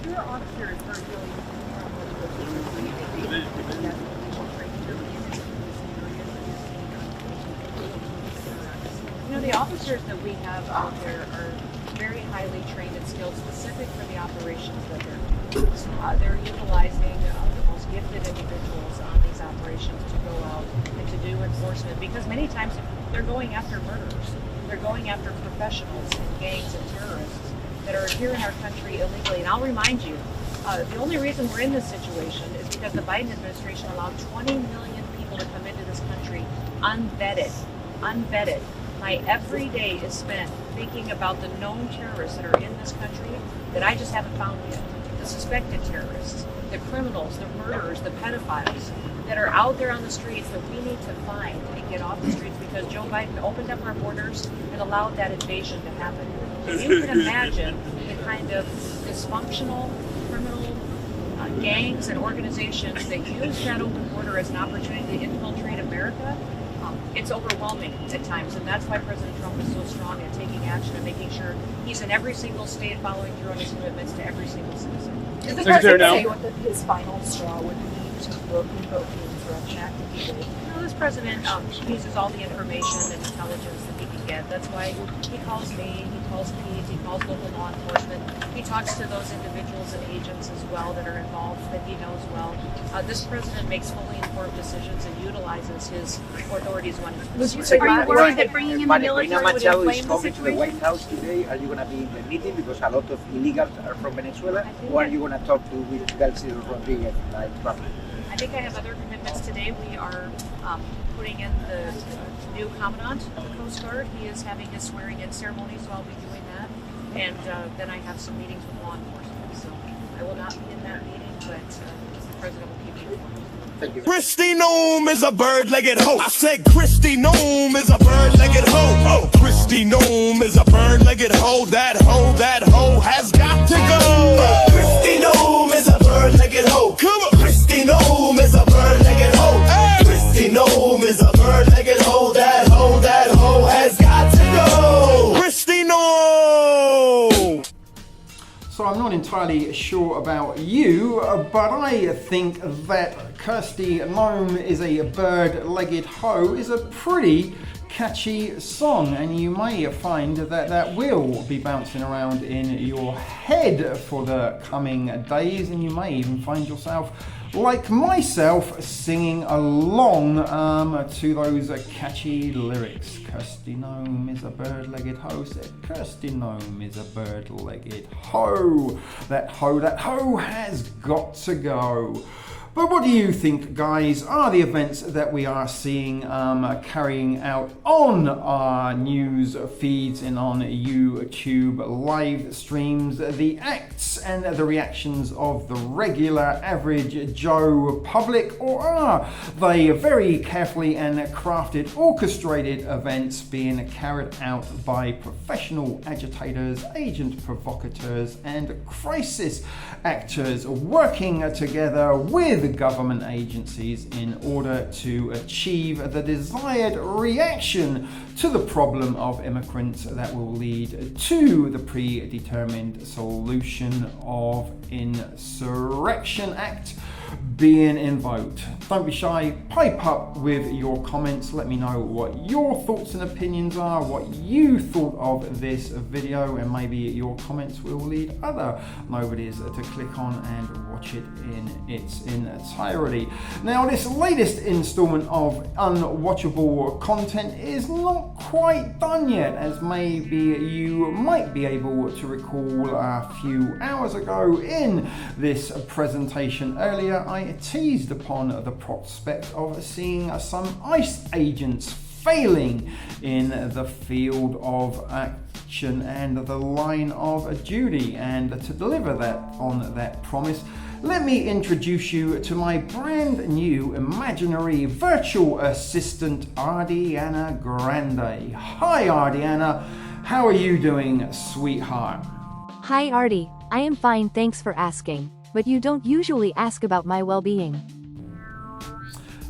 You know, the officers that we have out there are very highly trained and skilled, specific for the operations that they're doing. They're utilizing the most gifted individuals on these operations to go out and to do enforcement, because many times they're going after murderers. They're going after professionals and gangs and terrorists that are here in our country illegally. And I'll remind you, the only reason we're in this situation is because the Biden administration allowed 20 million people to come into this country unvetted. My every day is spent thinking about the known terrorists that are in this country that I just haven't found yet. The suspected terrorists, the criminals, the murderers, the pedophiles that are out there on the streets that we need to find and get off the streets because Joe Biden opened up our borders and allowed that invasion to happen. So you can imagine the kind of dysfunctional criminal gangs and organizations that use that open border as an opportunity to infiltrate America. It's overwhelming at times, and that's why President Trump is so strong at taking action and making sure he's in every single state following through on his commitments to every single citizen. Is the president say what his final straw would be to invoke the Insurrection Act if he did? No, this president uses all the information and intelligence that he can get. That's why he calls me, he calls Pete, he calls local law enforcement. He talks to those individuals and agents as well that are involved, that he knows well. This president makes fully informed decisions and utilizes his authorities when necessary. Are you worried that bringing in the military would Machado inflame is the coming to the White situation? House today. Are you going to be in the meeting because a lot of illegals are from Venezuela? Or are you going to talk to with Delcy Rodriguez? I think I have other commitments today. We are putting in the new commandant of the Coast Guard. He is having his swearing-in ceremony, so I'll be doing that. And then I have some meetings with law enforcement. So I will not be in that meeting, but the president will keep me informed. Christy Noom is a bird-legged hoe. I said Christy Noom is a bird-legged hoe. Oh, Christy Noom is a bird-legged hoe. That hoe has got to go. Christy Noom is a bird-legged hoe. Come on. Christy Noom is a bird-legged hoe. Hey. Christy Noom is a bird-legged hoe. That hoe has got to go. Christy Noom. So I'm not entirely sure about you, but I think that Kirsty Noem is a bird-legged hoe is a pretty catchy song, and you may find that that will be bouncing around in your head for the coming days, and you may even find yourself, like myself, singing along to those catchy lyrics. Kirsty Noem is a bird-legged hoe, said Kirsty Noem is a bird-legged hoe. That hoe has got to go. But what do you think, guys, are the events that we are seeing carrying out on our news feeds and on YouTube live streams, the acts and the reactions of the regular average Joe public, or are they very carefully and crafted, orchestrated events being carried out by professional agitators, agent provocateurs and crisis actors working together with government agencies in order to achieve the desired reaction to the problem of immigrants that will lead to the predetermined solution of Insurrection Act being invoked? Don't be shy, pipe up with your comments, let me know what your thoughts and opinions are, what you thought of this video, and maybe your comments will lead other nobodies to click on and watch it in its entirety. Now, this latest installment of unwatchable content is not quite done yet, as maybe you might be able to recall a few hours ago in this presentation earlier, I teased upon the prospect of seeing some ICE agents failing in the field of action and the line of duty, and to deliver that on that promise, let me introduce you to my brand new imaginary virtual assistant, ArDee Grande. Hi ArDee, how are you doing, sweetheart? Hi ArDee, I am fine, thanks for asking. But you don't usually ask about my well-being.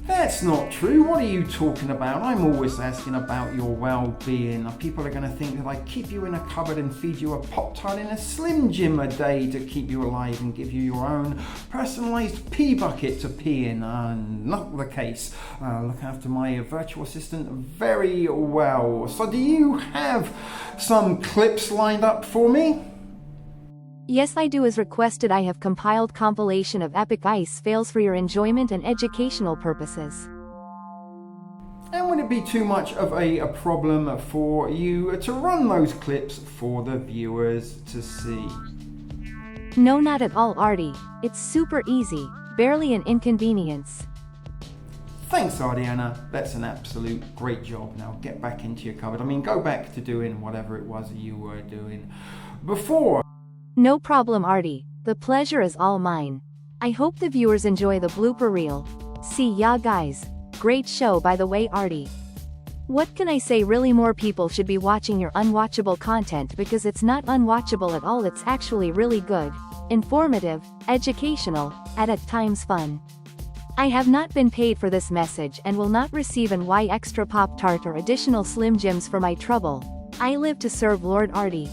That's not true. What are you talking about? I'm always asking about your well-being. People are going to think that I keep you in a cupboard and feed you a Pop-Tart in a Slim Jim a day to keep you alive and give you your own personalised pee bucket to pee in. Not the case. Look after my virtual assistant very well. So do you have some clips lined up for me? Yes, I do, as requested. I have compiled compilation of epic ICE fails for your enjoyment and educational purposes. And would it be too much of a problem for you to run those clips for the viewers to see? No, not at all, ArDee. It's super easy, barely an inconvenience. Thanks, ArDee. That's an absolute great job. Now get back into your cupboard. I mean, go back to doing whatever it was you were doing before. No problem, ArDee. The pleasure is all mine. I hope the viewers enjoy the blooper reel. See ya, guys. Great show, by the way, ArDee. What can I say? Really, more people should be watching your unwatchable content, because it's not unwatchable at all. It's actually really good, informative, educational, and at times fun. I have not been paid for this message and will not receive an Y extra Pop-Tart or additional Slim Jims for my trouble. I live to serve Lord ArDee.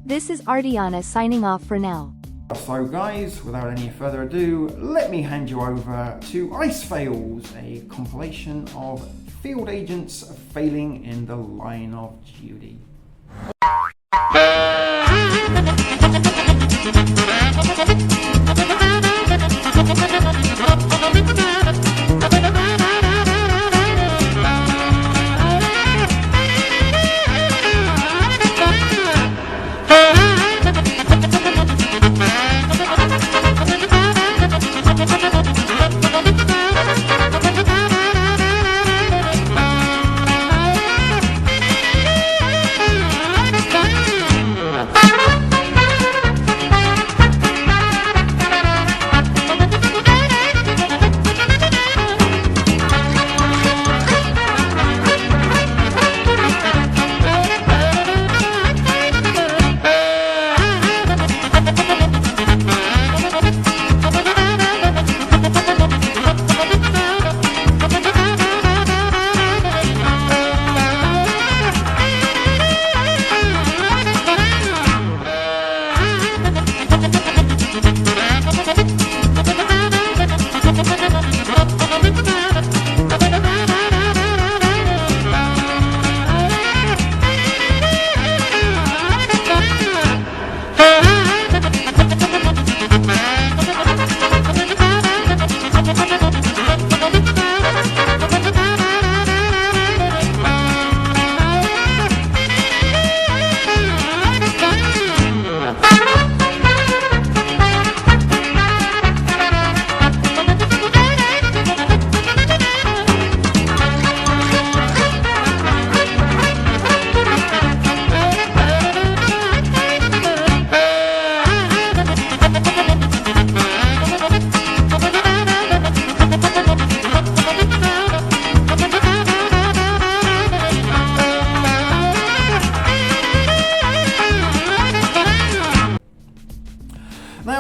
This is ArDee signing off for now. So guys, without any further ado, let me hand you over to ICE Fails, a compilation of field agents failing in the line of duty.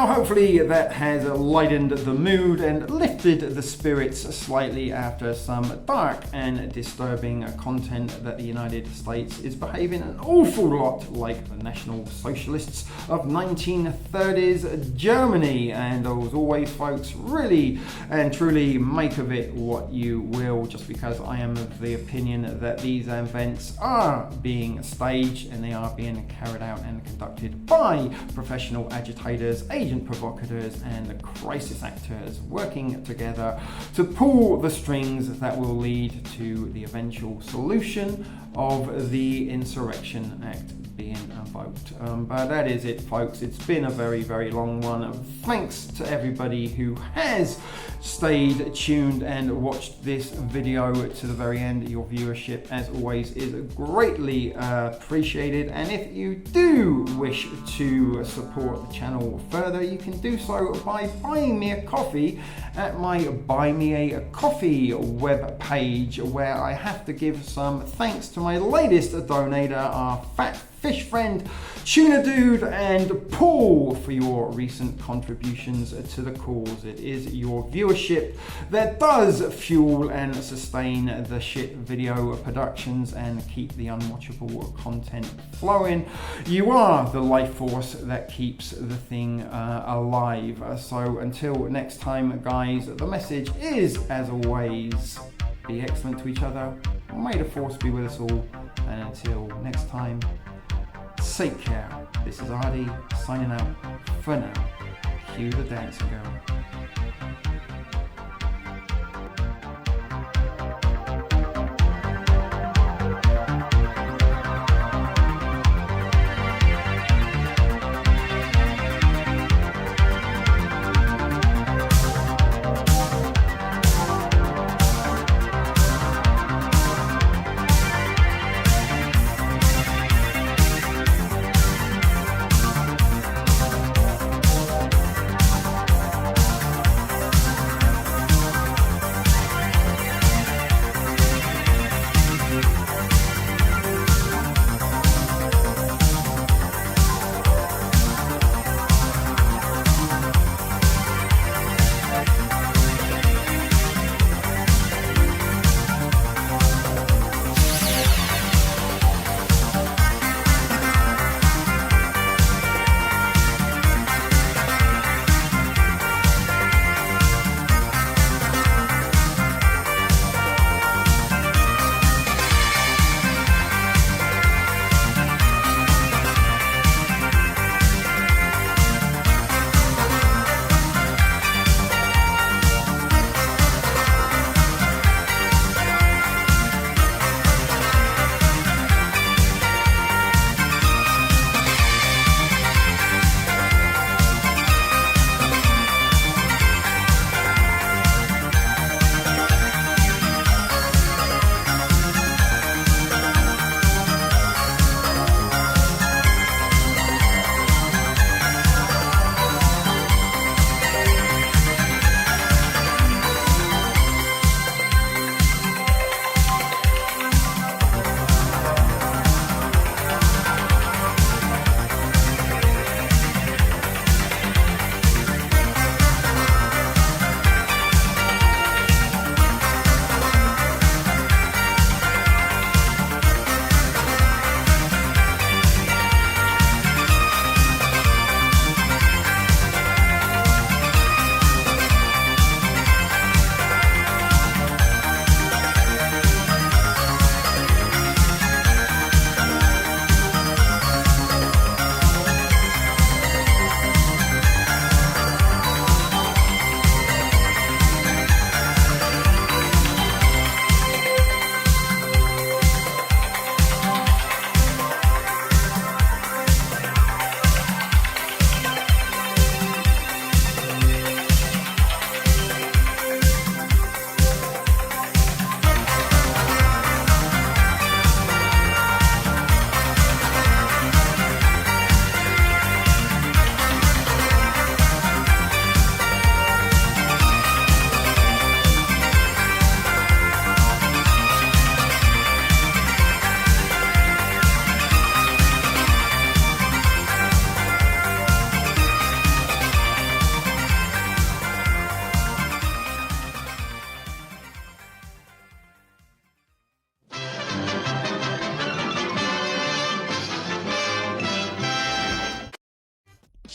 Hopefully that has lightened the mood and lifted the spirits slightly after some dark and disturbing content that the United States is behaving an awful lot like the National Socialists of 1930s Germany. And as always, folks, really and truly make of it what you will, just because I am of the opinion that these events are being staged and they are being carried out and conducted by professional agitators, agent provocateurs and crisis actors working together to pull the strings that will lead to the eventual solution of the Insurrection Act being invoked. But that is it, folks. It's been a very, very long one. Thanks to everybody who has stayed tuned and watched this video to the very end. Your viewership, as always, is greatly appreciated. And if you do wish to support the channel further, you can do so by buying me a coffee at my Buy Me a Coffee web page, where I have to give some thanks to my latest donator, our fat fish friend Tuna Dude and Paul, for your recent contributions to the cause. It is your viewership that does fuel and sustain the shit video productions and keep the unwatchable content flowing. You are the life force that keeps the thing alive. So until next time, guys, the message is, as always, be excellent to each other. May the force be with us all. And until next time, take care. This is ArDee signing out for now. Cue the dancing girl.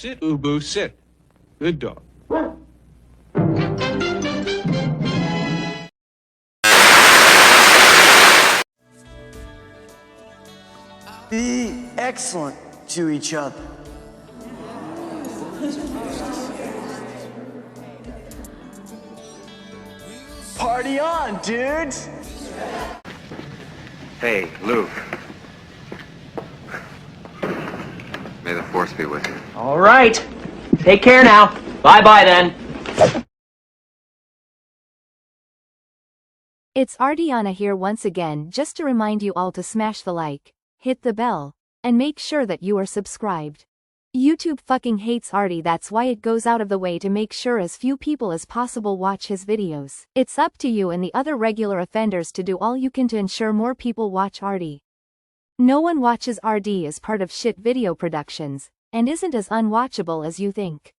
Sit, Ubu, sit. Good dog. Be excellent to each other. Party on, dudes! Hey, Luke. May the force be with you. All right. Take care now. Bye-bye then. It's Ardiana here once again, just to remind you all to smash the like, hit the bell, and make sure that you are subscribed. YouTube fucking hates ArDee, that's why it goes out of the way to make sure as few people as possible watch his videos. It's up to you and the other regular offenders to do all you can to ensure more people watch ArDee. NoOneWatchesArDee is part of Shit Video Productions, and isn't as unwatchable as you think.